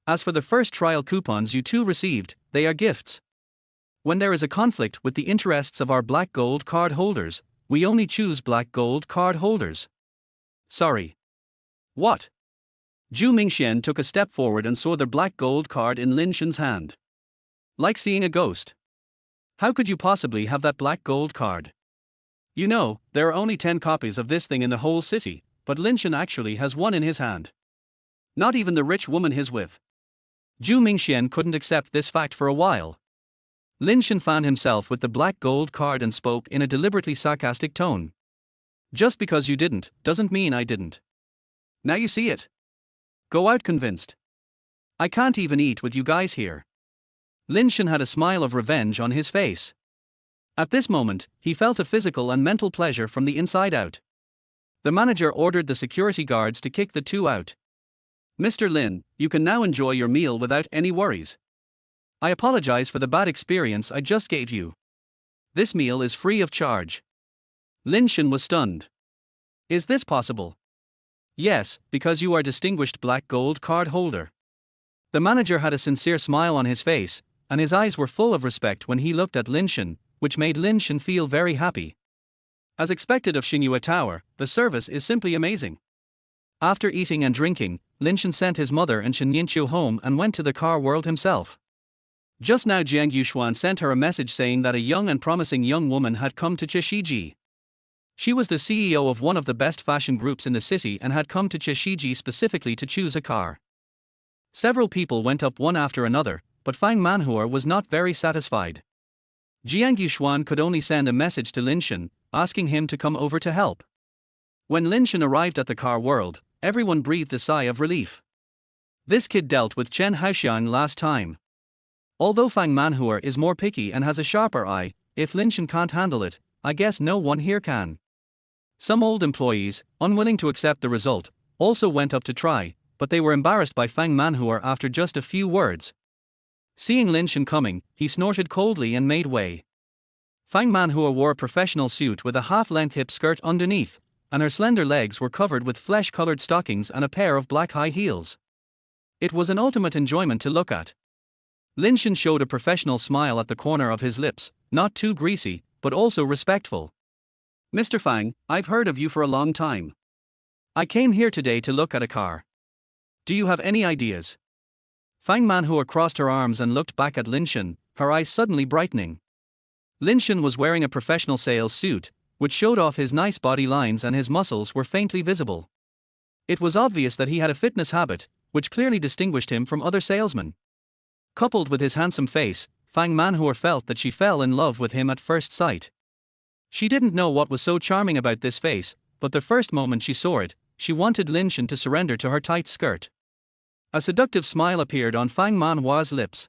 As for the first trial coupons you two received, they are gifts. When there is a conflict with the interests of our black gold card holders, we only choose black gold card holders. Sorry. What? Zhu Mingxian took a step forward and saw the black gold card in Lin Shen's hand. Like seeing a ghost. How could you possibly have that black gold card? You know, there are only 10 copies of this thing in the whole city, but Lin Shen actually has one in his hand. Not even the rich woman he's with. Zhu Mingxian couldn't accept this fact for a while. Lin Shen found himself with the black gold card and spoke in a deliberately sarcastic tone. Just because you didn't, doesn't mean I didn't. Now you see it. Go out convinced. I can't even eat with you guys here. Lin Shen had a smile of revenge on his face. At this moment, he felt a physical and mental pleasure from the inside out. The manager ordered the security guards to kick the two out. Mr. Lin, you can now enjoy your meal without any worries. I apologize for the bad experience I just gave you. This meal is free of charge. Lin Shen was stunned. Is this possible? Yes, because you are distinguished black gold card holder. The manager had a sincere smile on his face, and his eyes were full of respect when he looked at Lin Shen, which made Lin Shen feel very happy. As expected of Shen Yueru Tower, the service is simply amazing. After eating and drinking, Lin Shen sent his mother and Shen Yinqiu home and went to the car world himself. Just now Jiang Yuxuan sent her a message saying that a young and promising young woman had come to Cheshiji. She was the CEO of one of the best fashion groups in the city and had come to Cheshiji specifically to choose a car. Several people went up one after another, but Fang Manhua was not very satisfied. Jiang Yuxuan could only send a message to Lin Shen, asking him to come over to help. When Lin Shen arrived at the car world, everyone breathed a sigh of relief. This kid dealt with Chen Haoxiang last time. Although Fang Manhua is more picky and has a sharper eye, if Lin Shen can't handle it, I guess no one here can. Some old employees, unwilling to accept the result, also went up to try, but they were embarrassed by Fang Manhua after just a few words. Seeing Lin Shen coming, he snorted coldly and made way. Fang Manhua wore a professional suit with a half-length hip skirt underneath, and her slender legs were covered with flesh-colored stockings and a pair of black high heels. It was an ultimate enjoyment to look at. Lin Shen showed a professional smile at the corner of his lips, not too greasy, but also respectful. "Mr. Fang, I've heard of you for a long time. I came here today to look at a car. Do you have any ideas?" Fang Manhua crossed her arms and looked back at Lin Shen, her eyes suddenly brightening. Lin Shen was wearing a professional sales suit, which showed off his nice body lines and his muscles were faintly visible. It was obvious that he had a fitness habit, which clearly distinguished him from other salesmen. Coupled with his handsome face, Fang Manhua felt that she fell in love with him at first sight. She didn't know what was so charming about this face, but the first moment she saw it, she wanted Lin Shen to surrender to her tight skirt. A seductive smile appeared on Fang Manhua's lips.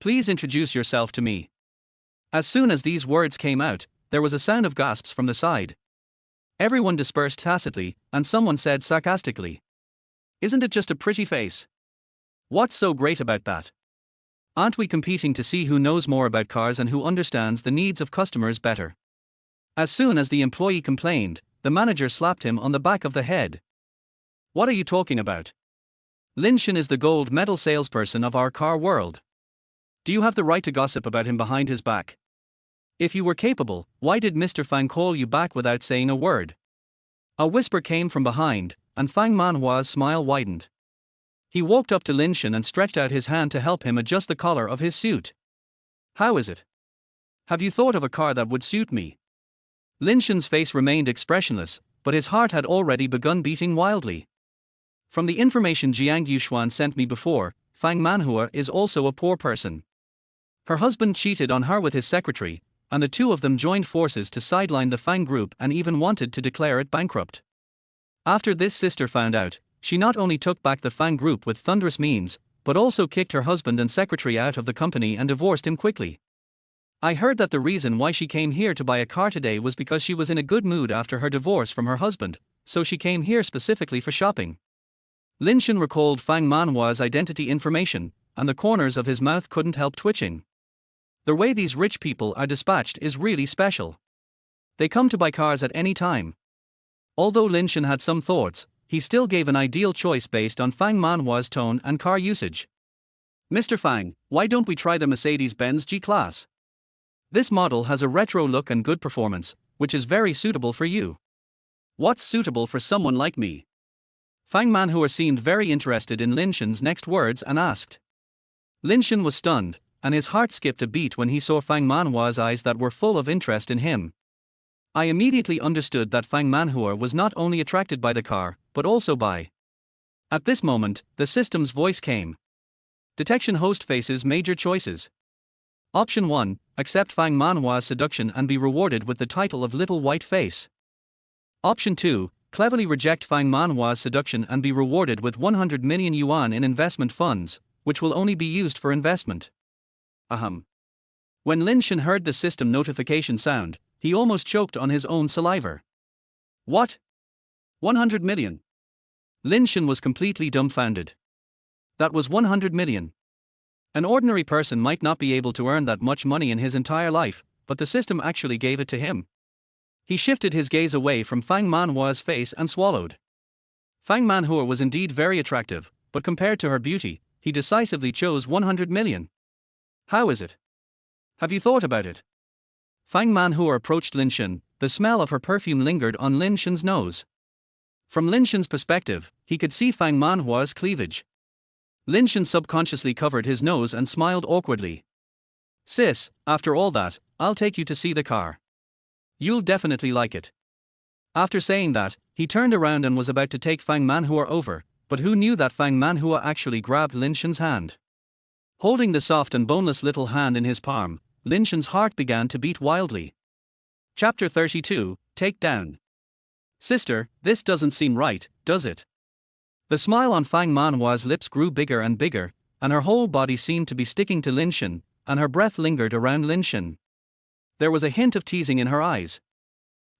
"Please introduce yourself to me." As soon as these words came out, there was a sound of gasps from the side. Everyone dispersed tacitly, and someone said sarcastically, "Isn't it just a pretty face? What's so great about that? Aren't we competing to see who knows more about cars and who understands the needs of customers better?" As soon as the employee complained, the manager slapped him on the back of the head. "What are you talking about? Lin Shen is the gold medal salesperson of our car world. Do you have the right to gossip about him behind his back? If you were capable, why did Mr. Fang call you back without saying a word?" A whisper came from behind, and Fang Manhua's smile widened. He walked up to Lin Shen and stretched out his hand to help him adjust the collar of his suit. "How is it? Have you thought of a car that would suit me?" Lin Shen's face remained expressionless, but his heart had already begun beating wildly. "From the information Jiang Yuxuan sent me before, Fang Manhua is also a poor person. Her husband cheated on her with his secretary, and the two of them joined forces to sideline the Fang group and even wanted to declare it bankrupt. After this sister found out, she not only took back the Fang group with thunderous means, but also kicked her husband and secretary out of the company and divorced him quickly. I heard that the reason why she came here to buy a car today was because she was in a good mood after her divorce from her husband, so she came here specifically for shopping." Lin Shen recalled Fang Manhua's identity information, and the corners of his mouth couldn't help twitching. The way these rich people are dispatched is really special. They come to buy cars at any time. Although Lin Shen had some thoughts, he still gave an ideal choice based on Fang Manhua's tone and car usage. "Mr. Fang, why don't we try the Mercedes-Benz G-Class? This model has a retro look and good performance, which is very suitable for you." "What's suitable for someone like me?" Fang Manhua seemed very interested in Lin Shen's next words and asked. Lin Shen was stunned, and his heart skipped a beat when he saw Fang Manhua's eyes that were full of interest in him. I immediately understood that Fang Manhua was not only attracted by the car, but also by. At this moment, the system's voice came. Detection host faces major choices. Option 1, accept Fang Manhua's seduction and be rewarded with the title of Little White Face. Option 2, cleverly reject Fang Manhua's seduction and be rewarded with 100 million yuan in investment funds, which will only be used for investment. When Lin Shen heard the system notification sound, he almost choked on his own saliva. "What? 100 million? Lin Shen was completely dumbfounded. That was 100 million. An ordinary person might not be able to earn that much money in his entire life, but the system actually gave it to him. He shifted his gaze away from Fang Manhua's face and swallowed. Fang Manhua was indeed very attractive, but compared to her beauty, he decisively chose 100 million. "How is it? Have you thought about it?" Fang Manhua approached Lin Shen, the smell of her perfume lingered on Lin Shen's nose. From Lin Shen's perspective, he could see Fang Manhua's cleavage. Lin Shen subconsciously covered his nose and smiled awkwardly. "Sis, after all that, I'll take you to see the car. You'll definitely like it." After saying that, he turned around and was about to take Fang Manhua over, but who knew that Fang Manhua actually grabbed Lin Shen's hand. Holding the soft and boneless little hand in his palm, Lin Shen's heart began to beat wildly. Chapter 32, Take Down. "Sister, this doesn't seem right, does it?" The smile on Fang Manhua's lips grew bigger and bigger, and her whole body seemed to be sticking to Lin Shen, and her breath lingered around Lin Shen. There was a hint of teasing in her eyes.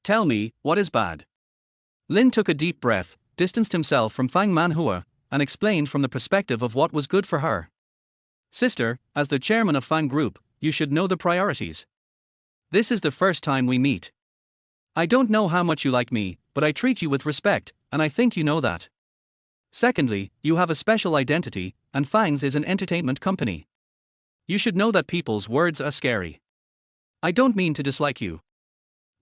"Tell me, what is bad?" Lin took a deep breath, distanced himself from Fang Manhua, and explained from the perspective of what was good for her. "Sister, as the chairman of Fang Group, you should know the priorities. This is the first time we meet. I don't know how much you like me, but I treat you with respect, and I think you know that. Secondly, you have a special identity, and Fangs is an entertainment company. You should know that people's words are scary. I don't mean to dislike you.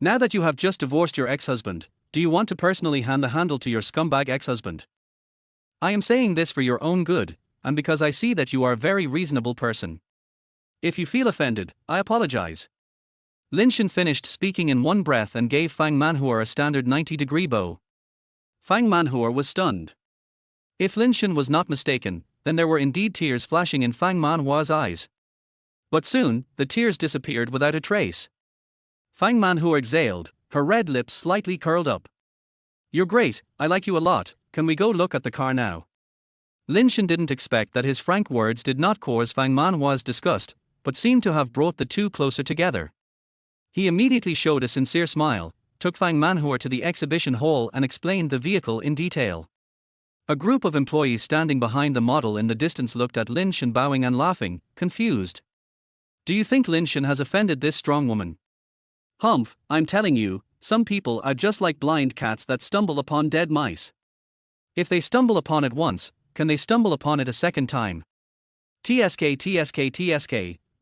Now that you have just divorced your ex-husband, do you want to personally hand the handle to your scumbag ex-husband? I am saying this for your own good, and because I see that you are a very reasonable person. If you feel offended, I apologize. Lin Shen finished speaking in one breath and gave Fang Manhua a standard 90-degree bow. Fang Manhua was stunned. If Lin Shen was not mistaken, then there were indeed tears flashing in Fang Manhua's eyes. But soon, the tears disappeared without a trace. Fang Manhua exhaled, her red lips slightly curled up. You're great, I like you a lot, can we go look at the car now? Lin Shen didn't expect that his frank words did not cause Fang Manhua's disgust, but seemed to have brought the two closer together. He immediately showed a sincere smile, took Fang Manhua to the exhibition hall and explained the vehicle in detail. A group of employees standing behind the model in the distance looked at Lin Shen bowing and laughing, confused. Do you think Lin Shen has offended this strong woman? Humph, I'm telling you, some people are just like blind cats that stumble upon dead mice. If they stumble upon it once, can they stumble upon it a second time? TSK,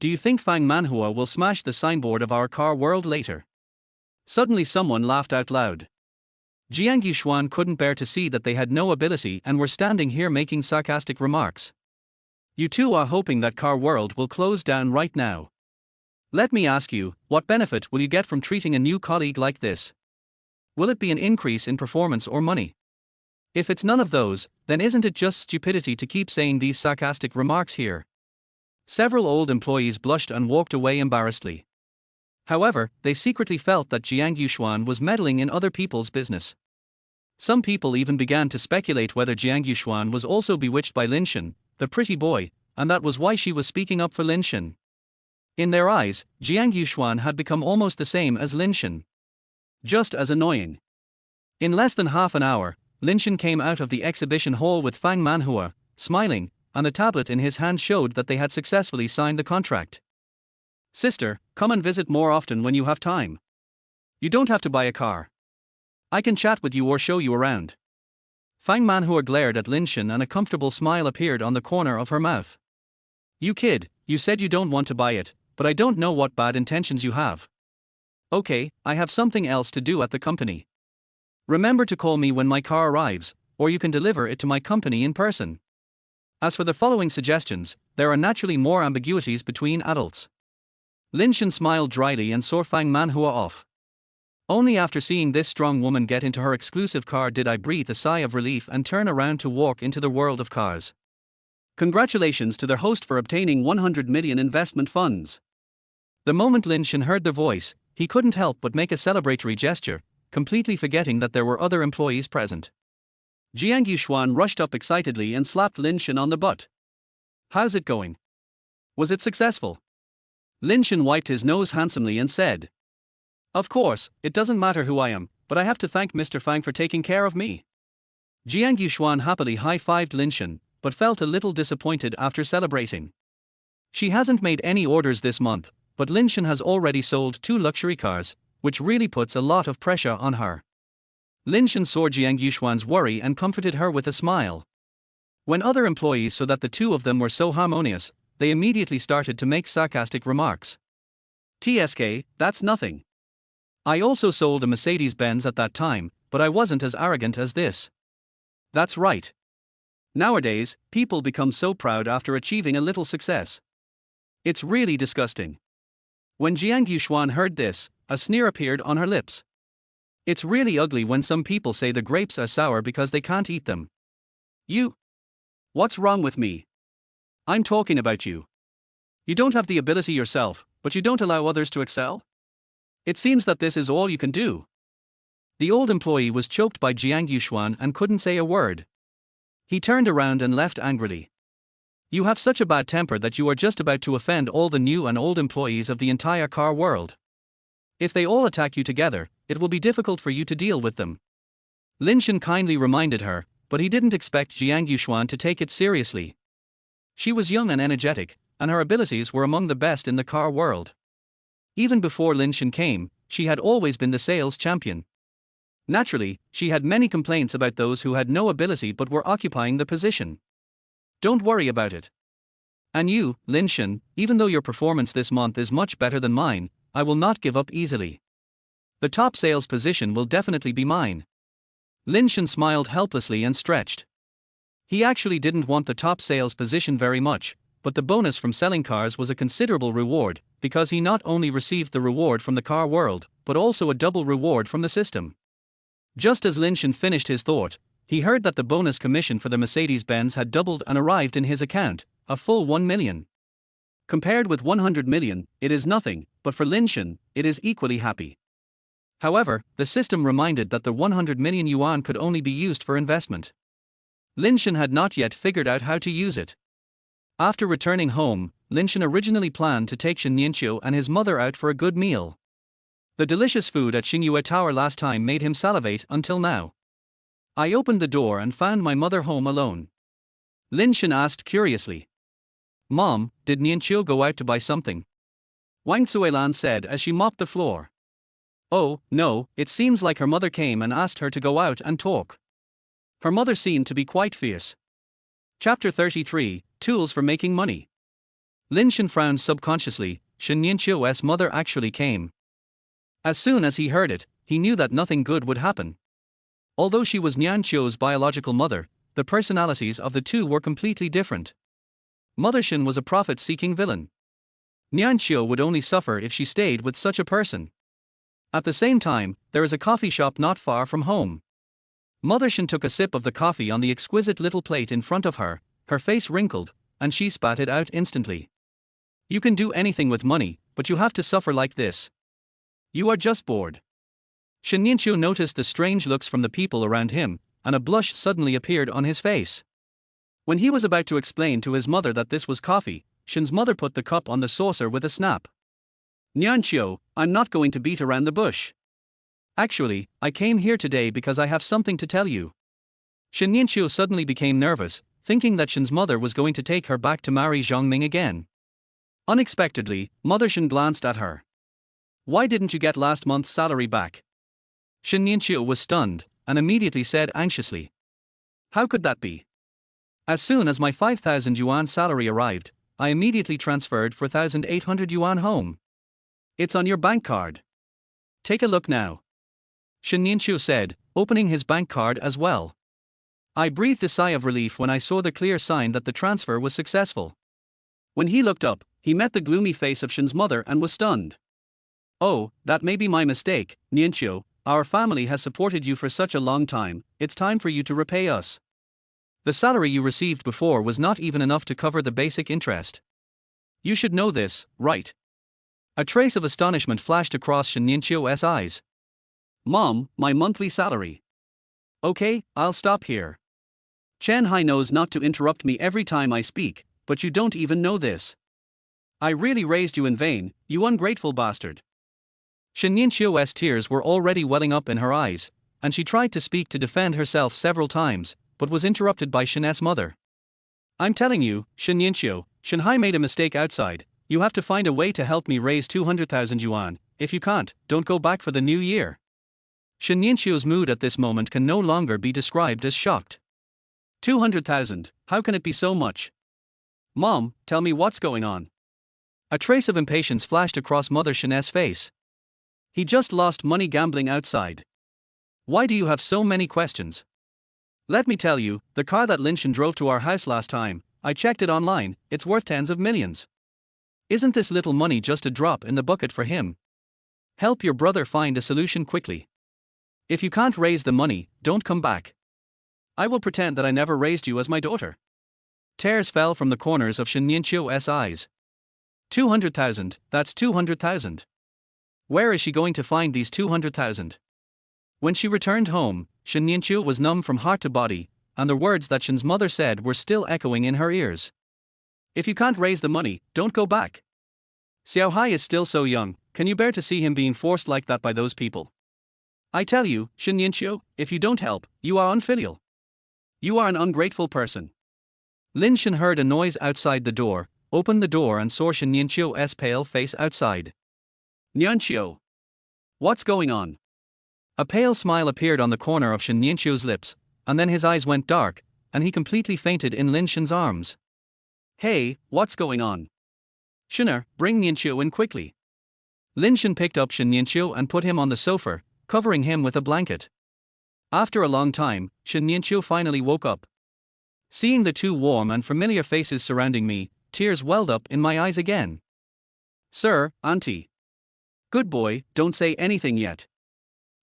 do you think Fang Manhua will smash the signboard of our car world later? Suddenly someone laughed out loud. Jiang Yuxuan couldn't bear to see that they had no ability and were standing here making sarcastic remarks. You two are hoping that car world will close down right now. Let me ask you, what benefit will you get from treating a new colleague like this? Will it be an increase in performance or money? If it's none of those, then isn't it just stupidity to keep saying these sarcastic remarks here? Several old employees blushed and walked away embarrassedly. However, they secretly felt that Jiang Yuxuan was meddling in other people's business. Some people even began to speculate whether Jiang Yuxuan was also bewitched by Lin Shen, the pretty boy, and that was why she was speaking up for Lin Shen. In their eyes, Jiang Yuxuan had become almost the same as Lin Shen. Just as annoying. In less than half an hour, Lin Shen came out of the exhibition hall with Fang Manhua, smiling, and a tablet in his hand showed that they had successfully signed the contract. Sister, come and visit more often when you have time. You don't have to buy a car. I can chat with you or show you around. Fang Manhua glared at Lin Shen and a comfortable smile appeared on the corner of her mouth. You kid, you said you don't want to buy it, but I don't know what bad intentions you have. Okay, I have something else to do at the company. Remember to call me when my car arrives, or you can deliver it to my company in person. As for the following suggestions, there are naturally more ambiguities between adults. Lin Shen smiled dryly and saw Fang Manhua off. Only after seeing this strong woman get into her exclusive car did I breathe a sigh of relief and turn around to walk into the world of cars. Congratulations to their host for obtaining 100 million investment funds. The moment Lin Shen heard the voice, he couldn't help but make a celebratory gesture, completely forgetting that there were other employees present. Jiang Yuxuan rushed up excitedly and slapped Lin Shen on the butt. How's it going? Was it successful? Lin Shen wiped his nose handsomely and said. Of course, it doesn't matter who I am, but I have to thank Mr. Fang for taking care of me. Jiang Yuxuan happily high-fived Lin Shen, but felt a little disappointed after celebrating. She hasn't made any orders this month, but Lin Shen has already sold 2 luxury cars, which really puts a lot of pressure on her. Lin Shen saw Jiang Yuxuan's worry and comforted her with a smile. When other employees saw that the two of them were so harmonious, they immediately started to make sarcastic remarks. TSK, that's nothing. I also sold a Mercedes-Benz at that time, but I wasn't as arrogant as this. That's right. Nowadays, people become so proud after achieving a little success. It's really disgusting. When Jiang Yuxuan heard this, a sneer appeared on her lips. It's really ugly when some people say the grapes are sour because they can't eat them. You? What's wrong with me? I'm talking about you. You don't have the ability yourself, but you don't allow others to excel? It seems that this is all you can do. The old employee was choked by Jiang Yuxuan and couldn't say a word. He turned around and left angrily. You have such a bad temper that you are just about to offend all the new and old employees of the entire car world. If they all attack you together, it will be difficult for you to deal with them. Lin Shen kindly reminded her, but he didn't expect Jiang Yuxuan to take it seriously. She was young and energetic, and her abilities were among the best in the car world. Even before Lin Shen came, she had always been the sales champion. Naturally, she had many complaints about those who had no ability but were occupying the position. Don't worry about it. And you, Lin Shen, even though your performance this month is much better than mine, I will not give up easily. The top sales position will definitely be mine. Lin Shen smiled helplessly and stretched. He actually didn't want the top sales position very much, but the bonus from selling cars was a considerable reward, because he not only received the reward from the car world, but also a double reward from the system. Just as Lin Shen finished his thought, he heard that the bonus commission for the Mercedes-Benz had doubled and arrived in his account, a full 1 million. Compared with 100 million, it is nothing, but for Lin Shen, it is equally happy. However, the system reminded that the 100 million yuan could only be used for investment. Lin Shen had not yet figured out how to use it. After returning home, Lin Shen originally planned to take Shen Yueru and his mother out for a good meal. The delicious food at Shen Yueru Tower last time made him salivate until now. I opened the door and found my mother home alone. Lin Shen asked curiously. Mom, did Nianqiu go out to buy something? Wang Suilan said as she mopped the floor. Oh, no, it seems like her mother came and asked her to go out and talk. Her mother seemed to be quite fierce. Chapter 33, Tools for Making Money. Lin Shen frowned subconsciously. Shen Yueru's mother actually came. As soon as he heard it, he knew that nothing good would happen. Although she was Nianqiu's biological mother, the personalities of the two were completely different. Mother Shen was a profit-seeking villain. Nianqiu would only suffer if she stayed with such a person. At the same time, there is a coffee shop not far from home. Mother Shen took a sip of the coffee on the exquisite little plate in front of her, her face wrinkled, and she spat it out instantly. You can do anything with money, but you have to suffer like this. You are just bored. Shen Yueru noticed the strange looks from the people around him, and a blush suddenly appeared on his face. When he was about to explain to his mother that this was coffee, Shen's mother put the cup on the saucer with a snap. Nianqiu, I'm not going to beat around the bush. Actually, I came here today because I have something to tell you. Shen Yueru suddenly became nervous, thinking that Shen's mother was going to take her back to marry Zhongming again. Unexpectedly, Mother Shen glanced at her. Why didn't you get last month's salary back? Shen Yueru was stunned, and immediately said anxiously. How could that be? As soon as my 5,000 yuan salary arrived, I immediately transferred 4,800 yuan home. It's on your bank card. Take a look now. Shen Yueru said, opening his bank card as well. I breathed a sigh of relief when I saw the clear sign that the transfer was successful. When he looked up, he met the gloomy face of Shen's mother and was stunned. Oh, that may be my mistake, Nianqiu. Our family has supported you for such a long time, it's time for you to repay us. The salary you received before was not even enough to cover the basic interest. You should know this, right? A trace of astonishment flashed across Shen Yueru's eyes. Mom, my monthly salary. Okay, I'll stop here. Chen Hai knows not to interrupt me every time I speak, but you don't even know this. I really raised you in vain, you ungrateful bastard. Shen Yueru's tears were already welling up in her eyes, and she tried to speak to defend herself several times, but was interrupted by Shen's mother. I'm telling you, Shen Yueru, Shen Hai made a mistake outside. You have to find a way to help me raise 200,000 yuan. If you can't, don't go back for the new year. Shen Yueru's mood at this moment can no longer be described as shocked. 200,000, how can it be so much? Mom, tell me what's going on. A trace of impatience flashed across Mother Shen's face. He just lost money gambling outside. Why do you have so many questions? Let me tell you, the car that Lin Shen drove to our house last time, I checked it online, it's worth tens of millions. Isn't this little money just a drop in the bucket for him? Help your brother find a solution quickly. If you can't raise the money, don't come back. I will pretend that I never raised you as my daughter. Tears fell from the corners of Shen Yueru's eyes. 200,000, that's 200,000. Where is she going to find these 200,000? When she returned home, Shen Yueru was numb from heart to body, and the words that Shen's mother said were still echoing in her ears. If you can't raise the money, don't go back. Xiao Hai is still so young, can you bear to see him being forced like that by those people? I tell you, Shen Yueru, if you don't help, you are unfilial. You are an ungrateful person. Lin Shen heard a noise outside the door, opened the door and saw Shen Yueru's pale face outside. Nyanqiu. What's going on? A pale smile appeared on the corner of Shen Yueru's lips, and then his eyes went dark, and he completely fainted in Lin Shen's arms. Hey, what's going on? Shen, bring Nyanqiu in quickly. Lin Shen picked up Shen Yueru and put him on the sofa, covering him with a blanket. After a long time, Shen Yueru finally woke up. Seeing the two warm and familiar faces surrounding me, tears welled up in my eyes again. Sir, auntie. Good boy, don't say anything yet.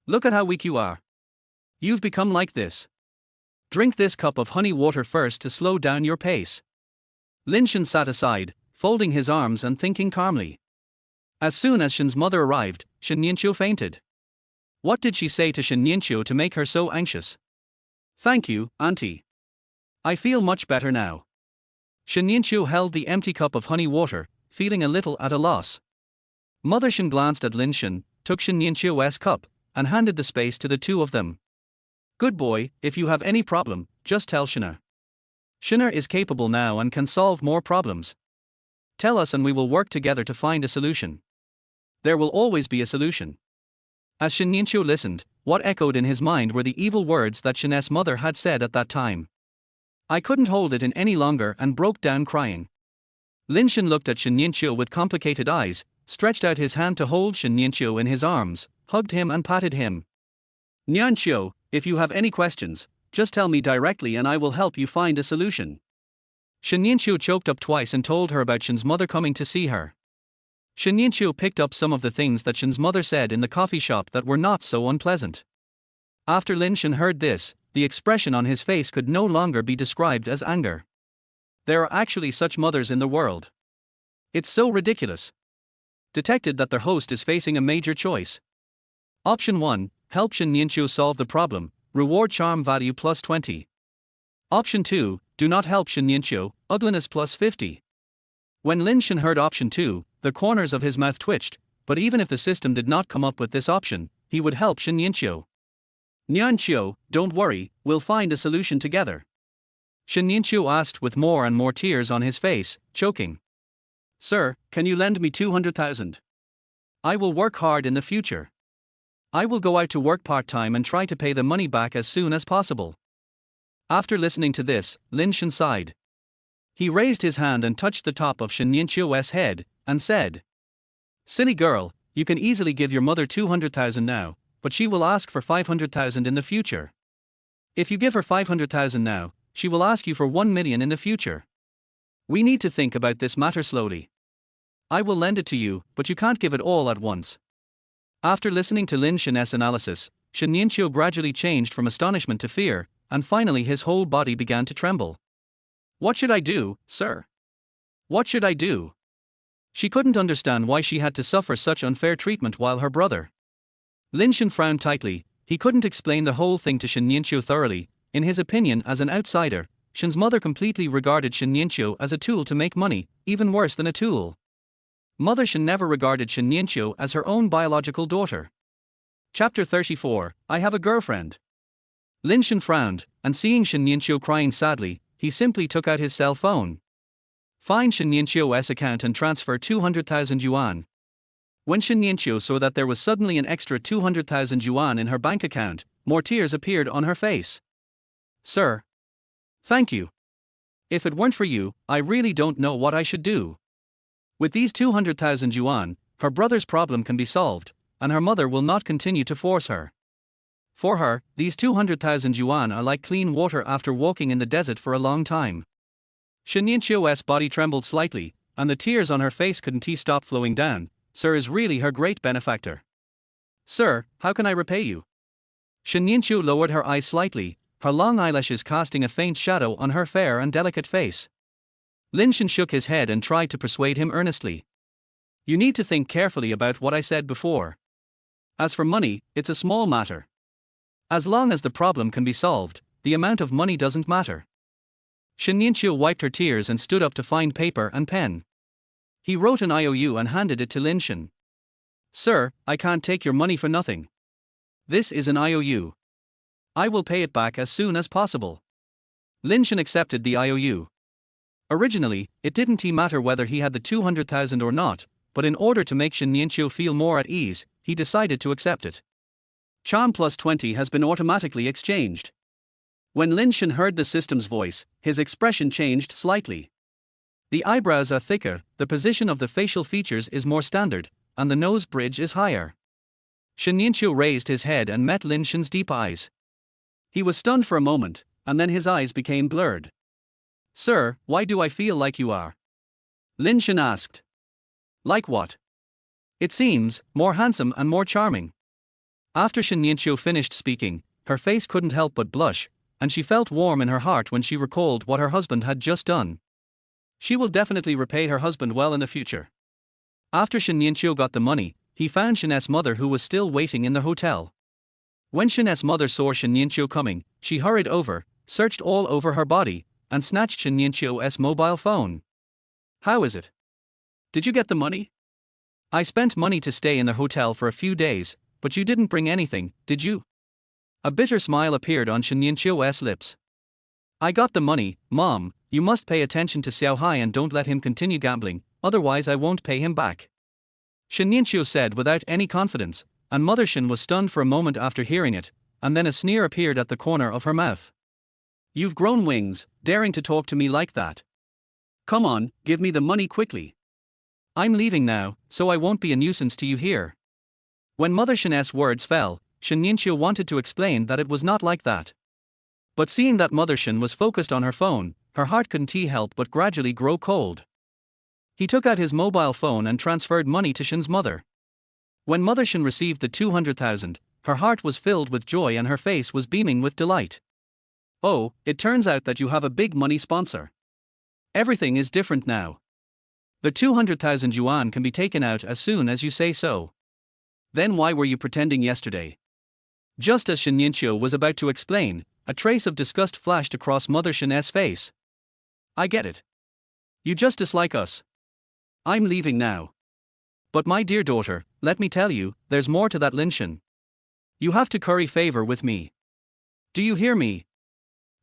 Look at how weak you are. You've become like this. Drink this cup of honey water first to slow down your pace. Lin Shen sat aside, folding his arms and thinking calmly. As soon as Shen's mother arrived, Shen Yueru fainted. What did she say to Shen Yueru to make her so anxious? Thank you, auntie. I feel much better now. Shen Yueru held the empty cup of honey water, feeling a little at a loss. Mother Shen glanced at Lin Shen, took Shen Yueru's cup, and handed the space to the two of them. Good boy, if you have any problem, just tell Shen. Shen is capable now and can solve more problems. Tell us and we will work together to find a solution. There will always be a solution. As Shen Yueru listened, what echoed in his mind were the evil words that Shen's mother had said at that time. I couldn't hold it in any longer and broke down crying. Lin Shen looked at Shen Yueru with complicated eyes, stretched out his hand to hold Shen Yueru in his arms, hugged him and patted him. Nyanqiu, if you have any questions, just tell me directly and I will help you find a solution. Shen Yueru choked up twice and told her about Shen's mother coming to see her. Shen Yueru picked up some of the things that Shen's mother said in the coffee shop that were not so unpleasant. After Lin Shen heard this, the expression on his face could no longer be described as anger. There are actually such mothers in the world. It's so ridiculous. Detected that their host is facing a major choice. Option 1, help Shen Yueru solve the problem, reward charm value plus 20. Option 2, do not help Shen Yueru, ugliness plus 50. When Lin Shen heard option 2, the corners of his mouth twitched, but even if the system did not come up with this option, he would help Shen Yueru. Nyanqiu, don't worry, we'll find a solution together. Shen Yueru asked with more and more tears on his face, choking. Sir, can you lend me 200,000? I will work hard in the future. I will go out to work part-time and try to pay the money back as soon as possible. After listening to this, Lin Shen sighed. He raised his hand and touched the top of Shen Yueru's head, and said, Silly girl, you can easily give your mother 200,000 now, but she will ask for 500,000 in the future. If you give her 500,000 now, she will ask you for 1 million in the future. We need to think about this matter slowly. I will lend it to you, but you can't give it all at once. After listening to Lin Shen's analysis, Shen Yueru gradually changed from astonishment to fear, and finally his whole body began to tremble. What should I do, sir? What should I do? She couldn't understand why she had to suffer such unfair treatment while her brother. Lin Shen frowned tightly. He couldn't explain the whole thing to Shen Yueru thoroughly. In his opinion, as an outsider, Shen's mother completely regarded Shen Yueru as a tool to make money, even worse than a tool. Mother Shen never regarded Shen Yueru as her own biological daughter. Chapter 34, I have a girlfriend. Lin Shen frowned, and seeing Shen Yueru crying sadly, he simply took out his cell phone. Find Shen Yueru's account and transfer 200,000 yuan. When Shen Yueru saw that there was suddenly an extra 200,000 yuan in her bank account, more tears appeared on her face. Sir. Thank you. If it weren't for you, I really don't know what I should do. With these 200,000 yuan, her brother's problem can be solved, and her mother will not continue to force her. For her, these 200,000 yuan are like clean water after walking in the desert for a long time. Shen Yueru's body trembled slightly, and the tears on her face couldn't stop flowing down. Sir is really her great benefactor. Sir, how can I repay you? Shen Yueru lowered her eyes slightly, her long eyelashes casting a faint shadow on her fair and delicate face. Lin Shen shook his head and tried to persuade him earnestly. You need to think carefully about what I said before. As for money, it's a small matter. As long as the problem can be solved, the amount of money doesn't matter. Shen Yueru wiped her tears and stood up to find paper and pen. He wrote an IOU and handed it to Lin Shen. Sir, I can't take your money for nothing. This is an IOU. I will pay it back as soon as possible. Lin Shen accepted the IOU. Originally, it didn't matter whether he had the 200,000 or not, but in order to make Shen Yueru feel more at ease, he decided to accept it. Charm plus 20 has been automatically exchanged. When Lin Shen heard the system's voice, his expression changed slightly. The eyebrows are thicker, the position of the facial features is more standard, and the nose bridge is higher. Shen Yueru raised his head and met Lin Shen's deep eyes. He was stunned for a moment, and then his eyes became blurred. "Sir, why do I feel like you are?" Lin Shen asked. "Like what?" "It seems more handsome and more charming." After Shen Yueru finished speaking, her face couldn't help but blush, and she felt warm in her heart when she recalled what her husband had just done. She will definitely repay her husband well in the future. After Shen Yueru got the money, he found Shen's mother, who was still waiting in the hotel. When Shen's mother saw Shen Yueru coming, she hurried over, searched all over her body, and snatched Shen Yueru's mobile phone. "How is it? Did you get the money?" "I spent money to stay in the hotel for a few days, but you didn't bring anything, did you?" A bitter smile appeared on Shen Yueru's lips. "I got the money, Mom. You must pay attention to Xiao Hai and don't let him continue gambling, otherwise I won't pay him back," Shen Yueru said without any confidence, and Mother Shen was stunned for a moment after hearing it, and then a sneer appeared at the corner of her mouth. "You've grown wings, daring to talk to me like that. Come on, give me the money quickly. I'm leaving now, so I won't be a nuisance to you here." When Mother Shen's words fell, Shen Yueru wanted to explain that it was not like that. But seeing that Mother Shen was focused on her phone, her heart couldn't help but gradually grow cold. He took out his mobile phone and transferred money to Shen's mother. When Mother Shen received the 200,000, her heart was filled with joy and her face was beaming with delight. "Oh, it turns out that you have a big money sponsor. Everything is different now. The 200,000 yuan can be taken out as soon as you say so." "Then why were you pretending yesterday?" Just as Shen Yueru was about to explain, a trace of disgust flashed across Mother Shen's face. "I get it. You just dislike us. I'm leaving now. But my dear daughter, let me tell you, there's more to that, Lin Shen. You have to curry favor with me. Do you hear me?"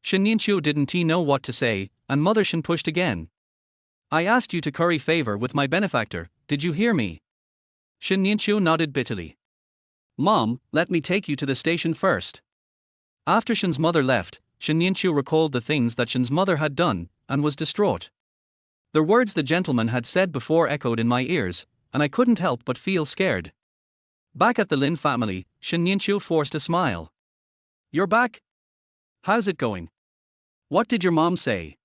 Shen Yueru didn't know what to say, and Mother Shen pushed again. "I asked you to curry favor with my benefactor, did you hear me?" Shen Yueru nodded bitterly. "Mom, let me take you to the station first." After Shen's mother left, Shen Yueru recalled the things that Shen's mother had done, and was distraught. "The words the gentleman had said before echoed in my ears, and I couldn't help but feel scared." Back at the Lin family, Shen Yueru forced a smile. "You're back? How's it going? What did your mom say?"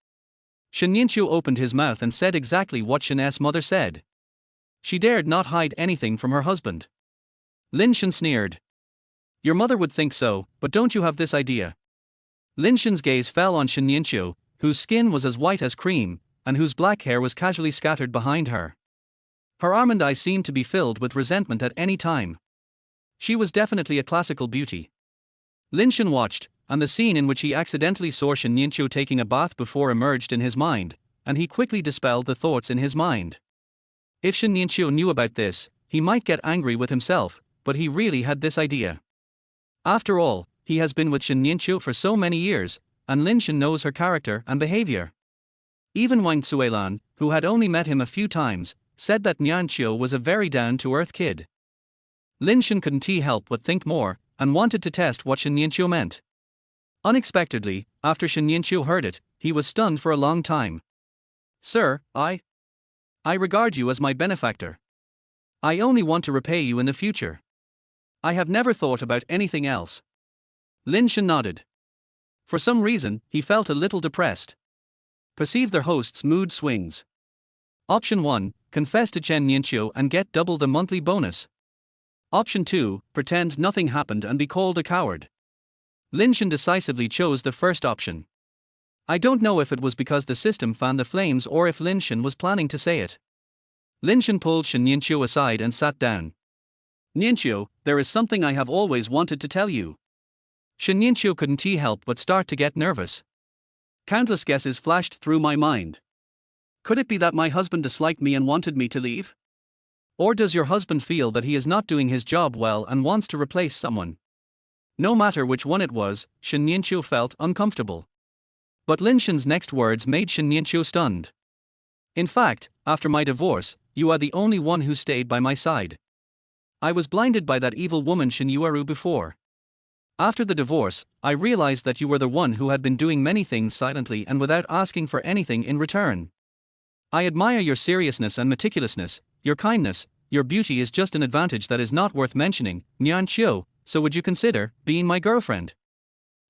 Shen Yueru opened his mouth and said exactly what Shen's mother said. She dared not hide anything from her husband. Lin Shen sneered. "Your mother would think so, but don't you have this idea?" Lin Shen's gaze fell on Shen Yueru, whose skin was as white as cream, and whose black hair was casually scattered behind her. Her almond eyes seemed to be filled with resentment at any time. She was definitely a classical beauty. Lin Shen watched, and the scene in which he accidentally saw Shen Yueru taking a bath before emerged in his mind, and he quickly dispelled the thoughts in his mind. If Shen Yueru knew about this, he might get angry with himself, but he really had this idea. After all, he has been with Shen Yueru for so many years, and Lin Shen knows her character and behavior. Even Wang Zuelan, who had only met him a few times, said that Nianqiu was a very down-to-earth kid. Lin Shen couldn't help but think more, and wanted to test what Shen Yueru meant. Unexpectedly, after Shen Yueru heard it, he was stunned for a long time. "Sir, I regard you as my benefactor. I only want to repay you in the future. I have never thought about anything else." Lin Shen nodded. For some reason, he felt a little depressed. Perceive their host's mood swings. Option 1, confess to Shen Yueru and get double the monthly bonus. Option 2, pretend nothing happened and be called a coward. Lin Shen decisively chose the first option. I don't know if it was because the system fanned the flames or if Lin Shen was planning to say it. Lin Shen pulled Shen Yueru aside and sat down. "Nianqiu, there is something I have always wanted to tell you." Shen Yueru couldn't help but start to get nervous. Countless guesses flashed through my mind. Could it be that my husband disliked me and wanted me to leave? Or does your husband feel that he is not doing his job well and wants to replace someone? No matter which one it was, Shen Yueru felt uncomfortable. But Lin Shen's next words made Shen Yueru stunned. In fact, after my divorce, you are the only one who stayed by my side. I was blinded by that evil woman Shen Yueru before. After the divorce, I realized that you were the one who had been doing many things silently and without asking for anything in return. I admire your seriousness and meticulousness, your kindness, your beauty is just an advantage that is not worth mentioning, Nian Qiu, so would you consider being my girlfriend?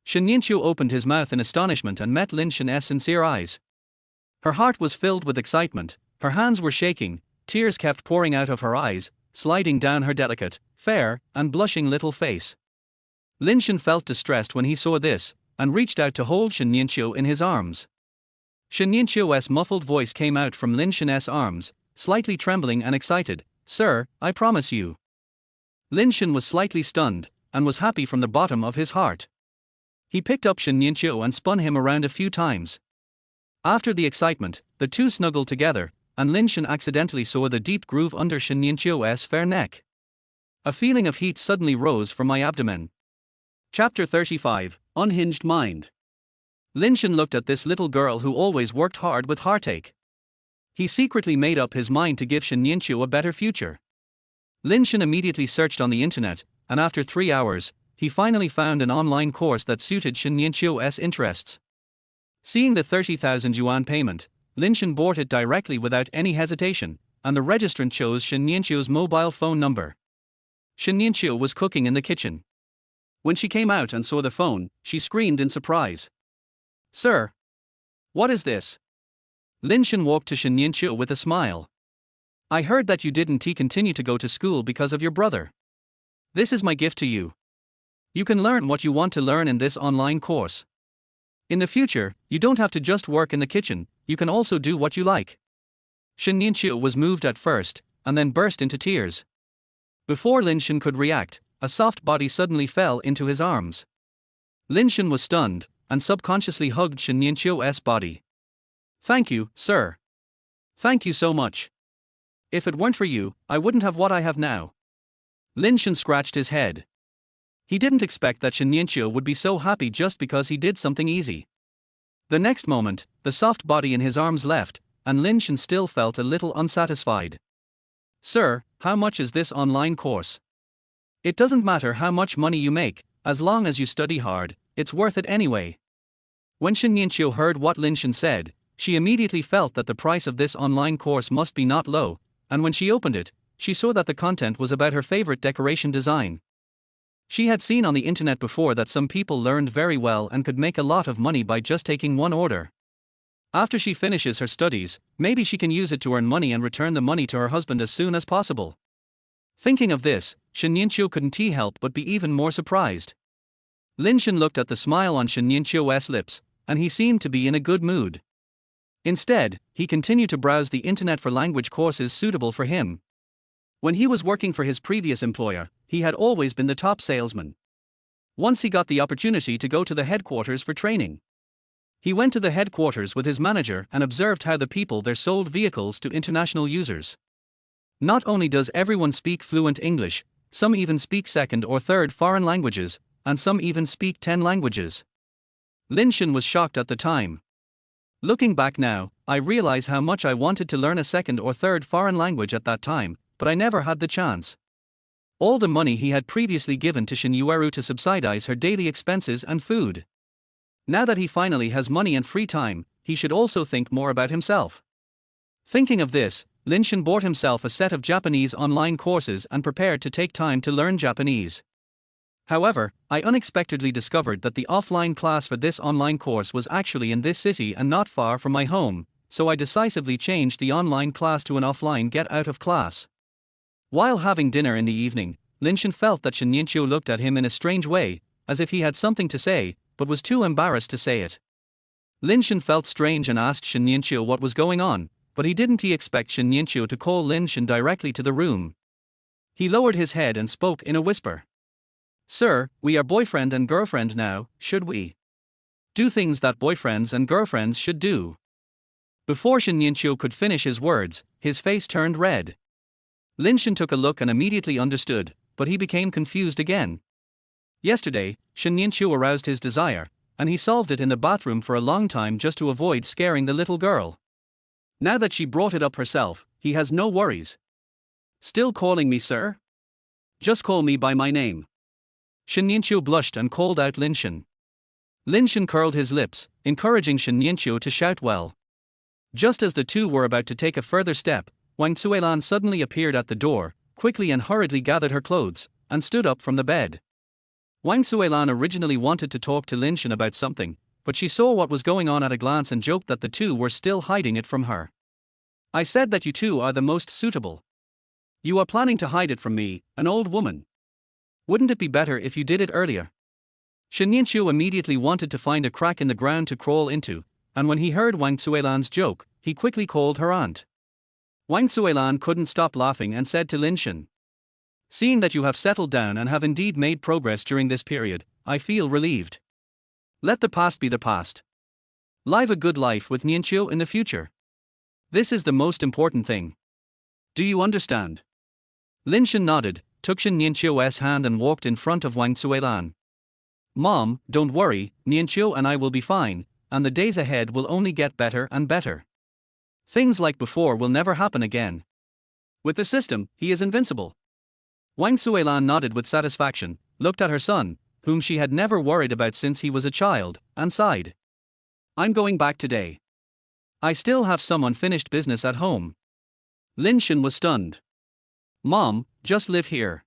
Shen Yueru opened his mouth in astonishment and met Lin Shen's sincere eyes. Her heart was filled with excitement, her hands were shaking, tears kept pouring out of her eyes, sliding down her delicate, fair, and blushing little face. Lin Shen felt distressed when he saw this, and reached out to hold Shen Yueru in his arms. Shen Yueru's muffled voice came out from Lin Shen's arms, slightly trembling and excited. Sir, I promise you. Lin Shen was slightly stunned, and was happy from the bottom of his heart. He picked up Shen Yueru and spun him around a few times. After the excitement, the two snuggled together, and Lin Shen accidentally saw the deep groove under Shen Yueru's fair neck. A feeling of heat suddenly rose from my abdomen. Chapter 35, Unhinged Mind. Lin Shen looked at this little girl who always worked hard with heartache. He secretly made up his mind to give Shen Yueru a better future. Lin Shen immediately searched on the internet, and after 3 hours, he finally found an online course that suited Shen Yueru's interests. Seeing the 30,000 yuan payment, Lin Shen bought it directly without any hesitation, and the registrant chose Shen Yueru's mobile phone number. Shen Yueru was cooking in the kitchen. When she came out and saw the phone, she screamed in surprise. Sir! What is this? Lin Shen walked to Shen Yueru with a smile. I heard that you didn't continue to go to school because of your brother. This is my gift to you. You can learn what you want to learn in this online course. In the future, you don't have to just work in the kitchen, you can also do what you like. Shen Yueru was moved at first, and then burst into tears. Before Lin Shen could react, a soft body suddenly fell into his arms. Lin Shen was stunned, and subconsciously hugged Shen Yueru's body. Thank you, sir. Thank you so much. If it weren't for you, I wouldn't have what I have now. Lin Shen scratched his head. He didn't expect that Shen Yueru would be so happy just because he did something easy. The next moment, the soft body in his arms left, and Lin Shen still felt a little unsatisfied. Sir, how much is this online course? It doesn't matter how much money you make, as long as you study hard, it's worth it anyway. When Shen Yueru heard what Lin Shen said, she immediately felt that the price of this online course must be not low, and when she opened it, she saw that the content was about her favorite decoration design. She had seen on the internet before that some people learned very well and could make a lot of money by just taking one order. After she finishes her studies, maybe she can use it to earn money and return the money to her husband as soon as possible. Thinking of this, Shen Yueru couldn't help but be even more surprised. Lin Shen looked at the smile on Shen Yueru's lips, and he seemed to be in a good mood. Instead, he continued to browse the internet for language courses suitable for him. When he was working for his previous employer, he had always been the top salesman. Once he got the opportunity to go to the headquarters for training. He went to the headquarters with his manager and observed how the people there sold vehicles to international users. Not only does everyone speak fluent English, some even speak second or third foreign languages, and some even speak 10 languages. Lin Shen was shocked at the time. Looking back now, I realize how much I wanted to learn a second or third foreign language at that time, but I never had the chance. All the money he had previously given to Shen Yueru to subsidize her daily expenses and food. Now that he finally has money and free time, he should also think more about himself. Thinking of this, Lin Shen bought himself a set of Japanese online courses and prepared to take time to learn Japanese. However, I unexpectedly discovered that the offline class for this online course was actually in this city and not far from my home, so I decisively changed the online class to an offline get-out-of class. While having dinner in the evening, Lin Shen felt that Shen Yueru looked at him in a strange way, as if he had something to say, but was too embarrassed to say it. Lin Shen felt strange and asked Shen Yueru what was going on, but he didn't expect Shen Yueru to call Lin Shen directly to the room. He lowered his head and spoke in a whisper. Sir, we are boyfriend and girlfriend now, should we? Do things that boyfriends and girlfriends should do. Before Shen Yueru could finish his words, his face turned red. Lin Shen took a look and immediately understood, but he became confused again. Yesterday, Shen Yueru aroused his desire, and he solved it in the bathroom for a long time just to avoid scaring the little girl. Now that she brought it up herself, he has no worries. Still calling me sir? Just call me by my name. Shen Yueru blushed and called out Lin Shen. Lin Shen curled his lips, encouraging Shen Yueru to shout well. Just as the two were about to take a further step, Wang Suilan suddenly appeared at the door, quickly and hurriedly gathered her clothes, and stood up from the bed. Wang Suilan originally wanted to talk to Lin Shen about something, but she saw what was going on at a glance and joked that the two were still hiding it from her. I said that you two are the most suitable. You are planning to hide it from me, an old woman. Wouldn't it be better if you did it earlier? Shen Yueru immediately wanted to find a crack in the ground to crawl into, and when he heard Wang Suilan's joke, he quickly called her aunt. Wang Suilan couldn't stop laughing and said to Lin Shen, "Seeing that you have settled down and have indeed made progress during this period, I feel relieved. Let the past be the past. Live a good life with Yueru in the future. This is the most important thing. Do you understand?" Lin Shen nodded, took Shen Yueru's hand and walked in front of Wang Suilan. "Mom, don't worry, Yueru and I will be fine, and the days ahead will only get better and better. Things like before will never happen again. With the system, he is invincible." Wang Suilan nodded with satisfaction, looked at her son, whom she had never worried about since he was a child, and sighed. "I'm going back today. I still have some unfinished business at home." Lin Shen was stunned. "Mom, just live here.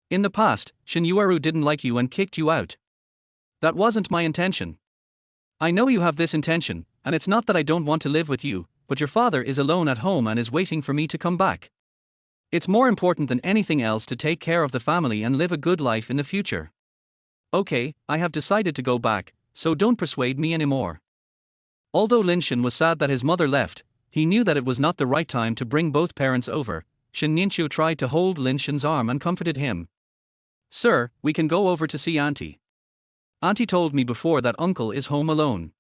In the past, Shen Yueru didn't like you and kicked you out. That wasn't my intention. I know you have this intention, and it's not that I don't want to live with you, but your father is alone at home and is waiting for me to come back. It's more important than anything else to take care of the family and live a good life in the future. Okay, I have decided to go back, so don't persuade me anymore." Although Lin Shen was sad that his mother left, he knew that it was not the right time to bring both parents over. Shen Yueru tried to hold Lin Shen's arm and comforted him. "Sir, we can go over to see Auntie. Auntie told me before that uncle is home alone.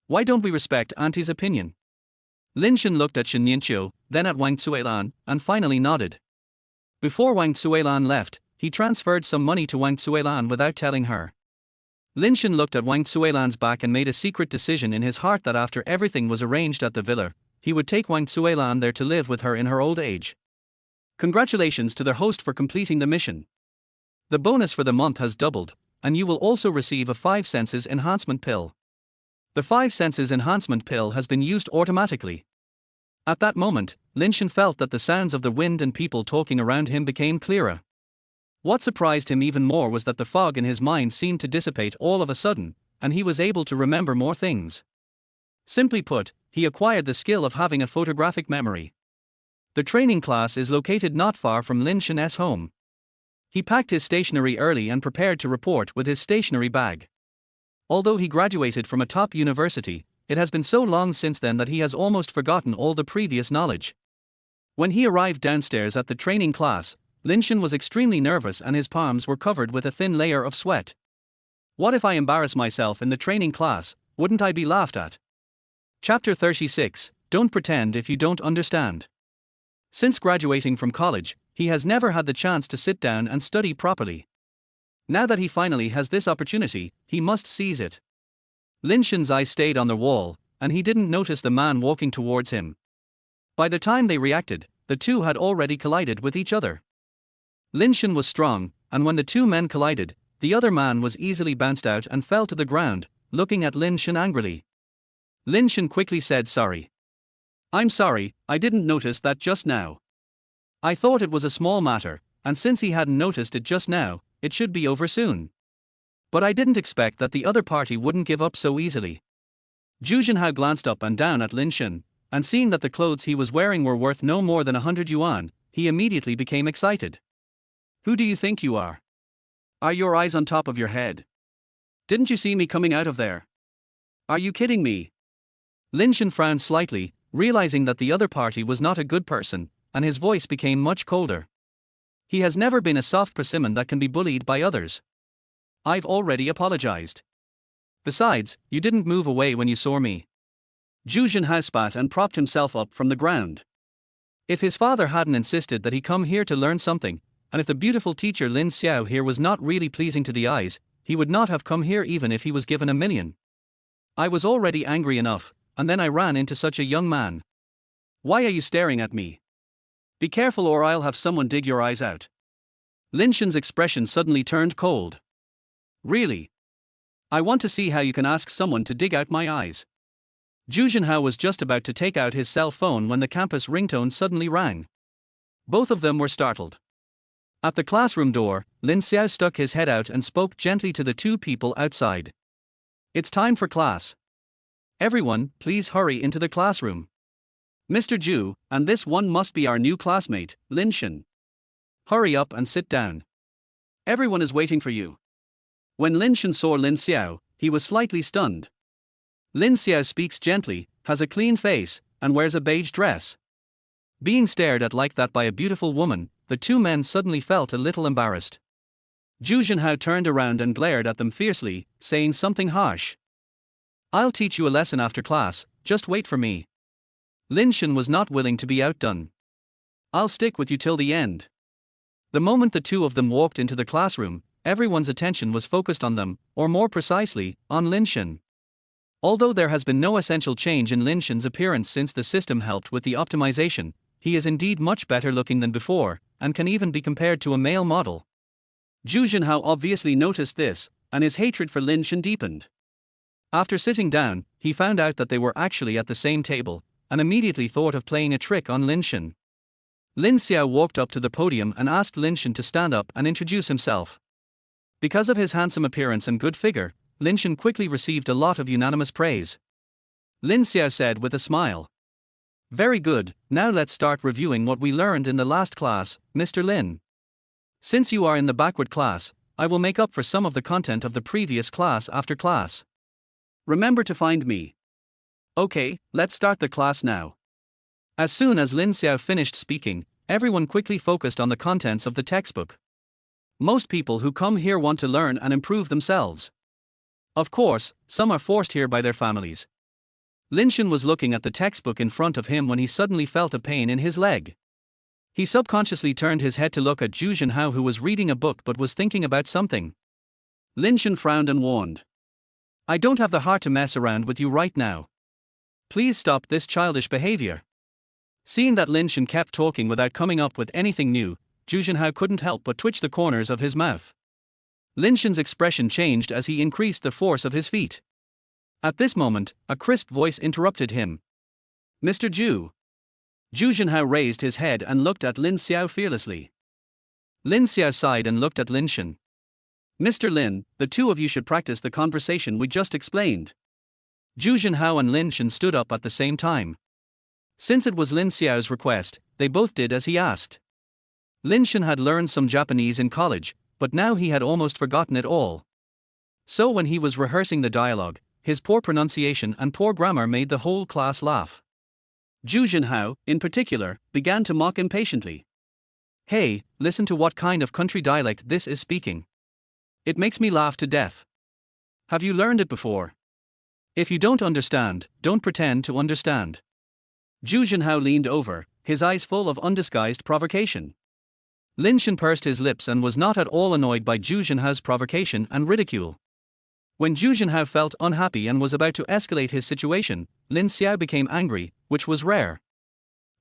Why don't we respect Auntie's opinion?" Lin Shen looked at Shen Yueru, then at Wang Suilan, and finally nodded. Before Wang Suilan left, he transferred some money to Wang Suilan without telling her. Lin Shen looked at Wang Suilan's back and made a secret decision in his heart that after everything was arranged at the villa, he would take Wang Suilan there to live with her in her old age. Congratulations to their host for completing the mission. The bonus for the month has doubled, and you will also receive a 5 senses enhancement pill. The 5 senses enhancement pill has been used automatically. At that moment, Lin Shen felt that the sounds of the wind and people talking around him became clearer. What surprised him even more was that the fog in his mind seemed to dissipate all of a sudden, and he was able to remember more things. Simply put, he acquired the skill of having a photographic memory. The training class is located not far from Lin Shen's home. He packed his stationery early and prepared to report with his stationery bag. Although he graduated from a top university, it has been so long since then that he has almost forgotten all the previous knowledge. When he arrived downstairs at the training class, Lin Shen was extremely nervous and his palms were covered with a thin layer of sweat. What if I embarrass myself in the training class, wouldn't I be laughed at? Chapter 36, Don't Pretend If You Don't Understand. Since graduating from college, he has never had the chance to sit down and study properly. Now that he finally has this opportunity, he must seize it. Lin Shen's eyes stayed on the wall, and he didn't notice the man walking towards him. By the time they reacted, the two had already collided with each other. Lin Shen was strong, and when the two men collided, the other man was easily bounced out and fell to the ground, looking at Lin Shen angrily. Lin Shen quickly said sorry. "I'm sorry, I didn't notice that just now. I thought it was a small matter, and since he hadn't noticed it just now, it should be over soon. But I didn't expect that the other party wouldn't give up so easily." Zhu Zhenhao glanced up and down at Lin Shen, and seeing that the clothes he was wearing were worth no more than 100 yuan, he immediately became excited. "Who do you think you are? Are your eyes on top of your head? Didn't you see me coming out of there? Are you kidding me?" Lin Shen frowned slightly, realizing that the other party was not a good person, and his voice became much colder. He has never been a soft persimmon that can be bullied by others. "I've already apologized. Besides, you didn't move away when you saw me." Zhu Zhenhao spat and propped himself up from the ground. If his father hadn't insisted that he come here to learn something, and if the beautiful teacher Lin Xiao here was not really pleasing to the eyes, he would not have come here even if he was given 1 million. "I was already angry enough, and then I ran into such a young man. Why are you staring at me? Be careful or I'll have someone dig your eyes out. Lin Shen's expression suddenly turned cold. Really? I want to see how you can ask someone to dig out my eyes. Zhu Zhenhao was just about to take out his cell phone when the campus ringtone suddenly rang. Both of them were startled. At the classroom door, Lin Xiao stuck his head out and spoke gently to the two people outside. It's time for class. Everyone, please hurry into the classroom. Mr. Zhu, and this one must be our new classmate, Lin Shen. Hurry up and sit down. Everyone is waiting for you. When Lin Shen saw Lin Xiao, he was slightly stunned. Lin Xiao speaks gently, has a clean face, and wears a beige dress. Being stared at like that by a beautiful woman, the two men suddenly felt a little embarrassed. Zhu Zhenhao turned around and glared at them fiercely, saying something harsh. I'll teach you a lesson after class, just wait for me. Lin Shen was not willing to be outdone. I'll stick with you till the end. The moment the two of them walked into the classroom, everyone's attention was focused on them, or more precisely, on Lin Shen. Although there has been no essential change in Lin Shen's appearance since the system helped with the optimization, he is indeed much better looking than before, and can even be compared to a male model. Zhu Zhenhao obviously noticed this, and his hatred for Lin Shen deepened. After sitting down, he found out that they were actually at the same table, and immediately thought of playing a trick on Lin Shen. Lin Xiao walked up to the podium and asked Lin Shen to stand up and introduce himself. Because of his handsome appearance and good figure, Lin Shen quickly received a lot of unanimous praise. Lin Xiao said with a smile. Very good, now let's start reviewing what we learned in the last class, Mr. Lin. Since you are in the backward class, I will make up for some of the content of the previous class after class. Remember to find me. Okay, let's start the class now. As soon as Lin Xiao finished speaking, everyone quickly focused on the contents of the textbook. Most people who come here want to learn and improve themselves. Of course, some are forced here by their families. Lin Shen was looking at the textbook in front of him when he suddenly felt a pain in his leg. He subconsciously turned his head to look at Zhu Zhenhao, who was reading a book but was thinking about something. Lin Shen frowned and warned. I don't have the heart to mess around with you right now. Please stop this childish behavior. Seeing that Lin Shen kept talking without coming up with anything new, Zhu Zhenhao couldn't help but twitch the corners of his mouth. Lin Shen's expression changed as he increased the force of his feet. At this moment, a crisp voice interrupted him. Mr. Zhu. Zhu Zhenhao raised his head and looked at Lin Xiao fearlessly. Lin Xiao sighed and looked at Lin Shen. Mr. Lin, the two of you should practice the conversation we just explained. Zhu Zhenhao and Lin Shen stood up at the same time. Since it was Lin Xiao's request, they both did as he asked. Lin Shen had learned some Japanese in college, but now he had almost forgotten it all. So when he was rehearsing the dialogue, his poor pronunciation and poor grammar made the whole class laugh. Zhu Zhenhao, in particular, began to mock impatiently. Hey, listen to what kind of country dialect this is speaking. It makes me laugh to death. Have you learned it before? If you don't understand, don't pretend to understand. Zhu Zhenhao leaned over, his eyes full of undisguised provocation. Lin Shen pursed his lips and was not at all annoyed by Zhu Zhenhao's provocation and ridicule. When Zhu Zhenhao felt unhappy and was about to escalate his situation, Lin Xiao became angry, which was rare.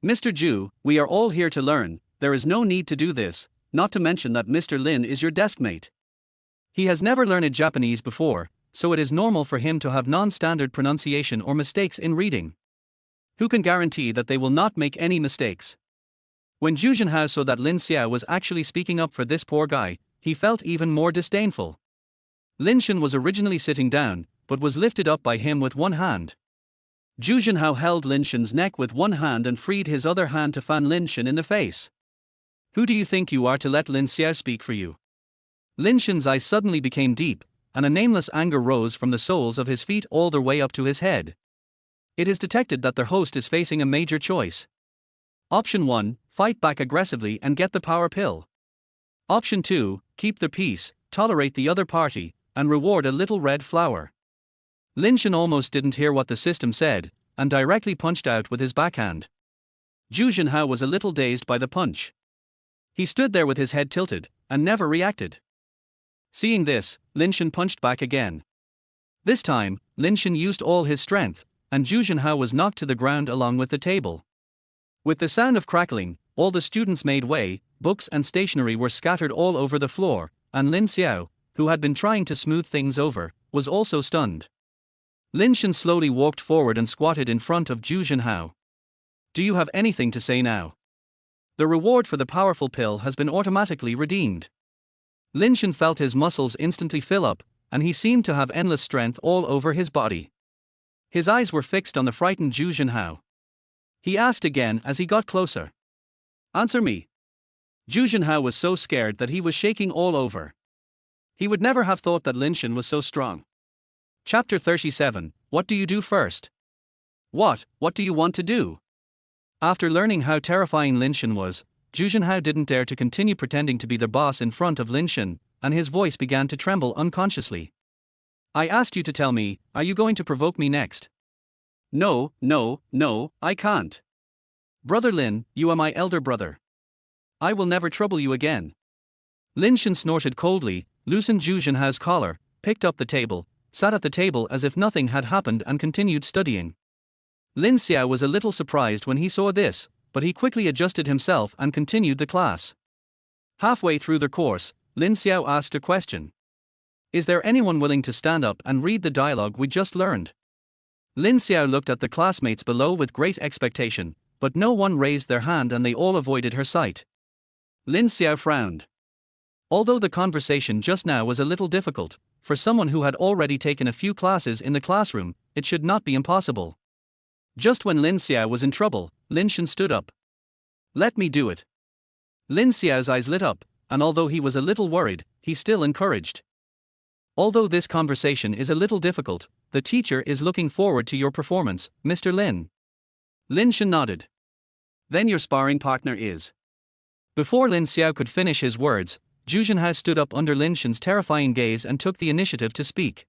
Mr. Zhu, we are all here to learn, there is no need to do this, not to mention that Mr. Lin is your deskmate. He has never learned Japanese before, so it is normal for him to have non-standard pronunciation or mistakes in reading. Who can guarantee that they will not make any mistakes? When Zhu Zhenhao saw that Lin Xiao was actually speaking up for this poor guy, he felt even more disdainful. Lin Shen was originally sitting down, but was lifted up by him with one hand. Zhu Zhenhao held Lin Shen's neck with one hand and freed his other hand to fan Lin Shen in the face. Who do you think you are to let Lin Xiao speak for you? Lin Shen's eyes suddenly became deep, and a nameless anger rose from the soles of his feet all the way up to his head. It is detected that their host is facing a major choice. Option 1, fight back aggressively and get the power pill. Option 2, keep the peace, tolerate the other party, and reward a little red flower. Lin Shen almost didn't hear what the system said, and directly punched out with his backhand. Zhu Zhenhao was a little dazed by the punch. He stood there with his head tilted, and never reacted. Seeing this, Lin Shen punched back again. This time, Lin Shen used all his strength, and Zhu Zhenhao was knocked to the ground along with the table. With the sound of crackling, all the students made way, books and stationery were scattered all over the floor, and Lin Xiao, who had been trying to smooth things over, was also stunned. Lin Shen slowly walked forward and squatted in front of Zhu Zhenhao. Do you have anything to say now? The reward for the powerful pill has been automatically redeemed. Lin Shen felt his muscles instantly fill up, and he seemed to have endless strength all over his body. His eyes were fixed on the frightened Zhu Zhenhao. He asked again as he got closer. Answer me. Zhu Zhenhao was so scared that he was shaking all over. He would never have thought that Lin Shen was so strong. Chapter 37, What do you do first? What do you want to do? After learning how terrifying Lin Shen was, Zhu Zhenhao didn't dare to continue pretending to be the boss in front of Lin Shen, and his voice began to tremble unconsciously. I asked you to tell me, are you going to provoke me next? No, I can't. Brother Lin, you are my elder brother. I will never trouble you again. Lin Shen snorted coldly, loosened Zhu Zhenhao's collar, picked up the table, sat at the table as if nothing had happened and continued studying. Lin Xiao was a little surprised when he saw this, but he quickly adjusted himself and continued the class. Halfway through the course, Lin Xiao asked a question. Is there anyone willing to stand up and read the dialogue we just learned? Lin Xiao looked at the classmates below with great expectation, but no one raised their hand and they all avoided her sight. Lin Xiao frowned. Although the conversation just now was a little difficult, for someone who had already taken a few classes in the classroom, it should not be impossible. Just when Lin Xiao was in trouble, Lin Shen stood up. Let me do it. Lin Xiao's eyes lit up, and although he was a little worried, he still encouraged. Although this conversation is a little difficult, the teacher is looking forward to your performance, Mr. Lin. Lin Shen nodded. Then your sparring partner is. Before Lin Xiao could finish his words, Zhu Zhenhao stood up under Lin Shen's terrifying gaze and took the initiative to speak.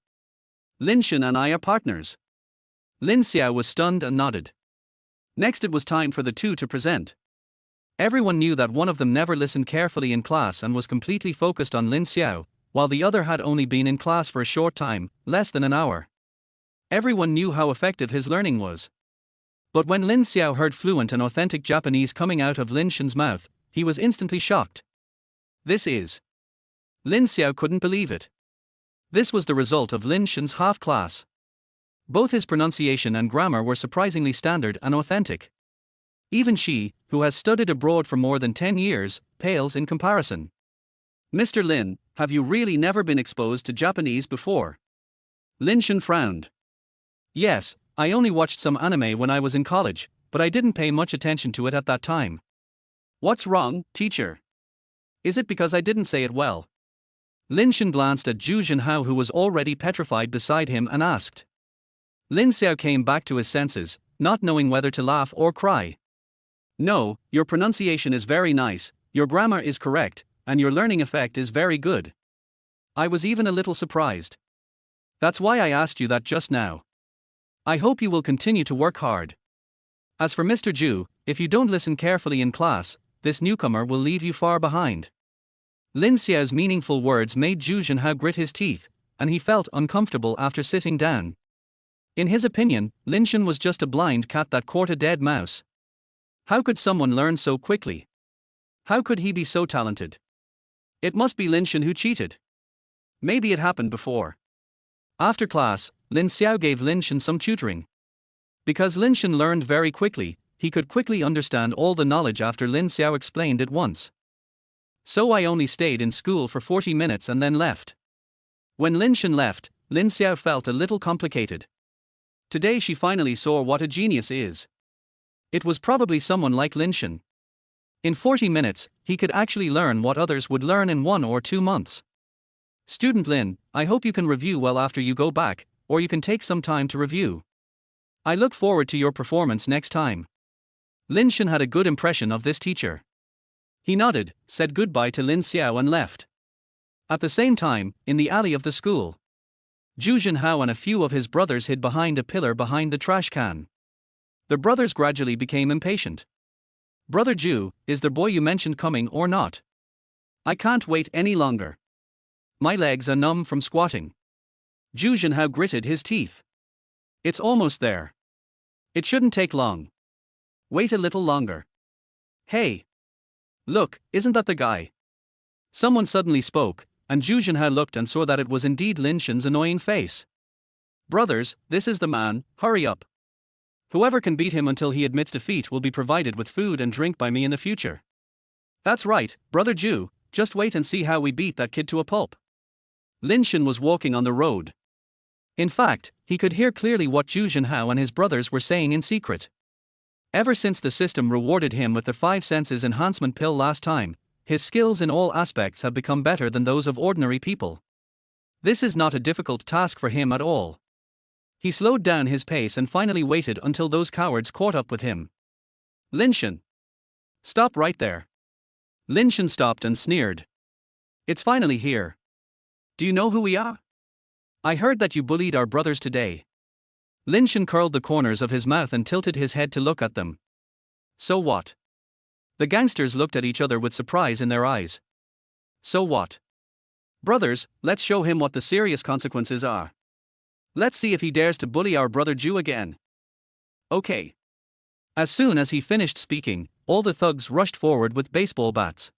Lin Shen and I are partners. Lin Xiao was stunned and nodded. Next it was time for the two to present. Everyone knew that one of them never listened carefully in class and was completely focused on Lin Xiao, while the other had only been in class for a short time, less than an hour. Everyone knew how effective his learning was. But when Lin Xiao heard fluent and authentic Japanese coming out of Lin Shen's mouth, he was instantly shocked. This is. Lin Xiao couldn't believe it. This was the result of Lin Shen's half class. Both his pronunciation and grammar were surprisingly standard and authentic. Even she, who has studied abroad for more than 10 years, pales in comparison. Mr. Lin, have you really never been exposed to Japanese before? Lin Shen frowned. Yes, I only watched some anime when I was in college, but I didn't pay much attention to it at that time. What's wrong, teacher? Is it because I didn't say it well? Lin Shen glanced at Zhu Zhenhao, who was already petrified beside him, and asked. Lin Xiao came back to his senses, not knowing whether to laugh or cry. No, your pronunciation is very nice, your grammar is correct, and your learning effect is very good. I was even a little surprised. That's why I asked you that just now. I hope you will continue to work hard. As for Mr. Zhu, if you don't listen carefully in class, this newcomer will leave you far behind. Lin Xiao's meaningful words made Zhu Zhenhao grit his teeth, and he felt uncomfortable after sitting down. In his opinion, Lin Shen was just a blind cat that caught a dead mouse. How could someone learn so quickly? How could he be so talented? It must be Lin Shen who cheated. Maybe it happened before. After class, Lin Xiao gave Lin Shen some tutoring. Because Lin Shen learned very quickly, he could quickly understand all the knowledge after Lin Xiao explained it once. So I only stayed in school for 40 minutes and then left. When Lin Shen left, Lin Xiao felt a little complicated. Today she finally saw what a genius is. It was probably someone like Lin Shen. In 40 minutes, he could actually learn what others would learn in 1 or 2 months. Student Lin, I hope you can review well after you go back, or you can take some time to review. I look forward to your performance next time. Lin Shen had a good impression of this teacher. He nodded, said goodbye to Lin Xiao and left. At the same time, in the alley of the school, Zhu Zhenhao and a few of his brothers hid behind a pillar behind the trash can. The brothers gradually became impatient. Brother Zhu, is the boy you mentioned coming or not? I can't wait any longer. My legs are numb from squatting. Zhu Zhenhao gritted his teeth. It's almost there. It shouldn't take long. Wait a little longer. Hey! Look, isn't that the guy? Someone suddenly spoke, and Zhu Zhenhao looked and saw that it was indeed Lin Shen's annoying face. Brothers, this is the man, hurry up. Whoever can beat him until he admits defeat will be provided with food and drink by me in the future. That's right, brother Zhu, just wait and see how we beat that kid to a pulp. Lin Shen was walking on the road. In fact, he could hear clearly what Zhu Zhenhao and his brothers were saying in secret. Ever since the system rewarded him with the 5 senses enhancement pill last time, his skills in all aspects have become better than those of ordinary people. This is not a difficult task for him at all. He slowed down his pace and finally waited until those cowards caught up with him. Lin Shen! Stop right there. Lin Shen stopped and sneered. It's finally here. Do you know who we are? I heard that you bullied our brothers today. Lin Shen curled the corners of his mouth and tilted his head to look at them. So what? The gangsters looked at each other with surprise in their eyes. So what? Brothers, let's show him what the serious consequences are. Let's see if he dares to bully our brother Zhu again. Okay. As soon as he finished speaking, all the thugs rushed forward with baseball bats.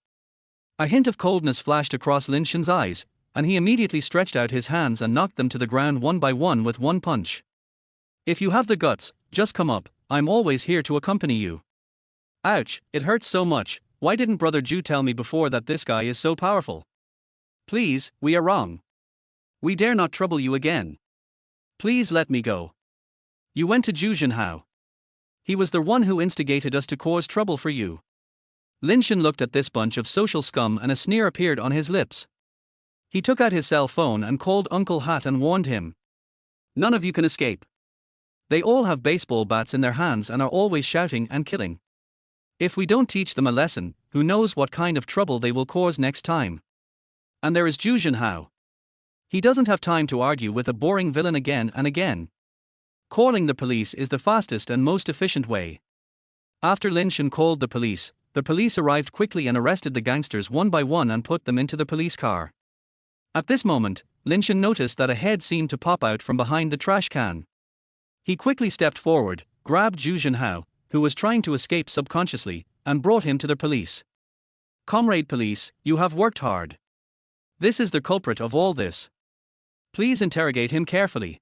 A hint of coldness flashed across Lin Shen's eyes, and he immediately stretched out his hands and knocked them to the ground one by one with one punch. If you have the guts, just come up, I'm always here to accompany you. Ouch, it hurts so much, why didn't brother Zhu tell me before that this guy is so powerful? Please, we are wrong. We dare not trouble you again. Please let me go. You went to Zhu Zhenhao. He was the one who instigated us to cause trouble for you. Lin Shen looked at this bunch of social scum and a sneer appeared on his lips. He took out his cell phone and called Uncle Hat and warned him. None of you can escape. They all have baseball bats in their hands and are always shouting and killing. If we don't teach them a lesson, who knows what kind of trouble they will cause next time. And there is Zhu Zhenhao. He doesn't have time to argue with a boring villain again and again. Calling the police is the fastest and most efficient way. After Lin Shen called the police arrived quickly and arrested the gangsters one by one and put them into the police car. At this moment, Lin Shen noticed that a head seemed to pop out from behind the trash can. He quickly stepped forward, grabbed Zhu Zhenhao, who was trying to escape subconsciously, and brought him to the police. Comrade police, you have worked hard. This is the culprit of all this. Please interrogate him carefully.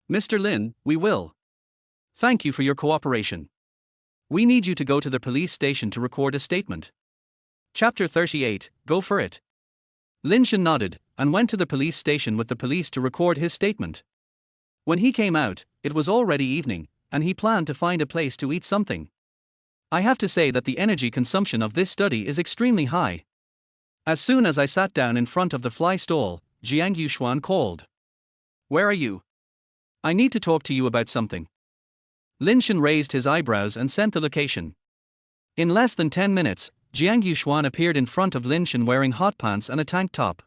Mr. Lin, we will. Thank you for your cooperation. We need you to go to the police station to record a statement. Chapter 38, Go for it. Lin Shen nodded, and went to the police station with the police to record his statement. When he came out, it was already evening, and he planned to find a place to eat something. I have to say that the energy consumption of this study is extremely high. As soon as I sat down in front of the fly stall, Jiang Yuxuan called. Where are you? I need to talk to you about something. Lin Shen raised his eyebrows and sent the location. In less than 10 minutes, Jiang Yuxuan appeared in front of Lin Shen wearing hot pants and a tank top.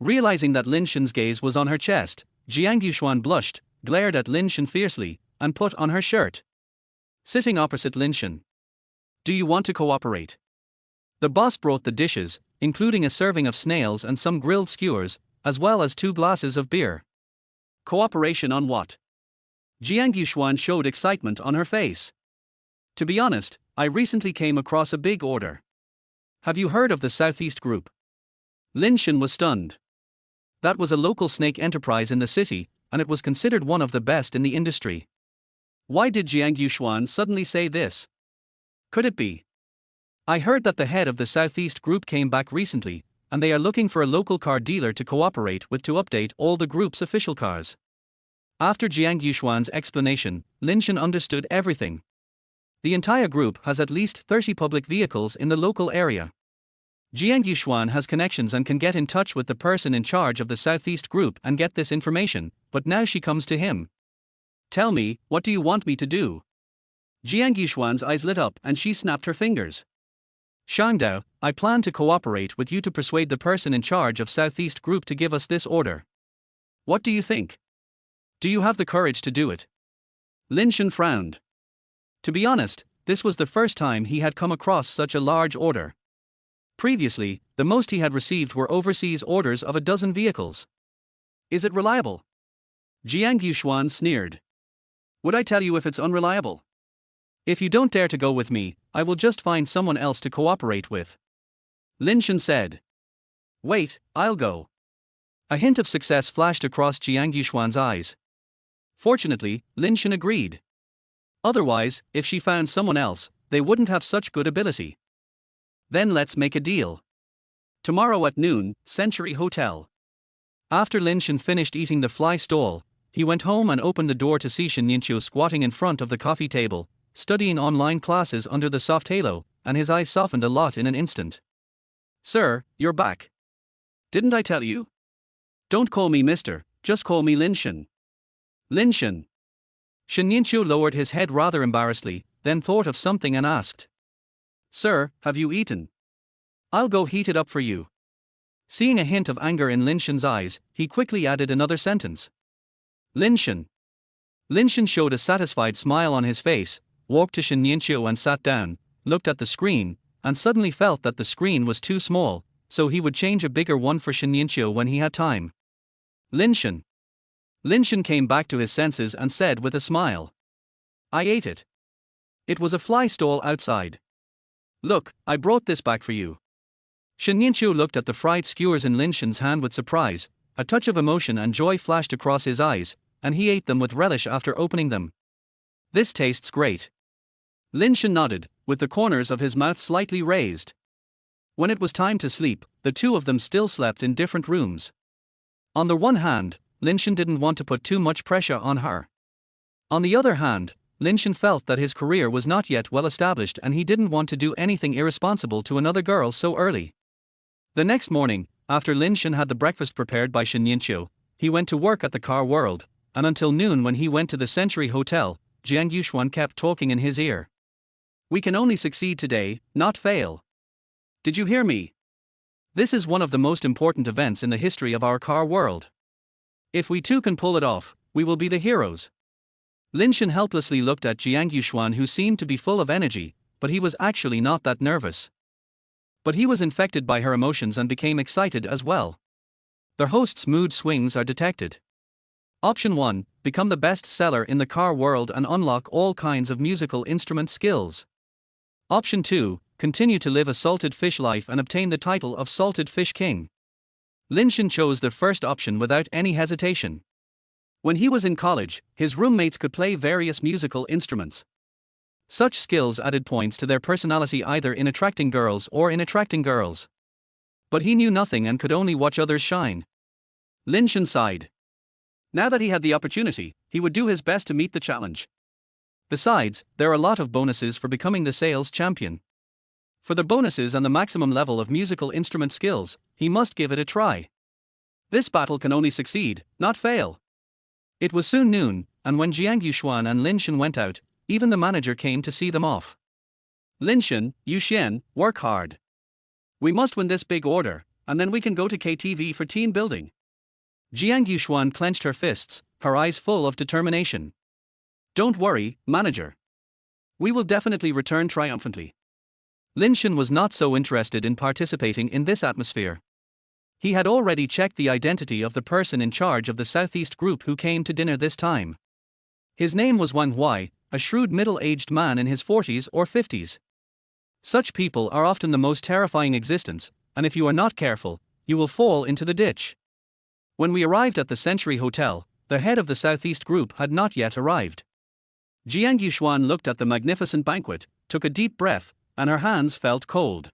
Realizing that Lin Shen's gaze was on her chest, Jiang Yuxuan blushed, glared at Lin Shen fiercely, and put on her shirt. Sitting opposite Lin Shen. Do you want to cooperate? The boss brought the dishes, including a serving of snails and some grilled skewers, as well as 2 glasses of beer. Cooperation on what? Jiang Yuxuan showed excitement on her face. To be honest, I recently came across a big order. Have you heard of the Southeast Group? Lin Shen was stunned. That was a local snake enterprise in the city, and it was considered one of the best in the industry. Why did Jiang Yuxuan suddenly say this? Could it be? I heard that the head of the Southeast Group came back recently, and they are looking for a local car dealer to cooperate with to update all the group's official cars. After Jiang Yuxuan's explanation, Lin Shen understood everything. The entire group has at least 30 public vehicles in the local area. Jiang Yuxuan has connections and can get in touch with the person in charge of the Southeast Group and get this information, but now she comes to him. Tell me, what do you want me to do? Jiang Yuxuan's eyes lit up and she snapped her fingers. Shangdao, I plan to cooperate with you to persuade the person in charge of Southeast Group to give us this order. What do you think? Do you have the courage to do it? Lin Shen frowned. To be honest, this was the first time he had come across such a large order. Previously, the most he had received were overseas orders of 12 vehicles. Is it reliable? Jiang Yuxuan sneered. Would I tell you if it's unreliable? If you don't dare to go with me, I will just find someone else to cooperate with. Lin Shen said. Wait, I'll go. A hint of success flashed across Jiang Yuxuan's eyes. Fortunately, Lin Shen agreed. Otherwise, if she found someone else, they wouldn't have such good ability. Then let's make a deal. Tomorrow at noon, Century Hotel. After Lin Shen finished eating the fly stall, he went home and opened the door to see Shen Yueru squatting in front of the coffee table, studying online classes under the soft halo, and his eyes softened a lot in an instant. Sir, you're back. Didn't I tell you? Don't call me mister, just call me Lin Shen. Lin Shen. Shen Yueru lowered his head rather embarrassedly, then thought of something and asked. Sir, have you eaten? I'll go heat it up for you. Seeing a hint of anger in Lin Shen's eyes, he quickly added another sentence. Lin Shen. Lin Shen showed a satisfied smile on his face, walked to Shen Yueru and sat down, looked at the screen, and suddenly felt that the screen was too small, so he would change a bigger one for Shen Yueru when he had time. Lin Shen. Lin Shen came back to his senses and said with a smile. I ate it. It was a fly stall outside. Look, I brought this back for you. Shen Yueru looked at the fried skewers in Lin Shen's hand with surprise, a touch of emotion and joy flashed across his eyes, and he ate them with relish after opening them. This tastes great. Lin Shen nodded, with the corners of his mouth slightly raised. When it was time to sleep, the two of them still slept in different rooms. On the one hand, Lin Shen didn't want to put too much pressure on her. On the other hand, Lin Shen felt that his career was not yet well established and he didn't want to do anything irresponsible to another girl so early. The next morning, after Lin Shen had the breakfast prepared by Shen Yueru, he went to work at the car world, and until noon when he went to the Century Hotel, Jiang Yuxuan kept talking in his ear. We can only succeed today, not fail. Did you hear me? This is one of the most important events in the history of our car world. If we too can pull it off, we will be the heroes. Lin Shen helplessly looked at Jiang Yuxuan, who seemed to be full of energy, but he was actually not that nervous. But he was infected by her emotions and became excited as well. The host's mood swings are detected. Option 1, become the best seller in the car world and unlock all kinds of musical instrument skills. Option 2, continue to live a salted fish life and obtain the title of Salted Fish King. Lin Shen chose the first option without any hesitation. When he was in college, his roommates could play various musical instruments. Such skills added points to their personality either in attracting girls or in attracting girls. But he knew nothing and could only watch others shine. Lin Shen sighed. Now that he had the opportunity, he would do his best to meet the challenge. Besides, there are a lot of bonuses for becoming the sales champion. For the bonuses and the maximum level of musical instrument skills, he must give it a try. This battle can only succeed, not fail. It was soon noon, and when Jiang Yuxuan and Lin Shen went out, even the manager came to see them off. Lin Shen, Yuxian, work hard. We must win this big order, and then we can go to KTV for team building. Jiang Yuxuan clenched her fists, her eyes full of determination. Don't worry, manager. We will definitely return triumphantly. Lin Shen was not so interested in participating in this atmosphere. He had already checked the identity of the person in charge of the Southeast group who came to dinner this time. His name was Wang Huai, a shrewd middle-aged man in his 40s or 50s. Such people are often the most terrifying existence, and if you are not careful, you will fall into the ditch. When we arrived at the Century Hotel, the head of the Southeast group had not yet arrived. Jiang Yuxuan looked at the magnificent banquet, took a deep breath, and her hands felt cold.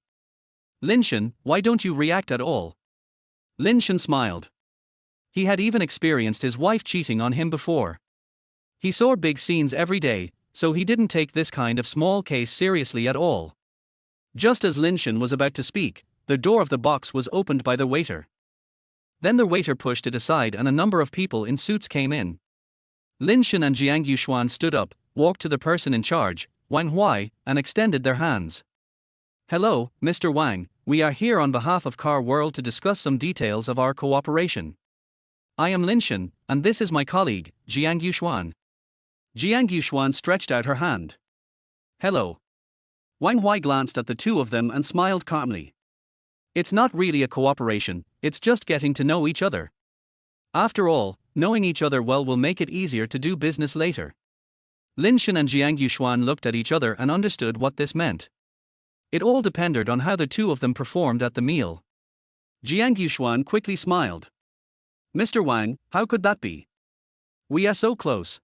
Lin Shen, why don't you react at all? Lin Shen smiled. He had even experienced his wife cheating on him before. He saw big scenes every day, so he didn't take this kind of small case seriously at all. Just as Lin Shen was about to speak, the door of the box was opened by the waiter. Then the waiter pushed it aside and a number of people in suits came in. Lin Shen and Jiang Yuxuan stood up, walked to the person in charge, Wang Huai, and extended their hands. Hello, Mr. Wang, we are here on behalf of Car World to discuss some details of our cooperation. I am Lin Shen, and this is my colleague, Jiang Yuxuan. Jiang Yuxuan stretched out her hand. Hello. Wang Huai glanced at the two of them and smiled calmly. It's not really a cooperation, it's just getting to know each other. After all, knowing each other well will make it easier to do business later. Lin Shen and Jiang Yuxuan looked at each other and understood what this meant. It all depended on how the two of them performed at the meal. Jiang Yuxuan quickly smiled. Mr. Wang, how could that be? We are so close.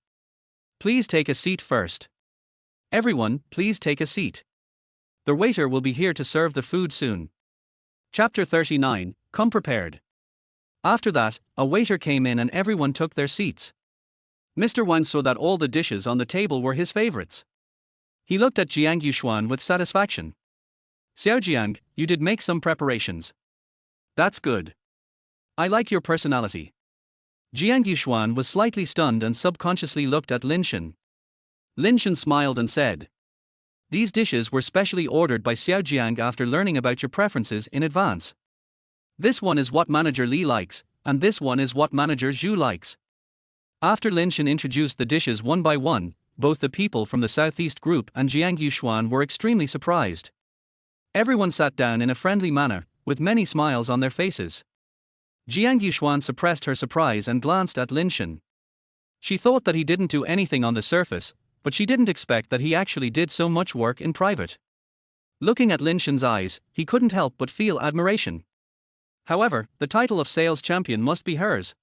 Please take a seat first. Everyone, please take a seat. The waiter will be here to serve the food soon. Chapter 39, Come Prepared. After that, a waiter came in and everyone took their seats. Mr. Wang saw that all the dishes on the table were his favorites. He looked at Jiang Yuxuan with satisfaction. Xiao Jiang, you did make some preparations. That's good. I like your personality. Jiang Yuxuan was slightly stunned and subconsciously looked at Lin Shen. Lin Shen smiled and said, these dishes were specially ordered by Xiao Jiang after learning about your preferences in advance. This one is what Manager Li likes, and this one is what Manager Zhu likes. After Lin Shen introduced the dishes one by one, both the people from the Southeast group and Jiang Yuxuan were extremely surprised. Everyone sat down in a friendly manner, with many smiles on their faces. Jiang Yuxuan suppressed her surprise and glanced at Lin Shen. She thought that he didn't do anything on the surface, but she didn't expect that he actually did so much work in private. Looking at Lin Shen's eyes, he couldn't help but feel admiration. However, the title of sales champion must be hers.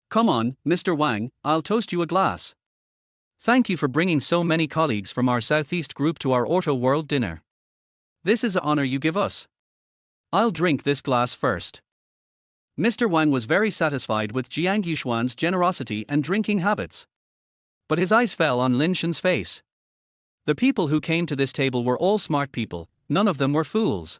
Come on, Mr. Wang, I'll toast you a glass. Thank you for bringing so many colleagues from our Southeast group to our Auto World dinner. This is an honor you give us. I'll drink this glass first. Mr. Wang was very satisfied with Jiang Yuxuan's generosity and drinking habits. But his eyes fell on Lin Shen's face. The people who came to this table were all smart people, none of them were fools.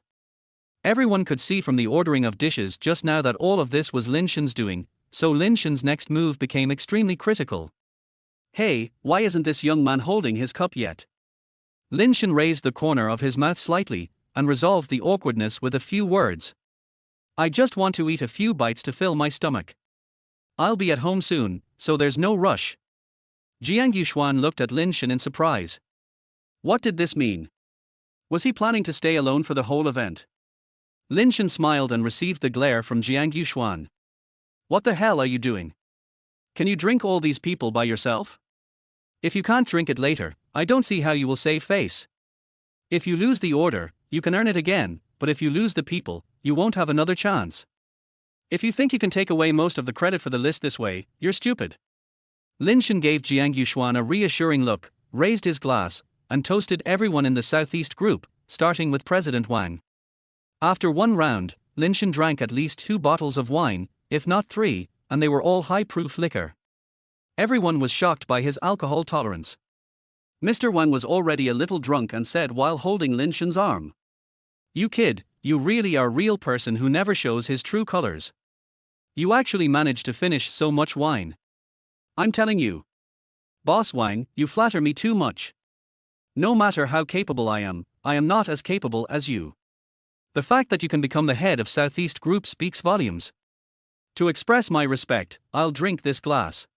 Everyone could see from the ordering of dishes just now that all of this was Lin Shen's doing, so Lin Shen's next move became extremely critical. Hey, why isn't this young man holding his cup yet? Lin Shen raised the corner of his mouth slightly, and resolved the awkwardness with a few words. I just want to eat a few bites to fill my stomach. I'll be at home soon, so there's no rush. Jiang Yuxuan looked at Lin Shen in surprise. What did this mean? Was he planning to stay alone for the whole event? Lin Shen smiled and received the glare from Jiang Yuxuan. What the hell are you doing? Can you drink all these people by yourself? If you can't drink it later, I don't see how you will save face. If you lose the order, you can earn it again, but if you lose the people, you won't have another chance. If you think you can take away most of the credit for the list this way, you're stupid. Lin Shen gave Jiang Yuxuan a reassuring look, raised his glass, and toasted everyone in the Southeast group, starting with President Wang. After one round, Lin Shen drank at least 2 bottles of wine, if not 3, and they were all high-proof liquor. Everyone was shocked by his alcohol tolerance. Mr. Wang was already a little drunk and said while holding Lin Shen's arm, "You kid, you really are a real person who never shows his true colors. You actually managed to finish so much wine. I'm telling you. Boss Wang, you flatter me too much. No matter how capable I am not as capable as you. The fact that you can become the head of Southeast Group speaks volumes. To express my respect, I'll drink this glass."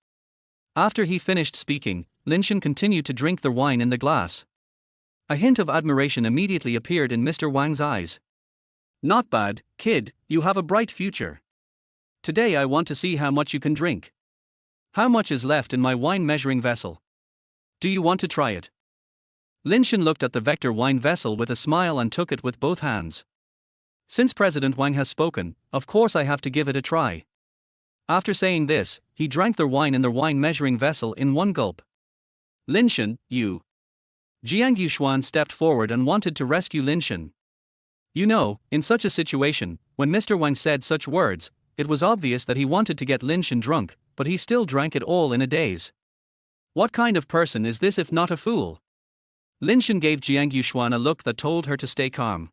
After he finished speaking, Lin Shen continued to drink the wine in the glass. A hint of admiration immediately appeared in Mr. Wang's eyes. Not bad, kid, you have a bright future. Today I want to see how much you can drink. How much is left in my wine measuring vessel? Do you want to try it? Lin Shen looked at the vector wine vessel with a smile and took it with both hands. Since President Wang has spoken, of course I have to give it a try. After saying this, he drank the wine in the wine measuring vessel in one gulp. Lin Shen, you. Jiang Yuxuan stepped forward and wanted to rescue Lin Shen. You know, in such a situation, when Mr. Wang said such words, it was obvious that he wanted to get Lin Shen drunk, but he still drank it all in a daze. What kind of person is this if not a fool? Lin Shen gave Jiang Yuxuan a look that told her to stay calm.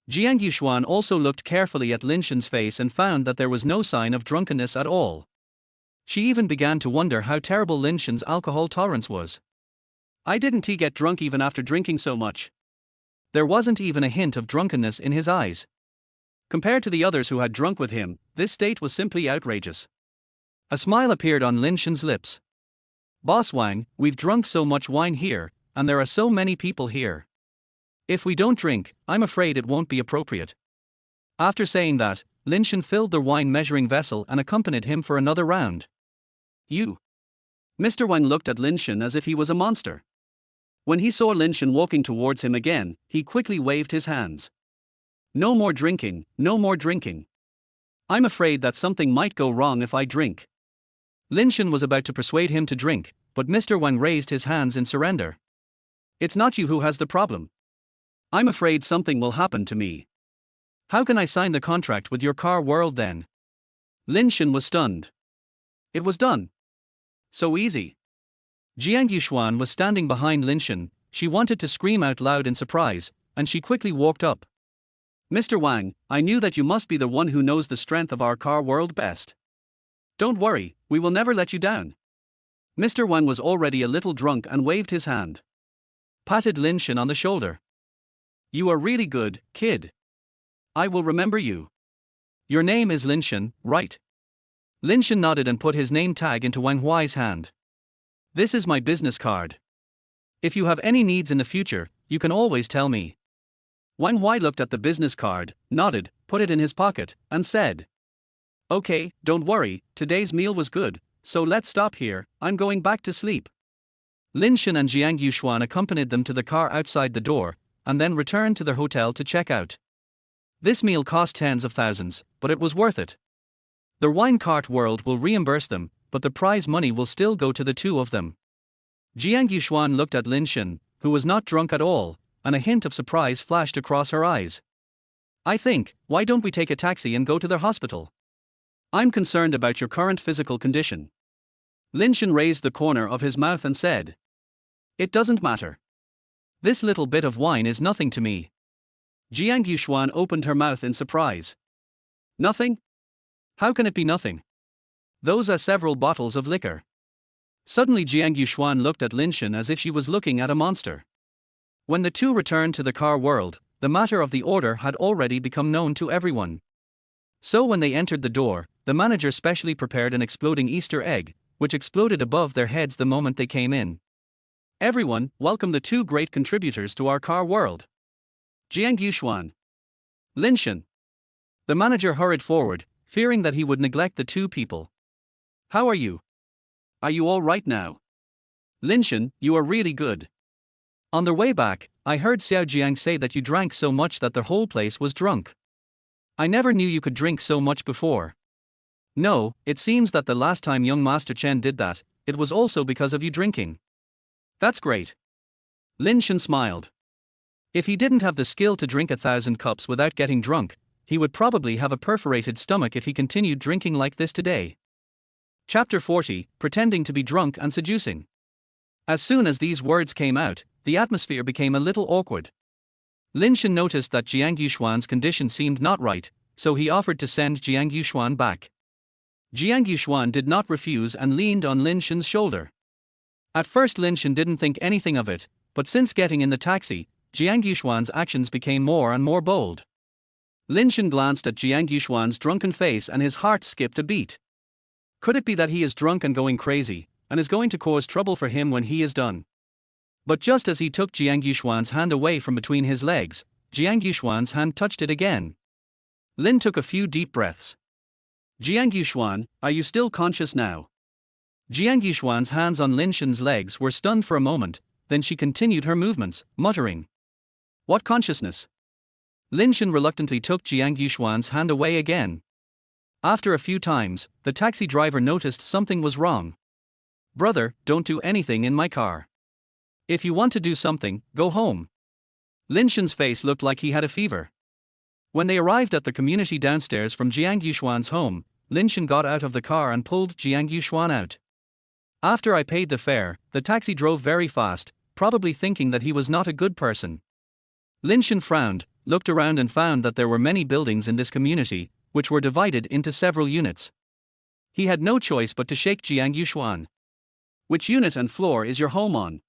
Jiang Yuxuan also looked carefully at Lin Shen's face and found that there was no sign of drunkenness at all. She even began to wonder how terrible Lin Shen's alcohol tolerance was. Why didn't he get drunk even after drinking so much? There wasn't even a hint of drunkenness in his eyes. Compared to the others who had drunk with him, this state was simply outrageous. A smile appeared on Lin Shen's lips. Boss Wang, we've drunk so much wine here, and there are so many people here. If we don't drink, I'm afraid it won't be appropriate. After saying that, Lin Shen filled the wine measuring vessel and accompanied him for another round. You. Mr. Wang looked at Lin Shen as if he was a monster. When he saw Lin Shen walking towards him again, he quickly waved his hands. No more drinking, no more drinking. I'm afraid that something might go wrong if I drink. Lin Shen was about to persuade him to drink, but Mr. Wang raised his hands in surrender. It's not you who has the problem. I'm afraid something will happen to me. How can I sign the contract with your car world then? Lin Shen was stunned. It was done. So easy. Jiang Yuxuan was standing behind Lin Shen. She wanted to scream out loud in surprise, and she quickly walked up. Mr. Wang, I knew that you must be the one who knows the strength of our car world best. Don't worry, we will never let you down. Mr. Wang was already a little drunk and waved his hand. Patted Lin Shen on the shoulder. You are really good, kid. I will remember you. Your name is Lin Shen, right? Lin Shen nodded and put his name tag into Wang Huai's hand. This is my business card. If you have any needs in the future, you can always tell me. Wang Huai looked at the business card, nodded, put it in his pocket, and said, Okay, don't worry, today's meal was good, so let's stop here, I'm going back to sleep. Lin Shen and Jiang Yuxuan accompanied them to the car outside the door, and then returned to their hotel to check out. This meal cost tens of thousands, but it was worth it. The wine cart world will reimburse them, but the prize money will still go to the two of them. Jiang Yuxuan looked at Lin Shen, who was not drunk at all, and a hint of surprise flashed across her eyes. I think, why don't we take a taxi and go to the hospital? I'm concerned about your current physical condition. Lin Shen raised the corner of his mouth and said, It doesn't matter. This little bit of wine is nothing to me. Jiang Yuxuan opened her mouth in surprise. Nothing? How can it be nothing? Those are several bottles of liquor. Suddenly Jiang Yuxuan looked at Lin Shen as if she was looking at a monster. When the two returned to the car world, the matter of the order had already become known to everyone. So when they entered the door, the manager specially prepared an exploding Easter egg, which exploded above their heads the moment they came in. Everyone, welcome the two great contributors to our car world. Jiang Yuxuan. Lin Shen. The manager hurried forward, fearing that he would neglect the two people. How are you? Are you all right now? Lin Shen, you are really good. On their way back, I heard Xiao Jiang say that you drank so much that the whole place was drunk. I never knew you could drink so much before. No, it seems that the last time young Master Chen did that, it was also because of you drinking. That's great. Lin Shen smiled. If he didn't have the skill to drink 1,000 cups without getting drunk, he would probably have a perforated stomach if he continued drinking like this today. Chapter 40, Pretending to be drunk and seducing. As soon as these words came out, the atmosphere became a little awkward. Lin Shen noticed that Jiang Yuxuan's condition seemed not right, so he offered to send Jiang Yuxuan back. Jiang Yuxuan did not refuse and leaned on Lin Shen's shoulder. At first Lin Shen didn't think anything of it, but since getting in the taxi, Jiang Yuxuan's actions became more and more bold. Lin Shen glanced at Jiang Yuxuan's drunken face and his heart skipped a beat. Could it be that he is drunk and going crazy, and is going to cause trouble for him when he is done? But just as he took Jiang Yuxuan's hand away from between his legs, Jiang Yuxuan's hand touched it again. Lin took a few deep breaths. Jiang Yuxuan, are you still conscious now? Jiang Yuxuan's hands on Lin Shen's legs were stunned for a moment, then she continued her movements, muttering. What consciousness? Lin Shen reluctantly took Jiang Yuxuan's hand away again. After a few times, the taxi driver noticed something was wrong. Brother, don't do anything in my car. If you want to do something, go home. Lin Shen's face looked like he had a fever. When they arrived at the community downstairs from Jiang Yuxuan's home, Lin Shen got out of the car and pulled Jiang Yuxuan out. After I paid the fare, the taxi drove very fast, probably thinking that he was not a good person. Lin Shen frowned, looked around and found that there were many buildings in this community, which were divided into several units. He had no choice but to shake Jiang Yuxuan. Which unit and floor is your home on?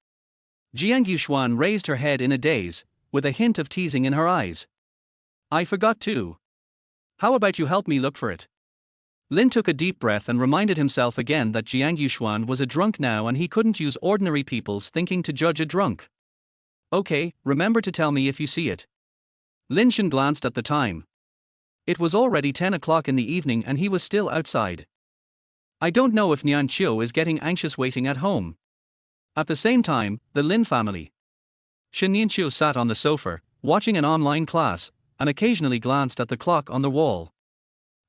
Jiang Yuxuan raised her head in a daze, with a hint of teasing in her eyes. I forgot too. How about you help me look for it? Lin took a deep breath and reminded himself again that Jiang Yuxuan was a drunk now and he couldn't use ordinary people's thinking to judge a drunk. Okay, remember to tell me if you see it. Lin Shen glanced at the time. It was already 10 o'clock in the evening and he was still outside. I don't know if Nian Qiu is getting anxious waiting at home. At the same time, the Lin family. Shen Yueru sat on the sofa, watching an online class, and occasionally glanced at the clock on the wall.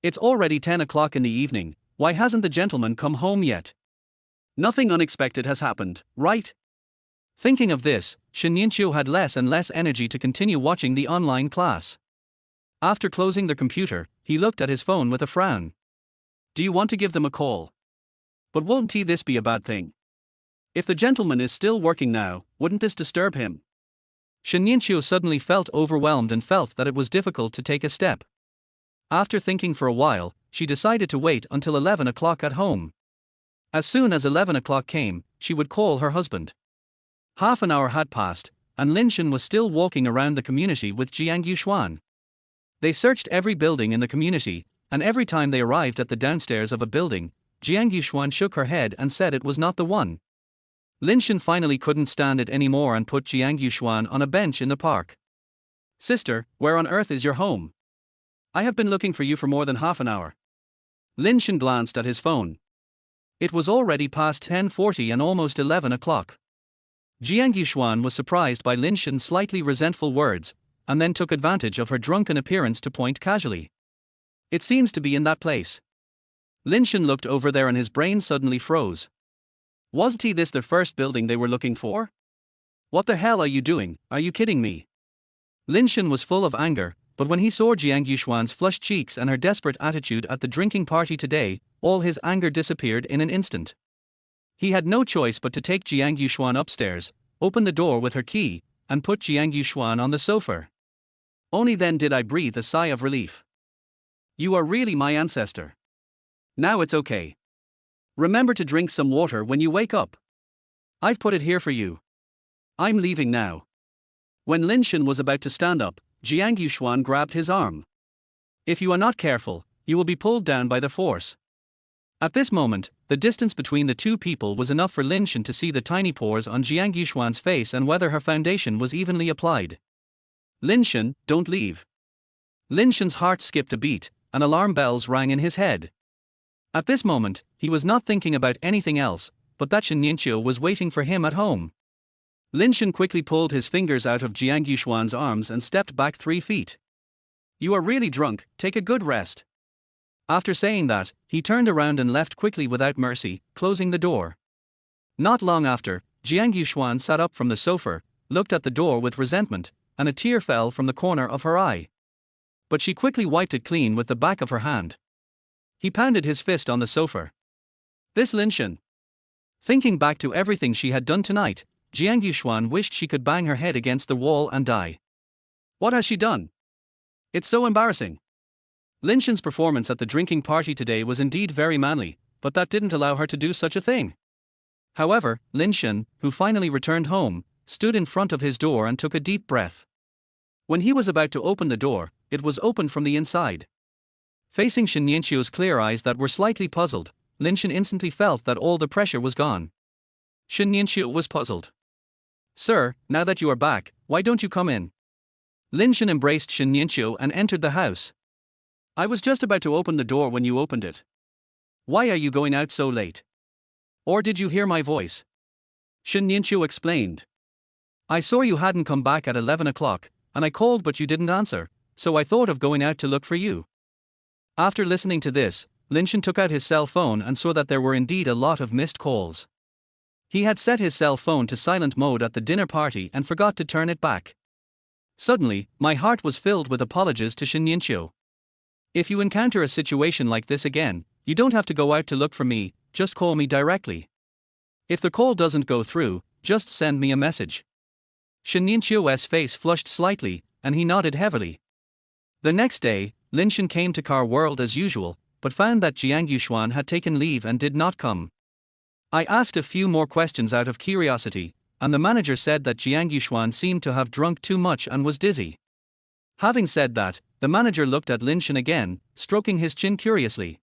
It's already 10 o'clock in the evening, why hasn't the gentleman come home yet? Nothing unexpected has happened, right? Thinking of this, Shen Yueru had less and less energy to continue watching the online class. After closing the computer, he looked at his phone with a frown. Do you want to give them a call? But won't this be a bad thing? If the gentleman is still working now, wouldn't this disturb him? Shen Yueru suddenly felt overwhelmed and felt that it was difficult to take a step. After thinking for a while, she decided to wait until 11 o'clock at home. As soon as 11 o'clock came, she would call her husband. Half an hour had passed, and Lin Shen was still walking around the community with Jiang Yuxuan. They searched every building in the community, and every time they arrived at the downstairs of a building, Jiang Yuxuan shook her head and said it was not the one. Lin Shen finally couldn't stand it anymore and put Jiang Yuxuan on a bench in the park. Sister, where on earth is your home? I have been looking for you for more than half an hour. Lin Shen glanced at his phone. It was already past 10:40 and almost 11 o'clock. Jiang Yuxuan was surprised by Lin Shen's slightly resentful words, and then took advantage of her drunken appearance to point casually. It seems to be in that place. Lin Shen looked over there and his brain suddenly froze. Wasn't this the first building they were looking for? What the hell are you doing, are you kidding me? Lin Shen was full of anger, but when he saw Jiang Yuxuan's flushed cheeks and her desperate attitude at the drinking party today, all his anger disappeared in an instant. He had no choice but to take Jiang Yuxuan upstairs, open the door with her key, and put Jiang Yuxuan on the sofa. Only then did I breathe a sigh of relief. You are really my ancestor. Now it's okay. Remember to drink some water when you wake up. I've put it here for you. I'm leaving now. When Lin Shen was about to stand up, Jiang Yuxuan grabbed his arm. If you are not careful, you will be pulled down by the force. At this moment, the distance between the two people was enough for Lin Shen to see the tiny pores on Jiang Yuxuan's face and whether her foundation was evenly applied. Lin Shen, don't leave. Lin Shen's heart skipped a beat, and alarm bells rang in his head. At this moment, he was not thinking about anything else, but that Shen Yueru was waiting for him at home. Lin Shen quickly pulled his fingers out of Jiang Yuxuan's arms and stepped back 3 feet. You are really drunk, take a good rest. After saying that, he turned around and left quickly without mercy, closing the door. Not long after, Jiang Yuxuan sat up from the sofa, looked at the door with resentment, and a tear fell from the corner of her eye. But she quickly wiped it clean with the back of her hand. He pounded his fist on the sofa. This Lin Shen. Thinking back to everything she had done tonight, Jiang Yuxuan wished she could bang her head against the wall and die. What has she done? It's so embarrassing. Lin Shen's performance at the drinking party today was indeed very manly, but that didn't allow her to do such a thing. However, Lin Shen, who finally returned home, stood in front of his door and took a deep breath. When he was about to open the door, it was opened from the inside. Facing Shen Yueru's clear eyes that were slightly puzzled, Lin Shen instantly felt that all the pressure was gone. Shen Yueru was puzzled. Sir, now that you are back, why don't you come in? Lin Shen embraced Shen Yueru and entered the house. I was just about to open the door when you opened it. Why are you going out so late? Or did you hear my voice? Shen Yueru explained. I saw you hadn't come back at 11 o'clock, and I called but you didn't answer, so I thought of going out to look for you. After listening to this, Lin Shen took out his cell phone and saw that there were indeed a lot of missed calls. He had set his cell phone to silent mode at the dinner party and forgot to turn it back. Suddenly, my heart was filled with apologies to Shen Yueru. If you encounter a situation like this again, you don't have to go out to look for me, just call me directly. If the call doesn't go through, just send me a message. Shen Yueru's face flushed slightly, and he nodded heavily. The next day, Lin Shen came to Car World as usual, but found that Jiang Yuxuan had taken leave and did not come. I asked a few more questions out of curiosity, and the manager said that Jiang Yuxuan seemed to have drunk too much and was dizzy. Having said that, the manager looked at Lin Shen again, stroking his chin curiously.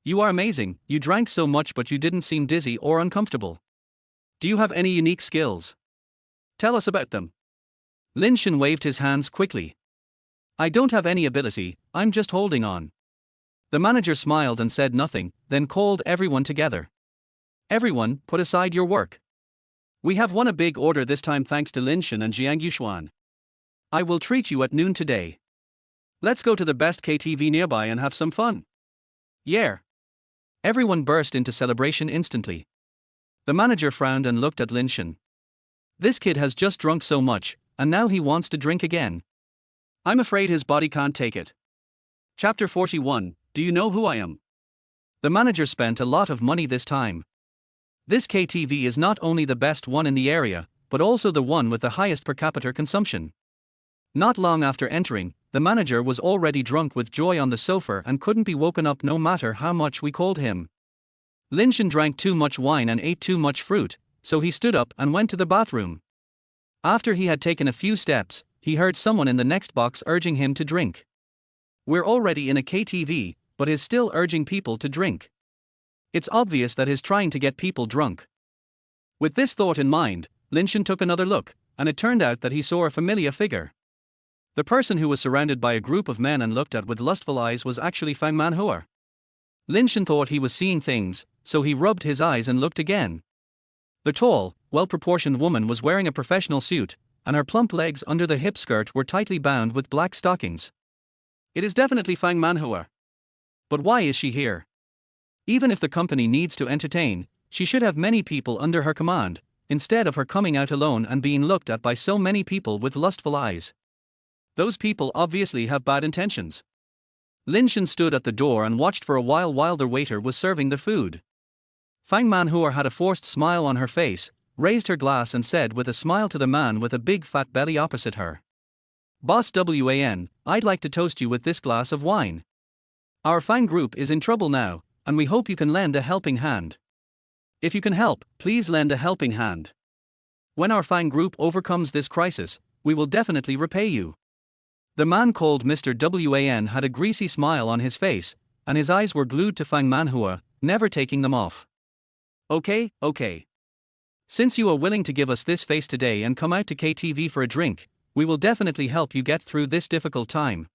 You are amazing, you drank so much but you didn't seem dizzy or uncomfortable. Do you have any unique skills? Tell us about them. Lin Shen waved his hands quickly. I don't have any ability, I'm just holding on. The manager smiled and said nothing, then called everyone together. Everyone, put aside your work. We have won a big order this time thanks to Lin Shen and Jiang Yuxuan. I will treat you at noon today. Let's go to the best KTV nearby and have some fun. Yeah. Everyone burst into celebration instantly. The manager frowned and looked at Lin Shen. This kid has just drunk so much, and now he wants to drink again. I'm afraid his body can't take it. Chapter 41, Do you know who I am? The manager spent a lot of money this time. This KTV is not only the best one in the area, but also the one with the highest per capita consumption. Not long after entering, the manager was already drunk with joy on the sofa and couldn't be woken up no matter how much we called him. Lin Shen drank too much wine and ate too much fruit, so he stood up and went to the bathroom. After he had taken a few steps, he heard someone in the next box urging him to drink. We're already in a KTV, but he's still urging people to drink. It's obvious that he's trying to get people drunk. With this thought in mind, Lin Shen took another look, and it turned out that he saw a familiar figure. The person who was surrounded by a group of men and looked at with lustful eyes was actually Fang Manhua. Lin Shen thought he was seeing things, so he rubbed his eyes and looked again. The tall, well-proportioned woman was wearing a professional suit, and her plump legs under the hip skirt were tightly bound with black stockings. It is definitely Fang Manhua. But why is she here? Even if the company needs to entertain, she should have many people under her command, instead of her coming out alone and being looked at by so many people with lustful eyes. Those people obviously have bad intentions. Lin Shen stood at the door and watched for a while the waiter was serving the food. Fang Manhua had a forced smile on her face, raised her glass and said with a smile to the man with a big fat belly opposite her. Boss Wan, I'd like to toast you with this glass of wine. Our Fang group is in trouble now, and we hope you can lend a helping hand. If you can help, please lend a helping hand. When our Fang group overcomes this crisis, we will definitely repay you. The man called Mr. Wan had a greasy smile on his face, and his eyes were glued to Fang Manhua, never taking them off. Okay. Since you are willing to give us this face today and come out to KTV for a drink, we will definitely help you get through this difficult time.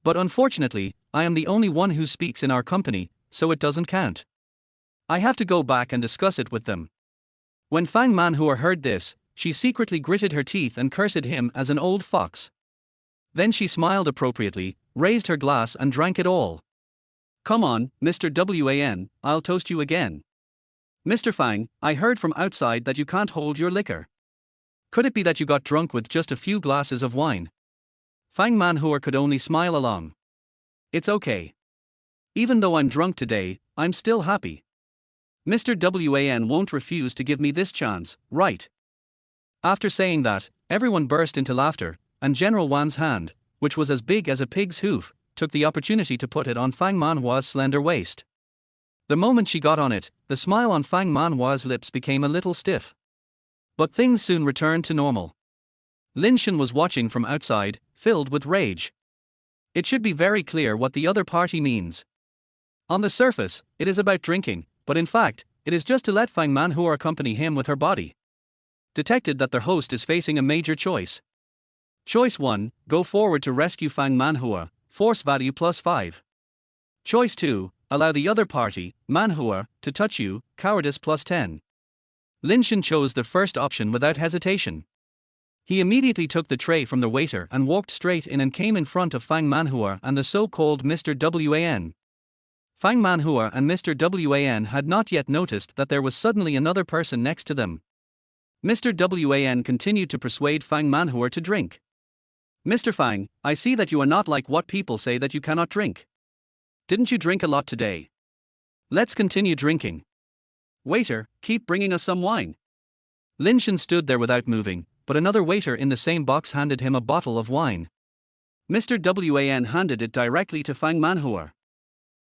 But unfortunately, I am the only one who speaks in our company, so it doesn't count. I have to go back and discuss it with them. When Fang Manhua heard this, she secretly gritted her teeth and cursed him as an old fox. Then she smiled appropriately, raised her glass and drank it all. Come on, Mr. Wan, I'll toast you again. Mr. Fang, I heard from outside that you can't hold your liquor. Could it be that you got drunk with just a few glasses of wine? Fang Manhua could only smile along. It's okay. Even though I'm drunk today, I'm still happy. Mr. Wan won't refuse to give me this chance, right? After saying that, everyone burst into laughter, and General Wan's hand, which was as big as a pig's hoof, took the opportunity to put it on Fang Manhua's slender waist. The moment she got on it, the smile on Fang Manhua's lips became a little stiff. But things soon returned to normal. Lin Shen was watching from outside, filled with rage. It should be very clear what the other party means. On the surface, it is about drinking, but in fact, it is just to let Fang Manhua accompany him with her body. Detected that their host is facing a major choice. Choice 1, go forward to rescue Fang Manhua, force value +5. Choice 2, allow the other party, Manhua, to touch you, cowardice +10. Lin Shen chose the first option without hesitation. He immediately took the tray from the waiter and walked straight in and came in front of Fang Manhua and the so-called Mr. Wan. Fang Manhua and Mr. Wan had not yet noticed that there was suddenly another person next to them. Mr. Wan continued to persuade Fang Manhua to drink. Mr. Fang, I see that you are not like what people say that you cannot drink. Didn't you drink a lot today? Let's continue drinking. Waiter, keep bringing us some wine. Lin Shen stood there without moving, but another waiter in the same box handed him a bottle of wine. Mr. Wan handed it directly to Fang Manhua.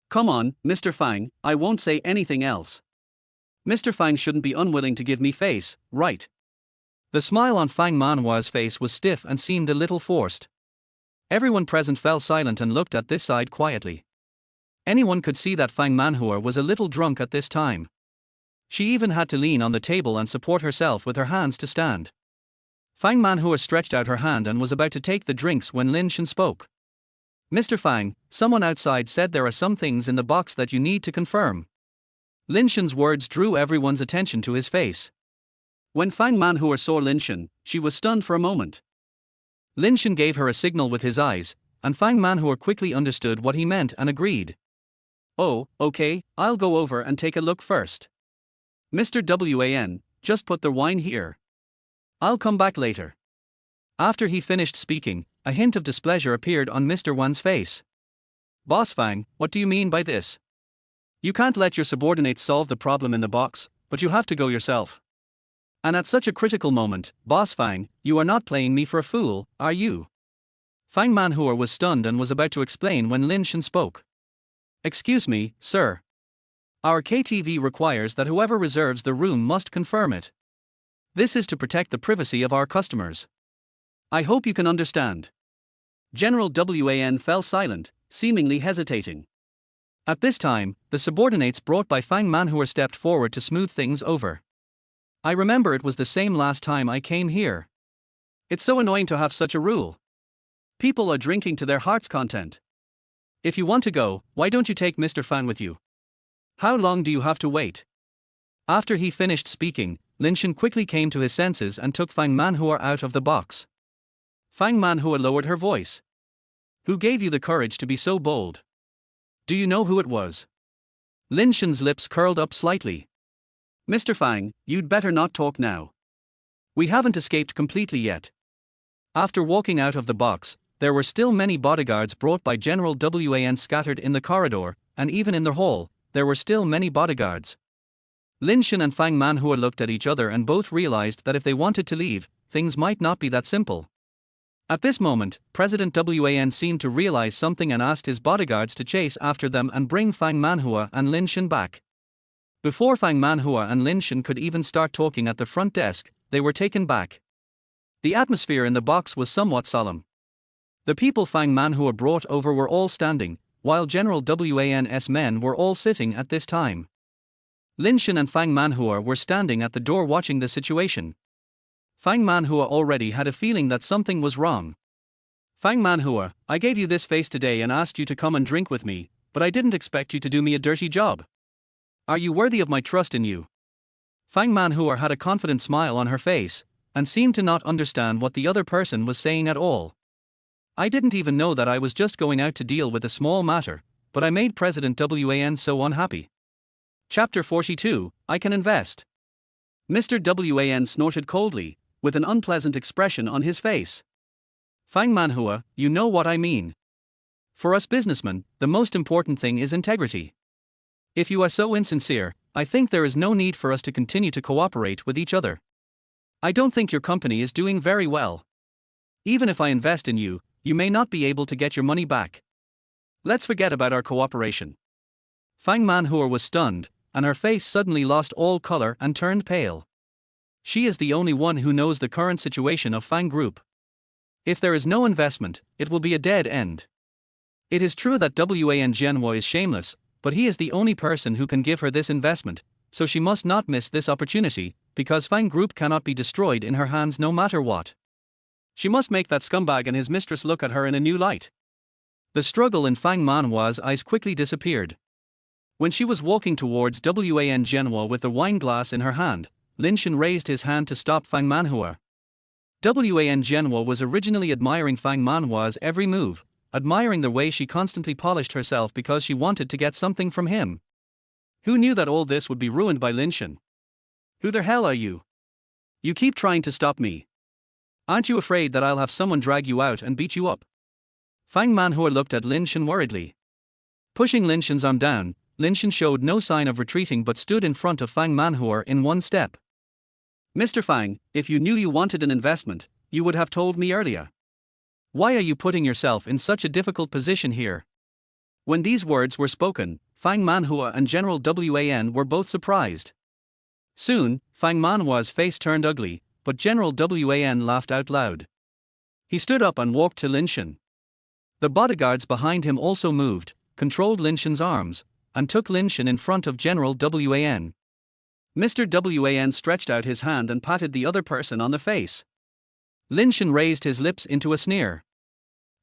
Come on, Mr. Fang, I won't say anything else. Mr. Fang shouldn't be unwilling to give me face, right? The smile on Fang Manhua's face was stiff and seemed a little forced. Everyone present fell silent and looked at this side quietly. Anyone could see that Fang Manhua was a little drunk at this time. She even had to lean on the table and support herself with her hands to stand. Fang Manhua stretched out her hand and was about to take the drinks when Lin Shen spoke. Mr. Fang, someone outside said there are some things in the box that you need to confirm. Lin Shen's words drew everyone's attention to his face. When Fang Manhua saw Lin Shen, she was stunned for a moment. Lin Shen gave her a signal with his eyes, and Fang Manhua quickly understood what he meant and agreed. Oh, okay, I'll go over and take a look first. Mr. Wan, just put the wine here. I'll come back later. After he finished speaking, a hint of displeasure appeared on Mr. Wan's face. Boss Fang, what do you mean by this? You can't let your subordinates solve the problem in the box, but you have to go yourself. And at such a critical moment, Boss Fang, you are not playing me for a fool, are you? Fang Manhua was stunned and was about to explain when Lin Shen spoke. Excuse me, sir. Our KTV requires that whoever reserves the room must confirm it. This is to protect the privacy of our customers. I hope you can understand. General Wan fell silent, seemingly hesitating. At this time, the subordinates brought by Fang Manhua stepped forward to smooth things over. I remember it was the same last time I came here. It's so annoying to have such a rule. People are drinking to their heart's content. If you want to go, why don't you take Mr. Fang with you? How long do you have to wait? After he finished speaking, Lin Shen quickly came to his senses and took Fang Manhua out of the box. Fang Manhua lowered her voice. Who gave you the courage to be so bold? Do you know who it was? Lin Shen's lips curled up slightly. Mr. Fang, you'd better not talk now. We haven't escaped completely yet. After walking out of the box, there were still many bodyguards brought by General Wan scattered in the corridor, and even in the hall, there were still many bodyguards. Lin Shen and Fang Manhua looked at each other and both realized that if they wanted to leave, things might not be that simple. At this moment, President Wan seemed to realize something and asked his bodyguards to chase after them and bring Fang Manhua and Lin Shen back. Before Fang Manhua and Lin Shen could even start talking at the front desk, they were taken back. The atmosphere in the box was somewhat solemn. The people Fang Manhua brought over were all standing, while General Wan's men were all sitting at this time. Lin Shen and Fang Manhua were standing at the door watching the situation. Fang Manhua already had a feeling that something was wrong. Fang Manhua, I gave you this face today and asked you to come and drink with me, but I didn't expect you to do me a dirty job. Are you worthy of my trust in you? Fang Manhua had a confident smile on her face, and seemed to not understand what the other person was saying at all. I didn't even know that I was just going out to deal with a small matter, but I made President Wan so unhappy. Chapter 42, I can invest. Mr. Wan snorted coldly, with an unpleasant expression on his face. Fang Manhua, you know what I mean. For us businessmen, the most important thing is integrity. If you are so insincere, I think there is no need for us to continue to cooperate with each other. I don't think your company is doing very well. Even if I invest in you, you may not be able to get your money back. Let's forget about our cooperation. Fang Manhua was stunned, and her face suddenly lost all color and turned pale. She is the only one who knows the current situation of Fang Group. If there is no investment, it will be a dead end. It is true that Wan Jianhua is shameless, but he is the only person who can give her this investment, so she must not miss this opportunity, because Fang Group cannot be destroyed in her hands no matter what. She must make that scumbag and his mistress look at her in a new light. The struggle in Fang Manhua's eyes quickly disappeared. When she was walking towards Wan Jianhua with the wine glass in her hand, Lin Shen raised his hand to stop Fang Manhua. Wan Jianhua was originally admiring Fang Manhua's every move, admiring the way she constantly polished herself because she wanted to get something from him. Who knew that all this would be ruined by Lin Shen? Who the hell are you? You keep trying to stop me. Aren't you afraid that I'll have someone drag you out and beat you up? Fang Manhua looked at Lin Shen worriedly. Pushing Lin Shen's arm down, Lin Shen showed no sign of retreating but stood in front of Fang Manhua in one step. Mr. Fang, if you knew you wanted an investment, you would have told me earlier. Why are you putting yourself in such a difficult position here? When these words were spoken, Fang Manhua and General Wan were both surprised. Soon, Fang Manhua's face turned ugly, but General Wan laughed out loud. He stood up and walked to Lin Shen. The bodyguards behind him also moved, controlled Lin Shen's arms, and took Lin Shen in front of General Wan. Mr. Wan stretched out his hand and patted the other person on the face. Lin Shen raised his lips into a sneer.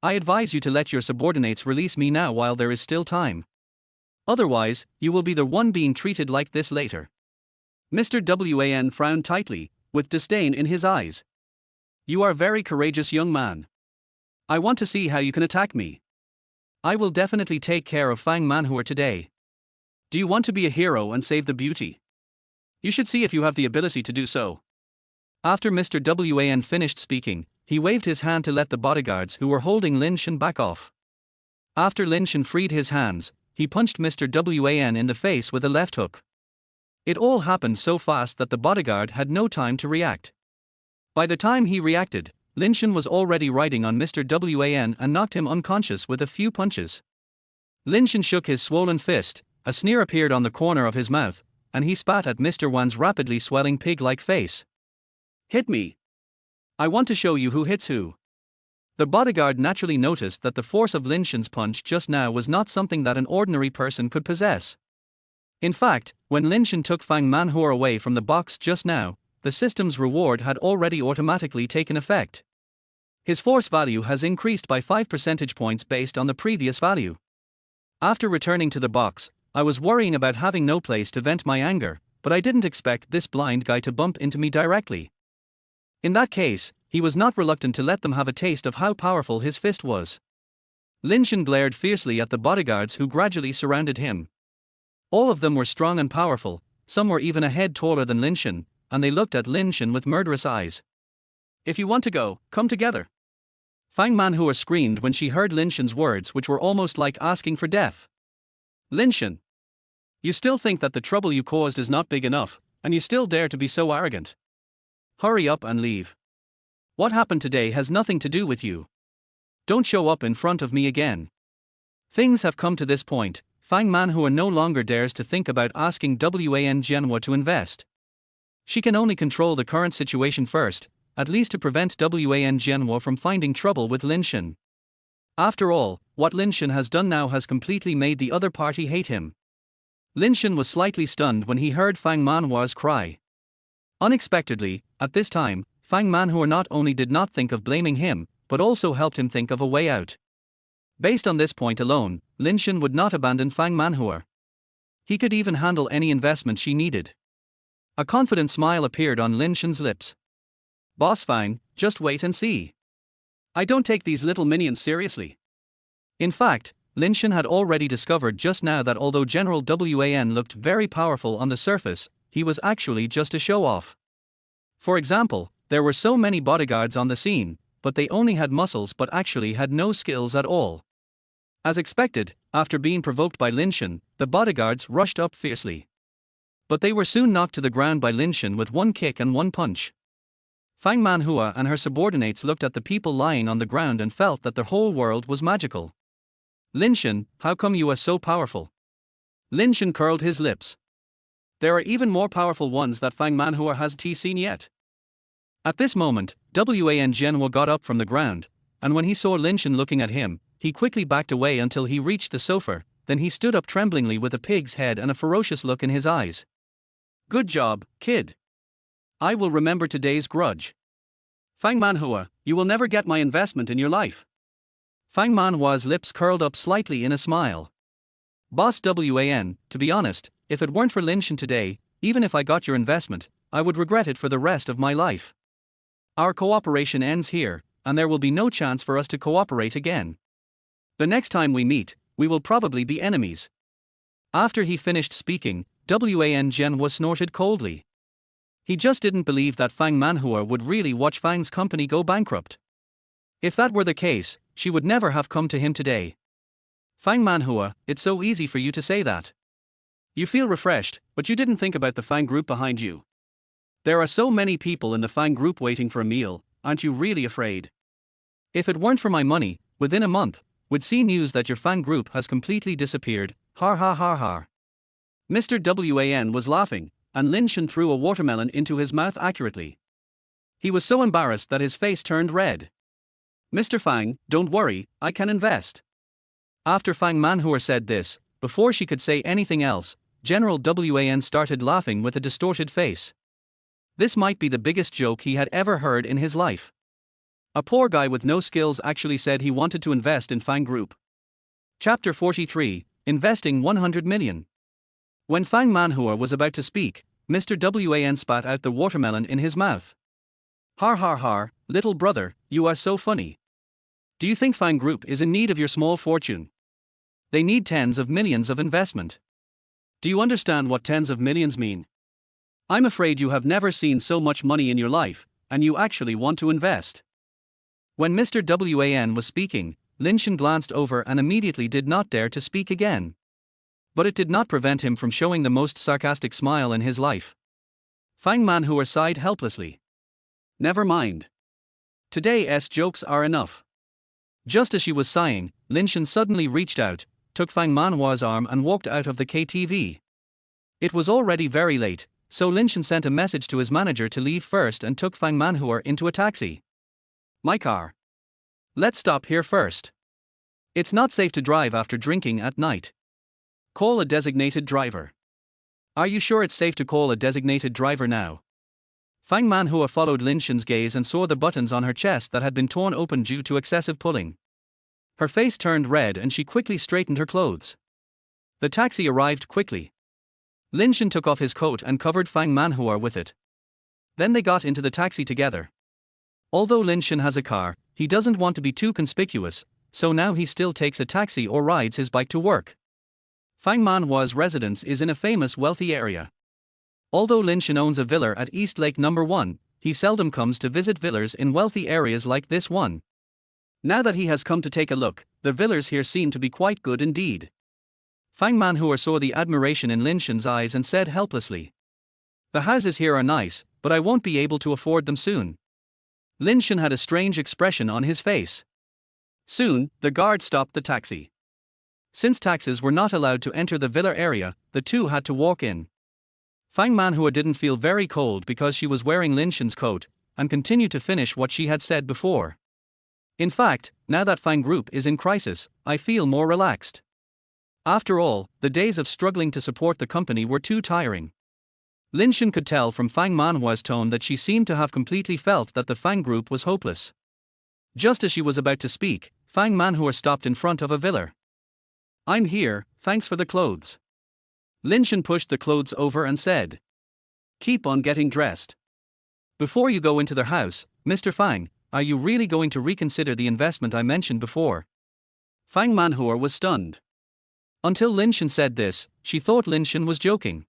I advise you to let your subordinates release me now while there is still time. Otherwise, you will be the one being treated like this later. Mr. Wan frowned tightly, with disdain in his eyes. You are a very courageous young man. I want to see how you can attack me. I will definitely take care of Fang Manhua today. Do you want to be a hero and save the beauty? You should see if you have the ability to do so. After Mr. Wan finished speaking, he waved his hand to let the bodyguards who were holding Lin Shen back off. After Lin Shen freed his hands, he punched Mr. Wan in the face with a left hook. It all happened so fast that the bodyguard had no time to react. By the time he reacted, Lin Shen was already riding on Mr. Wan and knocked him unconscious with a few punches. Lin Shen shook his swollen fist, a sneer appeared on the corner of his mouth, and he spat at Mr. Wan's rapidly swelling pig-like face. Hit me. I want to show you who hits who. The bodyguard naturally noticed that the force of Lin Shen's punch just now was not something that an ordinary person could possess. In fact, when Lin Shen took Fang Manhua away from the box just now, the system's reward had already automatically taken effect. His force value has increased by 5 percentage points based on the previous value. After returning to the box, I was worrying about having no place to vent my anger, but I didn't expect this blind guy to bump into me directly. In that case, he was not reluctant to let them have a taste of how powerful his fist was. Lin Shen glared fiercely at the bodyguards who gradually surrounded him. All of them were strong and powerful, some were even a head taller than Lin Shen, and they looked at Lin Shen with murderous eyes. If you want to go, come together. Fang Manhua screamed when she heard Lin Shen's words, which were almost like asking for death. Lin Shen, you still think that the trouble you caused is not big enough, and you still dare to be so arrogant? Hurry up and leave. What happened today has nothing to do with you. Don't show up in front of me again. Things have come to this point. Fang Manhua no longer dares to think about asking Wan Jianhua to invest. She can only control the current situation first, at least to prevent Wan Jianhua from finding trouble with Lin Shen. After all, what Lin Shen has done now has completely made the other party hate him. Lin Shen was slightly stunned when he heard Fang Manhua's cry. Unexpectedly, at this time, Fang Manhua not only did not think of blaming him, but also helped him think of a way out. Based on this point alone, Lin Shen would not abandon Fang Manhua. He could even handle any investment she needed. A confident smile appeared on Lin Shen's lips. Boss Fang, just wait and see. I don't take these little minions seriously. In fact, Lin Shen had already discovered just now that although General Wan looked very powerful on the surface, he was actually just a show-off. For example, there were so many bodyguards on the scene, but they only had muscles but actually had no skills at all. As expected, after being provoked by Lin Shen, the bodyguards rushed up fiercely. But they were soon knocked to the ground by Lin Shen with one kick and one punch. Fang Manhua and her subordinates looked at the people lying on the ground and felt that their whole world was magical. Lin Shen, how come you are so powerful? Lin Shen curled his lips. There are even more powerful ones that Fang Manhua has seen yet. At this moment, Wan Jianhua got up from the ground, and when he saw Lin Shen looking at him, he quickly backed away until he reached the sofa, then he stood up tremblingly with a pig's head and a ferocious look in his eyes. Good job, kid. I will remember today's grudge. Fang Manhua, you will never get my investment in your life. Fang Manhua's lips curled up slightly in a smile. Boss Wan, to be honest, if it weren't for Lin Shen today, even if I got your investment, I would regret it for the rest of my life. Our cooperation ends here, and there will be no chance for us to cooperate again. The next time we meet, we will probably be enemies. After he finished speaking, Wan Jianhua snorted coldly. He just didn't believe that Fang Manhua would really watch Fang's company go bankrupt. If that were the case, she would never have come to him today. Fang Manhua, it's so easy for you to say that. You feel refreshed, but you didn't think about the Fang group behind you. There are so many people in the Fang group waiting for a meal, aren't you really afraid? If it weren't for my money, within a month, we'd see news that your Fang group has completely disappeared, har har har har. Mr. Wan was laughing, and Lin Shen threw a watermelon into his mouth accurately. He was so embarrassed that his face turned red. Mr. Fang, don't worry, I can invest. After Fang Manhua said this, before she could say anything else, General Wan started laughing with a distorted face. This might be the biggest joke he had ever heard in his life. A poor guy with no skills actually said he wanted to invest in Fang Group. Chapter 43, Investing 100 Million. When Fang Manhua was about to speak, Mr. Wan spat out the watermelon in his mouth. Har har har, little brother, you are so funny. Do you think Fang Group is in need of your small fortune? They need tens of millions of investment. Do you understand what tens of millions mean? I'm afraid you have never seen so much money in your life, and you actually want to invest. When Mr. Wan was speaking, Lin Shen glanced over and immediately did not dare to speak again. But it did not prevent him from showing the most sarcastic smile in his life. Fang Manhua sighed helplessly. Never mind. Today's jokes are enough. Just as she was sighing, Lin Shen suddenly reached out, took Fang Manhua's arm and walked out of the KTV. It was already very late, so Lin Shen sent a message to his manager to leave first and took Fang Manhua into a taxi. My car. Let's stop here first. It's not safe to drive after drinking at night. Call a designated driver. Are you sure it's safe to call a designated driver now? Fang Manhua followed Lin Shen's gaze and saw the buttons on her chest that had been torn open due to excessive pulling. Her face turned red and she quickly straightened her clothes. The taxi arrived quickly. Lin Shen took off his coat and covered Fang Manhua with it. Then they got into the taxi together. Although Lin Shen has a car, he doesn't want to be too conspicuous, so now he still takes a taxi or rides his bike to work. Fang Manhua's residence is in a famous wealthy area. Although Lin Shen owns a villa at East Lake No. 1, he seldom comes to visit villas in wealthy areas like this one. Now that he has come to take a look, the villas here seem to be quite good indeed. Fang Manhua saw the admiration in Lin Shen's eyes and said helplessly. The houses here are nice, but I won't be able to afford them soon. Lin Shen had a strange expression on his face. Soon, the guard stopped the taxi. Since taxis were not allowed to enter the villa area, the two had to walk in. Fang Manhua didn't feel very cold because she was wearing Lin Shen's coat, and continued to finish what she had said before. In fact, now that Fang Group is in crisis, I feel more relaxed. After all, the days of struggling to support the company were too tiring. Lin Shen could tell from Fang Manhua's tone that she seemed to have completely felt that the Fang Group was hopeless. Just as she was about to speak, Fang Manhua stopped in front of a villa. I'm here, thanks for the clothes. Lin Shen pushed the clothes over and said. Keep on getting dressed. Before you go into their house, Mr. Fang, are you really going to reconsider the investment I mentioned before? Fang Manhua was stunned. Until Lin Shen said this, she thought Lin Shen was joking.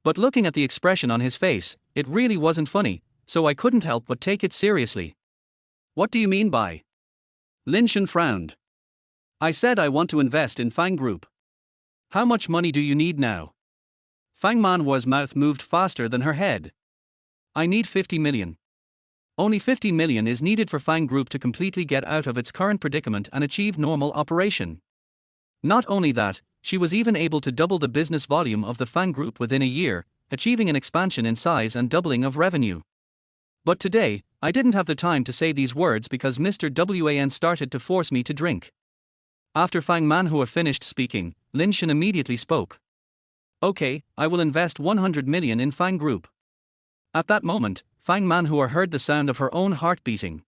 But looking at the expression on his face, it really wasn't funny, so I couldn't help but take it seriously. What do you mean by? Lin Shen frowned. I said I want to invest in Fang Group. How much money do you need now? Fang Manhua's mouth moved faster than her head. I need 50 million. Only 50 million is needed for Fang Group to completely get out of its current predicament and achieve normal operation. Not only that, she was even able to double the business volume of the Fang Group within a year, achieving an expansion in size and doubling of revenue. But today, I didn't have the time to say these words because Mr. Wan started to force me to drink. After Fang Manhua finished speaking, Lin Shen immediately spoke. Okay, I will invest 100 million in Fang Group. At that moment, Fang Manhua heard the sound of her own heart beating.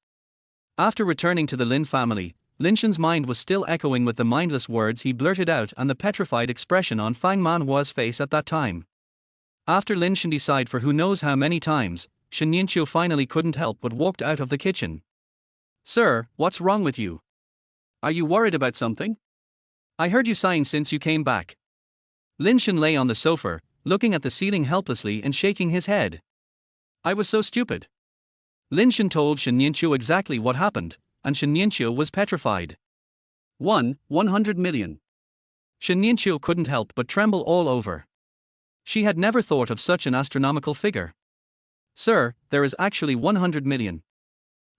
After returning to the Lin family, Lin Shen's mind was still echoing with the mindless words he blurted out and the petrified expression on Fang Manhua's face at that time. After Lin Shen decided for who knows how many times, Shen Yueru finally couldn't help but walked out of the kitchen. Sir, what's wrong with you? Are you worried about something? I heard you sighing since you came back. Lin Shen lay on the sofa, looking at the ceiling helplessly and shaking his head. I was so stupid. Lin Shen told Shen Yueru exactly what happened, and Shen Yueru was petrified. 100 million. Shen Yueru couldn't help but tremble all over. She had never thought of such an astronomical figure. Sir, there is actually 100 million.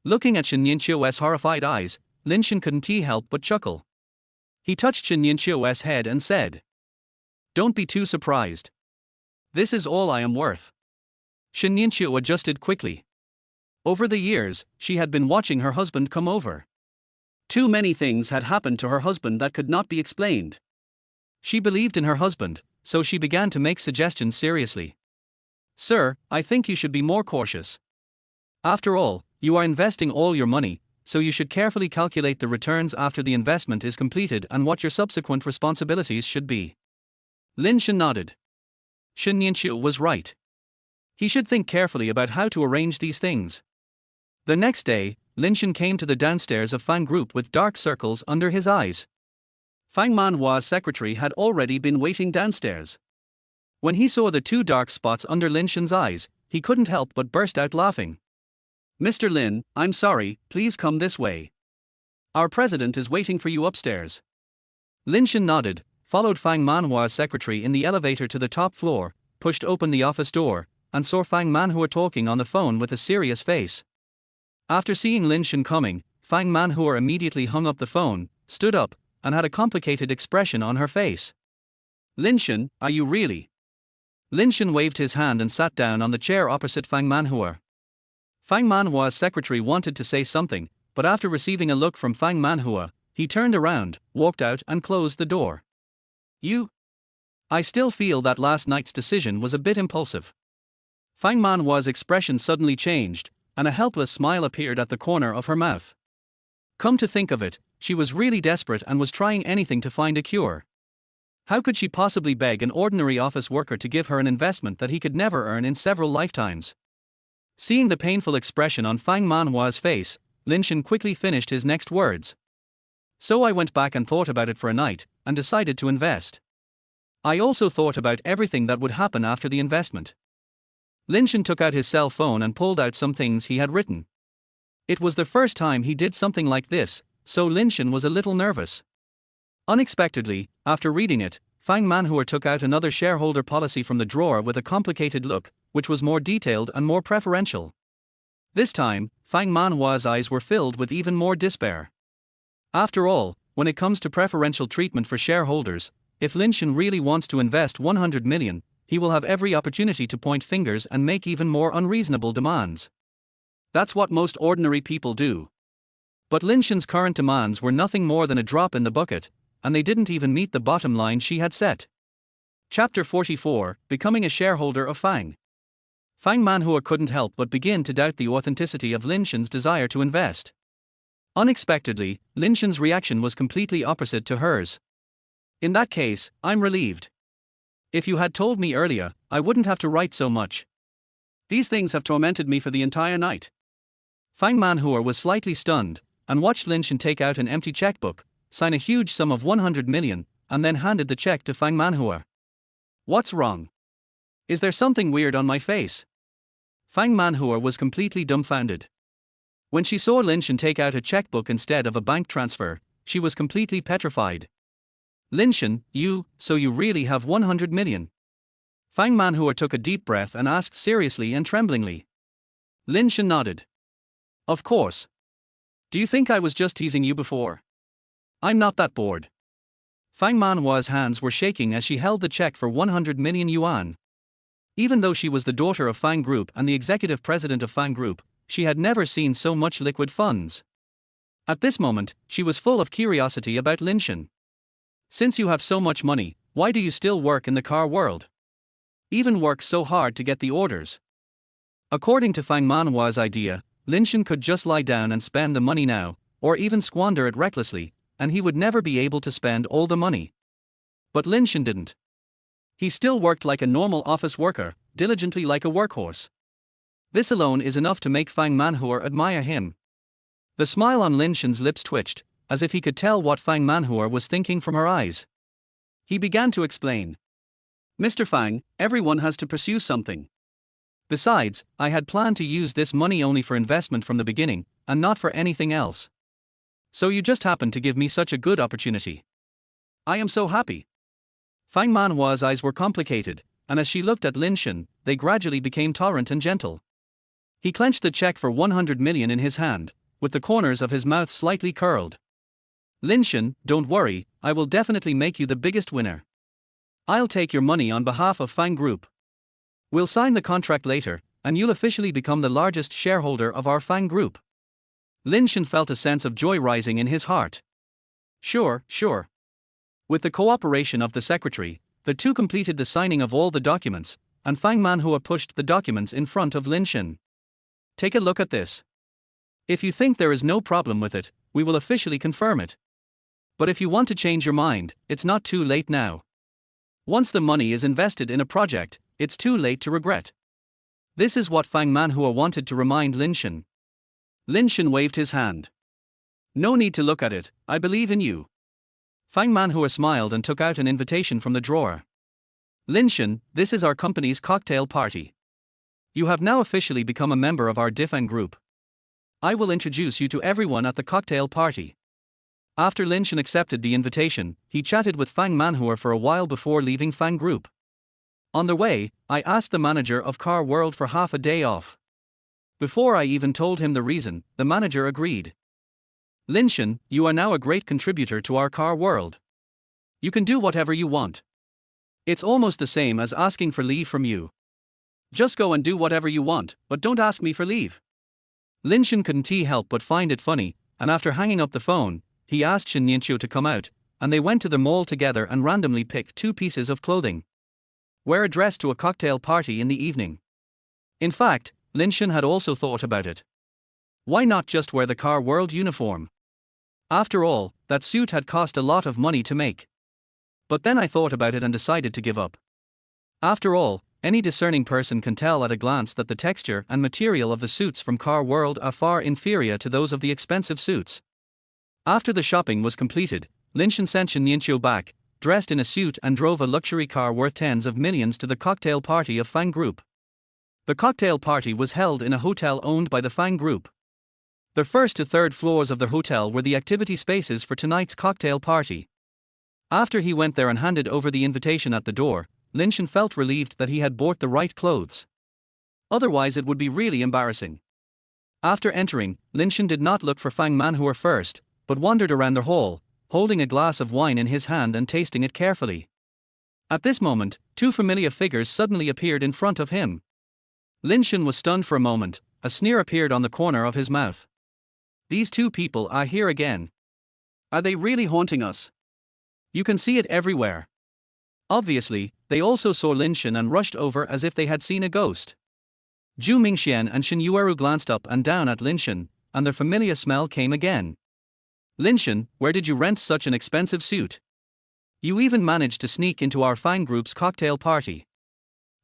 Looking at Shen Yueru's horrified eyes, Lin Shen couldn't help but chuckle. He touched Shen Yueru's head and said. Don't be too surprised. This is all I am worth. Shen Yueru adjusted quickly. Over the years, she had been watching her husband come over. Too many things had happened to her husband that could not be explained. She believed in her husband, so she began to make suggestions seriously. Sir, I think you should be more cautious. After all, You are investing all your money, so you should carefully calculate the returns after the investment is completed and what your subsequent responsibilities should be. Lin Shen nodded. Shen Yueru was right. He should think carefully about how to arrange these things. The next day, Lin Shen came to the downstairs of Fang Group with dark circles under his eyes. Fang Manhua's secretary had already been waiting downstairs. When he saw the two dark spots under Lin Shen's eyes, he couldn't help but burst out laughing. "Mr. Lin, I'm sorry, please come this way. Our president is waiting for you upstairs." Lin Shen nodded, followed Fang Manhua's secretary in the elevator to the top floor, pushed open the office door, and saw Fang Manhua talking on the phone with a serious face. After seeing Lin Shen coming, Fang Manhua immediately hung up the phone, stood up, and had a complicated expression on her face. "Lin Shen, are you really?" Lin Shen waved his hand and sat down on the chair opposite Fang Manhua. Fang Manhua's secretary wanted to say something, but after receiving a look from Fang Manhua, he turned around, walked out and closed the door. I still feel that last night's decision was a bit impulsive." Fang Manhua's expression suddenly changed, and a helpless smile appeared at the corner of her mouth. Come to think of it, she was really desperate and was trying anything to find a cure. How could she possibly beg an ordinary office worker to give her an investment that he could never earn in several lifetimes? Seeing the painful expression on Fang Manhua's face, Lin Shen quickly finished his next words. "So I went back and thought about it for a night, and decided to invest. I also thought about everything that would happen after the investment." Lin Shen took out his cell phone and pulled out some things he had written. It was the first time he did something like this, so Lin Shen was a little nervous. Unexpectedly, after reading it, Fang Manhua took out another shareholder policy from the drawer with a complicated look, which was more detailed and more preferential. This time, Fang Manhua's eyes were filled with even more despair. After all, when it comes to preferential treatment for shareholders, if Lin Shen really wants to invest 100 million, he will have every opportunity to point fingers and make even more unreasonable demands. That's what most ordinary people do. But Lin Shen's current demands were nothing more than a drop in the bucket, and they didn't even meet the bottom line she had set. Chapter 44, Becoming a Shareholder of Fang. Fang Manhua couldn't help but begin to doubt the authenticity of Lin Shen's desire to invest. Unexpectedly, Lin Shen's reaction was completely opposite to hers. "In that case, I'm relieved. If you had told me earlier, I wouldn't have to write so much. These things have tormented me for the entire night." Fang Manhua was slightly stunned, and watched Lin Shen take out an empty checkbook, sign a huge sum of 100 million, and then handed the check to Fang Manhua. "What's wrong? Is there something weird on my face?" Fang Manhua was completely dumbfounded. When she saw Lin Shen take out a checkbook instead of a bank transfer, she was completely petrified. "Lin Shen, so you really have 100 million? Fang Manhua took a deep breath and asked seriously and tremblingly. Lin Shen nodded. "Of course. Do you think I was just teasing you before? I'm not that bored." Fang Manhua's hands were shaking as she held the check for 100 million yuan. Even though she was the daughter of Fang Group and the executive president of Fang Group, she had never seen so much liquid funds. At this moment, she was full of curiosity about Lin Shen. "Since you have so much money, why do you still work in the car world? Even work so hard to get the orders?" According to Fang Manhua's idea, Lin Shen could just lie down and spend the money now, or even squander it recklessly, and he would never be able to spend all the money. But Lin Shen didn't. He still worked like a normal office worker, diligently like a workhorse. This alone is enough to make Fang Manhua admire him. The smile on Lin Shen's lips twitched, as if he could tell what Fang Manhua was thinking from her eyes. He began to explain. "Mr. Fang, everyone has to pursue something. Besides, I had planned to use this money only for investment from the beginning, and not for anything else. So you just happened to give me such a good opportunity. I am so happy." Fang Manhua's eyes were complicated, and as she looked at Lin Shen, they gradually became tolerant and gentle. He clenched the check for 100 million in his hand, with the corners of his mouth slightly curled. "Lin Shen, don't worry, I will definitely make you the biggest winner. I'll take your money on behalf of Fang Group. We'll sign the contract later, and you'll officially become the largest shareholder of our Fang Group." Lin Shen felt a sense of joy rising in his heart. Sure. With the cooperation of the secretary, the two completed the signing of all the documents, and Fang Manhua pushed the documents in front of Lin Shen. "Take a look at this. If you think there is no problem with it, we will officially confirm it. But if you want to change your mind, it's not too late now. Once the money is invested in a project, it's too late to regret. This is what Fang Manhua wanted to remind Lin Shen. Lin Shen waved his hand. No need to look at it, I believe in you. Fang Manhua smiled and took out an invitation from the drawer. Lin Shen, this is our company's cocktail party. You have now officially become a member of our Difang group. I will introduce you to everyone at the cocktail party. After Lin Shen accepted the invitation, he chatted with Fang Manhua for a while before leaving Fang Group. On the way, I asked the manager of Car World for half a day off. Before I even told him the reason, the manager agreed. Lin Shen, you are now a great contributor to our Car World. You can do whatever you want. It's almost the same as asking for leave from you. Just go and do whatever you want, but don't ask me for leave. Lin Shen couldn't help but find it funny, and after hanging up the phone, he asked Shen Yueru to come out, and they went to the mall together and randomly picked 2 pieces of clothing. Wear a dress to a cocktail party in the evening. In fact, Lin Shen had also thought about it. Why not just wear the Car World uniform? After all, that suit had cost a lot of money to make. But then I thought about it and decided to give up. After all, any discerning person can tell at a glance that the texture and material of the suits from Car World are far inferior to those of the expensive suits. After the shopping was completed, Lin Shen sent Shen Yueru back, dressed in a suit, and drove a luxury car worth tens of millions to the cocktail party of Fang Group. The cocktail party was held in a hotel owned by the Fang Group. The first to third floors of the hotel were the activity spaces for tonight's cocktail party. After he went there and handed over the invitation at the door, Lin Shen felt relieved that he had bought the right clothes. Otherwise it would be really embarrassing. After entering, Lin Shen did not look for Fang Manhua first, but wandered around the hall, holding a glass of wine in his hand and tasting it carefully. At this moment, 2 familiar figures suddenly appeared in front of him. Lin Shen was stunned for a moment, a sneer appeared on the corner of his mouth. These 2 people are here again. Are they really haunting us? You can see it everywhere. Obviously, they also saw Lin Shen and rushed over as if they had seen a ghost. Zhu Mingxian and Shen Yueru glanced up and down at Lin Shen, and their familiar smell came again. Lin Shen, where did you rent such an expensive suit? You even managed to sneak into our Fang Group's cocktail party.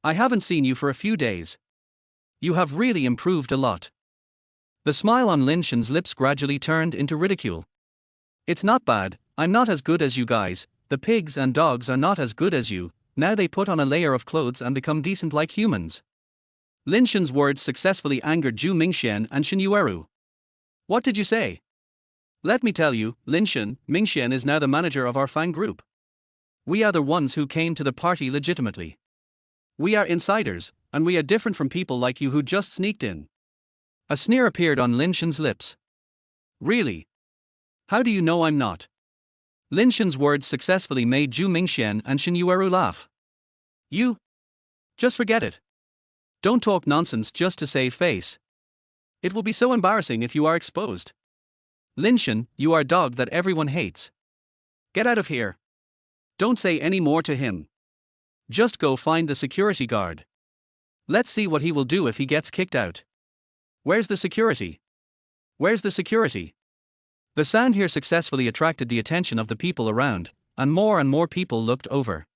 I haven't seen you for a few days. You have really improved a lot. The smile on Lin Shen's lips gradually turned into ridicule. It's not bad, I'm not as good as you guys, the pigs and dogs are not as good as you, now they put on a layer of clothes and become decent like humans. Lin Shen's words successfully angered Zhu Mingxian and Shen Yueru. What did you say? Let me tell you, Lin Shen, Mingxian is now the manager of our Fang Group. We are the ones who came to the party legitimately. We are insiders, and we are different from people like you who just sneaked in. A sneer appeared on Lin Shen's lips. Really? How do you know I'm not? Lin Shen's words successfully made Zhu Mingxian and Shen Yueru laugh. You? Just forget it. Don't talk nonsense just to save face. It will be so embarrassing if you are exposed. Lin Shen, you are a dog that everyone hates. Get out of here. Don't say any more to him. Just go find the security guard. Let's see what he will do if he gets kicked out. Where's the security? Where's the security? The sound here successfully attracted the attention of the people around, and more people looked over.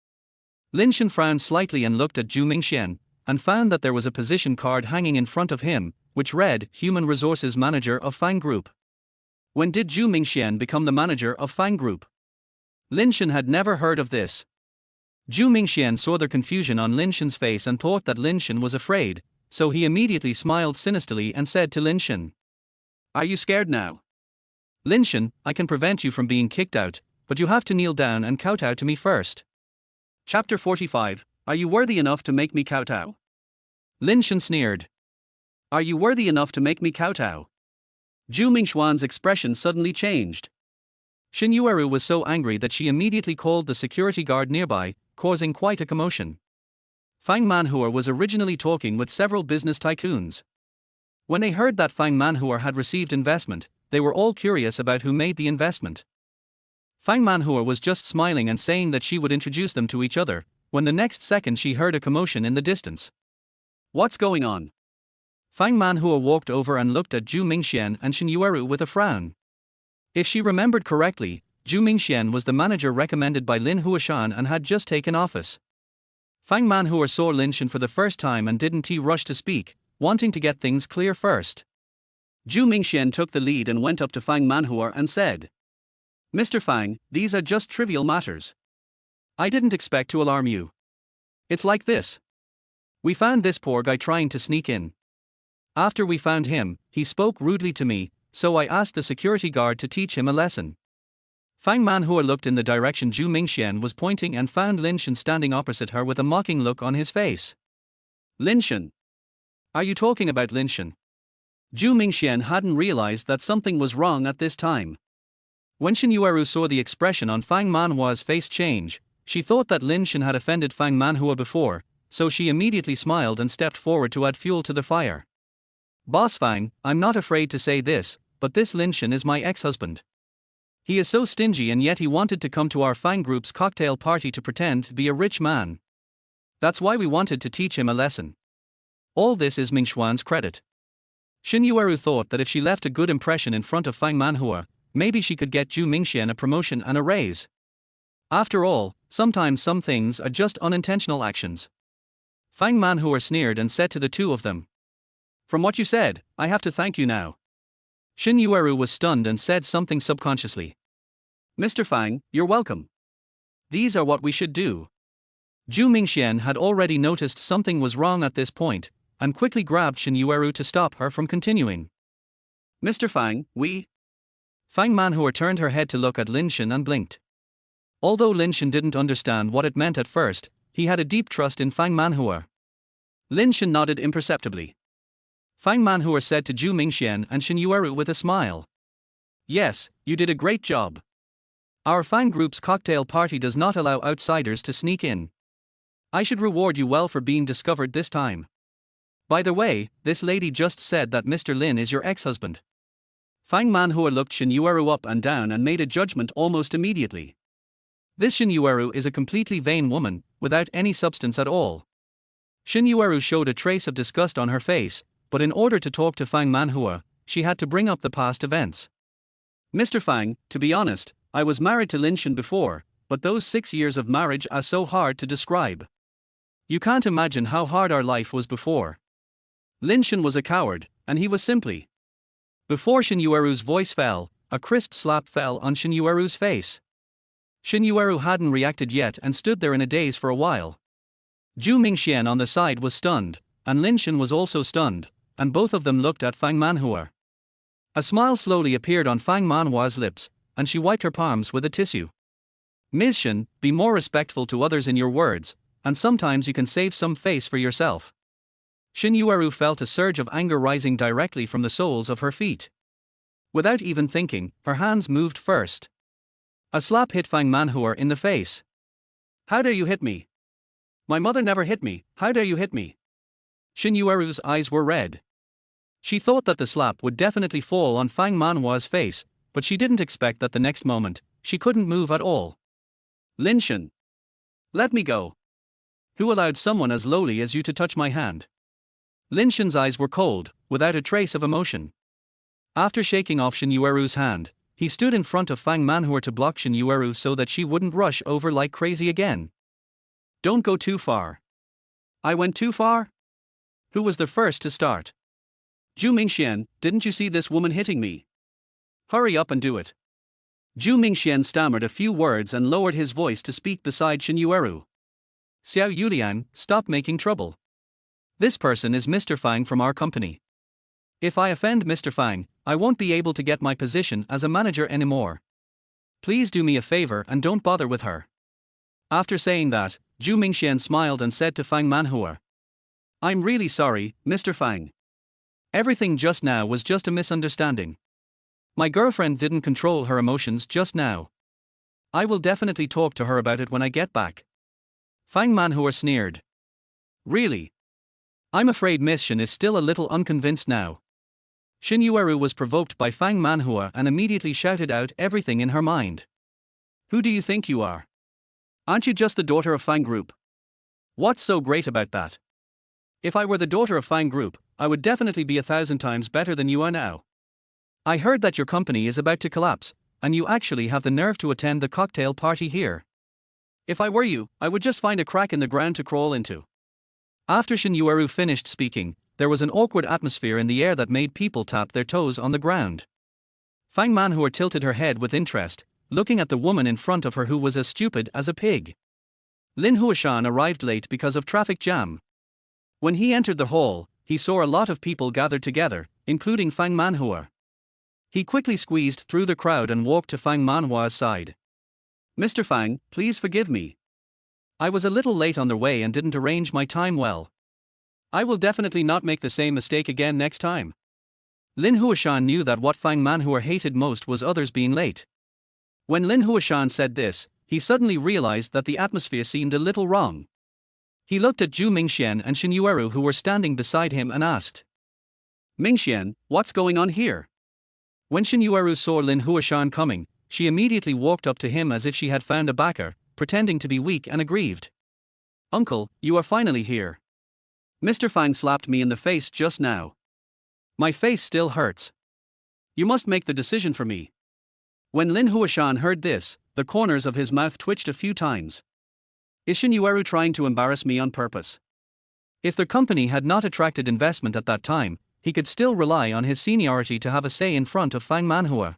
Lin Shen frowned slightly and looked at Zhu Mingxian, and found that there was a position card hanging in front of him, which read, Human Resources Manager of Fang Group. When did Zhu Mingxian become the manager of Fang Group? Lin Shen had never heard of this. Zhu Mingxian saw the confusion on Lin Shen's face and thought that Lin Shen was afraid, so he immediately smiled sinisterly and said to Lin Shen. Are you scared now? Lin Shen, I can prevent you from being kicked out, but you have to kneel down and kowtow to me first. Chapter 45, Are you worthy enough to make me kowtow? Lin Shen sneered. Are you worthy enough to make me kowtow? Zhu Mingxian's expression suddenly changed. Shen Yueru was so angry that she immediately called the security guard nearby, causing quite a commotion. Fang Manhua was originally talking with several business tycoons. When they heard that Fang Manhua had received investment, they were all curious about who made the investment. Fang Manhua was just smiling and saying that she would introduce them to each other, when the next second she heard a commotion in the distance. What's going on? Fang Manhua walked over and looked at Zhu Mingxian and Shen Yueru with a frown. If she remembered correctly, Zhu Mingxian was the manager recommended by Lin Huashan and had just taken office. Fang Manhua saw Lin Shen for the first time and didn't rush to speak, wanting to get things clear first. Zhu Mingxian took the lead and went up to Fang Manhua and said, "Mr. Fang, these are just trivial matters. I didn't expect to alarm you. It's like this. We found this poor guy trying to sneak in. After we found him, he spoke rudely to me, so I asked the security guard to teach him a lesson." Fang Manhua looked in the direction Zhu Mingxian was pointing and found Lin Shen standing opposite her with a mocking look on his face. "Lin Shen? Are you talking about Lin Shen?" Zhu Mingxian hadn't realized that something was wrong at this time. When Shen Yueru saw the expression on Fang Manhua's face change, she thought that Lin Shen had offended Fang Manhua before, so she immediately smiled and stepped forward to add fuel to the fire. "Boss Fang, I'm not afraid to say this, but this Lin Shen is my ex-husband. He is so stingy and yet he wanted to come to our Fang group's cocktail party to pretend to be a rich man. That's why we wanted to teach him a lesson. All this is Mingxuan's credit." Shen Yueru thought that if she left a good impression in front of Fang Manhua, maybe she could get Zhu Mingxian a promotion and a raise. After all, sometimes some things are just unintentional actions. Fang Manhua sneered and said to the two of them, "From what you said, I have to thank you now." Shen Yueru was stunned and said something subconsciously. "Mr. Fang, you're welcome. These are what we should do." Zhu Mingxian had already noticed something was wrong at this point, and quickly grabbed Shen Yueru to stop her from continuing. "Mr. Fang, we..." Fang Manhua turned her head to look at Lin Shen and blinked. Although Lin Shen didn't understand what it meant at first, he had a deep trust in Fang Manhua. Lin Shen nodded imperceptibly. Fang Manhua said to Zhu Mingxian and Shen Yueru with a smile, "Yes, you did a great job. Our Fang group's cocktail party does not allow outsiders to sneak in. I should reward you well for being discovered this time. By the way, this lady just said that Mr. Lin is your ex-husband." Fang Manhua looked Shen Yueru up and down and made a judgment almost immediately. This Shen Yueru is a completely vain woman, without any substance at all. Shen Yueru showed a trace of disgust on her face, but in order to talk to Fang Manhua, she had to bring up the past events. "Mr. Fang, to be honest, I was married to Lin Shen before, but those 6 years of marriage are so hard to describe. You can't imagine how hard our life was before. Lin Shen was a coward, and he was simply..." Before Shen Yueru's voice fell, a crisp slap fell on Shen Yueru's face. Shen Yueru hadn't reacted yet and stood there in a daze for a while. Zhu Mingxian on the side was stunned, and Lin Shen was also stunned, and both of them looked at Fang Manhua. A smile slowly appeared on Fang Manhua's lips, and she wiped her palms with a tissue. "Ms. Shen, be more respectful to others in your words, and sometimes you can save some face for yourself." Shen Yueru felt a surge of anger rising directly from the soles of her feet. Without even thinking, her hands moved first. A slap hit Fang Manhua in the face. "How dare you hit me? My mother never hit me, how dare you hit me?" Shen Yueru's eyes were red. She thought that the slap would definitely fall on Fang Manhua's face, but she didn't expect that the next moment, she couldn't move at all. "Lin Shen, let me go. Who allowed someone as lowly as you to touch my hand?" Lin Shen's eyes were cold, without a trace of emotion. After shaking off Shen Yueru's hand, he stood in front of Fang Manhua to block Shen Yueru so that she wouldn't rush over like crazy again. "Don't go too far." "I went too far? Who was the first to start?" "Zhu Mingxian, didn't you see this woman hitting me? Hurry up and do it." Zhu Mingxian stammered a few words and lowered his voice to speak beside Shen Yueru. "Xiao Yulian, stop making trouble. This person is Mr. Fang from our company. If I offend Mr. Fang, I won't be able to get my position as a manager anymore. Please do me a favor and don't bother with her." After saying that, Zhu Mingxian smiled and said to Fang Manhua, "I'm really sorry, Mr. Fang. Everything just now was just a misunderstanding. My girlfriend didn't control her emotions just now. I will definitely talk to her about it when I get back." Fang Manhua sneered. "Really? I'm afraid Miss Shen is still a little unconvinced now." Shen Yueru was provoked by Fang Manhua and immediately shouted out everything in her mind. "Who do you think you are? Aren't you just the daughter of Fang Group? What's so great about that? If I were the daughter of Fang Group, I would definitely be 1,000 times better than you are now. I heard that your company is about to collapse, and you actually have the nerve to attend the cocktail party here. If I were you, I would just find a crack in the ground to crawl into. After Shen Yueru finished speaking, there was an awkward atmosphere in the air that made people tap their toes on the ground. Fang Manhua tilted her head with interest, looking at the woman in front of her who was as stupid as a pig. Lin Huashan arrived late because of traffic jam. When he entered the hall, he saw a lot of people gathered together, including Fang Manhua. He quickly squeezed through the crowd and walked to Fang Manhua's side. Mr. Fang, please forgive me. I was a little late on the way and didn't arrange my time well. I will definitely not make the same mistake again next time. Lin Huashan knew that what Fang Manhua hated most was others being late. When Lin Huashan said this, he suddenly realized that the atmosphere seemed a little wrong. He looked at Zhu Mingxian and Shen Yueru who were standing beside him and asked, Mingxian, what's going on here? When Shen Yueru saw Lin Huashan coming, she immediately walked up to him as if she had found a backer, pretending to be weak and aggrieved. Uncle, you are finally here. Mr. Fang slapped me in the face just now. My face still hurts. You must make the decision for me. When Lin Huashan heard this, the corners of his mouth twitched a few times. Is Shen Yueru trying to embarrass me on purpose? If the company had not attracted investment at that time, he could still rely on his seniority to have a say in front of Fang Manhua.